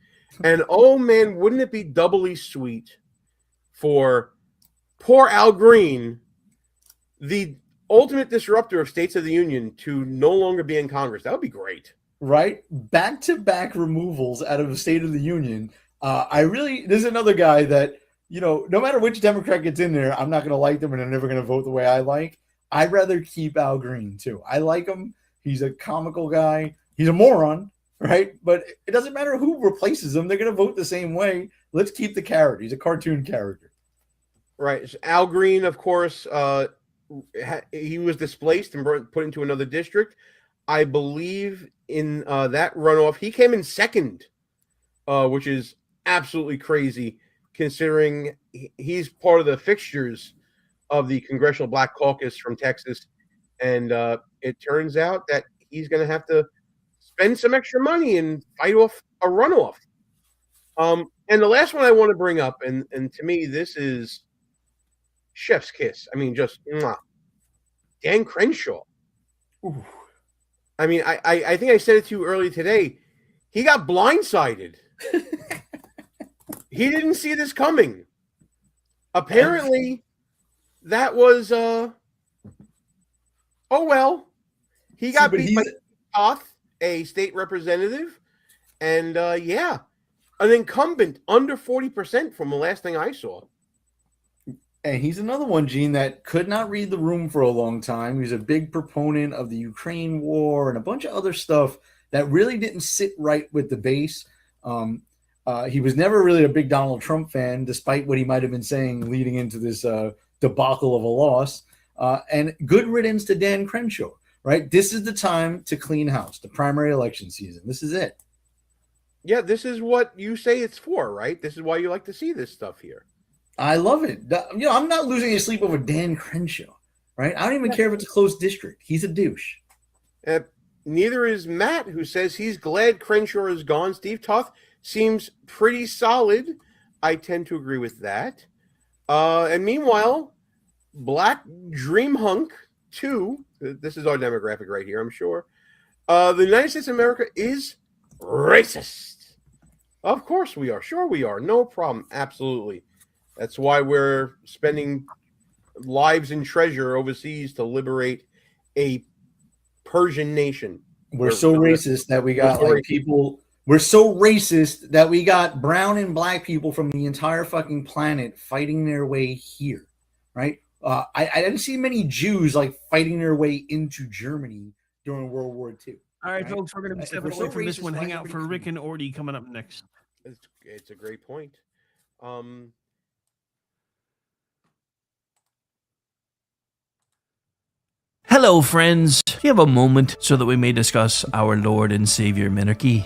N: And, oh, man, wouldn't it be doubly sweet for poor Al Green, the ultimate disruptor of States of the Union, to no longer be in Congress? That would be great.
O: Right? Back-to-back removals out of the State of the Union. This is another guy that, no matter which Democrat gets in there, I'm not going to like them and I'm never going to vote the way I like. I'd rather keep Al Green, too. I like him. He's a comical guy. He's a moron, right? But it doesn't matter who replaces him. They're going to vote the same way. Let's keep the character. He's a cartoon character.
N: Right. So Al Green, of course, he was displaced and put into another district. I believe in that runoff, he came in second, which is absolutely crazy considering he's part of the fixtures of the Congressional Black Caucus from Texas. And it turns out that he's going to have to spend some extra money and fight off a runoff. And the last one I want to bring up, and to me, this is chef's kiss. I mean, just Dan Crenshaw. Ooh. I mean, I think I said it to you earlier today. He got blindsided. He didn't see this coming. Apparently, that was oh well. He got beat by Toth a state representative, and yeah, an incumbent under 40% from the last thing I saw.
O: And he's another one, Gene, that could not read the room for a long time. He's a big proponent of the Ukraine war and a bunch of other stuff that really didn't sit right with the base. He was never really a big Donald Trump fan, despite what he might have been saying leading into this debacle of a loss. And good riddance to Dan Crenshaw, right? This is the time to clean house, the primary election season. This is it.
N: Yeah, this is what you say it's for, right? This is why you like to see this stuff here.
O: I love it. I'm not losing any sleep over Dan Crenshaw, right? I don't even care if it's a close district. He's a douche.
N: Neither is Matt, who says he's glad Crenshaw is gone. Steve Toth seems pretty solid. I tend to agree with that. And meanwhile, Black Dream Hunk 2, this is our demographic right here, I'm sure. The United States of America is racist. Of course we are. Sure we are. No problem. Absolutely. That's why we're spending lives and treasure overseas to liberate a Persian nation.
O: We're so racist that we got people. We're so racist that we got brown and black people from the entire fucking planet fighting their way here, right? I didn't see many Jews like fighting their way into Germany during World War II.
A: All right, folks, we're going to be stepping away from this one. Hang out for Rick and Orty coming up next.
N: It's a great point.
A: Hello, friends. Do you have a moment so that we may discuss our Lord and Savior Minarchy?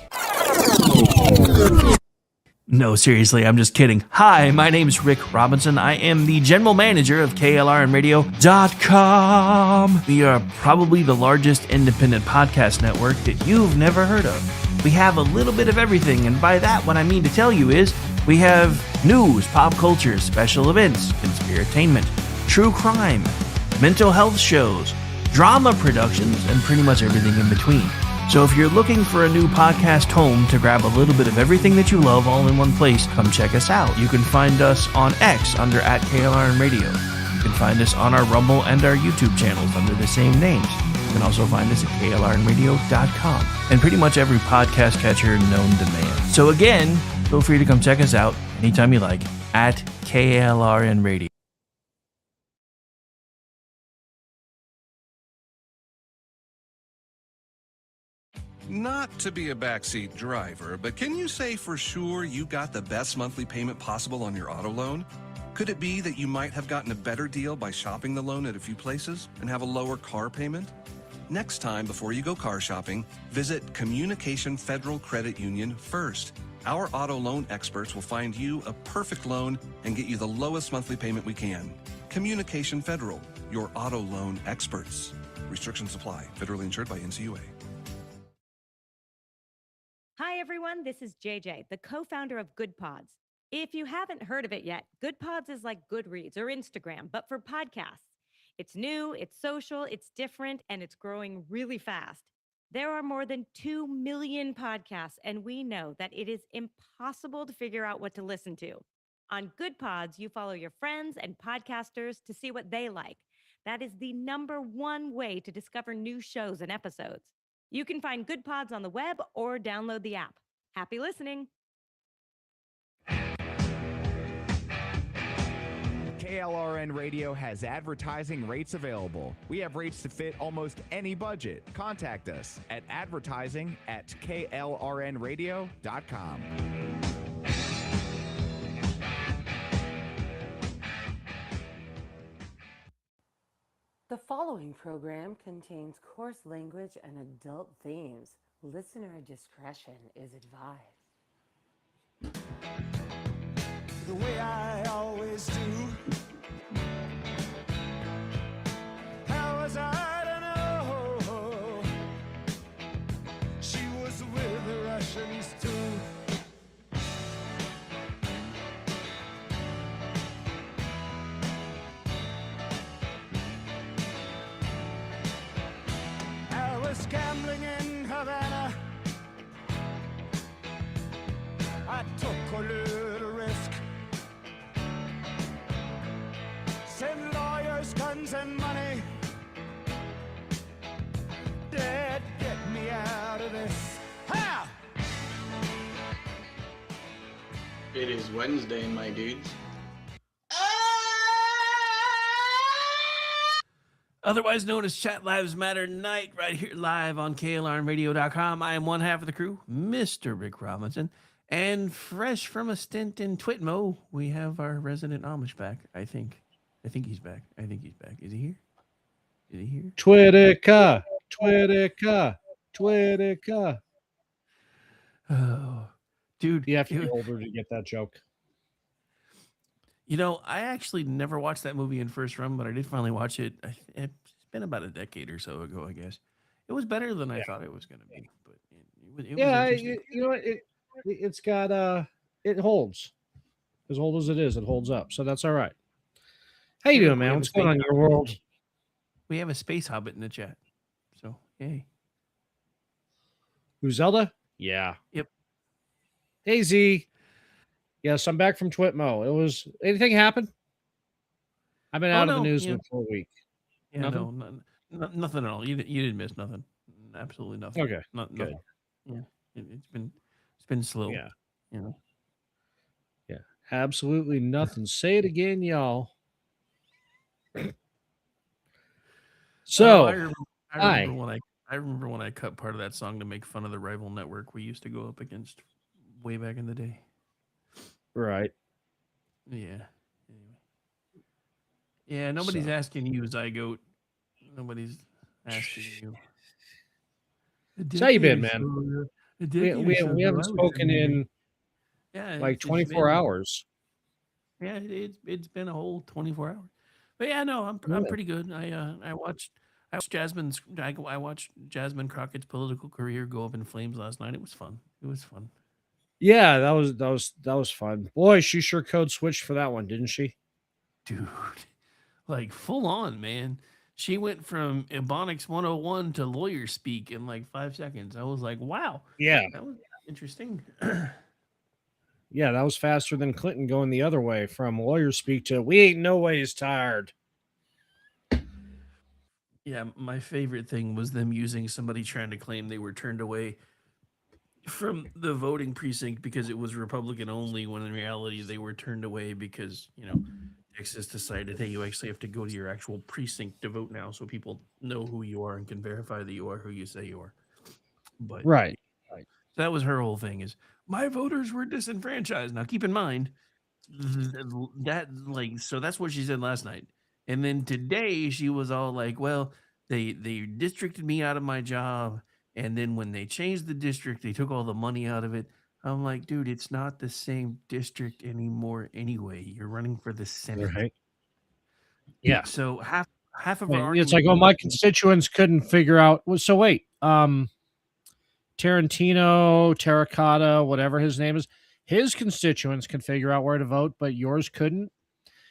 A: No, seriously, I'm just kidding. Hi, my name's Rick Robinson. I am the general manager of KLRNRadio.com. We are probably the largest independent podcast network that you've never heard of. We have a little bit of everything, and by that, what I mean to tell you is we have news, pop culture, special events, conspiratainment, true crime, mental health shows, drama productions, and pretty much everything in between. So if you're looking for a new podcast home to grab a little bit of everything that you love all in one place, come check us out. You can find us on X under @KLRNRadio. You can find us on our Rumble and our YouTube channels under the same names. You can also find us at KLRNRadio.com and pretty much every podcast catcher known to man. So again, feel free to come check us out anytime you like at KLRNRadio.
K: Not to be a backseat driver, but can you say for sure you got the best monthly payment possible on your auto loan? Could it be that you might have gotten a better deal by shopping the loan at a few places and have a lower car payment? Next time, before you go car shopping, visit Communication Federal Credit Union first. Our auto loan experts will find you a perfect loan and get you the lowest monthly payment we can. Communication Federal, your auto loan experts. Restrictions apply. Federally insured by NCUA.
L: Hi, everyone. This is JJ, the co-founder of Good Pods. If you haven't heard of it yet, Good Pods is like Goodreads or Instagram, but for podcasts. It's new, it's social, it's different, and it's growing really fast. There are more than 2 million podcasts, and we know that it is impossible to figure out what to listen to. On Good Pods, you follow your friends and podcasters to see what they like. That is the #1 way to discover new shows and episodes. You can find Good Pods on the web or download the app. Happy listening.
D: KLRN Radio has advertising rates available. We have rates to fit almost any budget. Contact us at advertising@KLRNradio.com.
H: The following program contains coarse language and adult themes. Listener discretion is advised.
J: The way I always do. How was I to know she was with the Russians too? I was gambling in Havana. I took a little risk. Send lawyers, guns, and money. Dad, get me out of this.
F: It is Wednesday, my dudes.
A: Otherwise known as Chat Lives Matter Night, right here live on KLRNRadio.com. I am one half of the crew, Mr. Rick Robinson. And fresh from a stint in Twitmo, we have our resident Amish back, I think. I think he's back. Is he here? Is he here?
G: Twitica.
A: Oh, dude.
G: You have to be older to get that joke.
A: You know, I actually never watched that movie in first run, but I did finally watch it. It's been about a decade or so ago, I guess. It was better than I thought it was going to be, but it was interesting.
G: You know what? It's got it holds. As old as it is, it holds up. So that's all right. How you doing, man? What's going on in your world?
A: We have a space hobbit in the chat. So, yay.
G: Who's Zelda? Yeah.
A: Yep.
G: Hey, Z. Yes, I'm back from Twitmo. Anything happen? I've been out of the news for a week.
A: Yeah, nothing? No, nothing at all. You didn't miss nothing. Absolutely nothing.
G: Okay.
A: Nothing. Yeah. It's been slow.
G: Yeah.
A: You know.
G: Yeah. Absolutely nothing. Say it again, y'all. So,
A: I remember when I cut part of that song to make fun of the rival network we used to go up against way back in the day.
G: Right.
A: Yeah. Yeah, nobody's asking you, Zygote. Nobody's asking you.
G: So how you been, man? We haven't spoken in like 24 hours.
A: Yeah, it's been a whole 24 hours. But yeah, no, I'm pretty good. I watched Jasmine Crockett's political career go up in flames last night. It was fun.
G: Yeah, that was fun. Boy, she sure code switched for that one, didn't she?
A: Dude, like full on, man. She went from Ebonics 101 to lawyer speak in like 5 seconds. I was like, wow.
G: Yeah.
A: That was interesting.
G: Yeah, that was faster than Clinton going the other way from lawyer speak to we ain't no ways tired.
A: Yeah, my favorite thing was them using somebody trying to claim they were turned away from the voting precinct because it was Republican only, when in reality they were turned away because, Texas decided, hey, you actually have to go to your actual precinct to vote now so people know who you are and can verify that you are who you say you are. But
G: right.
A: That was her whole thing, is my voters were disenfranchised. Now keep in mind so that's what she said last night. And then today she was all like, well, they districted me out of my job, and then when they changed the district, they took all the money out of it. I'm like, dude, it's not the same district anymore anyway. You're running for the Senate.
G: Right. Yeah.
A: So half of our
G: it's like, my constituents couldn't figure out. So wait, Tarantino, Terracotta, whatever his name is, his constituents can figure out where to vote, but yours couldn't.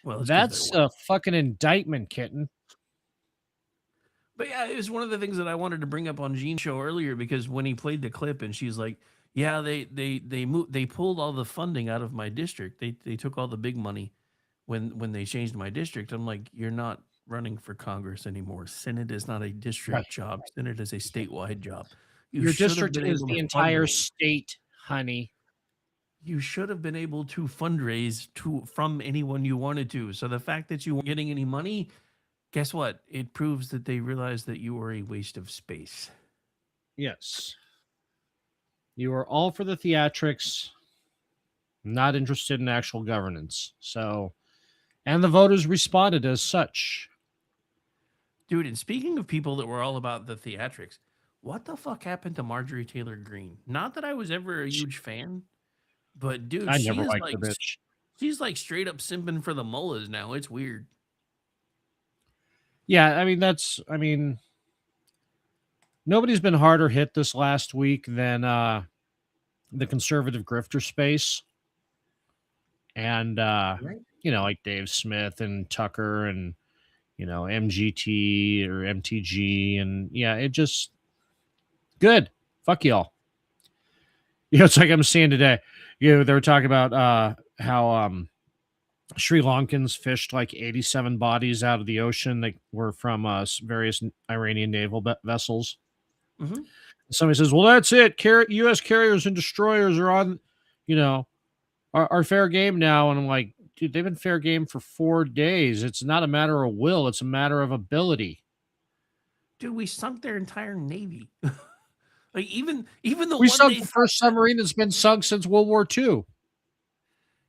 A: Well,
G: that's a fucking indictment, kitten.
A: But yeah, it was one of the things that I wanted to bring up on Gene's show earlier, because when he played the clip and she's like, yeah, they pulled all the funding out of my district. They took all the big money when they changed my district. I'm like, you're not running for Congress anymore. Senate is not a district job. Senate is a statewide job.
G: Your district is the entire state, honey.
A: You should have been able to fundraise from anyone you wanted to. So the fact that you weren't getting any money, guess what? It proves that they realized that you were a waste of space.
G: Yes. You are all for the theatrics, not interested in actual governance. So, and the voters responded as such.
A: Dude, and speaking of people that were all about the theatrics, what the fuck happened to Marjorie Taylor Greene? Not that I was ever a huge fan, but dude,
G: I never liked the bitch.
A: She's like straight up simping for the mullahs now. It's weird.
G: Yeah, nobody's been harder hit this last week than the conservative grifter space. And, like Dave Smith and Tucker and, MGT or MTG. And yeah, it just good. Fuck y'all. It's like I'm seeing today. They were talking about how Sri Lankans fished like 87 bodies out of the ocean that were from various Iranian naval vessels.
A: Mm-hmm.
G: Somebody says, well, that's it. U.S. carriers and destroyers are are fair game now. And I'm like, dude, they've been fair game for 4 days. It's not a matter of will. It's a matter of ability.
A: Dude, we sunk their entire navy. Like even the
G: We
A: one
G: sunk
A: they
G: the
A: thought
G: first submarine that's been sunk since World War II.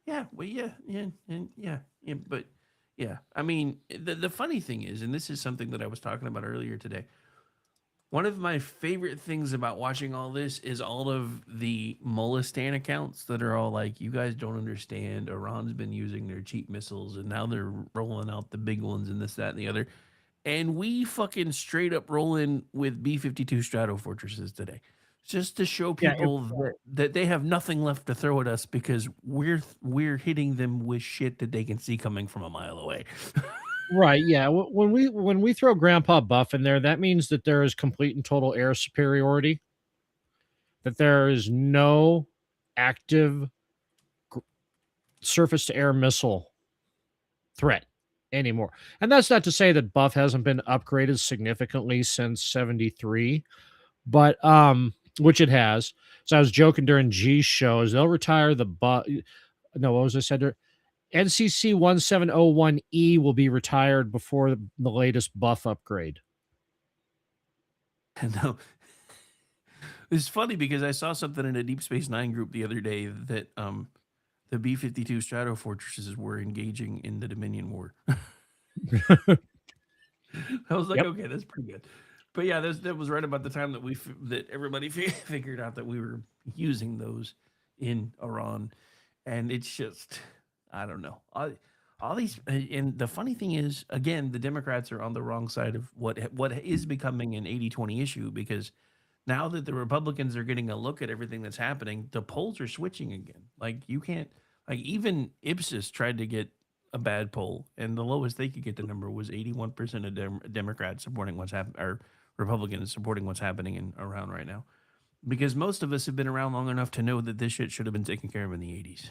A: Yeah, well, yeah, but yeah. I mean, the funny thing is, and this is something that I was talking about earlier today. One of my favorite things about watching all this is all of the Molistan accounts that are all like, "You guys don't understand. Iran's been using their cheap missiles, and now they're rolling out the big ones, and this, that, and the other." And we fucking straight up rolling with B-52 Strato Fortresses today, just to show
G: Yeah,
A: people that they have nothing left to throw at us because we're hitting them with shit that they can see coming from a mile away.
G: Right. Yeah. When we throw Grandpa Buff in there, that means that there is complete and total air superiority. That there is no active surface to air missile threat anymore. And that's not to say that Buff hasn't been upgraded significantly since 73, but which it has. So I was joking during G's shows, they'll retire the Buff. No, what was I said there? NCC 1701E will be retired before the latest Buff upgrade.
A: No, it's funny because I saw something in a Deep Space Nine group the other day that the B-52 Strato Fortresses were engaging in the Dominion War. I was like,
G: Yep.
A: okay, that's pretty good. But yeah, that was right about the time that that everybody figured out that we were using those in Iran, and it's just, I don't know. All these, and the funny thing is, again, the Democrats are on the wrong side of what is becoming an 80-20 issue, because now that the Republicans are getting a look at everything that's happening, the polls are switching again. Like you can't, like even Ipsos tried to get a bad poll, and the lowest they could get the number was 81% of Democrats supporting what's happening, or Republicans supporting what's happening in around right now, because most of us have been around long enough to know that this shit should have been taken care of in the 80s.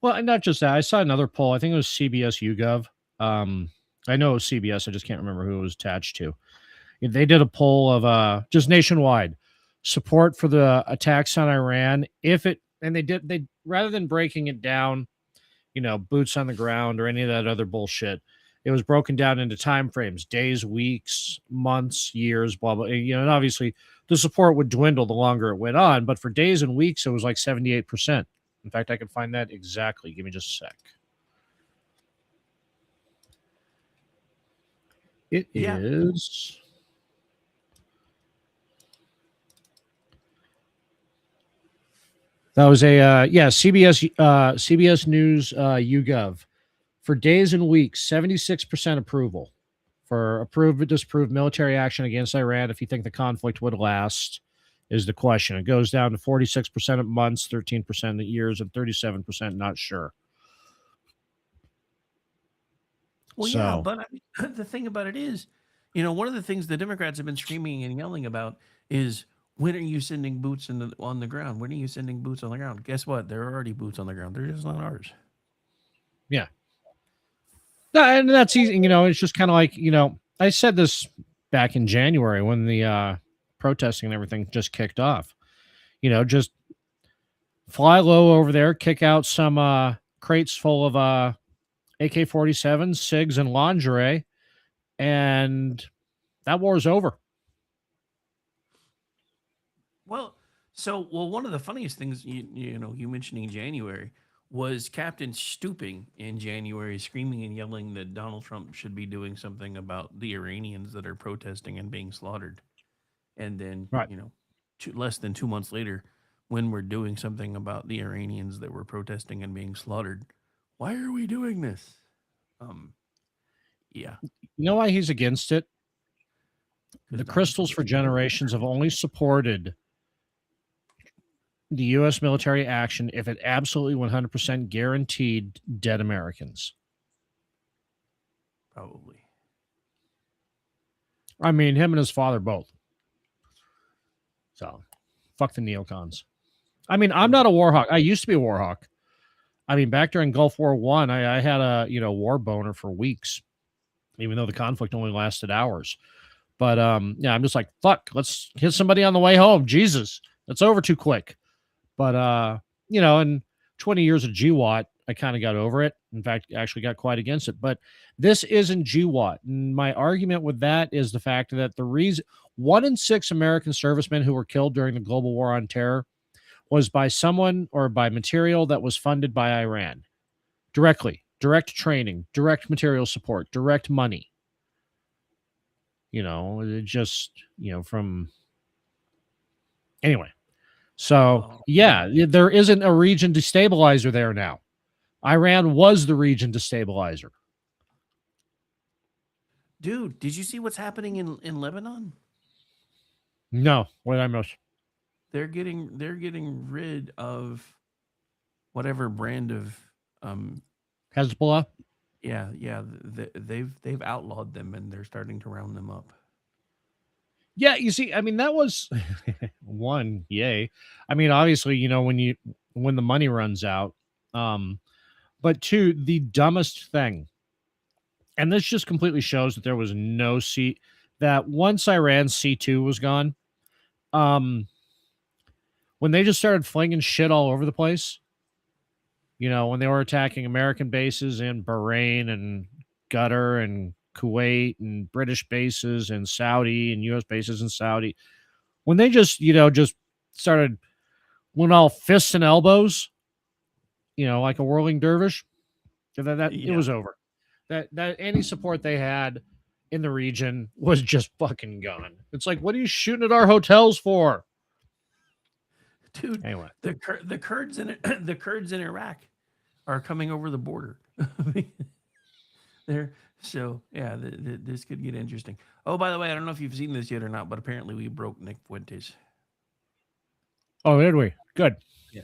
G: Well, and not just that. I saw another poll. I think it was CBS YouGov. I know it was CBS. I just can't remember who it was attached to. They did a poll of just nationwide support for the attacks on Iran. They rather than breaking it down, boots on the ground or any of that other bullshit, it was broken down into time frames, days, weeks, months, years, blah, blah. And obviously the support would dwindle the longer it went on, but for days and weeks, it was like 78%. In fact, I can find that exactly. Give me just a sec. It is. That was a CBS News YouGov. For days and weeks, 76% approval. For approved or disapproved military action against Iran, if you think the conflict would last, is the question. It goes down to 46% of months, 13% of years, and 37% not sure.
A: Well, yeah, but I mean, the thing about it is, one of the things the Democrats have been screaming and yelling about is, when are you sending boots on the ground? When are you sending boots on the ground? Guess what? There are already boots on the ground. They're just not ours.
G: Yeah. No, and that's easy. It's just kind of like, I said this back in January when the protesting and everything just kicked off. Just fly low over there, kick out some crates full of AK-47s, SIGs, and lingerie, and that war is over.
A: Well, one of the funniest things you mentioning January was Captain Stooping in January, screaming and yelling that Donald Trump should be doing something about the Iranians that are protesting and being slaughtered. And then,
G: right.
A: Less than 2 months later, when we're doing something about the Iranians that were protesting and being slaughtered, why are we doing this? Yeah.
G: You know why he's against it? The Crystals for generations have only supported the U.S. military action if it absolutely 100% guaranteed dead Americans.
A: Probably.
G: I mean, him and his father both. So, fuck the neocons. I mean, I'm not a war hawk. I used to be a war hawk. I mean, back during Gulf War I had a war boner for weeks, even though the conflict only lasted hours. But yeah, I'm just like, fuck, let's hit somebody on the way home. Jesus, that's over too quick. But and 20 years of GWAT, I kind of got over it. In fact, actually got quite against it. But this isn't GWAT. And my argument with that is the fact that the reason 1 in 6 American servicemen who were killed during the global war on terror was by someone or by material that was funded by Iran directly, direct training, direct material support, direct money. It just, from anyway. So, yeah, there isn't a region destabilizer there now. Iran was the region destabilizer.
A: Dude, did you see what's happening in Lebanon?
G: No, what did I miss?
A: They're getting rid of whatever brand of
G: Hezbollah.
A: Yeah. They've outlawed them and they're starting to round them up.
G: Yeah, you see, I mean, that was one, yay. I mean, obviously, when the money runs out, but two, the dumbest thing, and this just completely shows that there was no that once Iran's C2 was gone, when they just started flinging shit all over the place, when they were attacking American bases in Bahrain and Qatar and Kuwait and British bases and Saudi and U.S. bases in Saudi, when they just started went all fists and elbows, like a whirling dervish, it was over. That any support they had in the region was just fucking gone. It's like, what are you shooting at our hotels for?
A: Dude,
G: anyway,
A: the Kurds in the Kurds in Iraq are coming over the border. This could get interesting. Oh, by the way, I don't know if you've seen this yet or not, but apparently we broke Nick Fuentes.
G: Oh, did we? Good.
A: Yeah,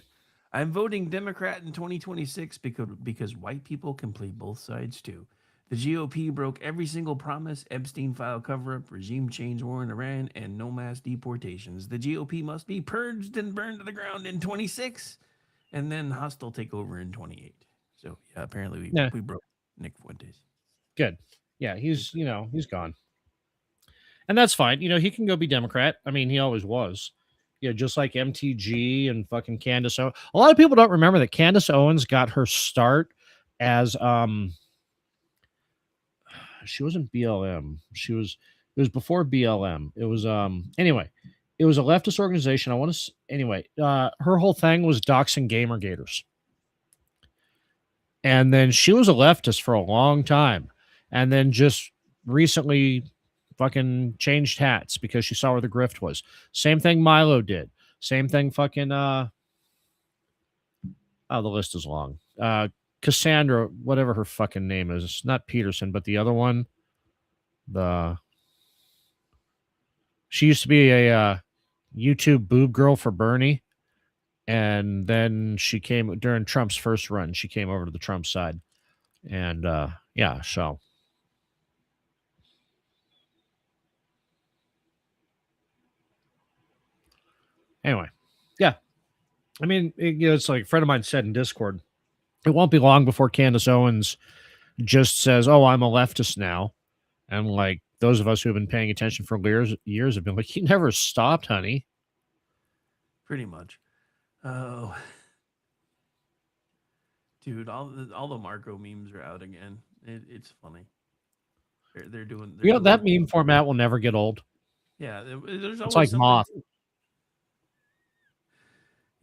A: I'm voting Democrat in 2026 because white people can play both sides too. The GOP broke every single promise: Epstein file cover-up, regime change war in Iran, and no mass deportations. The GOP must be purged and burned to the ground in 26, and then hostile takeover in 28. So yeah, apparently we broke Nick Fuentes.
G: Good. Yeah, he's gone. And that's fine. He can go be Democrat. I mean, he always was. Yeah, just like MTG and fucking Candace Owens. A lot of people don't remember that Candace Owens got her start as she wasn't BLM. It was before BLM. It was anyway, it was a leftist organization. Her whole thing was doxing gamer gators. And then she was a leftist for a long time. And then just recently fucking changed hats because she saw where the grift was. Same thing Milo did. Same thing fucking the list is long. Cassandra, whatever her fucking name is, not Peterson, but the other one. She used to be a YouTube boob girl for Bernie. And then she came during Trump's first run. She came over to the Trump side. And so. Anyway, yeah. I mean, it's like a friend of mine said in Discord, it won't be long before Candace Owens just says, "Oh, I'm a leftist now." And like those of us who have been paying attention for years have been like, "You never stopped, honey."
A: Pretty much. Oh, dude, all the Marco memes are out again. It's funny. They're doing.
G: That meme format will never get old.
A: Yeah, there's always
G: it's like
A: something
G: Moth.
A: New.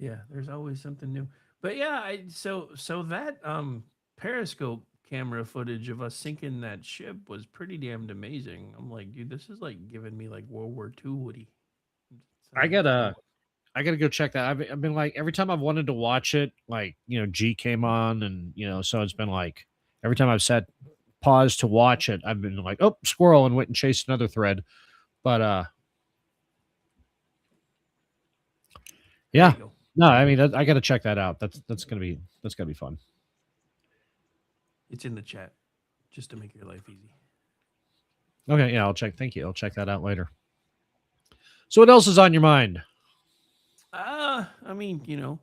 A: Yeah, there's always something new. But yeah, so that Periscope camera footage of us sinking that ship was pretty damned amazing. I'm like, dude, this is like giving me like World War II Woody.
G: I gotta go check that. I've been like, every time I've wanted to watch it, like, G came on, and so it's been like every time I've said pause to watch it, I've been like, oh, squirrel, and went and chased another thread. But yeah, no, I mean, I got to check that out. That's gonna be fun.
A: It's in the chat, just to make your life easy.
G: Okay, yeah, I'll check. Thank you. I'll check that out later. So, what else is on your mind?
A: I mean,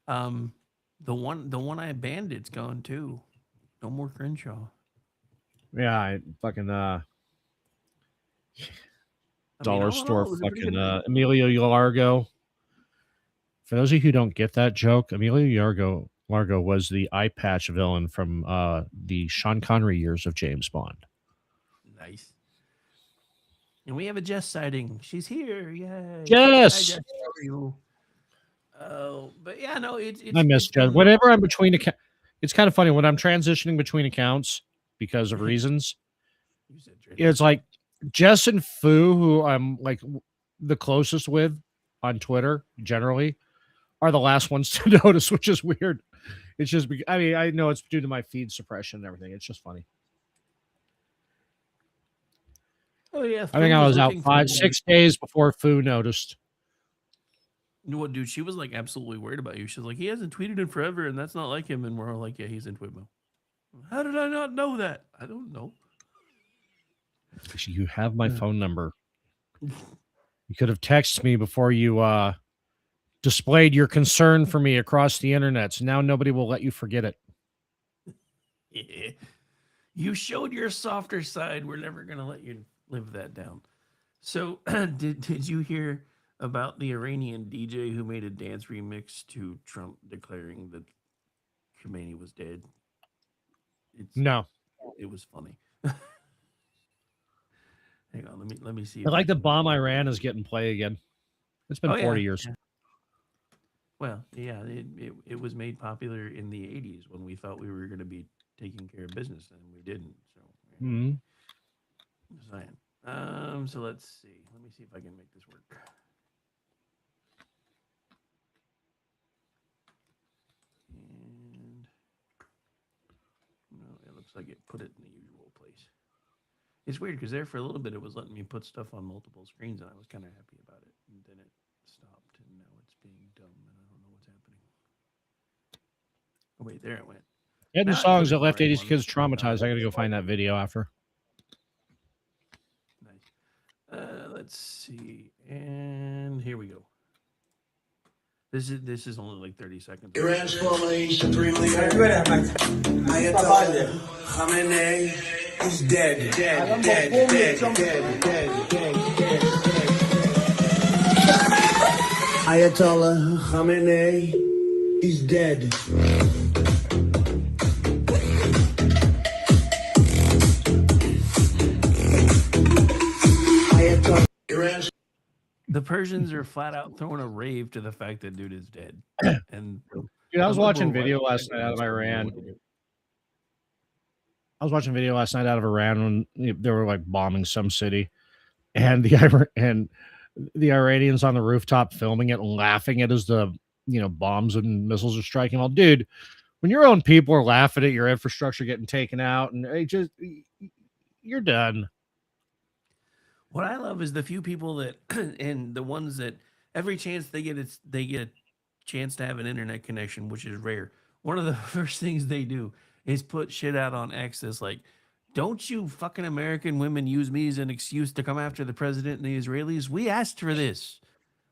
A: the one-eyed bandit's gone too. No more Crenshaw.
G: Yeah, I fucking dollar store fucking Emilio Largo. For those of you who don't get that joke, Emilio Largo Largo was the eye patch villain from the Sean Connery years of James Bond.
A: Nice. And we have a Jess sighting. She's here. Yay.
G: Jess!
A: Hi, Jess. How are you? Oh, but yeah, no, it's
G: I miss
A: it's
G: Jess.
A: been-
G: Whenever I'm between accounts, it's kind of funny when I'm transitioning between accounts because of reasons. It's like Jess and Fu, who I'm like the closest with on Twitter generally, are the last ones to notice, which is weird. It's just, I mean, I know it's due to my feed suppression and everything. It's just funny.
A: Oh yeah,
G: I think
A: Fu
G: I was out
A: looking for
G: 6 days before Fu noticed.
A: You know what, dude? She was like absolutely worried about you. She's like, he hasn't tweeted in forever, and that's not like him. And we're all like, yeah, he's in Twitmo. How did I not know that? I don't know.
G: You have my phone number. You could have texted me before you displayed your concern for me across the internet. So now nobody will let you forget it.
A: Yeah. You showed your softer side. We're never gonna let you live that down. So did you hear about the Iranian DJ who made a dance remix to Trump declaring that Khomeini was dead?
G: No.
A: It was funny. Hang on, let me see.
G: I like the bomb Iran is getting play again. It's been 40 years.
A: Yeah. Well, yeah, it was made popular in the 80s when we thought we were going to be taking care of business, and we didn't. So,
G: Mm-hmm.
A: just saying. So let's see. Let me see if I can make this work. And no, it looks like it put it in the usual place. It's weird because there for a little bit it was letting me put stuff on multiple screens, and I was kind of happy about it. And then it stopped, and now it's being dumb, and I don't know what's happening. Oh wait, there it went.
G: Hidden
A: Now I
G: songs
A: put it
G: that left
A: in the
G: 80s
A: right
G: kids
A: one.
G: traumatized. I got to go find that video after.
A: Let's see, and here we go. This is only like 30 seconds.
J: Iran's formerly supreme leader Ayatollah Khamenei is dead. Ayatollah Khamenei is dead.
A: The Persians are flat out throwing a rave to the fact that dude is dead. And
G: Dude, I was
A: the
G: watching
A: liberal
G: video
A: right
G: last night out of
A: don't know
G: Iran.
A: what to do.
G: I was watching video last night out of Iran when they were like bombing some city, and the Iranians on the rooftop filming it and laughing at as the bombs and missiles are striking. Well, dude, when your own people are laughing at your infrastructure getting taken out, and you're done.
A: What I love is the few people that and the ones that every chance they get a chance to have an internet connection, which is rare. One of the first things they do is put shit out on X that's like, don't you fucking American women use me as an excuse to come after the president and the Israelis? We asked for this.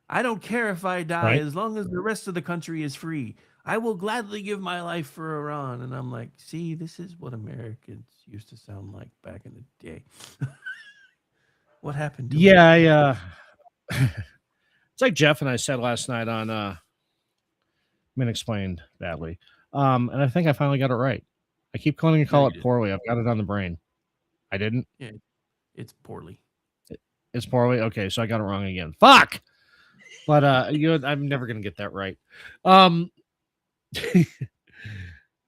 A: I don't care if I die
G: Right.
A: as long as the rest of the country is free. I will gladly give my life for Iran. And I'm like, see, this is what Americans used to sound like back in the day. What happened to
G: Yeah, it's like Jeff and I said last night on Men Explained badly. And I think I finally got it right. I keep calling it poorly. I've got it on the brain. I didn't.
A: Yeah, it's poorly.
G: It's poorly. Okay, so I got it wrong again. Fuck. But I'm never gonna get that right. The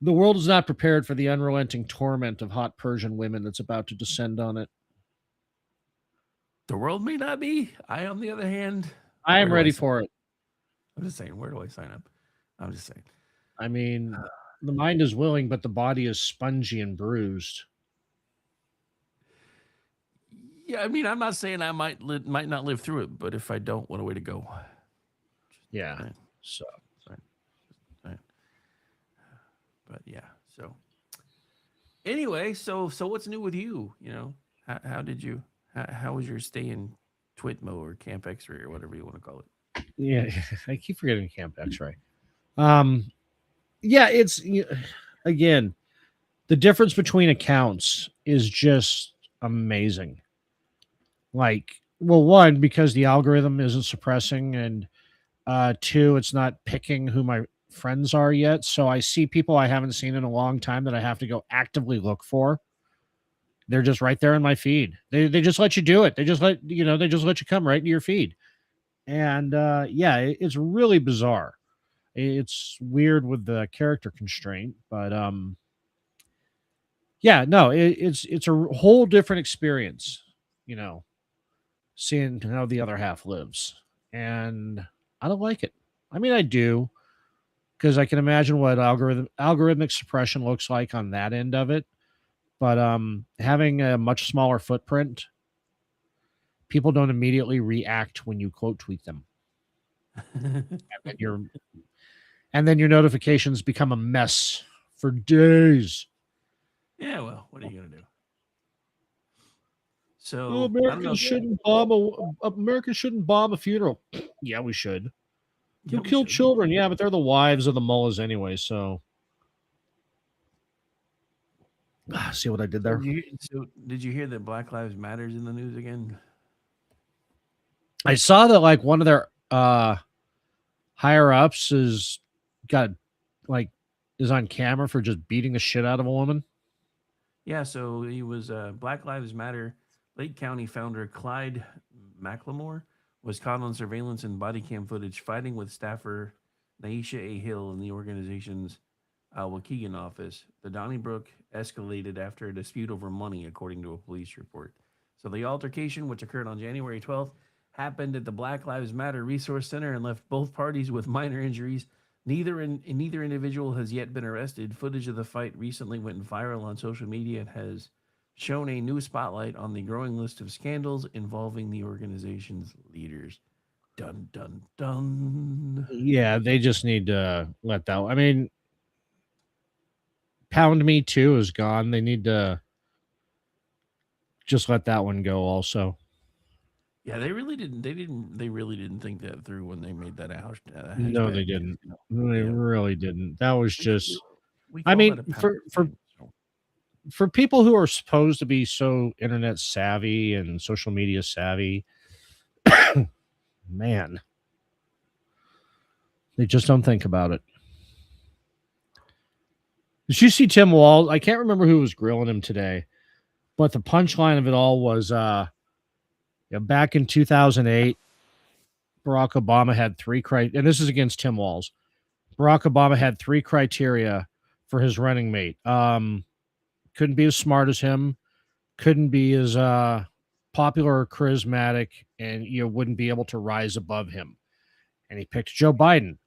G: world is not prepared for the unrelenting torment of hot Persian women that's about to descend on it.
A: The world may not be. I, on the other hand,
G: I am
A: where do
G: ready
A: sign
G: for
A: up?
G: it.
A: I'm just saying, where do I sign up? I'm just saying.
G: I mean, the mind is willing, but the body is spongy and bruised.
A: Yeah, I mean, I'm not saying I might not live through it, but if I don't, what a way to go.
G: Yeah. So.
A: But yeah, so anyway, so what's new with you? How did you? How was your stay in Twitmo or Camp X-Ray or whatever you want to call it?
G: Yeah, I keep forgetting Camp X-Ray. Yeah, it's again, the difference between accounts is just amazing. Like, well, one, because the algorithm isn't suppressing, and two, it's not picking who my friends are yet. So I see people I haven't seen in a long time that I have to go actively look for. They're just right there in my feed. They just let you do it. They just let you come right into your feed. And yeah, it's really bizarre. It's weird with the character constraint, but yeah, no, it's a whole different experience, you know, seeing how the other half lives. And I don't like it. I mean, I do, because I can imagine what algorithmic suppression looks like on that end of it. But having a much smaller footprint, people don't immediately react when you quote tweet them. And then your notifications become a mess for days.
A: Yeah, well, what are you gonna do? So
G: Well,
A: I don't know.
G: America shouldn't bomb a funeral. Yeah, we should.
A: Yeah,
G: Who
A: we
G: killed
A: should.
G: children? Yeah, but they're the wives of the mullahs anyway. So, see what I did there?
A: Did you hear that Black Lives Matters in the news again?
G: I saw that like one of their higher ups is on camera for just beating the shit out of a woman.
A: Yeah, so he was Black Lives Matter. Lake County founder Clyde McLemore was caught on surveillance and body cam footage fighting with staffer Naisha A. Hill in the organization's Waukegan office. The Donnybrook escalated after a dispute over money, according to a police report. So the altercation, which occurred on January 12th, happened at the Black Lives Matter Resource Center and left both parties with minor injuries. Neither individual has yet been arrested. Footage of the fight recently went viral on social media and has shown a new spotlight on the growing list of scandals involving the organization's leaders. Dun dun dun.
G: Yeah, they just need to let that. I mean, Pound Me Too is gone. They need to just let that one go. Also,
A: Yeah, they really didn't. They really didn't think that through when they made that
G: no,
A: hashtag.
G: they didn't.
A: You know,
G: They
A: yeah.
G: really didn't. That was just.
A: We
G: I
A: call
G: mean,
A: that a
G: for people who are supposed to be so internet savvy and social media savvy, man, they just don't think about it. Did you see Tim Walz? I can't remember who was grilling him today, but the punchline of it all was back in 2008, Barack Obama had three criteria, and this is against Tim Walz. Barack Obama had three criteria for his running mate. Couldn't be as smart as him, couldn't be as popular or charismatic, and you wouldn't be able to rise above him. And he picked Joe Biden.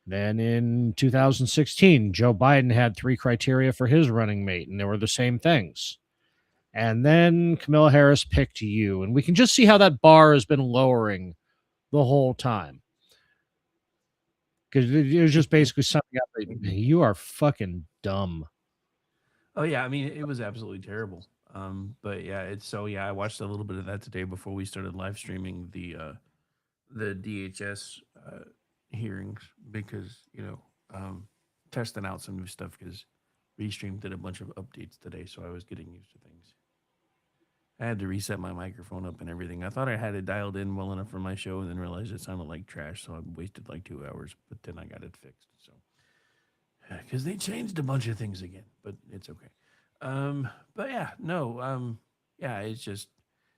G: Then in 2016, Joe Biden had three criteria for his running mate, and they were the same things. And then Kamala Harris picked you. And we can just see how that bar has been lowering the whole time. Because it was just basically summing up that you are fucking dumb.
A: Oh yeah, I mean it was absolutely terrible. But yeah, I watched a little bit of that today before we started live streaming the DHS hearings because testing out some new stuff because Restream did a bunch of updates today, so I was getting used to things. I had to reset my microphone up and everything. I thought I had it dialed in well enough for my show, and then realized it sounded like trash, so I wasted like 2 hours. But then I got it fixed. So because they changed a bunch of things again, but it's okay. But yeah, no, yeah, it's just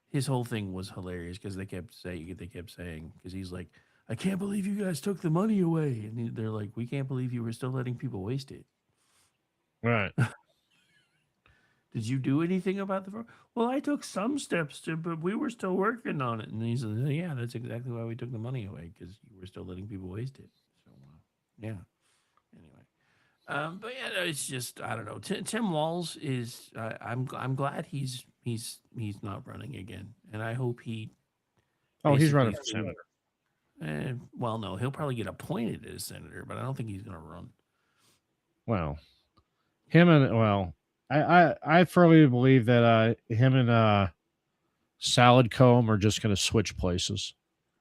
A: his whole thing was hilarious because they kept saying because he's like, I can't believe you guys took the money away, and they're like, we can't believe you were still letting people waste it.
G: Right.
A: Did you do anything about the fraud? Well, I took some steps but we were still working on it. And he said, yeah, that's exactly why we took the money away because you were still letting people waste it. So, yeah. Anyway, but yeah, no, it's just I don't know. Tim Walz is. I'm glad he's not running again, and I hope he.
G: Oh, he's running for senator.
A: Well, no, he'll probably get appointed as senator, but I don't think he's going to run.
G: Well, I firmly believe that him and Salad Comb are just going to switch places.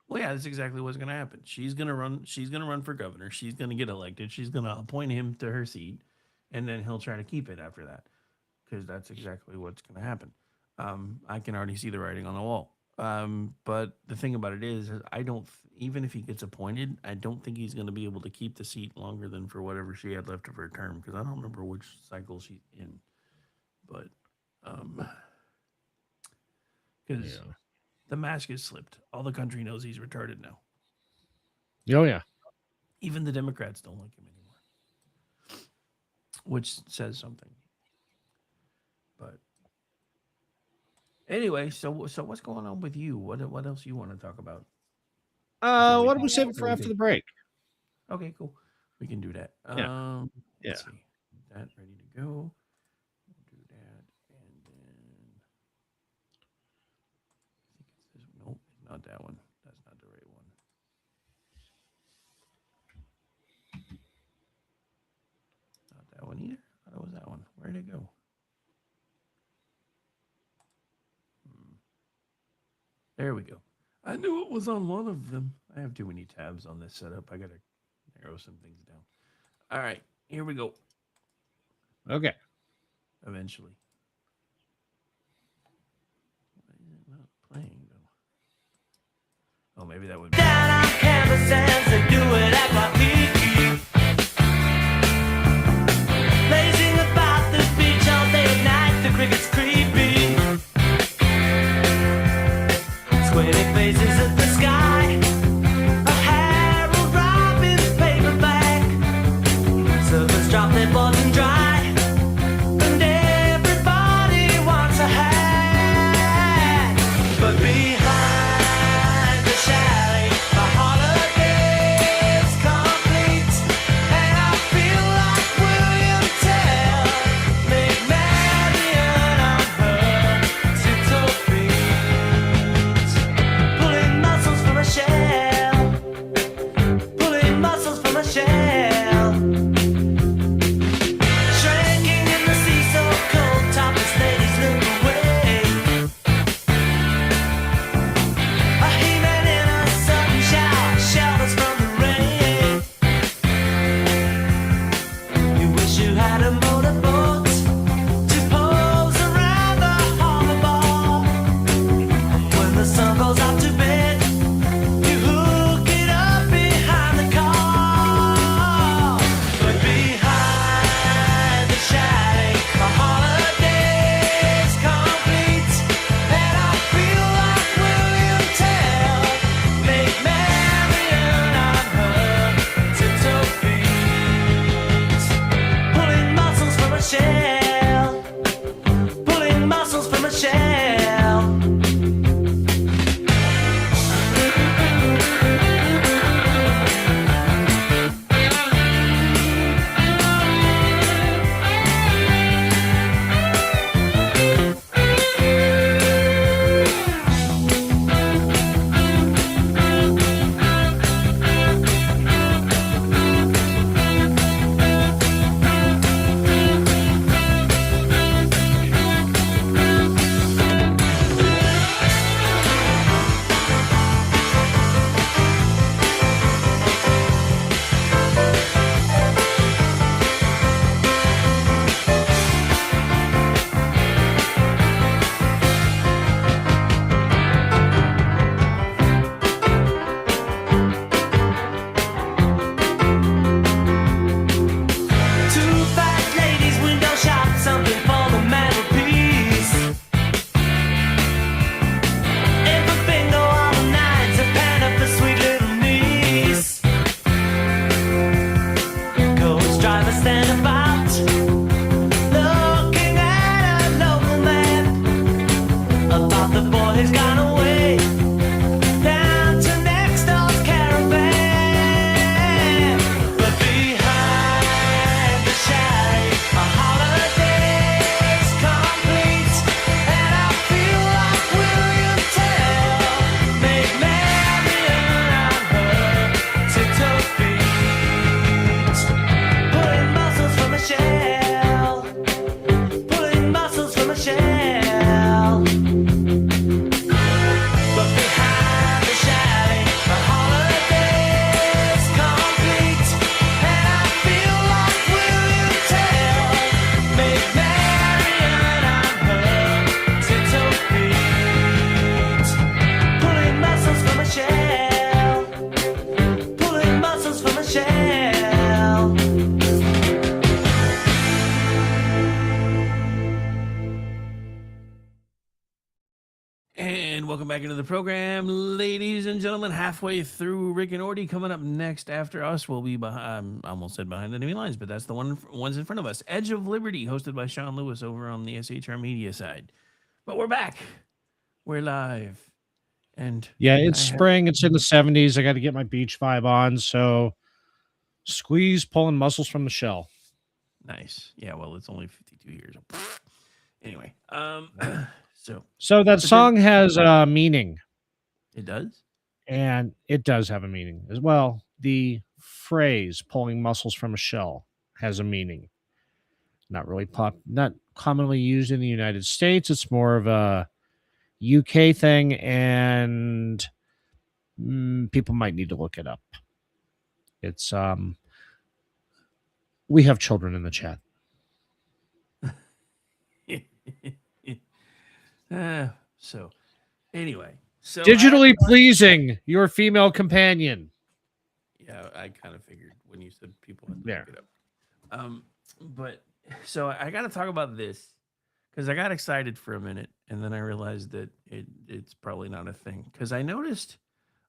A: Well, yeah, that's exactly what's going to happen. She's going to run. She's going to run for governor. She's going to get elected. She's going to appoint him to her seat, and then he'll try to keep it after that, because that's exactly what's going to happen. I can already see the writing on the wall. But the thing about it is I don't. Even if he gets appointed, I don't think he's going to be able to keep the seat longer than for whatever she had left of her term. Because I don't remember which cycle she's in. But because the mask is slipped, all the country knows he's retarded now.
G: Oh yeah.
A: Even the Democrats don't like him anymore, which says something. But anyway, so what's going on with you? What else you want to talk about?
G: What do we save it for after the break?
A: Okay, cool. We can do that.
G: Yeah.
A: Let's see. That ready to go. We'll do that, and then I think it's this. Nope, it's not that one. That's not the right one. Not that one either. I thought it was that one. Where did it go? There we go. I knew it was on one of them. I have too many tabs on this setup. I gotta narrow some things down. All right, here we go.
G: Okay.
A: Eventually. Why is it not playing though? Oh, maybe that would be.
J: Down on campus and they do it at my peak. Blazing about the beach all day and night, the cricket's creepy. Squinting faces at the sky. A Harold Robbins paperback. Surfers drop their boards and dry. And everybody wants a hat. But behind the chalet, my holiday's complete. And I feel like William Tell. Make Marion on her tiptoe feet. Pulling muscles from a shell. Pulling muscles from a shell. Shrinking in the sea so cold, topless ladies look away. A he-man in a sudden shower, shelters from the rain. You wish you had a motorboat to pose around the harbor bar. When the sun goes out to bed, you hook it up behind the car. But behind the chalet, my holiday's complete. And I feel like William Tell. Make Marion on her tiptoe feet. Pulling muscles from a shell.
A: And welcome back into the program, ladies and gentlemen. Halfway through Rick and Orty. Coming up next after us will be behind, I almost said behind the enemy lines, but that's the ones in front of us. Edge of Liberty, hosted by Sean Lewis over on the SHR Media side. But we're back. We're live. And
G: yeah, it's spring. It's in the 70s. I got to get my beach vibe on. So squeeze pulling muscles from the shell.
A: Nice. Yeah, well, it's only 52 years old. Anyway,
G: so that song has a meaning.
A: It does?
G: And it does have a meaning as well. The phrase pulling muscles from a shell has a meaning. Not commonly used in the United States. It's more of a UK thing, and people might need to look it up. It's we have children in the chat.
A: Anyway,
G: digitally pleasing your female companion.
A: Yeah, I kind of figured when you said people had to look it up. But so I got to talk about this because I got excited for a minute and then I realized that it's probably not a thing. Because I noticed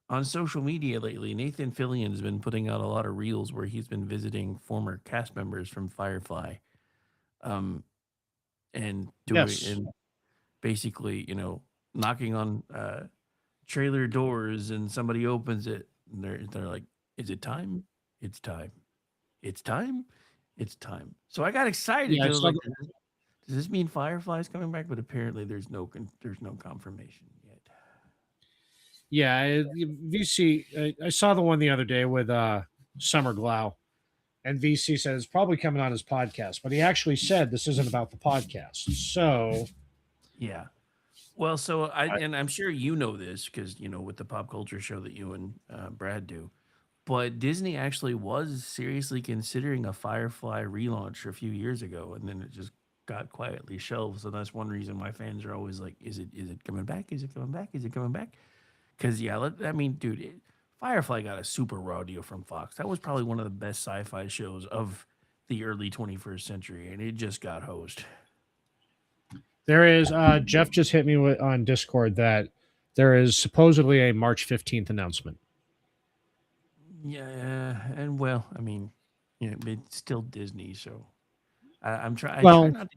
A: on social media lately, Nathan Fillion has been putting out a lot of reels where he's been visiting former cast members from Firefly, and doing and basically, knocking on trailer doors, and somebody opens it, and they're like, "Is it time? It's time. It's time. It's time." So I got excited because I was like, "Does this mean Firefly's coming back?" But apparently, there's no confirmation yet.
G: Yeah, VC. I saw the one the other day with Summer Glau, and VC said it's probably coming on his podcast, but he actually said this isn't about the podcast. So,
A: yeah. Well, so and I'm sure you know this because with the pop culture show that you and Brad do, but Disney actually was seriously considering a Firefly relaunch a few years ago, and then it just got quietly shelved. So that's one reason why fans are always like, "Is it coming back? Is it coming back? Is it coming back?" Because dude, Firefly got a super raw deal from Fox. That was probably one of the best sci-fi shows of the early 21st century, and it just got hosed.
G: there is Jeff just hit me on Discord that there is supposedly a March 15th announcement.
A: Yeah, and well, I mean, it's still Disney, so I'm trying.
G: Well,
A: I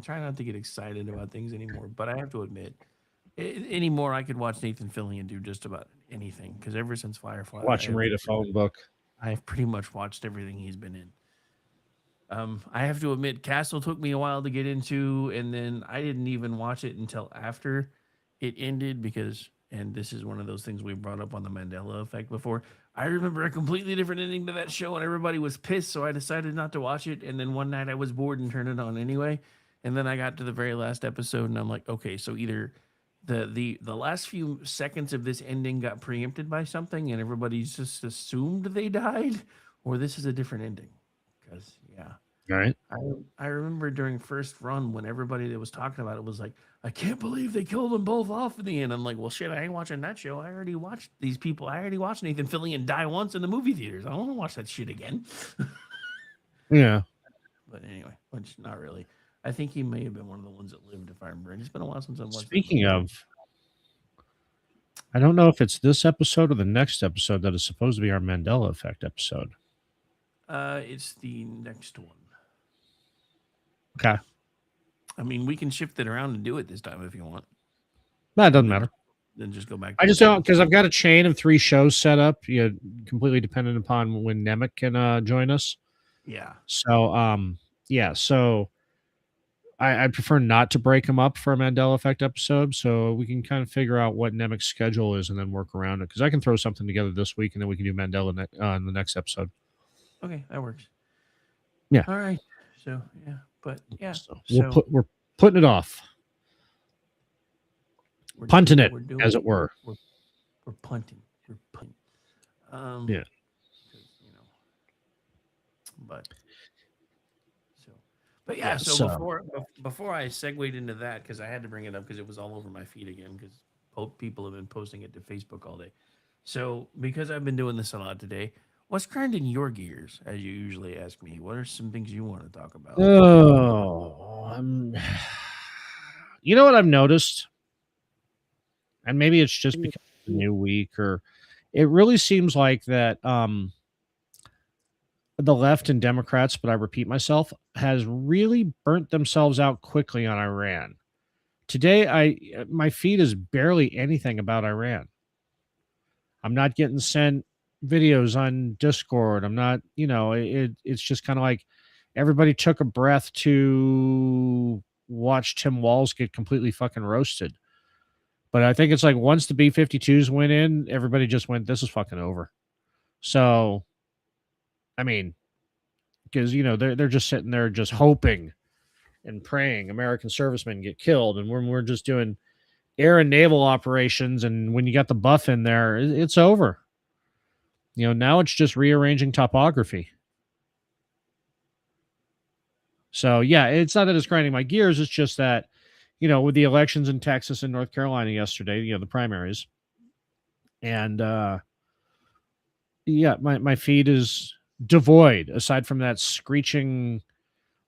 A: try not to get excited about things anymore. But I have to admit, anymore I could watch Nathan Fillion do just about anything because ever since Firefly,
G: Watch him read a phone book.
A: I've pretty much watched everything he's been in. I have to admit, Castle took me a while to get into, and then I didn't even watch it until after it ended because, and this is one of those things we brought up on the Mandela Effect before. I remember a completely different ending to that show, and everybody was pissed, so I decided not to watch it. And then one night I was bored and turned it on anyway. And then I got to the very last episode, and I'm like, okay, so either the last few seconds of this ending got preempted by something, and everybody's just assumed they died, or this is a different ending. Because
G: all right.
A: I remember during first run when everybody that was talking about it was like, I can't believe they killed them both off in the end. I'm like, well, shit, I ain't watching that show. I already watched these people. I already watched Nathan Fillion die once in the movie theaters. I don't want to watch that shit again.
G: Yeah.
A: But anyway, which not really. I think he may have been one of the ones that lived, if I remember. It's been a while since I've watched.
G: Speaking of, I don't know if it's this episode or the next episode that is supposed to be our Mandela Effect episode.
A: It's the next one.
G: Okay.
A: I mean, we can shift it around and do it this time if you want.
G: No, it doesn't matter.
A: Then just go back.
G: I just don't, because I've got a chain of 3 shows set up. Completely dependent upon when Nemec can join us.
A: Yeah.
G: So, So I prefer not to break them up for a Mandela Effect episode, so we can kind of figure out what Nemec's schedule is and then work around it. Because I can throw something together this week, and then we can do Mandela in the next episode.
A: Okay, that works.
G: Yeah.
A: All right. So
G: we're putting it off. Punting it, as it were.
A: We're punting. We're punting.
G: Yeah.
A: So before I segued into that, because I had to bring it up because it was all over my feed again because people have been posting it to Facebook all day. So because I've been doing this a lot today, what's grinding your gears, as you usually ask me? What are some things you want to talk about?
G: Oh, you know what I've noticed? And maybe it's just because it's a new week, or it really seems like that the left and Democrats, but I repeat myself, has really burnt themselves out quickly on Iran. Today, my feed is barely anything about Iran. I'm not getting sent videos on Discord. I'm not, it's just kind of like everybody took a breath to watch Tim Walz get completely fucking roasted. But I think it's like once the B-52s went in, everybody just went, this is fucking over. So, I mean, because, they're just sitting there just hoping and praying American servicemen get killed. And when we're just doing air and naval operations, and when you got the buff in there, it's over. Now it's just rearranging topography. So, yeah, it's not that it's grinding my gears. It's just that, with the elections in Texas and North Carolina yesterday, the primaries. And, yeah, my feed is devoid, aside from that screeching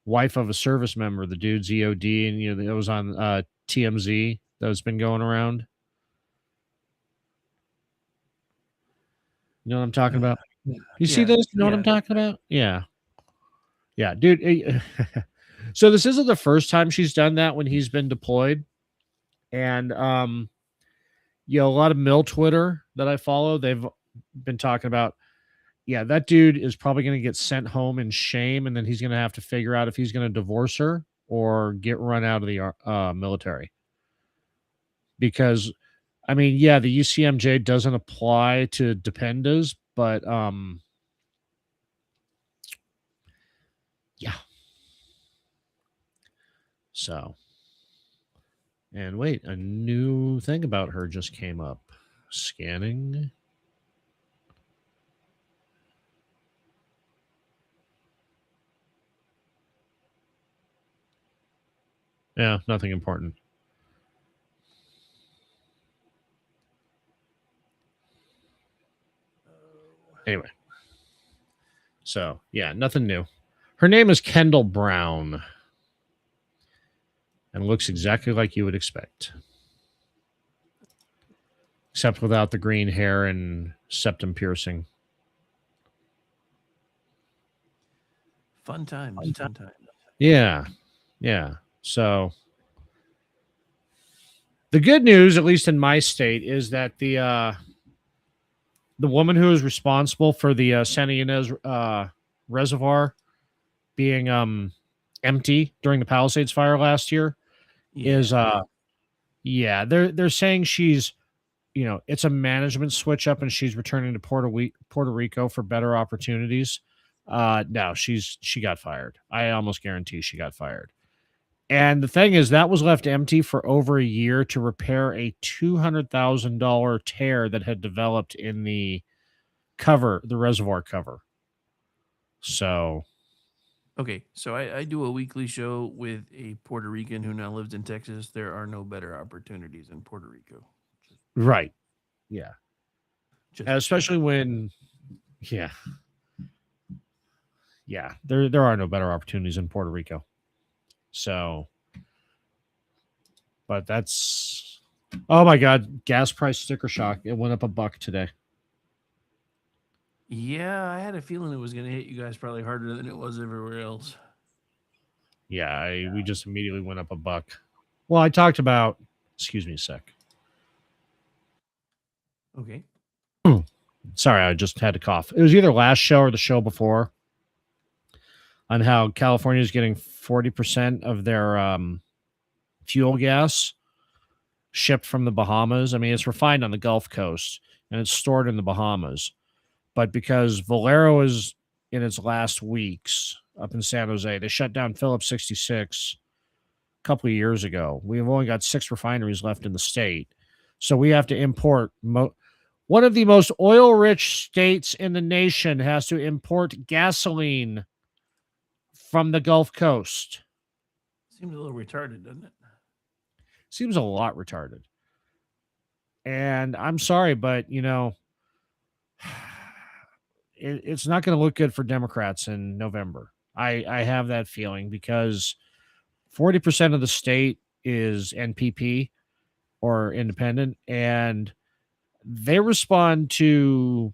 G: wife of a service member, the dude's EOD, and, that was on TMZ that's been going around. You know what I'm talking about? You see this? You know what I'm talking about? Yeah. Yeah, dude. So this isn't the first time she's done that when he's been deployed. And, a lot of mill Twitter that I follow, they've been talking about, yeah, that dude is probably going to get sent home in shame, and then he's going to have to figure out if he's going to divorce her or get run out of the military. Because, I mean, yeah, the UCMJ doesn't apply to dependas, but yeah. So, and wait, a new thing about her just came up. Scanning. Yeah, nothing important. Anyway. So, yeah, nothing new. Her name is Kendall Brown. And looks exactly like you would expect. Except without the green hair and septum piercing.
A: Fun times. Fun times.
G: Yeah. Yeah. So the good news, at least in my state, is that the woman who is responsible for the Santa Ynez reservoir being empty during the Palisades fire last year is they're saying she's, it's a management switch up and she's returning to Puerto Rico for better opportunities. No, she got fired. I almost guarantee she got fired. And the thing is, that was left empty for over a year to repair a $200,000 tear that had developed in the reservoir cover. So,
A: okay, so I do a weekly show with a Puerto Rican who now lives in Texas. There are no better opportunities in Puerto Rico.
G: Right. Yeah. Especially when, yeah. Yeah, there are no better opportunities in Puerto Rico. So, but that's, oh my God, gas price sticker shock. It went up $1 today.
A: Yeah, I had a feeling it was going to hit you guys probably harder than it was everywhere else.
G: Yeah, we just immediately went up $1. Well, I talked about, excuse me a sec.
A: Okay.
G: Sorry, I just had to cough. It was either last show or the show before on how California is getting 40% of their fuel gas shipped from the Bahamas. I mean, it's refined on the Gulf Coast and it's stored in the Bahamas. But because Valero is in its last weeks up in San Jose, they shut down Phillips 66 a couple of years ago. We've only got 6 refineries left in the state. So we have to import. One of the most oil-rich states in the nation has to import gasoline from the Gulf Coast.
A: Seems a little retarded, doesn't it?
G: Seems a lot retarded. And I'm sorry, but, it's not going to look good for Democrats in November. I have that feeling because 40% of the state is NPP. or independent, and they respond to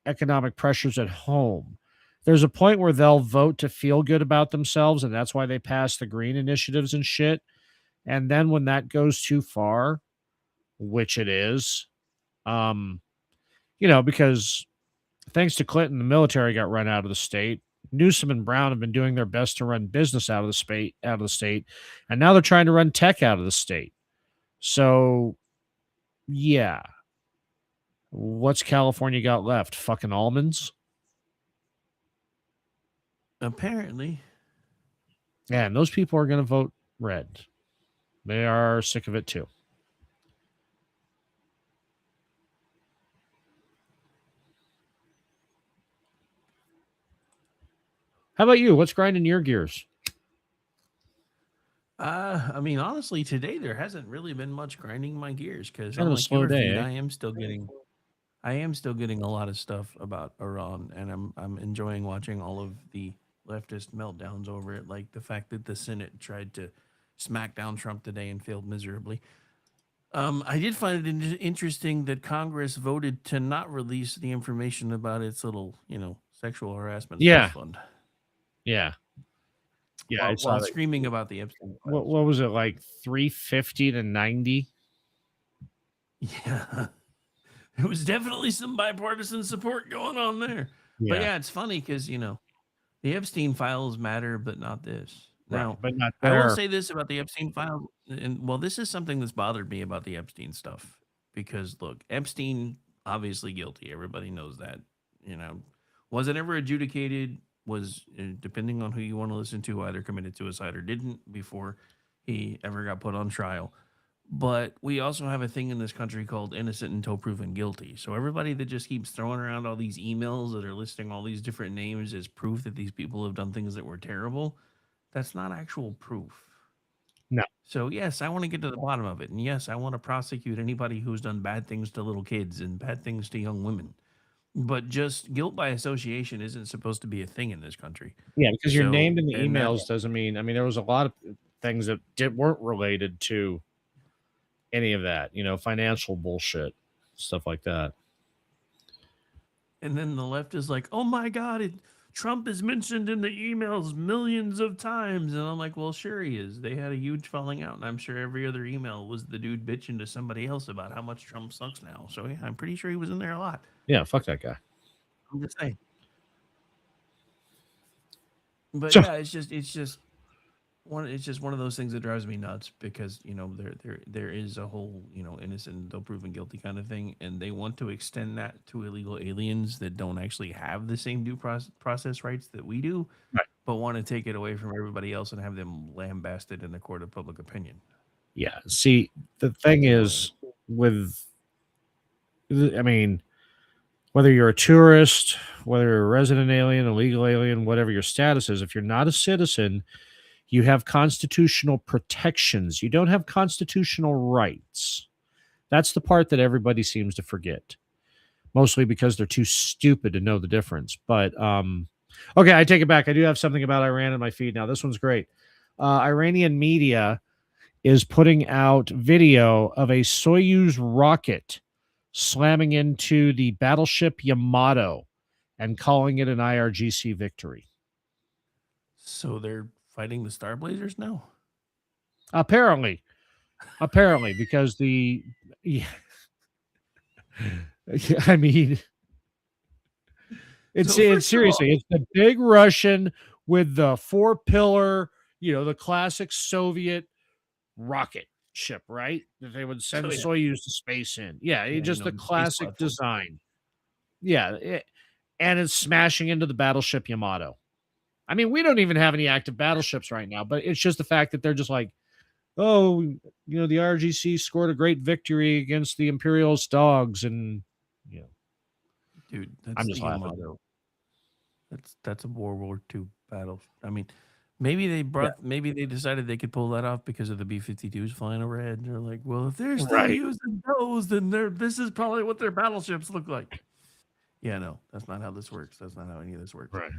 G: economic pressures at home. There's a point where they'll vote to feel good about themselves, and that's why they pass the green initiatives and shit. And then when that goes too far, which it is, because thanks to Clinton, the military got run out of the state. Newsom and Brown have been doing their best to run business out of the state, and now they're trying to run tech out of the state. So, yeah, what's California got left? Fucking almonds.
A: Apparently.
G: Yeah, and those people are going to vote red. They are sick of it too. How about you? What's grinding your gears?
A: I mean, honestly, today there hasn't really been much grinding my gears because
G: Kind of a
A: unlike
G: slow
A: your
G: day,
A: feed,
G: eh?
A: I am still getting a lot of stuff about Iran, and I'm enjoying watching all of the leftist meltdowns over it, like the fact that the Senate tried to smack down Trump today and failed miserably. I did find it interesting that Congress voted to not release the information about its little, sexual harassment slush
G: Yeah.
A: fund.
G: Yeah. Yeah, I saw
A: While
G: that.
A: screaming about the Epstein
G: What
A: files.
G: was it, like 350 to 90?
A: Yeah. There was definitely some bipartisan support going on there. But
G: Yeah.
A: yeah, it's funny because, the Epstein files matter, but not this.
G: Right,
A: Now,
G: but not
A: I will
G: there.
A: say this about the Epstein files, and well, this is something that's bothered me about the Epstein stuff. Because look, Epstein obviously guilty. Everybody knows that. Was it ever adjudicated? Was depending on who you want to listen to, either committed suicide or didn't before he ever got put on trial. But we also have a thing in this country called innocent until proven guilty. So everybody that just keeps throwing around all these emails that are listing all these different names as proof that these people have done things that were terrible, that's not actual proof.
G: No.
A: So yes, I want to get to the bottom of it. And yes, I want to prosecute anybody who's done bad things to little kids and bad things to young women. But just guilt by association isn't supposed to be a thing in this country.
G: Yeah, because you're
A: So,
G: named in the
A: and
G: emails
A: that's
G: doesn't mean. I mean, there was a lot of things that weren't related to any of that. Financial bullshit, stuff like that.
A: And then the left is like, oh my God, Trump is mentioned in the emails millions of times. And I'm like, well, sure he is. They had a huge falling out. And I'm sure every other email was the dude bitching to somebody else about how much Trump sucks now. So yeah, I'm pretty sure he was in there a lot.
G: Yeah, fuck that guy.
A: I'm just saying. But
G: So-
A: yeah, it's just one of those things that drives me nuts because there is a whole innocent until proven guilty kind of thing, and they want to extend that to illegal aliens that don't actually have the same due process rights that we do, but want to take it away from everybody else and have them lambasted in the court of public opinion.
G: Yeah. See, the thing is I mean, whether you're a tourist, whether you're a resident alien, a legal alien, whatever your status is, if you're not a citizen, you have constitutional protections. You don't have constitutional rights. That's the part that everybody seems to forget, mostly because they're too stupid to know the difference. But okay, I take it back. I do have something about Iran in my feed now. This one's great. Iranian media is putting out video of a Soyuz rocket slamming into the battleship Yamato and calling it an IRGC victory.
A: So they're fighting the Star Blazers now?
G: Apparently, because I mean, it's seriously, it's the big Russian with the 4-pillar, the classic Soviet rocket ship, right? That they would send Soyuz to space in. Yeah, just the classic design. Yeah, and it's smashing into the battleship Yamato. I mean, we don't even have any active battleships right now, but it's just the fact that they're just like, oh, the RGC scored a great victory against the imperialist dogs, and
A: dude, that's
G: I'm just laughing.
A: Yamato. That's a World War II battle. I mean, maybe they decided they could pull that off because of the B-52s flying overhead. They're like, well, if they're still using those, then this is probably what their battleships look like. Yeah, no, that's not how this works. That's not how any of this works.
G: Right.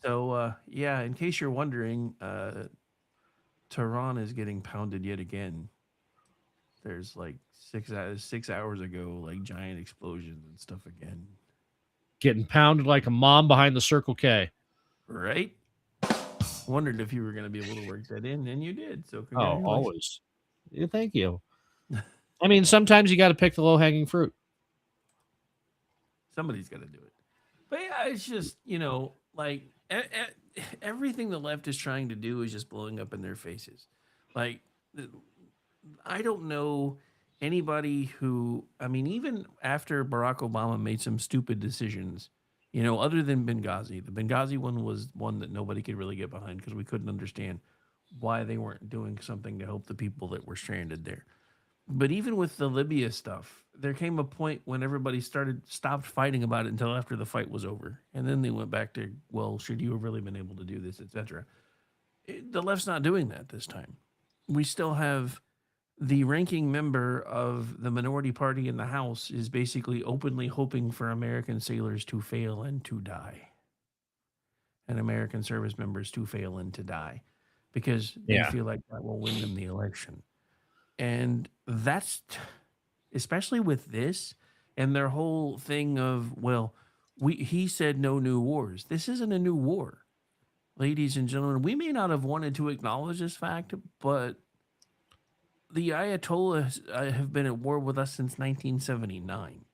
A: So, yeah, in case you're wondering, Tehran is getting pounded yet again. there's like 6 hours ago, like giant explosions and stuff again.
G: Getting pounded like a mom behind the Circle K.
A: Right? Wondered if you were going to be able to work that in, and you did. So
G: Oh,
A: congratulations.
G: always. Yeah, thank you. I mean, sometimes you got to pick the low hanging fruit.
A: Somebody's got to do it. But yeah, it's just, like everything the left is trying to do is just blowing up in their faces. Like, I don't know anybody who, I mean, even after Barack Obama made some stupid decisions, other than Benghazi, the Benghazi one was one that nobody could really get behind because we couldn't understand why they weren't doing something to help the people that were stranded there. But even with the Libya stuff, there came a point when everybody stopped fighting about it until after the fight was over. And then they went back to, well, should you have really been able to do this, etc. The left's not doing that this time. We still have the ranking member of the minority party in the House is basically openly hoping for American sailors to fail and to die, and American service members to fail and to die, because they feel like that will win them the election. And that's, especially with this and their whole thing of, well, he said no new wars. This isn't a new war, ladies and gentlemen. We may not have wanted to acknowledge this fact, but the Ayatollahs have been at war with us since 1979.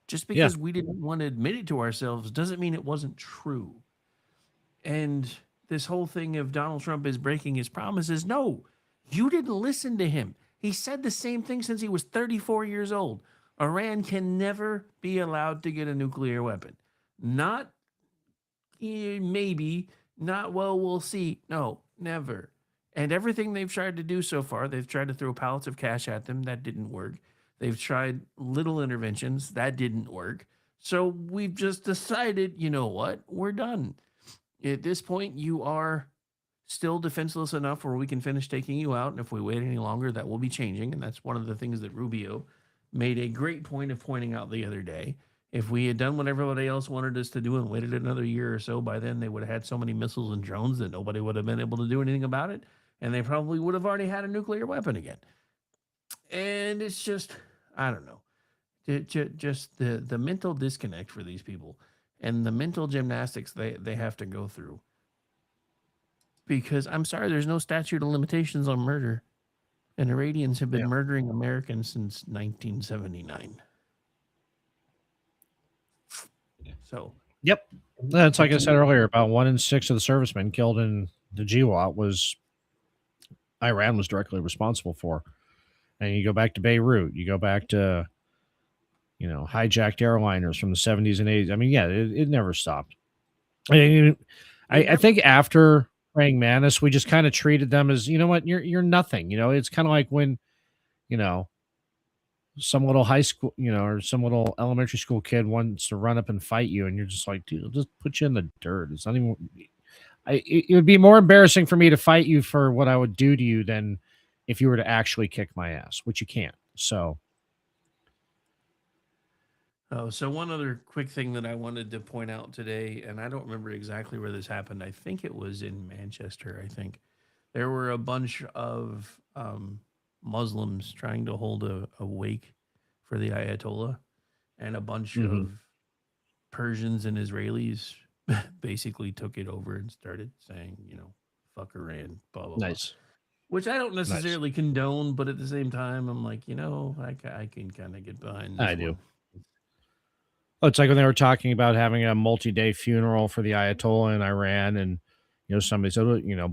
A: Just because we didn't want to admit it to ourselves doesn't mean it wasn't true. And this whole thing of Donald Trump is breaking his promises. No, you didn't listen to him. He said the same thing since he was 34 years old. Iran can never be allowed to get a nuclear weapon. Not maybe, not well, we'll see. No, never. And everything they've tried to do so far, they've tried to throw pallets of cash at them. That didn't work. They've tried little interventions. That didn't work. So we've just decided, you know what? We're done. At this point, you are still defenseless enough where we can finish taking you out. And if we wait any longer, that will be changing. And that's one of the things that Rubio made a great point of pointing out the other day. If we had done what everybody else wanted us to do and waited another year or so, by then they would have had so many missiles and drones that nobody would have been able to do anything about it. And they probably would have already had a nuclear weapon again. And it's just, I don't know, just the mental disconnect for these people and the mental gymnastics they have to go through. Because I'm sorry, there's no statute of limitations on murder. And Iranians have been murdering Americans since 1979. So,
G: yep. That's like I said earlier, about 1 in 6 of the servicemen killed in the GWOT was Iran was directly responsible for. And you go back to Beirut, you go back to, hijacked airliners from the 70s and 80s. I mean, it never stopped. I think after Praying Mantis, we just kind of treated them as, you know what, you're nothing. It's kind of like when, some little high school, or some little elementary school kid wants to run up and fight you, and you're just like, dude, I'll just put you in the dirt. It's not even. It would be more embarrassing for me to fight you for what I would do to you than if you were to actually kick my ass, which you can't. So.
A: Oh, so one other quick thing that I wanted to point out today, and I don't remember exactly where this happened. I think it was in Manchester. I think there were a bunch of Muslims trying to hold a wake for the Ayatollah, and a bunch of Persians and Israelis basically took it over and started saying, fuck Iran, blah, blah, blah. Which I don't necessarily condone, but at the same time, I'm like, I can kind of get behind this.
G: I do. Oh, it's like when they were talking about having a multi-day funeral for the Ayatollah in Iran, and somebody said,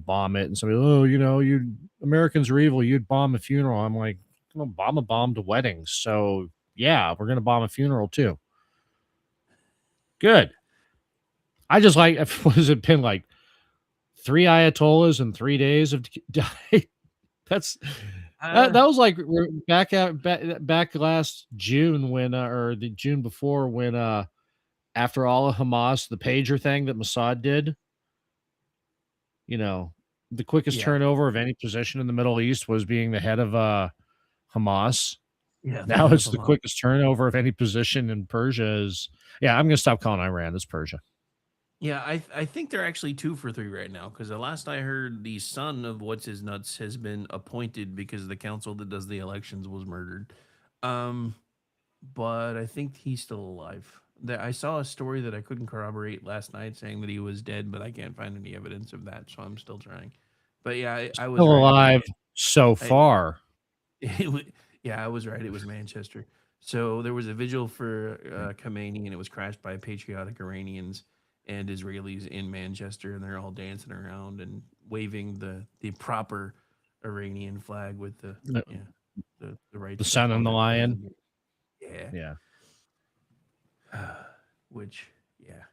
G: bomb it, and somebody, you Americans are evil, you'd bomb a funeral. I'm like, Obama bombed weddings, so yeah, we're gonna bomb a funeral too. Good. I just like, what has it been, like 3 Ayatollahs in 3 days have died? That was like back last June when or the June before when after all of Hamas, the pager thing that Mossad did, the quickest turnover of any position in the Middle East was being the head of Hamas.
A: Yeah,
G: now it's the quickest turnover of any position in Persia is. Yeah, I'm gonna stop calling Iran. It's Persia.
A: Yeah, I think they're actually 2 for 3 right now because the last I heard, the son of what's his nuts has been appointed because the council that does the elections was murdered. Um, but I think he's still alive. I saw a story that I couldn't corroborate last night saying that he was dead, but I can't find any evidence of that, so I'm still trying. But yeah, I was
G: Still
A: right.
G: alive so
A: I,
G: far.
A: it, wa- yeah, I was right. It was Manchester. So there was a vigil for Khomeini, and it was crashed by patriotic Iranians and Israelis in Manchester, and they're all dancing around and waving the proper Iranian flag with the
G: The,
A: the right
G: the
A: stuff
G: sun and
A: on
G: the
A: it.
G: lion.
A: Yeah.
G: Yeah.
A: Which, yeah.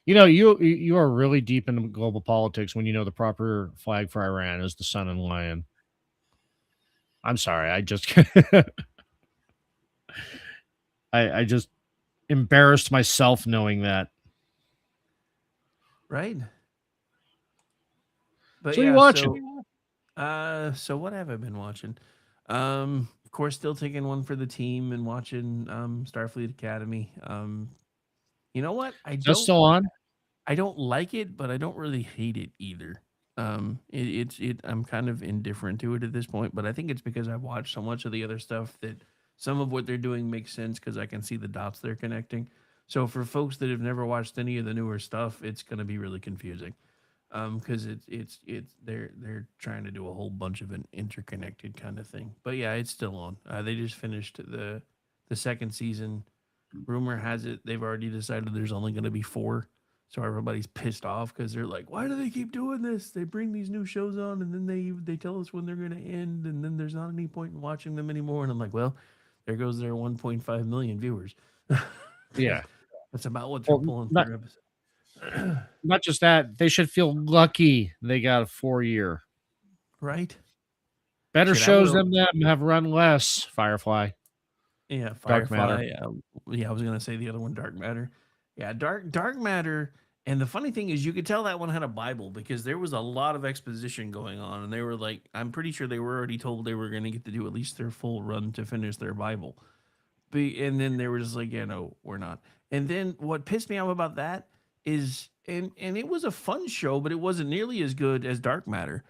G: You know, you are really deep into global politics when you know the proper flag for Iran is the sun and lion. I'm sorry, I just I just embarrassed myself knowing that.
A: Right. But
G: So you
A: yeah,
G: watching?
A: so what have I been watching? Of course, still taking one for the team and watching Starfleet Academy. You know what?
G: Is that still on?
A: I don't like it, but I don't really hate it either. I'm kind of indifferent to it at this point, but I think it's because I've watched so much of the other stuff that some of what they're doing makes sense because I can see the dots they're connecting. So for folks that have never watched any of the newer stuff, it's going to be really confusing. Because it's they're trying to do a whole bunch of an interconnected kind of thing. But yeah, it's still on. They just finished the second season. Rumor has it they've already decided there's only going to be 4. So everybody's pissed off because they're like, why do they keep doing this? They bring these new shows on and then they tell us when they're going to end, and then there's not any point in watching them anymore. And I'm like, well, there goes their 1.5 million viewers.
G: Yeah.
A: That's about what they're pulling per episode.
G: Not just that, they should feel lucky they got a 4-year.
A: Right?
G: Better
A: Shit,
G: shows than them have run less. Firefly.
A: Yeah,
G: Dark
A: Firefly.
G: Matter.
A: Yeah, I was gonna say the other one, Dark Matter. Yeah, Dark Matter. And the funny thing is, you could tell that one had a Bible because there was a lot of exposition going on, and they were like, I'm pretty sure they were already told they were going to get to do at least their full run to finish their Bible. And then they were just like, yeah, no, we're not. And then what pissed me off about that is, and it was a fun show, but it wasn't nearly as good as Dark Matter.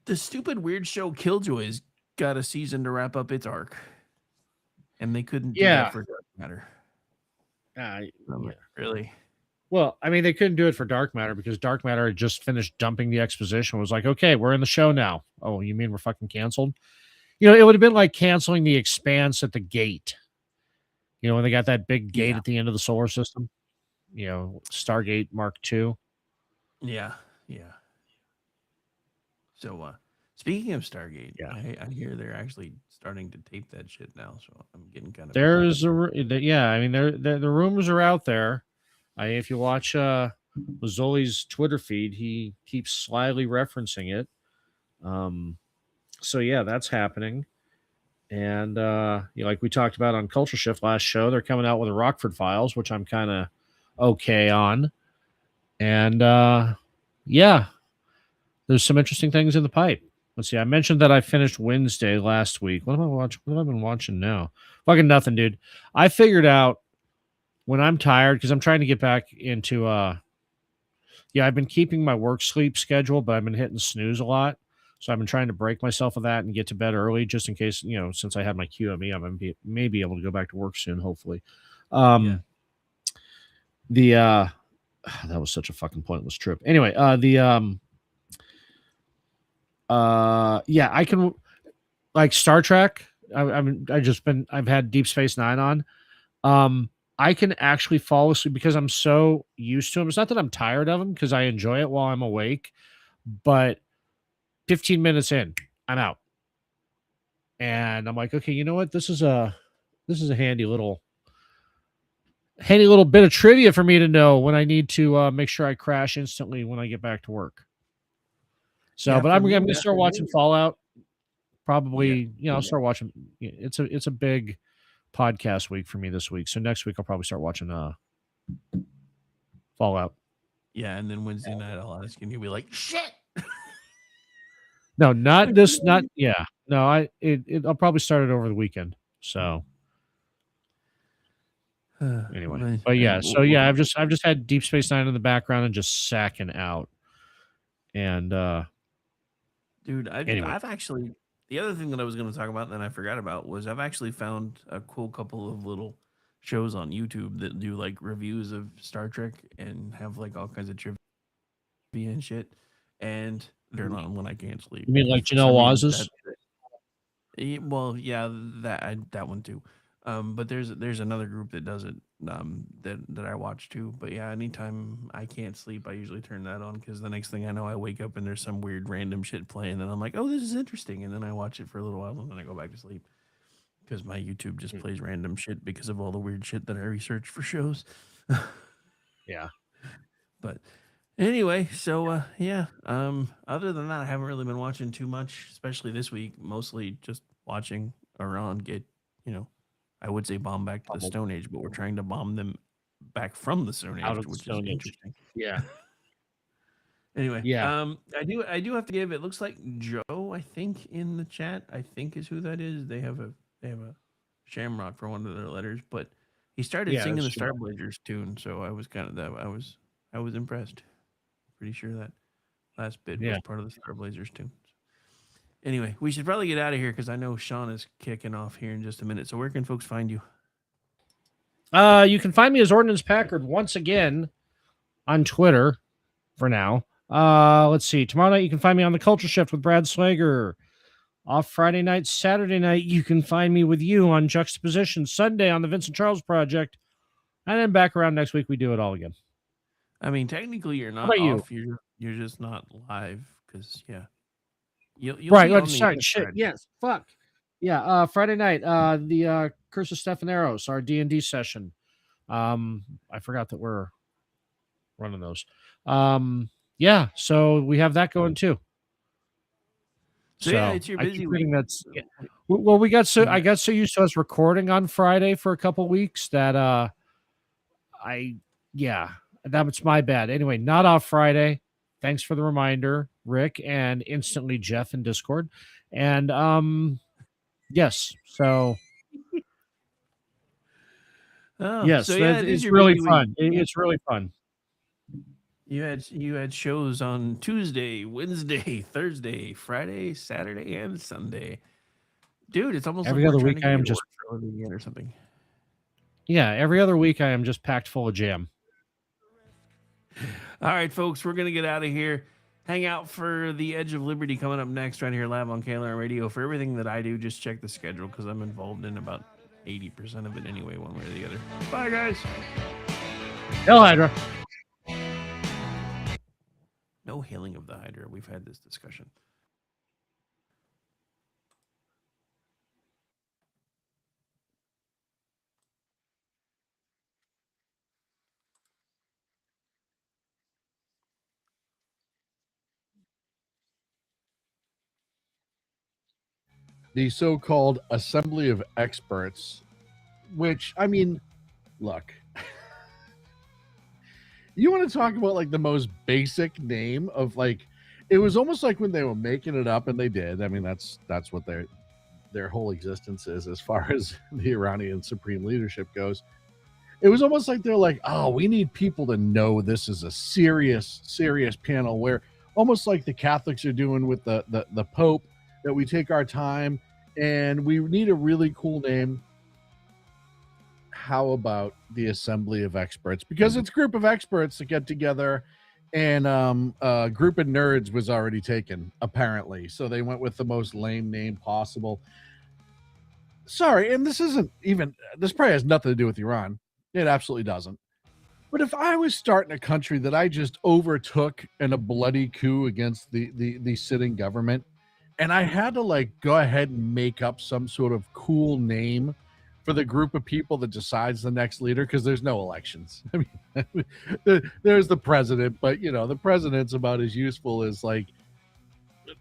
A: The stupid weird show Killjoys got a season to wrap up its arc, and they couldn't do that for Dark Matter. Really?
G: Well, I mean, they couldn't do it for Dark Matter because Dark Matter had just finished dumping the exposition. It was like, okay, we're in the show now. Oh, you mean we're fucking canceled? You know, it would have been like canceling the Expanse at the gate. You know, when they got that big gate at the end of the solar system. You know, Stargate Mark II.
A: Yeah. So, speaking of Stargate, I hear they're actually starting to tape that shit now. So I'm getting kind of.
G: There's I mean, the rumors are out there. If you watch Mazzoli's Twitter feed, he keeps slyly referencing it. So yeah, that's happening. And like we talked about on Culture Shift last show, they're coming out with the Rockford Files, which I'm kind of okay on. And yeah, there's some interesting things in the pipe. Let's see. I mentioned that I finished Wednesday last week. What am I watching? What have I been watching now? Fucking nothing, dude. I figured out when I'm tired, because I'm trying to get back into I've been keeping my work sleep schedule, but I've been hitting snooze a lot. So I've been trying to break myself of that and get to bed early, just in case, since I had my QME, I may be able to go back to work soon, hopefully. That was such a fucking pointless trip. Anyway, I can, like, Star Trek. I've had Deep Space Nine on. I can actually fall asleep because I'm so used to them. It's not that I'm tired of them because I enjoy it while I'm awake, but 15 minutes in, I'm out. And I'm like, okay, you know what? This is a handy little bit of trivia for me to know when I need to make sure I crash instantly when I get back to work. So, but I'm going to start watching Fallout. Probably, I'll start watching. It's a big podcast week for me this week. So next week I'll probably start watching Fallout.
A: Yeah, and then Wednesday night I'll ask and you'll be like, shit.
G: No, not this. Not yeah. No, I'll probably start it over the weekend. So Anyway, but yeah, so yeah, I've just had Deep Space Nine in the background and just sacking out. And
A: Dude,
G: anyway.
A: I've actually, the other thing that I was going to talk about and then I forgot about was I've actually found a cool couple of little shows on YouTube that do like reviews of Star Trek and have like all kinds of trivia and shit. And they're not when I can't sleep.
G: You mean like
A: For
G: Janelle
A: some reason,
G: Waz's?
A: well, yeah, that one too. But there's another group that does it that I watch too. But yeah, anytime I can't sleep, I usually turn that on because the next thing I know, I wake up and there's some weird random shit playing, and I'm like, oh, this is interesting, and then I watch it for a little while and then I go back to sleep because my YouTube just plays random shit because of all the weird shit that I research for shows.
G: Yeah.
A: But anyway, so yeah. Other than that, I haven't really been watching too much, especially this week. Mostly just watching Iran get, I would say bomb back to the Stone Age, but we're trying to bomb them back from the Stone
G: Out
A: Age,
G: of the
A: which is
G: Stone Age.
A: interesting.
G: Yeah.
A: Anyway,
G: Yeah.
A: I do have to give. It looks like Joe, I think, in the chat, I think is who that is. They have a shamrock for one of their letters, but he started
G: Yeah,
A: singing the
G: that's true.
A: Starblazers tune, so I was kind of that. I was impressed. Pretty sure that last bit was part of the Starblazers tune. Anyway, we should probably get out of here because I know Sean is kicking off here in just a minute. So where can folks find you?
G: You can find me as Ordnance Packard once again on Twitter for now. Let's see. Tomorrow night you can find me on the Culture Shift with Brad Slager. Off Friday night, Saturday night, you can find me with you on Juxtaposition. Sunday on the Vincent Charles Project. And then back around next week, we do it all again.
A: I mean, technically you're not
G: about you?
A: off. You're just not live because You'll
G: Right.
A: see on the
G: Sorry. Shit.
A: inside.
G: Yes. Fuck. Yeah. Friday night, the Curse of Stephaneros, our D&D session. I forgot that we're running those. Yeah. So we have that going too.
A: So yeah, it's your
G: I
A: busy
G: keep
A: week.
G: thinking that's well. I got so used to us recording on Friday for a couple weeks that that's my bad. Anyway, not off Friday. Thanks for the reminder, Rick, and instantly Jeff in Discord. And yes, so yes,
A: so yeah, it is
G: it's
A: your
G: really
A: busy
G: fun.
A: week.
G: It's really fun.
A: You had shows on Tuesday, Wednesday, Thursday, Friday, Saturday, and Sunday. Dude, it's almost
G: Every
A: like
G: other
A: we're trying
G: week
A: to
G: I
A: get
G: am
A: you to
G: just
A: work for a living again or something.
G: Yeah, every other week I am just packed full of jam.
A: All right, folks, we're gonna get out of here. Hang out for the Edge of Liberty coming up next right here live on KLRNRadio. For everything that I do, just check the schedule because I'm involved in about 80% of it anyway, one way or the other. Bye, guys.
G: Hell Hydra.
A: No hailing of the Hydra. We've had this discussion.
M: The so-called Assembly of Experts, which, I mean, look, you want to talk about like the most basic name of like, it was almost like when they were making it up, and they did. I mean, that's what their whole existence is as far as the Iranian supreme leadership goes. It was almost like they're like, oh, we need people to know this is a serious panel, where almost like the Catholics are doing with the Pope, that we take our time and we need a really cool name. How about the Assembly of Experts? Because it's a group of experts that get together, and a group of nerds was already taken, apparently. So they went with the most lame name possible. Sorry, and this probably has nothing to do with Iran. It absolutely doesn't. But if I was starting a country that I just overtook in a bloody coup against the sitting government, and I had to like go ahead and make up some sort of cool name for the group of people that decides the next leader, because there's no elections. I mean, there's the president, but the president's about as useful as like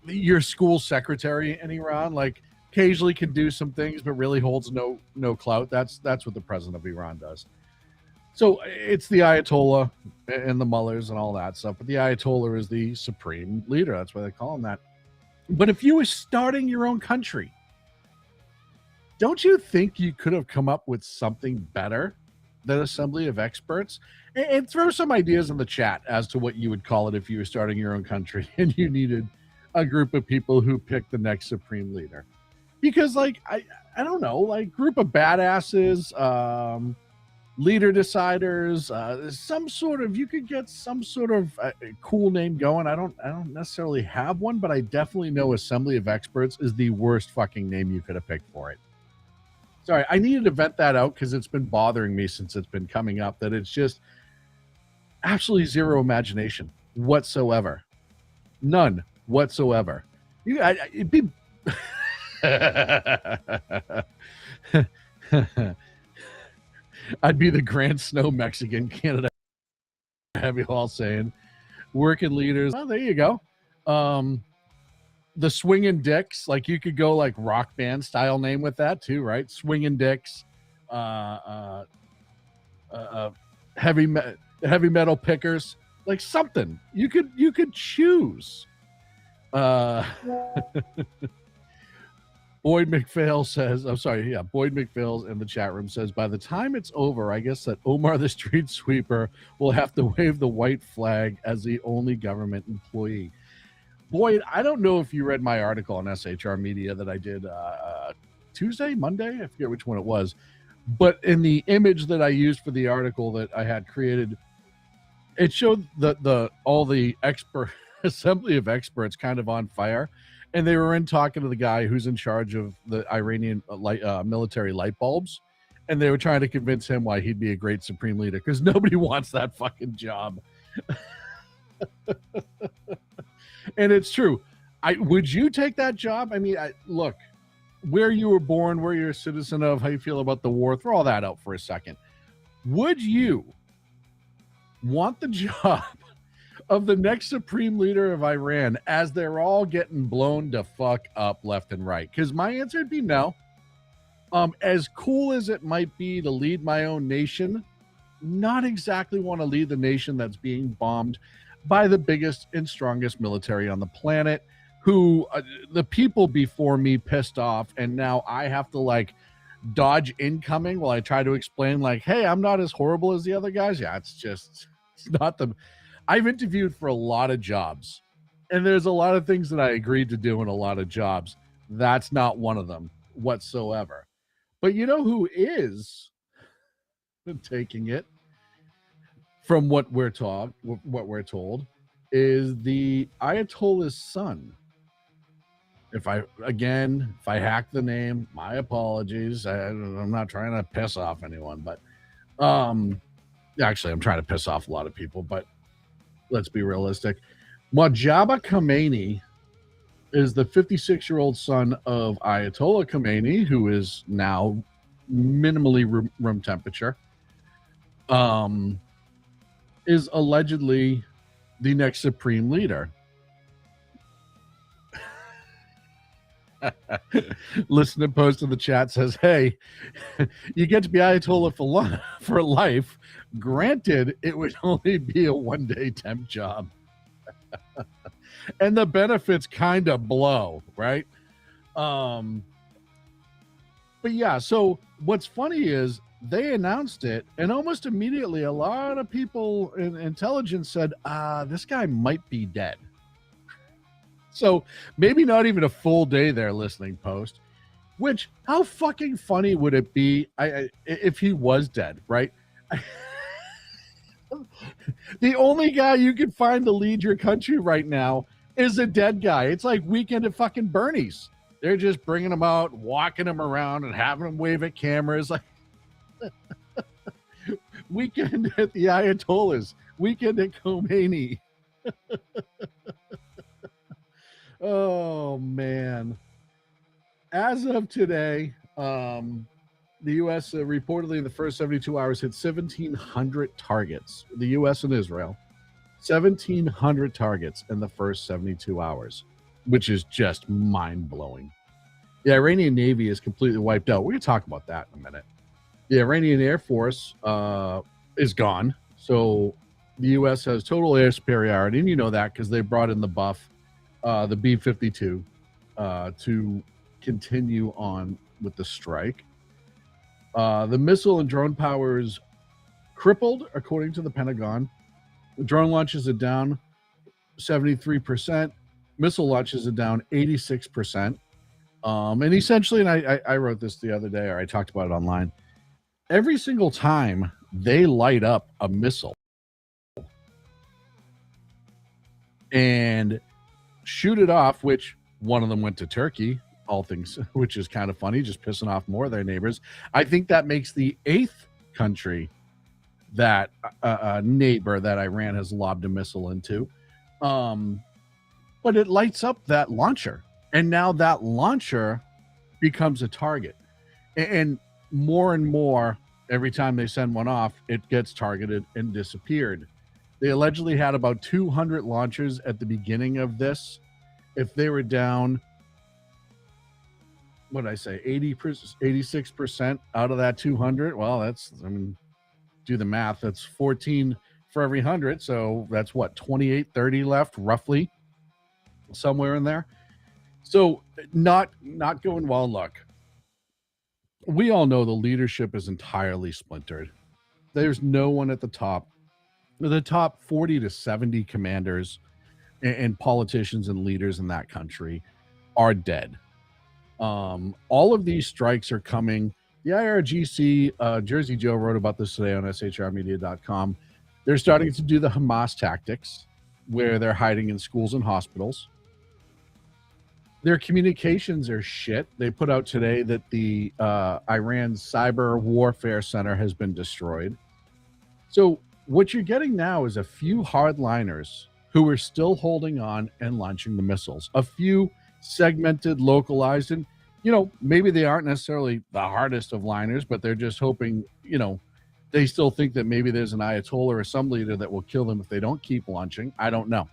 M: your school secretary in Iran. Like, occasionally can do some things, but really holds no clout. That's what the president of Iran does. So it's the Ayatollah and the mullahs and all that stuff. But the Ayatollah is the supreme leader. That's why they call him that. But if you were starting your own country, don't you think you could have come up with something better than assembly of experts, and throw some ideas in the chat as to what you would call it if you were starting your own country and you needed a group of people who pick the next supreme leader. Because like I don't know, like group of badasses, leader deciders, some sort of, you could get some sort of cool name going. I don't necessarily have one, but I definitely know assembly of experts is the worst fucking name you could have picked for it. Sorry, I needed to vent that out because it's been bothering me since it's been coming up, that it's just absolutely zero imagination whatsoever. None whatsoever. It'd be I'd be the Grand Snow Mexican, Canada Heavy Hall saying working leaders. Oh, there you go. The Swinging Dicks, like you could go like rock band style name with that too, right? Swinging Dicks, heavy metal pickers, like something you could choose. Boyd McPhail says, Boyd McPhail in the chat room says, by the time it's over, I guess that Omar the street sweeper will have to wave the white flag as the only government employee. Boyd, I don't know if you read my article on SHR Media that I did Monday, I forget which one it was, but in the image that I used for the article that I had created, it showed all the expert assembly of experts kind of on fire, and they were in talking to the guy who's in charge of the Iranian military light bulbs, and they were trying to convince him why he'd be a great supreme leader because nobody wants that fucking job. And it's true. Would you take that job? I mean, look, where you were born, where you're a citizen of, how you feel about the war, throw all that out for a second. Would you want the job of the next supreme leader of Iran as they're all getting blown to fuck up left and right? Because my answer would be no. As cool as it might be to lead my own nation, not exactly want to lead the nation that's being bombed by the biggest and strongest military on the planet, who the people before me pissed off, and now I have to like dodge incoming while I try to explain like, hey, I'm not as horrible as the other guys. Yeah, it's not the... I've interviewed for a lot of jobs, and there's a lot of things that I agreed to do in a lot of jobs. That's not one of them whatsoever. But you know who is taking it from what we're told is the Ayatollah's son. If I hack the name, my apologies. I'm not trying to piss off anyone, but actually I'm trying to piss off a lot of people, but let's be realistic. Mojtaba Khomeini is the 56-year-old son of Ayatollah Khomeini, who is now minimally room temperature. Is allegedly the next supreme leader. Listener post in the chat says, hey, you get to be Ayatollah for life. Granted, it would only be a one-day temp job. And the benefits kind of blow, right? But yeah, so what's funny is they announced it, and almost immediately a lot of people in intelligence said, this guy might be dead. So maybe not even a full day there listening post, which how fucking funny would it be if he was dead, right? The only guy you can find to lead your country right now is a dead guy. It's like Weekend at fucking Bernie's. They're just bringing him out, walking him around, and having him wave at cameras. Like Weekend at the Ayatollahs. Weekend at Khomeini. Oh, man. As of today, the U.S. Reportedly in the first 72 hours hit 1,700 targets. The U.S. and Israel. 1,700 targets in the first 72 hours, which is just mind-blowing. The Iranian Navy is completely wiped out. We're going to talk about that in a minute. The Iranian Air Force is gone. So the U.S. has total air superiority, and you know that because they brought in the buff, the B-52, to continue on with the strike. The missile and drone powers crippled, according to the Pentagon. Drone launches are down 73%. Missile launches are down 86%. And essentially, and I wrote this the other day, or I talked about it online, every single time they light up a missile and shoot it off, which one of them went to Turkey, all things, which is kind of funny, just pissing off more of their neighbors. I think that makes the 8th country that neighbor that Iran has lobbed a missile into. But it lights up that launcher. And now that launcher becomes a target. And more, every time they send one off, it gets targeted and disappeared. They allegedly had about 200 launchers at the beginning of this. If they were down, what did I say, 86% out of that 200, well, that's, I mean, do the math. That's 14 for every 100. So that's what, 28, 30 left, roughly, somewhere in there. So not going well. Look, we all know the leadership is entirely splintered. There's no one at the top. The top 40 to 70 commanders and politicians and leaders in that country are dead. All of these strikes are coming. The IRGC, Jersey Joe wrote about this today on shrmedia.com. They're starting to do the Hamas tactics where they're hiding in schools and hospitals. Their communications are shit. They put out today that the Iran's cyber warfare center has been destroyed. So what you're getting now is a few hardliners who are still holding on and launching the missiles. A few segmented, localized, and, you know, maybe they aren't necessarily the hardest of liners, but they're just hoping, you know, they still think that maybe there's an Ayatollah or some leader that will kill them if they don't keep launching. I don't know.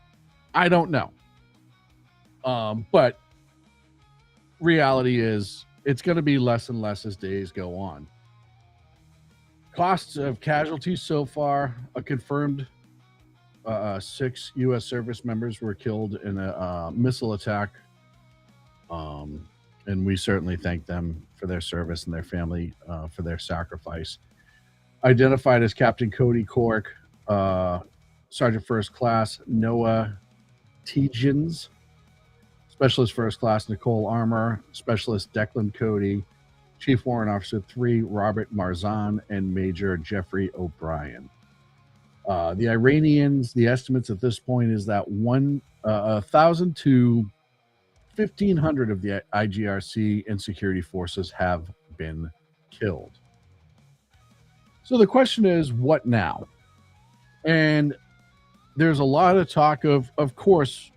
M: But reality is it's going to be less and less as days go on. Costs of casualties so far, a confirmed 6 U.S. service members were killed in a missile attack. And we certainly thank them for their service and their family for their sacrifice. Identified as Captain Cody Cork, Sergeant First Class Noah Tegens, Specialist First Class Nicole Armour, Specialist Declan Cody, Chief Warrant Officer 3 Robert Marzan, and Major Jeffrey O'Brien. The Iranians, the estimates at this point is that 1,000 to 1,500 of the IGRC and security forces have been killed. So the question is, what now? And there's a lot of talk of course,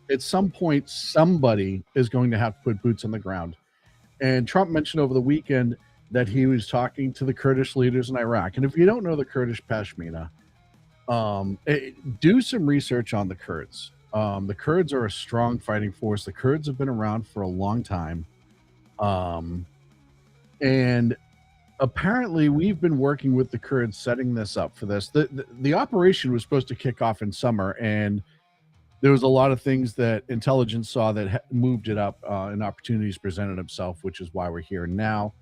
M: at some point, somebody is going to have to put boots on the ground. And Trump mentioned over the weekend that he was talking to the Kurdish leaders in Iraq. And if you don't know the Kurdish Peshmerga, do some research on the Kurds. The Kurds are a strong fighting force. The Kurds have been around for a long time. And apparently we've been working with the Kurds setting this up for this. The operation was supposed to kick off in summer, and there was a lot of things that intelligence saw that moved it up, and opportunities presented themselves, which is why we're here now.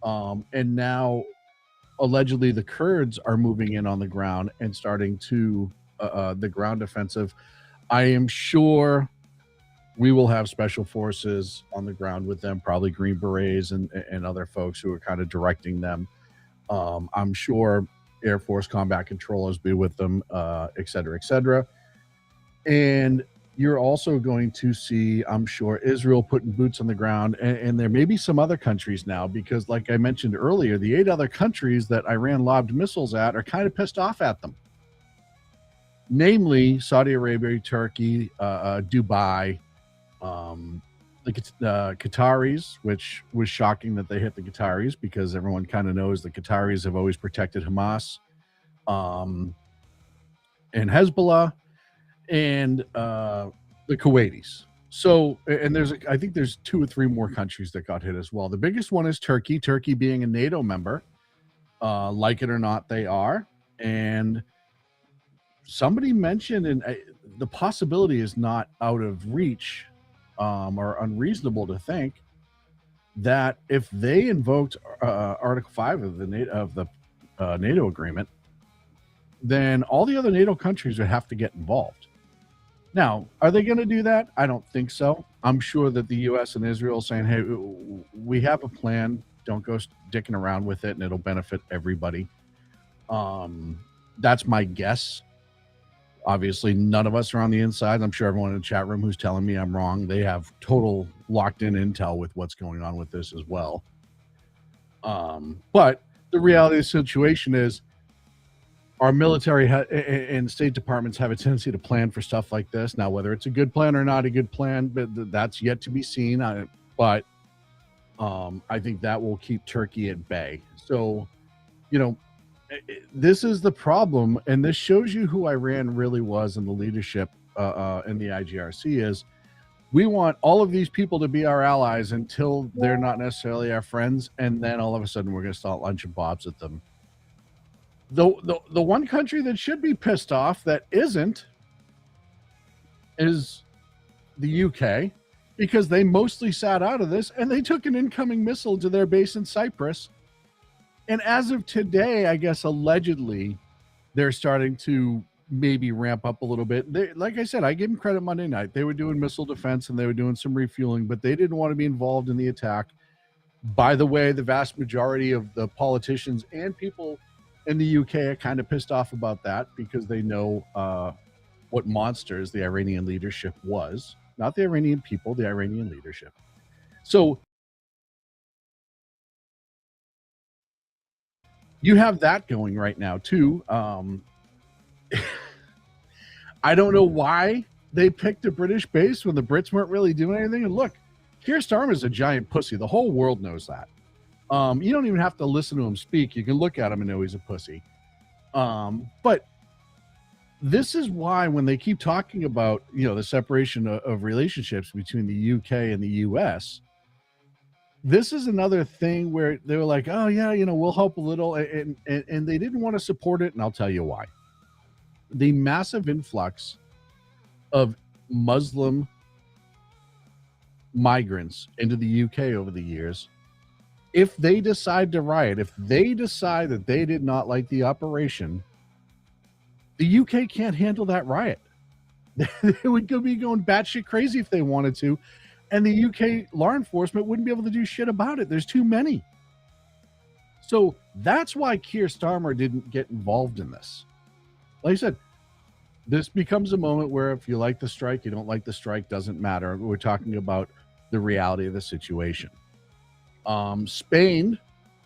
M: And now allegedly the Kurds are moving in on the ground and starting to the ground offensive. I am sure we will have special forces on the ground with them, probably Green Berets and other folks who are kind of directing them. I'm sure Air Force combat controllers be with them, et cetera, et cetera. And you're also going to see, I'm sure, Israel putting boots on the ground, and there may be some other countries now, because like I mentioned earlier, the 8 other countries that Iran lobbed missiles at are kind of pissed off at them. Namely, Saudi Arabia, Turkey, Dubai, the Qataris, which was shocking that they hit the Qataris, because everyone kind of knows the Qataris have always protected Hamas, and Hezbollah, and the Kuwaitis. So, and I think there's 2 or 3 more countries that got hit as well. The biggest one is Turkey. Turkey being a NATO member, like it or not, they are. And somebody mentioned, and the possibility is not out of reach, or unreasonable to think, that if they invoked Article 5 of the NATO agreement, then all the other NATO countries would have to get involved. Now, are they going to do that? I don't think so. I'm sure that the U.S. and Israel are saying, hey, we have a plan. Don't go dicking around with it, and it'll benefit everybody. That's my guess. Obviously, none of us are on the inside. I'm sure everyone in the chat room who's telling me I'm wrong, they have total locked-in intel with what's going on with this as well. But the reality of the situation is our military and State Departments have a tendency to plan for stuff like this. Now, whether it's a good plan or not a good plan, but that's yet to be seen. But I think that will keep Turkey at bay. So, this is the problem, and this shows you who Iran really was in the leadership in the IGRC is we want all of these people to be our allies until they're not necessarily our friends, and then all of a sudden we're going to start lunching bobs at them. The one country that should be pissed off that isn't is the UK, because they mostly sat out of this, and they took an incoming missile to their base in Cyprus. And as of today, I guess allegedly, they're starting to maybe ramp up a little bit. Like I said, I give them credit Monday night. They were doing missile defense and they were doing some refueling, but they didn't want to be involved in the attack. By the way, the vast majority of the politicians and people in the UK are kind of pissed off about that because they know what monsters the Iranian leadership was. Not the Iranian people, the Iranian leadership. So you have that going right now, too. I don't know why they picked a British base when the Brits weren't really doing anything. And look, Keir Starmer's a giant pussy. The whole world knows that. You don't even have to listen to him speak. You can look at him and know he's a pussy. But this is why when they keep talking about, the separation of relationships between the UK and the US, this is another thing where they were like, oh, yeah, we'll help a little. And they didn't want to support it. And I'll tell you why. The massive influx of Muslim migrants into the UK over the years, if they decide to riot, if they decide that they did not like the operation, the UK can't handle that riot. They would be going batshit crazy if they wanted to. And the UK law enforcement wouldn't be able to do shit about it. There's too many. So that's why Keir Starmer didn't get involved in this. Like I said, this becomes a moment where if you like the strike, you don't like the strike, doesn't matter. We're talking about the reality of the situation. Spain,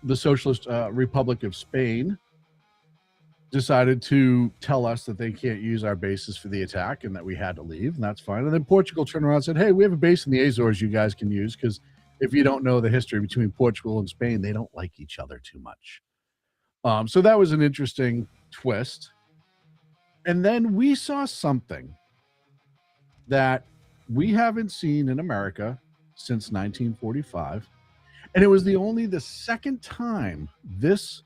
M: the Socialist Republic of Spain, decided to tell us that they can't use our bases for the attack and that we had to leave, and that's fine. And then Portugal turned around and said, hey, we have a base in the Azores you guys can use, because if you don't know the history between Portugal and Spain, they don't like each other too much. So that was an interesting twist. And then we saw something that we haven't seen in America since 1945. And it was only the second time this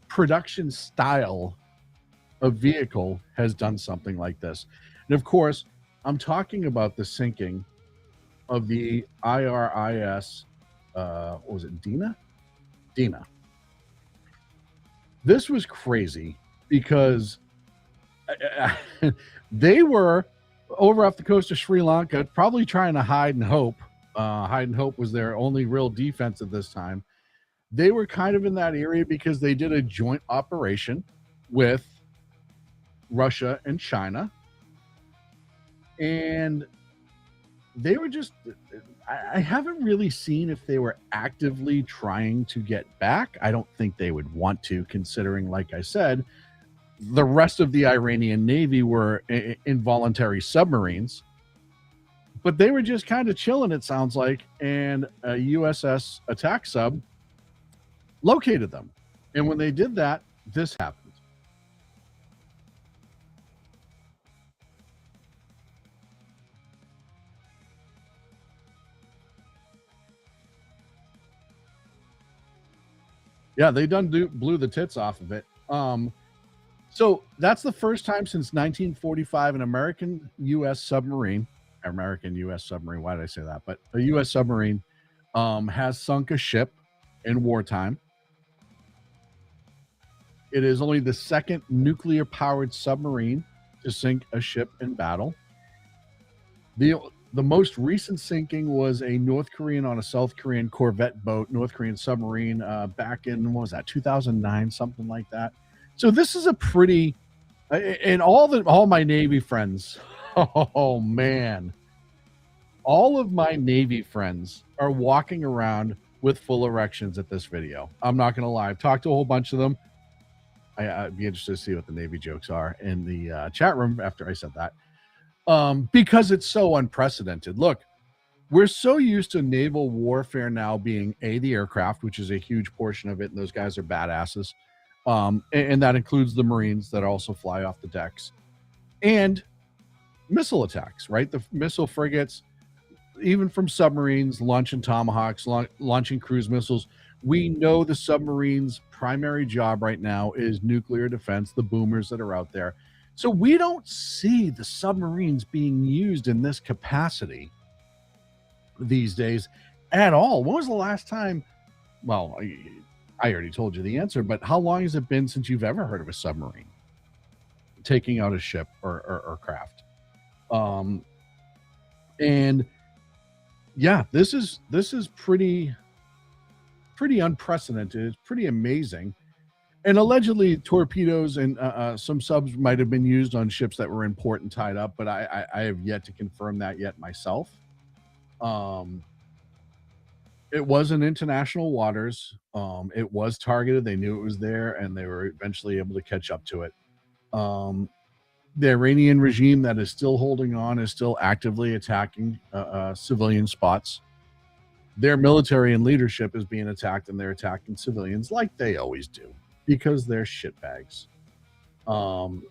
M: production style of vehicle has done something like this. And of course, I'm talking about the sinking of the IRIS, what was it, Dina? This was crazy because they were over off the coast of Sri Lanka, probably trying to hide and hope. Hide and hope was their only real defense at this time. They were kind of in that area because they did a joint operation with Russia and China. And they were just, I haven't really seen if they were actively trying to get back. I don't think they would want to, considering, like I said, the rest of the Iranian Navy were involuntary submarines. But they were just kind of chilling, it sounds like, and a USS attack sub located them. And when they did that, this happened. Yeah, they blew the tits off of it. So that's the first time since 1945 an American U.S. submarine, why did I say that? But a U.S. submarine has sunk a ship in wartime. It is only the second nuclear-powered submarine to sink a ship in battle. The most recent sinking was a North Korean on a South Korean corvette boat, North Korean submarine, back in, what was that, 2009, something like that. So this is a pretty, and all my Navy friends, oh man, all of my Navy friends are walking around with full erections at this video. I'm not going to lie. I've talked to a whole bunch of them. I'd be interested to see what the Navy jokes are in the chat room after I said that. Because it's so unprecedented. Look, we're so used to naval warfare now being the aircraft, which is a huge portion of it, and those guys are badasses. And that includes the Marines that also fly off the decks, and missile attacks, right? The missile frigates, even from submarines, launching Tomahawks, launching cruise missiles. We know the submarine's primary job right now is nuclear defense, the boomers that are out there. So we don't see the submarines being used in this capacity these days at all. When was the last time? Well, I already told you the answer, but how long has it been since you've ever heard of a submarine taking out a ship or craft? And yeah, this is pretty unprecedented. It's pretty amazing. And allegedly torpedoes and some subs might have been used on ships that were in port and tied up, but I have yet to confirm that yet myself. It was in international waters. It was targeted. They knew it was there, and they were eventually able to catch up to it. The Iranian regime that is still holding on is still actively attacking civilian spots. Their military and leadership is being attacked, and they're attacking civilians like they always do because they're shitbags. And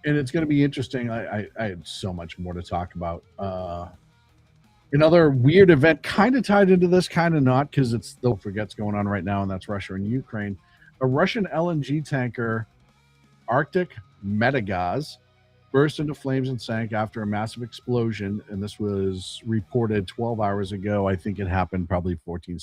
M: it's going to be interesting. I had so much more to talk about. Another weird event kind of tied into this, kind of not, because it's don't forget's going on right now, and that's Russia and Ukraine. A Russian LNG tanker, Arctic Metagaz, burst into flames and sank after a massive explosion, and this was reported 12 hours ago. I think it happened probably 14,